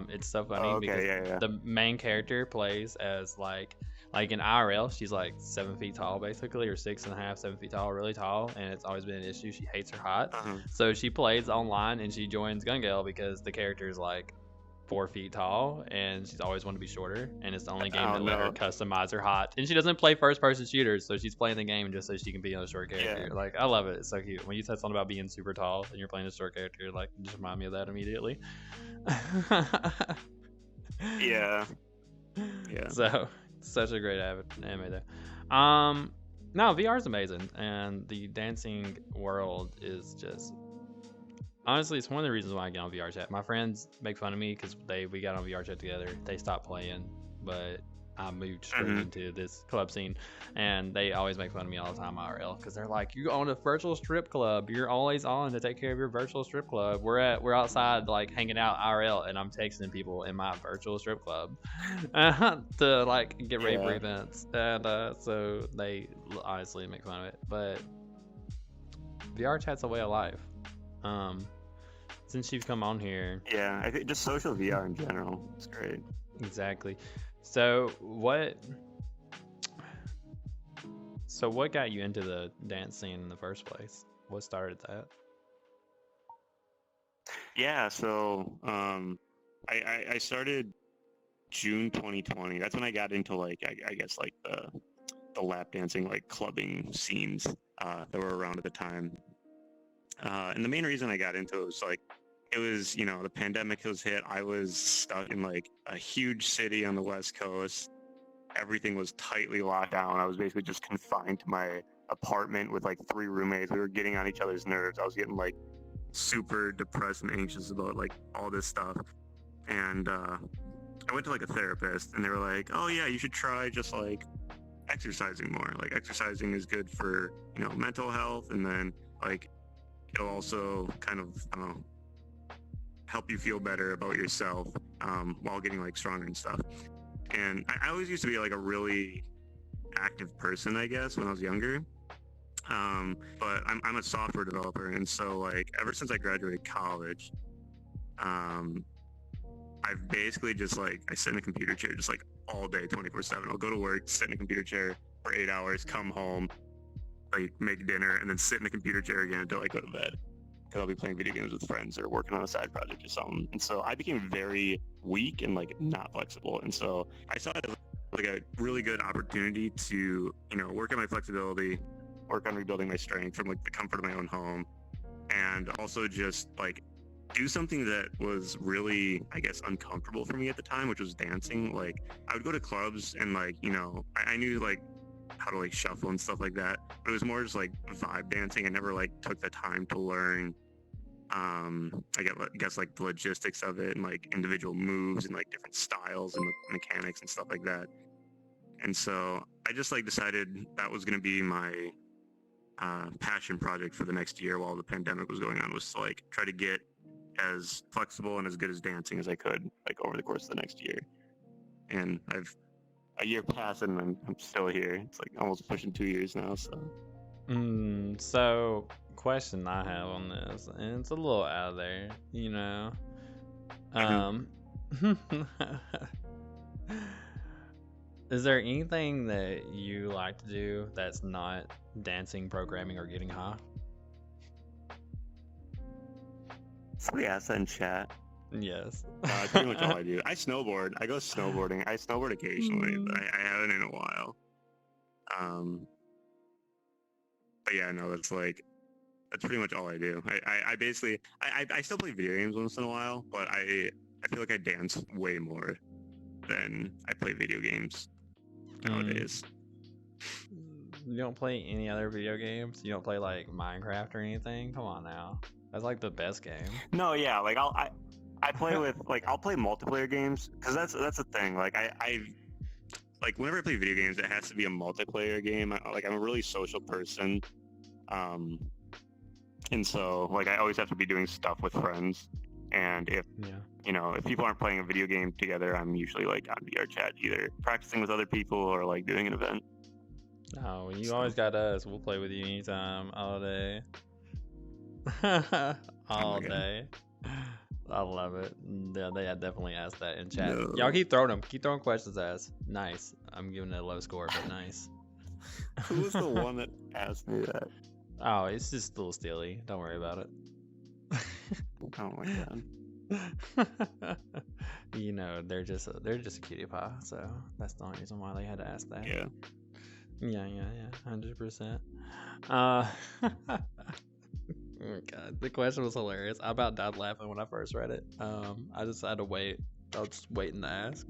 It's so funny Oh, okay, because yeah. the main character plays as like in IRL, she's like 7 feet tall basically, or 6.5, 7 feet tall, really tall, and it's always been an issue. She hates her height, Uh-huh. so she plays online and she joins Gun Gale because the character is like 4 feet tall and she's always wanted to be shorter, and it's the only game Oh, that let her no. customize her height, and she doesn't play first person shooters, so she's playing the game just so she can be a short character. Yeah. Like, I love it. It's so cute when you said something about being super tall and you're playing a short character. Like, just remind me of that immediately. Yeah. Yeah. So such a great anime there. No, VR is amazing, and the dancing world is just honestly, it's one of the reasons why I get on VR chat. My friends make fun of me because we got on VR chat together. They stopped playing, but I moved straight into this club scene, and they always make fun of me all the time IRL because they're like, "You own a virtual strip club. You're always on to take care of your virtual strip club. We're outside like hanging out IRL, and I'm texting people in my virtual strip club to like get ready for Yeah. events." And so they honestly make fun of it, but VR chat's a way of life. Since you've come on here, Yeah, I think just social VR in general. It's great. exactly. So what got you into the dance scene in the first place? What started that? Yeah, so I started June 2020. That's when I got into like I guess like the lap dancing like clubbing scenes that were around at the time. And the main reason I got into it was like it was, you know, the pandemic was hit. I was stuck in like a huge city on the West Coast. Everything was tightly locked down. I was basically just confined to my apartment with like 3 roommates. We were getting on each other's nerves. I was getting like super depressed and anxious about like all this stuff. And I went to like a therapist, and they were like, "Oh yeah, you should try just like exercising more. Like exercising is good for, you know, mental health, and then like it'll also kind of, I don't know, help you feel better about yourself while getting like stronger and stuff." And I always used to be like a really active person, I guess, when I was younger. But I'm a software developer, and so like ever since I graduated college, I've basically just like I sit in a computer chair just like all day, 24/7. I'll go to work, sit in a computer chair for 8 hours, come home, like make dinner, and then sit in the computer chair again until I go to bed. Because I'll be playing video games with friends or working on a side project or something. And so I became very weak and like not flexible. And so I saw it as like a really good opportunity to, you know, work on my flexibility, work on rebuilding my strength from like the comfort of my own home, and also just like do something that was really, I guess, uncomfortable for me at the time, which was dancing. Like, I would go to clubs and like, I knew like how to like shuffle and stuff like that, but it was more just like vibe dancing. I never like took the time to learn I guess like the logistics of it and like individual moves and like different styles and mechanics and stuff like that. And so I just like decided that was going to be my passion project for the next year while the pandemic was going on, was to like try to get as flexible and as good as dancing as I could like over the course of the next year. And I've a year passed and I'm still here. It's like almost pushing 2 years now. So So question I have on this, and it's a little out there, Is there anything that you like to do that's not dancing, programming, or getting high? somebody asked that in chat. Yes. Pretty much all I do. I snowboard. I go snowboarding. I snowboard occasionally, but I haven't in a while. But yeah, no, that's pretty much all I do. I basically I still play video games once in a while, but I feel like I dance way more than I play video games nowadays. You don't play any other video games? You don't play like Minecraft or anything? Come on now. That's like the best game. No, yeah, like I play with I'll play multiplayer games because that's the thing. Like I like whenever I play video games, it has to be a multiplayer game. I'm a really social person, and so like I always have to be doing stuff with friends. And if if people aren't playing a video game together, I'm usually like on VR chat, either practicing with other people or like doing an event. Oh, you always got us. We'll play with you anytime, all day. All day. I love it. Yeah, they definitely asked that in chat. No. Y'all keep throwing them. Keep throwing questions at us. Nice. I'm giving it a low score, but nice. Who was the one that asked me that? Oh, it's just a little steely. Don't worry about it. Oh my god. They're just a cutie pie, so that's the only reason why they had to ask that. Yeah. Yeah, 100%. Oh god, the question was hilarious. I about died laughing when I first read it. I just had to wait. I was just waiting to ask.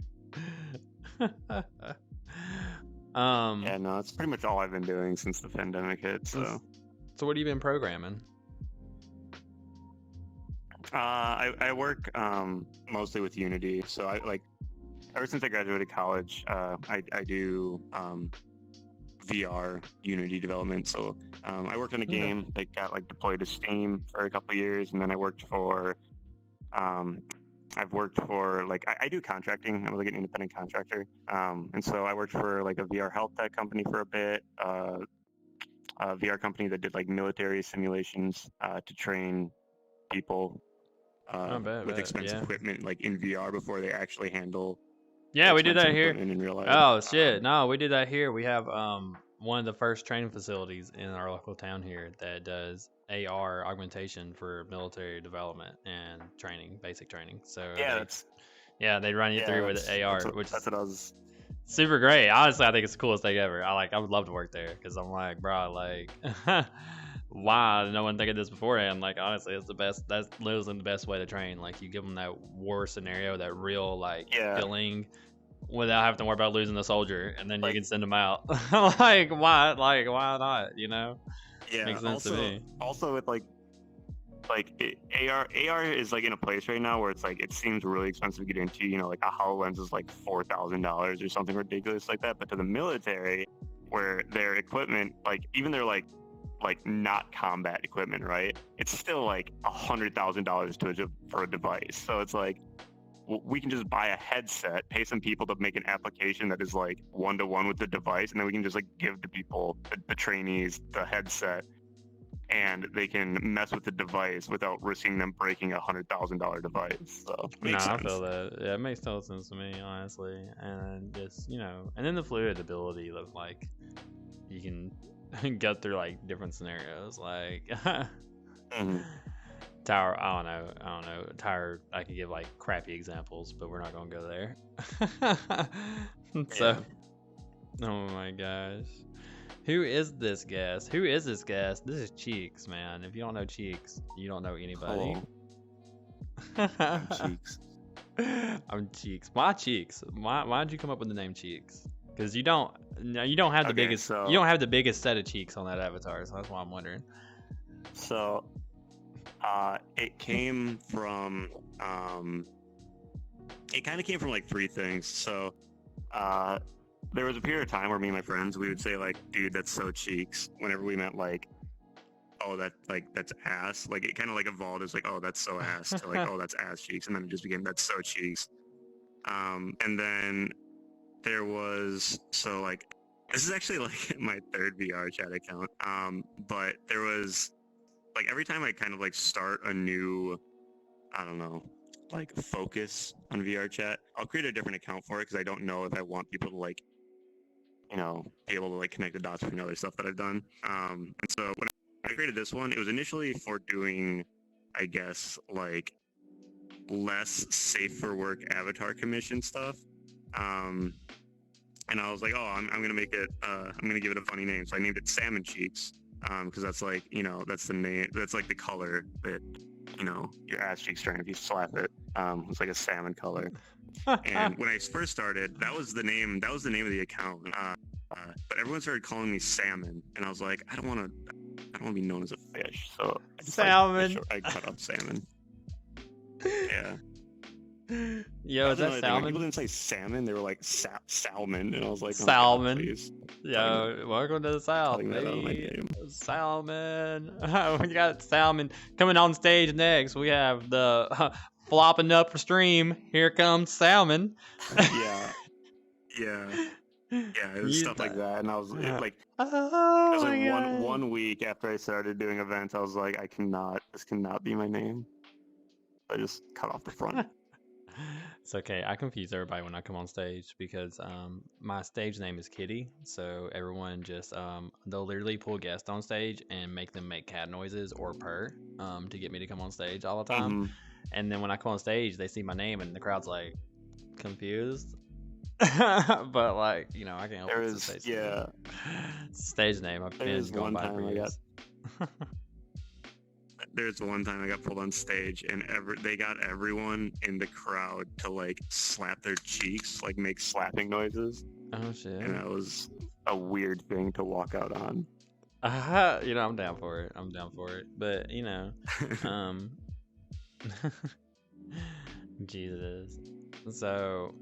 Yeah, no, it's pretty much all I've been doing since the pandemic hit. So what have you been programming? I work mostly with Unity. So ever since I graduated college, I do VR Unity development. So I worked on a game that got deployed to Steam for a couple of years, and then I worked for I do contracting. I'm like an independent contractor, and so I worked for a VR health tech company for a bit, a VR company that did military simulations to train people with expensive equipment in VR before they actually handle. Yeah, we did that here. In real life. Oh shit! No, we did that here. We have one of the first training facilities in our local town here that does AR augmentation for military development and training, basic training. So they run you through with AR, which that's what I was. Super great. Honestly, I think it's the coolest thing ever. I would love to work there because I'm like, bro, why did no one think of this beforehand? Honestly, it's the best. That's literally the best way to train. You give them that war scenario, that real feeling, without having to worry about losing the soldier, and then you can send them out. Why? Why not? Yeah. Makes sense to me. Also, with AR is in a place right now where it's it seems really expensive to get into. A HoloLens is $4,000 or something ridiculous like that. But to the military, where their equipment, even their not combat equipment, right? It's still $100,000 for a device. So it's we can just buy a headset, pay some people to make an application that is one-to-one with the device, and then we can just give the people, the trainees, the headset, and they can mess with the device without risking them breaking a $100,000 device. So makes sense. I feel that. Yeah, it makes total sense to me, honestly. And just and then the fluid ability of you can go through different scenarios. Tower, I don't know. Tower, I could give crappy examples, but we're not gonna go there. So, oh my gosh. Who is this guest? This is Cheeks, man. If you don't know Cheeks, you don't know anybody. I'm Cheeks. I'm Cheeks. Why Cheeks? Why'd you come up with the name Cheeks? Because you don't have the Okay, biggest so- you don't have the biggest set of cheeks on that avatar, so that's why I'm wondering. So, it came from it kind of came from like three things. So, there was a period of time where me and my friends we would say like, "Dude, that's so Cheeks," whenever we meant like, "Oh, that's ass." Like it kind of like evolved as like, "Oh, that's so ass," to like, "Oh, that's ass Cheeks," and then it just became "That's so Cheeks." And then there was like this is actually like my third VR chat account. But there was like every time I kind of like start a new, I don't know, like focus on VR chat, I'll create a different account for it because I don't know if I want people to like, be able to like connect the dots between other stuff that I've done. And so when I created this one, it was initially for doing, I guess, like less safe for work avatar commission stuff. And I was like, oh, I'm gonna make it, I'm gonna give it a funny name. So I named it Salmon Cheeks, because that's like, that's the name, that's like the color that, your ass cheeks turn if you slap it. It's like a salmon color. And when I first started, that was the name of the account. But everyone started calling me Salmon, and I was like, I don't want to be known as a fish. So I just, Salmon. I cut up Salmon. Yeah. Yo, is that When salmon? people didn't say salmon, they were like salmon, and I was like, oh Salmon. my God, please. Yo, welcome to the South, Cutting that out of my baby. name. Salmon. We got salmon coming on stage next. We have the flopping up for stream. Here comes salmon. Yeah, it was stuff like that, and I was like, Oh it was my like God. one week after I started doing events, I was like, this cannot be my name. I just cut off the front. It's okay. I confuse everybody when I come on stage because my stage name is Kitty. So everyone just they'll literally pull guests on stage and make them make cat noises or purr to get me to come on stage all the time. And then when I come on stage, they see my name and the crowd's like confused. But like, I can't help it. It's a stage name. Stage name. I've been going by for years. There's one time I got pulled on stage, and they got everyone in the crowd to like slap their cheeks, like make slapping noises. Oh shit! And that was a weird thing to walk out on. I'm down for it. But Jesus. So,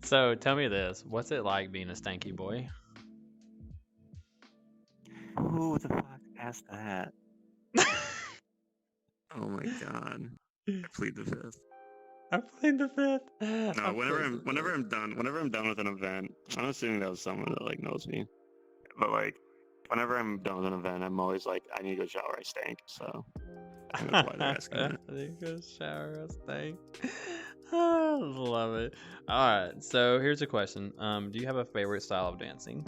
so tell me this: what's it like being a stanky boy? Who the fuck asked that? Oh my God! I plead the fifth. I plead the fifth. No, whenever I'm done with an event, I'm assuming that was someone that like knows me. But like, whenever I'm done with an event, I'm always like, I need to go shower. I stank. So I think that's why they're asking that. I need to go shower. I stank. Love it. All right. So here's a question. Do you have a favorite style of dancing?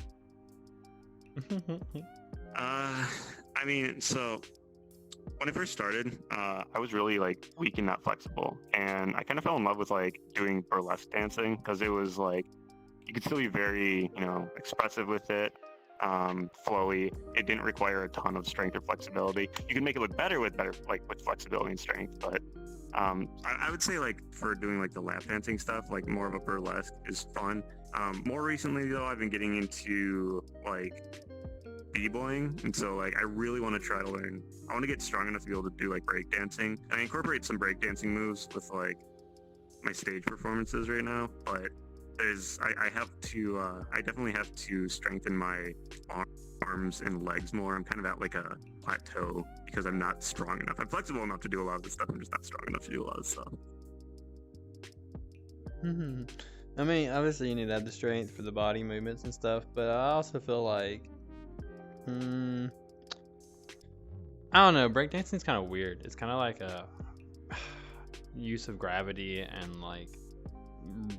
I mean, so when I first started, I was really like weak and not flexible, and I kind of fell in love with like doing burlesque dancing because it was like you could still be very, expressive with it, flowy. It didn't require a ton of strength or flexibility. You could make it look better with flexibility and strength, but I would say like for doing like the lap dancing stuff, like more of a burlesque is fun. More recently though, I've been getting into like b-boying, and so like I really want to try to learn. I want to get strong enough to be able to do like breakdancing, and I incorporate some breakdancing moves with like my stage performances right now. But I definitely have to strengthen my arms and legs more. I'm kind of at like a plateau because I'm not strong enough. I'm flexible enough to do a lot of this stuff. I'm just not strong enough to do a lot of stuff. I mean, obviously you need to have the strength for the body movements and stuff, but I also feel like I don't know, breakdancing's kind of weird. It's kind of like a use of gravity and like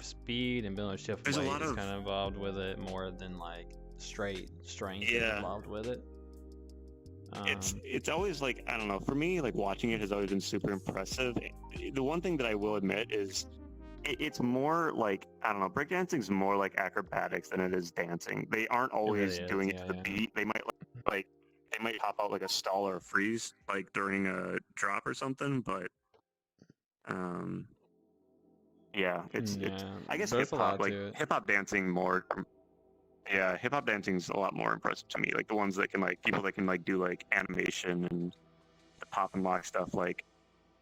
speed and being able to shift weight is kind of involved with it more than like straight strength is involved with it. It's always like, I don't know, for me, like watching it has always been super impressive. The one thing that I will admit is it's more like, I don't know, breakdancing's more like acrobatics than it is dancing. They aren't always doing it to the beat. They might pop out like a stall or a freeze like during a drop or something, but yeah, it's I guess there's hip a hop, lot like to it. hip hop dancing more. Yeah, hip hop dancing's a lot more impressive to me. Like the ones that can like people that can like do like animation and the pop and lock stuff like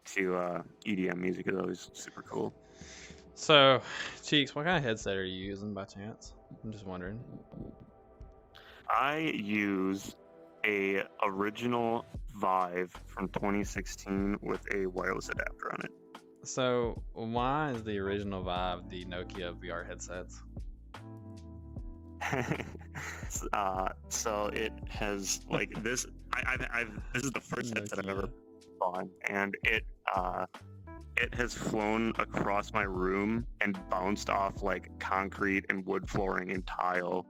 to EDM music is always super cool. So, Cheeks, what kind of headset are you using by chance? I'm just wondering. I use a original Vive from 2016 with a wireless adapter on it. So, why is the original Vive the Nokia VR headsets? So it has like this. I've this is the first headset I've ever bought, and it has flown across my room and bounced off like concrete and wood flooring and tile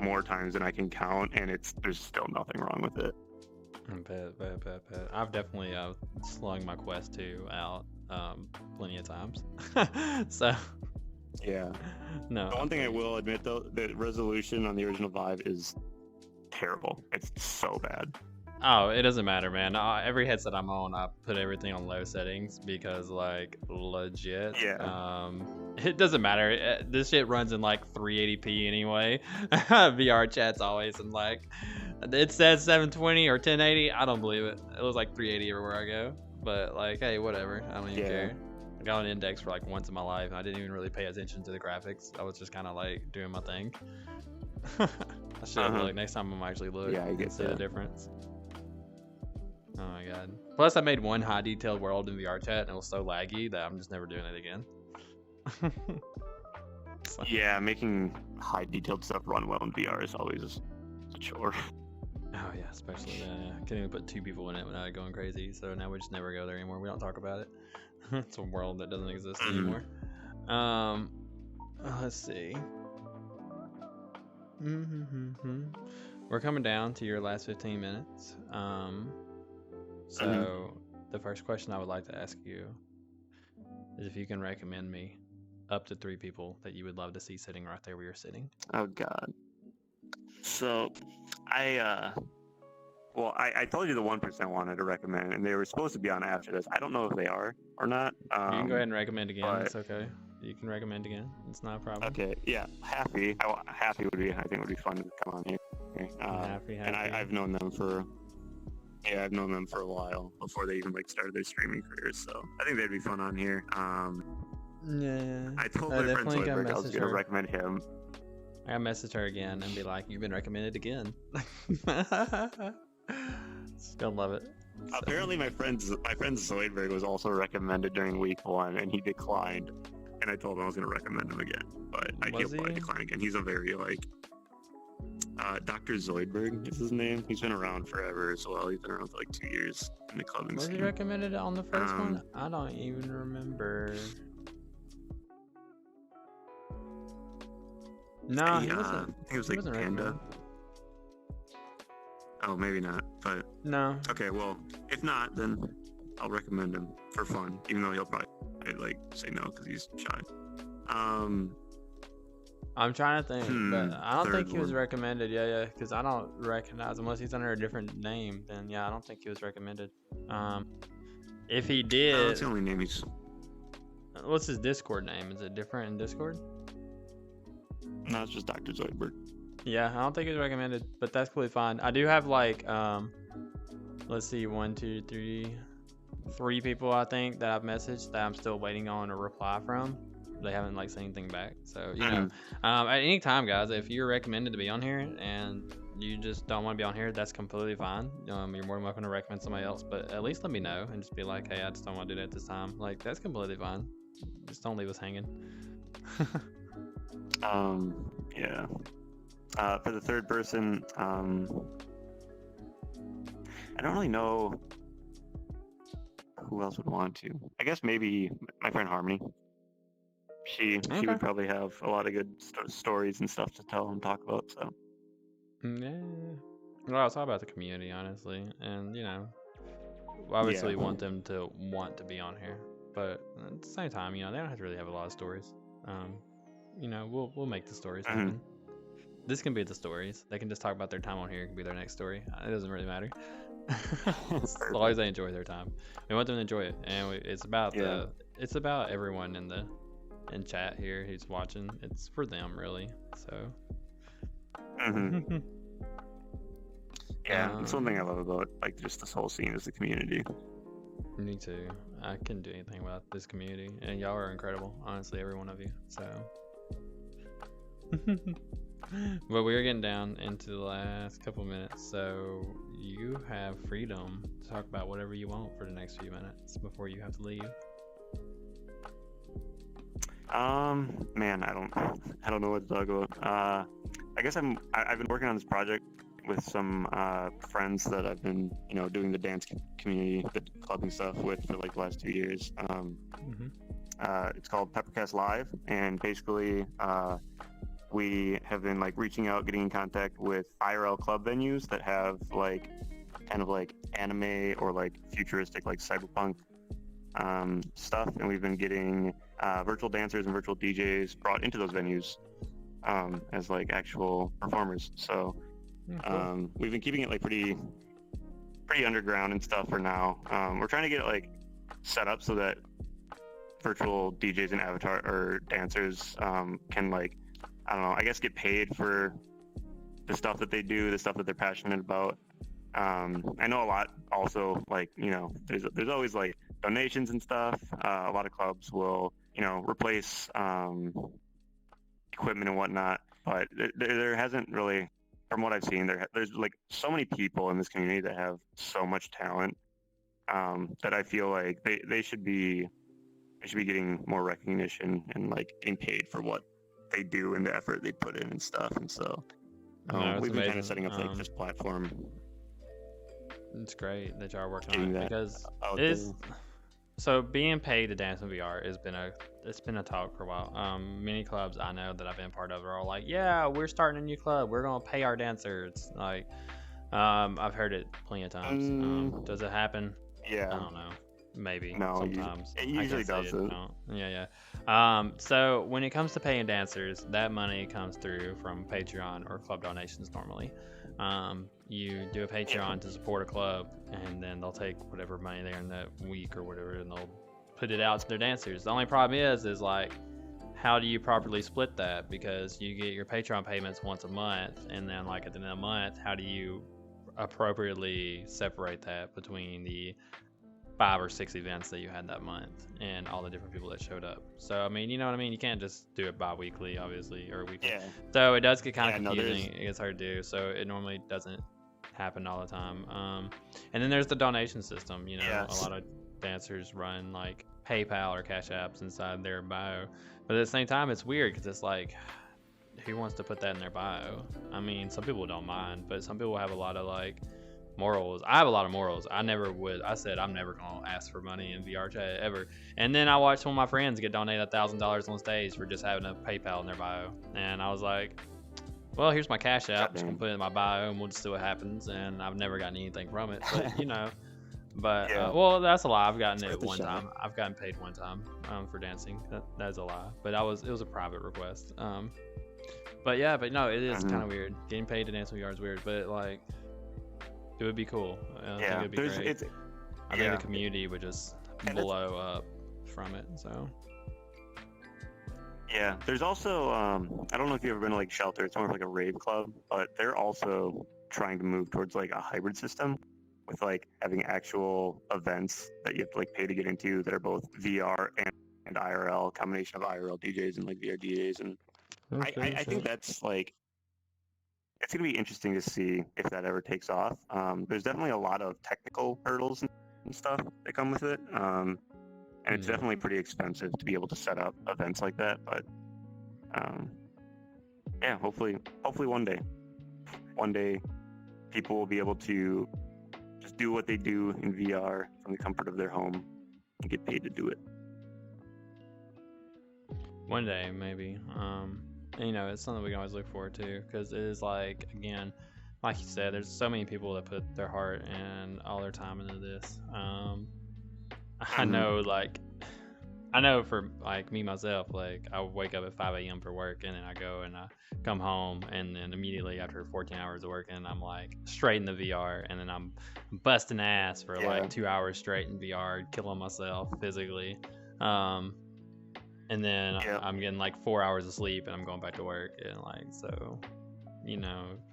more times than I can count, and there's still nothing wrong with it. Bet. I've definitely slung my Quest 2 out plenty of times. So yeah. No. The one thing I will admit though, the resolution on the original Vive is terrible. It's so bad. Oh, it doesn't matter, man. Every headset I'm on, I put everything on low settings because, like, legit. Yeah. It doesn't matter. This shit runs in like 380p anyway. VR chat's always in like, it says 720 or 1080. I don't believe it. It was like 380 everywhere I go. But like, hey, whatever. I don't even care. I got an index for like once in my life, and I didn't even really pay attention to the graphics. I was just kind of like doing my thing. I should have like next time I'm actually look and see the difference. Oh my god. Plus, I made one high detailed world in VR chat, and it was so laggy that I'm just never doing it again. So. Yeah, making high detailed stuff run well in VR is always a chore. Oh yeah, especially yeah. Can't even put 2 people in it without it going crazy. So now we just never go there anymore. We don't talk about it. It's a world that doesn't exist anymore. Let's see. We're coming down to your last 15 minutes. So the first question I would like to ask you is if you can recommend me up to 3 people that you would love to see sitting right there where you're sitting. Oh god. So I told you the 1% wanted to recommend, and they were supposed to be on after this. I don't know if they are or not. You can go ahead and recommend again. It's okay. You can recommend again. It's not a problem. Okay, yeah, Happy would be. I think would be fun to come on here. Okay. Happy. And I've known them for a while before they even like started their streaming careers. So I think they'd be fun on here. Yeah. I told my friend Zoidberg I was gonna recommend him. I gotta message her again and be like, "You've been recommended again." Still love it. So. Apparently, my friend Zoidberg was also recommended during week 1, and he declined. And I told him I was going to recommend him again, but he'll probably decline again. He's a very like Dr. Zoidberg is his name. He's been around forever as well. He's been around for like 2 years in the clubbing scene. Was he recommended on the first one? I don't even remember. No, he wasn't. I think it was like Panda. Oh, maybe not, but no. Okay, well, if not, then I'll recommend him for fun, even though he'll probably like say no because he's shy. I'm trying to think, but I don't think he was recommended. Yeah, because I don't recognize unless he's under a different name. Then yeah, I don't think he was recommended. If he did, no, that's the only name he's. What's his Discord name? Is it different in Discord? No, it's just Dr. Zoidberg. Yeah, I don't think it's recommended, but that's completely fine. I do have like, let's see, 1, 2, 3 people I think that I've messaged that I'm still waiting on a reply from. They haven't like said anything back. So you know, at any time, guys, if you're recommended to be on here and you just don't want to be on here, that's completely fine. You're more than welcome to recommend somebody else, but at least let me know and just be like, hey, I just don't want to do that this time. Like that's completely fine. Just don't leave us hanging. Yeah. For the third person, I don't really know who else would want to. I guess maybe my friend Harmony. She would probably have a lot of good stories and stuff to tell and talk about. So. Yeah. Well, it's all about the community, honestly, and you know, obviously want them to want to be on here, but at the same time, you know, they don't have to really have a lot of stories. You know, we'll make the stories happen. this can be the stories. They can just talk about their time on here. It can be their next story. It doesn't really matter. As long as they enjoy their time, we want them to enjoy it, and it's about it's about everyone in chat here who's watching. It's for them, really. So. Mm-hmm. Yeah, it's one thing I love about like just this whole scene is the community. Me too. I couldn't do anything without this community, and y'all are incredible. Honestly, every one of you. So. But we're getting down into the last couple minutes, so you have freedom to talk about whatever you want for the next few minutes before you have to leave. Man, I don't know what to talk about. I guess I've been working on this project with some friends that I've been, doing the dance community, the clubbing stuff with for like the last 2 years. It's called Peppercast Live, and basically, we have been like reaching out, getting in contact with IRL club venues that have like kind of like anime or like futuristic like cyberpunk stuff, and we've been getting virtual dancers and virtual DJs brought into those venues as like actual performers. So we've been keeping it like pretty underground and stuff for now. We're trying to get it like set up so that virtual DJs and avatar or dancers can like, I don't know, I guess get paid for the stuff that they do, the stuff that they're passionate about. I know a lot also, like, there's always like donations and stuff. A lot of clubs will, replace equipment and whatnot, but there hasn't really, from what I've seen, there's like so many people in this community that have so much talent that I feel like they should be getting more recognition and like getting paid for what they do and the effort they put in and stuff. And so we've been kind of setting up like this platform. It's great that y'all are working on it because it is. So being paid to dance in VR has been a talk for a while. Many clubs I know that I've been part of are all like, yeah, we're starting a new club. We're gonna pay our dancers. Like, I've heard it plenty of times. Does it happen? Yeah. I don't know. Maybe. No, sometimes. It usually doesn't. Yeah. So when it comes to paying dancers, that money comes through from Patreon or club donations normally. You do a Patreon to support a club, and then they'll take whatever money there in that week or whatever, and they'll put it out to their dancers. The only problem is like, how do you properly split that? Because you get your Patreon payments once a month, and then like at the end of the month, how do you appropriately separate that between the 5 or 6 events that you had that month and all the different people that showed up? So I mean, you know what I mean? You can't just do it bi-weekly, obviously, or weekly. Yeah. So it does get kind of no, confusing. It gets hard to do. So it normally doesn't happen all the time. And then there's the donation system. Yes. A lot of dancers run like PayPal or Cash Apps inside their bio, but at the same time, it's weird because it's like, who wants to put that in their bio? I mean, some people don't mind, but some people have a lot of like morals. I have a lot of morals. I never would. I said I'm never gonna ask for money in VR chat ever. And then I watched one of my friends get donated $1,000 on stage for just having a PayPal in their bio, and I was like, well, here's my Cash App. I'm just gonna put it in my bio, and we'll just see what happens. And I've never gotten anything from it, but But well, that's a lie. I've gotten it one time. I've gotten paid one time for dancing. That's a lie. But it was a private request. But no, it is kind of weird. Getting paid to dance in VR is weird, but like, it would be cool. I think it'd be great. I think the community would just blow up from it. So. Yeah, there's also I don't know if you've ever been to like Shelter. It's more of like a rave club, but they're also trying to move towards like a hybrid system with like having actual events that you have to like pay to get into that are both VR and IRL, combination of IRL DJs and like VR DJs. And I think that's like, it's going to be interesting to see if that ever takes off. There's definitely a lot of technical hurdles and stuff that come with it. And it's definitely pretty expensive to be able to set up events like that. But yeah, hopefully one day people will be able to just do what they do in VR from the comfort of their home and get paid to do it. One day, maybe. It's something we can always look forward to, because it is like, again, like you said, there's so many people that put their heart and all their time into this. I know, like, I know for like me myself, like I wake up at 5 a.m. for work, and then I go and I come home, and then immediately after 14 hours of working, I'm like straight in the VR, and then I'm busting ass for Yeah. like 2 hours straight in VR, killing myself physically. Um, and then Yep. I'm getting like 4 hours of sleep, and I'm going back to work, and like so,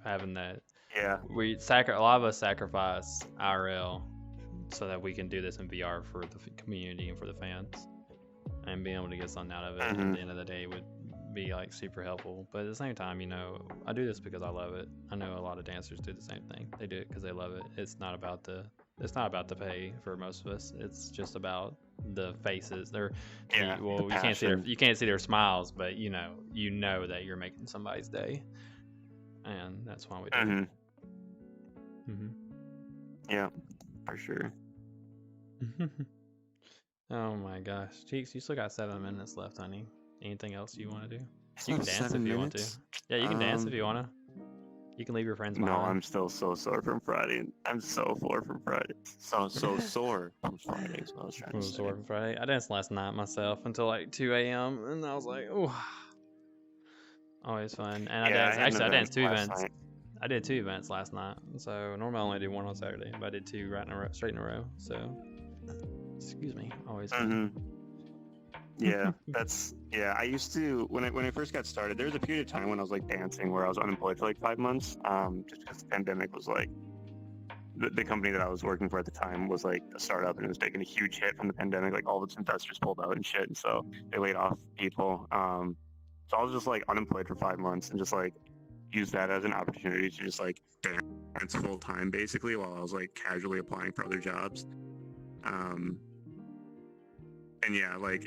having that Yeah. a lot of us sacrifice IRL so that we can do this in VR for the community and for the fans, and being able to get something out of it at Mhm. the end of the day would be like super helpful. But at the same time, I do this because I love it. I know a lot of dancers do the same thing. They do it because they love it. It's not about the pay for most of us. It's just about the faces. Yeah. the You can't see their passion. smiles, but you know that you're making somebody's day, and that's why we do Mhm. it. Mm-hmm. Yeah, for sure. Oh my gosh, Cheeks, you still got 7 minutes left, honey. Anything else you want to do? Still You can have dance 7 if you want to. minutes? Yeah, you can dance if you want to. You can leave your friends No, behind. I'm still so sore from Friday. I'm so sore from Friday. So sore from Friday is what I was trying I to was say. sore from Friday. I danced last night myself until like 2 a.m. and I was like, oh, always fun. And I Yeah, danced. I had an Actually, I danced event 2 last events. night. I did 2 events last night. So normally I only do one on Saturday, but I did 2 right in a row, straight in a row. So, excuse me, always fun. Mhm. Yeah, I used to when I first got started, there was a period of time when I was like dancing where I was unemployed for like 5 months, just because the pandemic was like the company that I was working for at the time was like a startup and it was taking a huge hit from the pandemic. Like all of its investors pulled out and shit, and so they laid off people. So I was just like unemployed for 5 months and just like used that as an opportunity to just like dance full time basically while I was like casually applying for other jobs. And yeah, like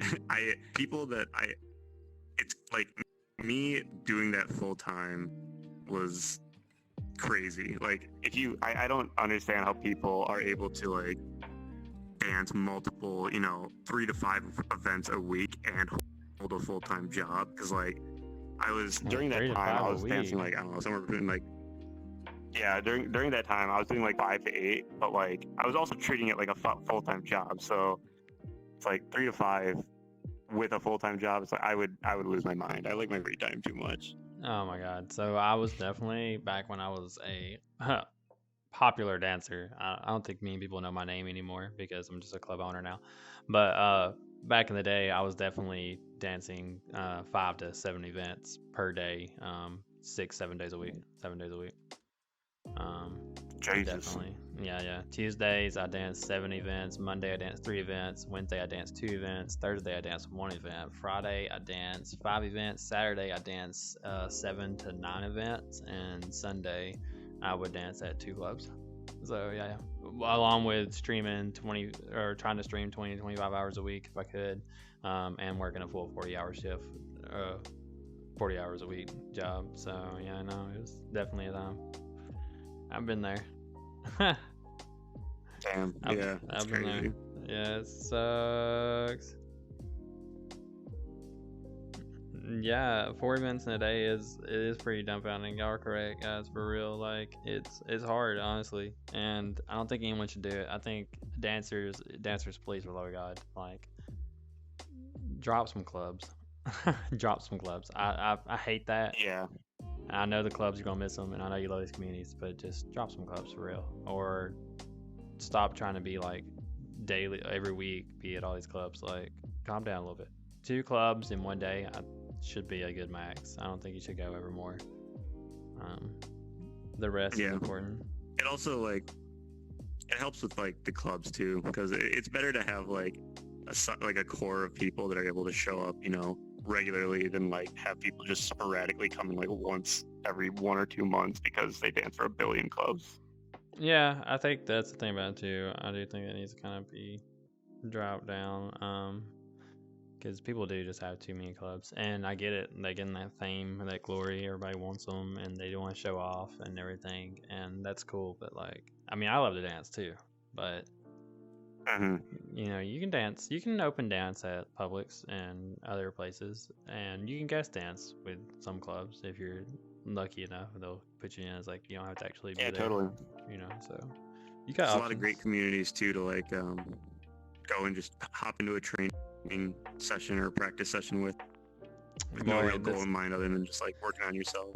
it's like me doing that full time was crazy. Like I don't understand how people are able to like dance multiple, 3 to 5 events a week and hold a full-time job. Because like I was during that 3 to time 5 I a was dancing week. like I don't know somewhere between like during that time I was doing like 5 to 8, but like I was also treating it like a full-time job. So it's like 3 to 5 with a full-time job. It's like I would lose my mind. I like my free time too much. Oh my god. So I was definitely back when I was a popular dancer. I don't think many people know my name anymore because I'm just a club owner now. But back in the day, I was definitely dancing 5 to 7 events per day, 6, 7 days a week, 7 days a week. Jesus. Definitely. Yeah. Tuesdays I danced 7 events. Monday I danced 3 events. Wednesday I danced 2 events. Thursday I danced 1 event. Friday I danced 5 events. Saturday I danced 7 to 9 events. And Sunday I would dance at 2 clubs. So yeah. Along with streaming 20 or trying to stream 20 to 25 hours a week if I could, and working a full 40-hour shift, 40 hours a week job. So yeah, no, it was definitely a time. I've been there. Damn. Yeah, that's I've been there. crazy. Yeah, it sucks. Yeah, 4 events in a day is pretty dumbfounding. Y'all are correct, guys. For real, like it's hard, honestly, and I don't think anyone should do it. I think dancers, please, for the love of God, like drop some clubs, drop some clubs. I hate that. Yeah. I know the clubs, you're gonna miss them, and I know you love these communities, but just drop some clubs for real, or stop trying to be like daily, every week, be at all these clubs. Like, calm down a little bit. 2 clubs in one day should be a good max. I don't think you should go ever more. The rest is important. It also like it helps with like the clubs too, because it's better to have like a core of people that are able to show up, regularly than like have people just sporadically coming like once every 1 or 2 months because they dance for a billion clubs. Yeah, I think that's the thing about it too. I do think it needs to kind of be dropped down. Because people do just have too many clubs, and I get it. They get in that fame, that glory. Everybody wants them, and they want to show off and everything, and that's cool. But like, I mean, I love to dance too, but you can dance. You can open dance at Publix and other places, and you can guest dance with some clubs if you're lucky enough. They'll put you in as like you don't have to actually be there. Totally. So you got There's a lot of great communities too to like go and just hop into a train session or practice session with no Boy, real goal in mind other than just like working on yourself.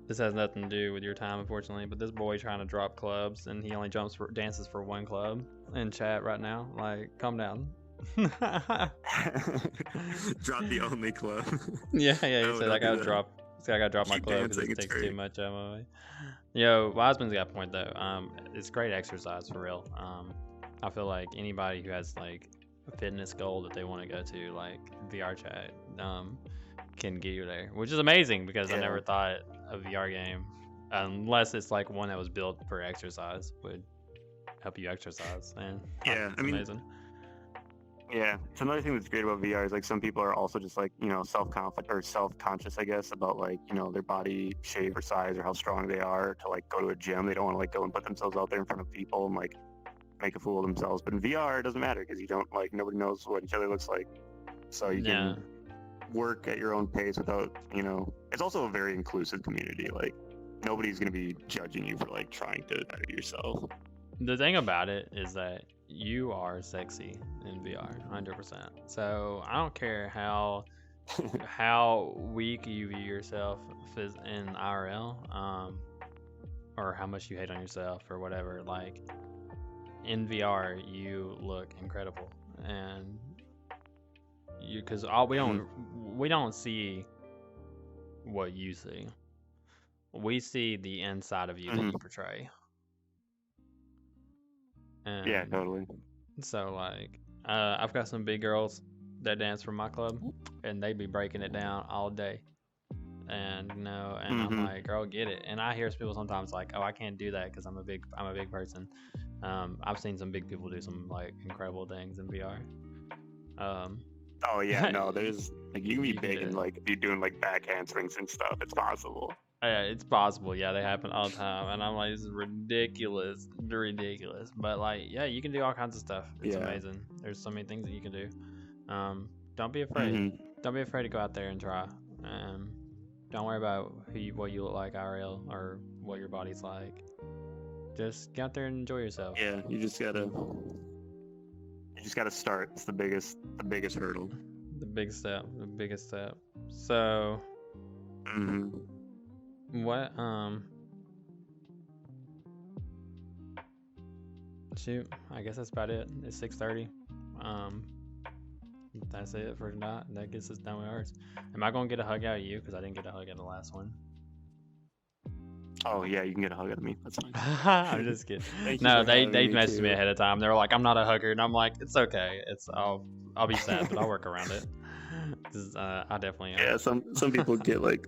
this has nothing to do with your time, unfortunately. But this boy trying to drop clubs, and he only dances for one club in chat right now. Like, calm down. Drop the only club. Yeah, he No, said don't I do gotta that. drop. I gotta drop my Keep club because dancing, it it's takes too great. much out of my way. Yo, Wiseman's got a point though. It's great exercise for real. I feel like anybody who has like a fitness goal that they want to go to, like VR chat, can get you there, which is amazing because I Yeah. never thought a VR game, unless it's like one that was built for exercise, would help you exercise. And Yeah, it's I mean, amazing. Yeah, it's another thing that's great about VR is like some people are also just like, self-conscious, I guess, about like, their body shape or size or how strong they are to like go to a gym. They don't want to like go and put themselves out there in front of people and like make a fool of themselves. But in VR, it doesn't matter because you don't like, nobody knows what each other looks like. So you Yeah. can work at your own pace without, it's also a very inclusive community. Like nobody's going to be judging you for like trying to better yourself. The thing about it is that you are sexy in VR, 100%. So I don't care how weak you view yourself in IRL, or how much you hate on yourself or whatever. Like in VR, you look incredible, and because we don't see what you see. We see the inside of you that you portray. And Yeah, totally. so like, I've got some big girls that dance for my club, and they be breaking it down all day. And I'm like, girl, get it. And I hear people sometimes like, oh, I can't do that because I'm a big person. I've seen some big people do some like incredible things in VR. Oh yeah, no, there's like you can be You can big do and it. like be doing like backhand swings and stuff. It's possible. Yeah, it's possible. Yeah, they happen all the time, and I'm like, this is ridiculous. But like, yeah, you can do all kinds of stuff. It's Yeah. amazing. There's so many things that you can do. Don't be afraid. Mhm. Don't be afraid to go out there and try. Don't worry about what you look like IRL or what your body's like. Just get out there and enjoy yourself. Yeah, you just gotta start. It's the biggest hurdle. The biggest step. So, Hmm. what shoot, I guess that's about it. It's 6:30. That's it for tonight. That gets us done with ours. Am I gonna get a hug out of you? Because I didn't get a hug at the last one. Oh yeah, you can get a hug out of me. That's fine. I'm just kidding. Thank you No, for they having me, messaged me too. ahead of time. They were like, "I'm not a hugger," and I'm like, "It's okay. I'll be sad, but I'll work around it." 'Cause, I definitely am. Yeah, some people get like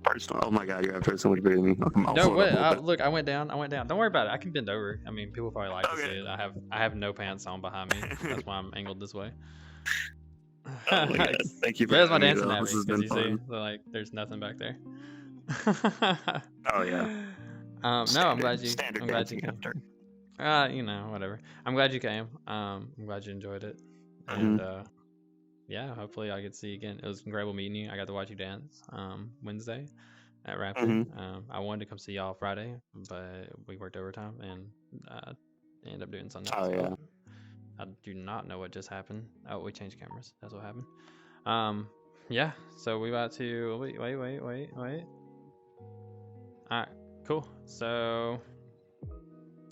personal. Oh my god, you have heard so much bigger than me. I'll No, float what? up a little bit. Look, I went down. Don't worry about it. I can bend over. I mean, people probably like to see Okay. it. I have no pants on behind me. That's why I'm angled this way. Oh my god, thank you for There's my having me, dancing though. at This me, has 'cause been you see, fun. so, like, there's nothing back there. Oh yeah. No, I'm glad you. Standard I'm glad you dancing came. after. Whatever. I'm glad you came. I'm glad you enjoyed it, and yeah, hopefully I get to see you again. It was incredible meeting you. I got to watch you dance Wednesday at Rapid. I wanted to come see y'all Friday, but we worked overtime and ended up doing Sunday. Oh, so yeah. I do not know what just happened. Oh, we changed cameras. That's what happened. Yeah. So we about to wait. All right, cool. So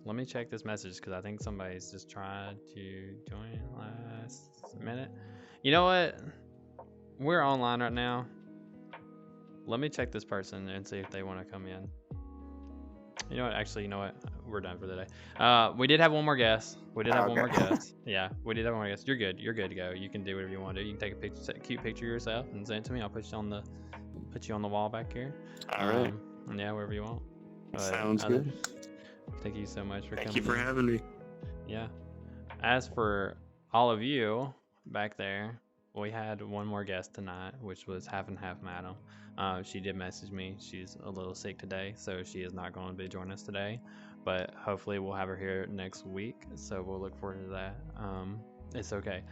let me check this message because I think somebody's just tried to join last minute. You know what? We're online right now. Let me check this person and see if they want to come in. You know what? Actually, you know what? We're done for the day. We did have one more guest. One more guest. Yeah, we did have one more guest. You're good. You're good to go. You can do whatever you want to do. You can take a picture, cute picture of yourself, and send it to me. I'll put you on the wall back here. All right. And yeah, wherever you want. Sounds good. Thank you so much for coming. Thank you for having me. Yeah. As for all of you back there, we had one more guest tonight, which was Half and Half Madam. She did message me. She's a little sick today, so she is not going to be joining us today. But hopefully we'll have her here next week, so we'll look forward to that. It's okay.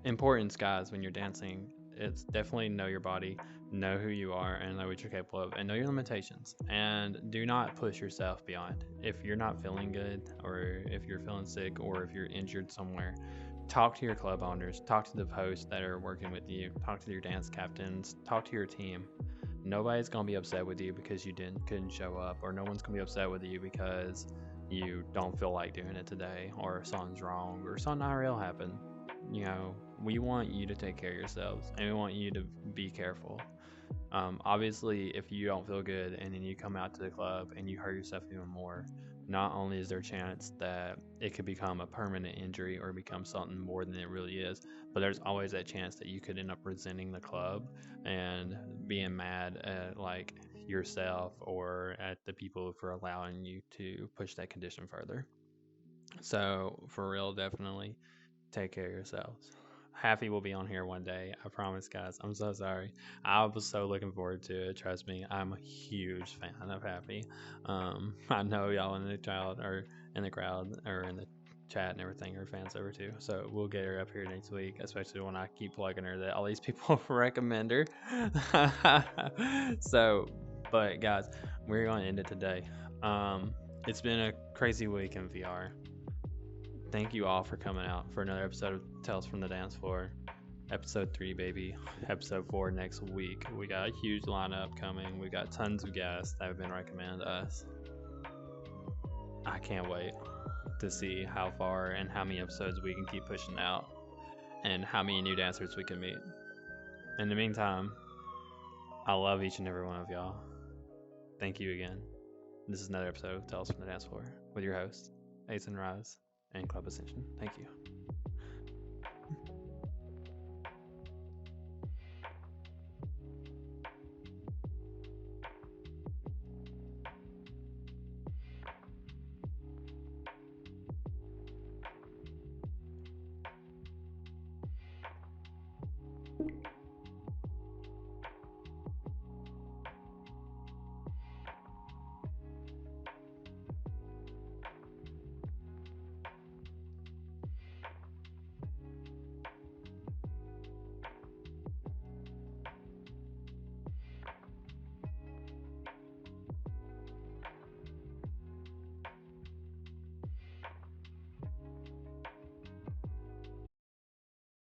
Importance, guys, when you're dancing, it's definitely know your body. know who you are and know what you're capable of and know your limitations, and do not push yourself beyond. If you're not feeling good, or if you're feeling sick, or if you're injured somewhere, talk to your club owners, talk to the hosts that are working with you, talk to your dance captains, talk to your team. Nobody's gonna be upset with you because you couldn't show up, or no one's gonna be upset with you because you don't feel like doing it today, or something's wrong, or something not real happened. You know, we want you to take care of yourselves, and we want you to be careful. Obviously, if you don't feel good and then you come out to the club and you hurt yourself even more, not only is there a chance that it could become a permanent injury or become something more than it really is, but there's always that chance that you could end up resenting the club and being mad at like yourself or at the people for allowing you to push that condition further. So for real, definitely take care of yourselves. Happy will be on here one day. I promise, guys. I'm so sorry. I was so looking forward to it. Trust me, I'm a huge fan of Happy. I know y'all in the child or in the crowd or in the chat and everything are fans of her too. So we'll get her up here next week, especially when I keep plugging her that all these people recommend her. So, but guys, we're going to end it today. It's been a crazy week in VR. Thank you all for coming out for another episode of Tales from the Dance Floor. Episode 3, baby. Episode 4 next week. We got a huge lineup coming. We got tons of guests that have been recommended to us. I can't wait to see how far and how many episodes we can keep pushing out and how many new dancers we can meet. In the meantime, I love each and every one of y'all. Thank you again. This is another episode of Tales from the Dance Floor with your hosts, Ace and Rise and Club Ascension. Thank you.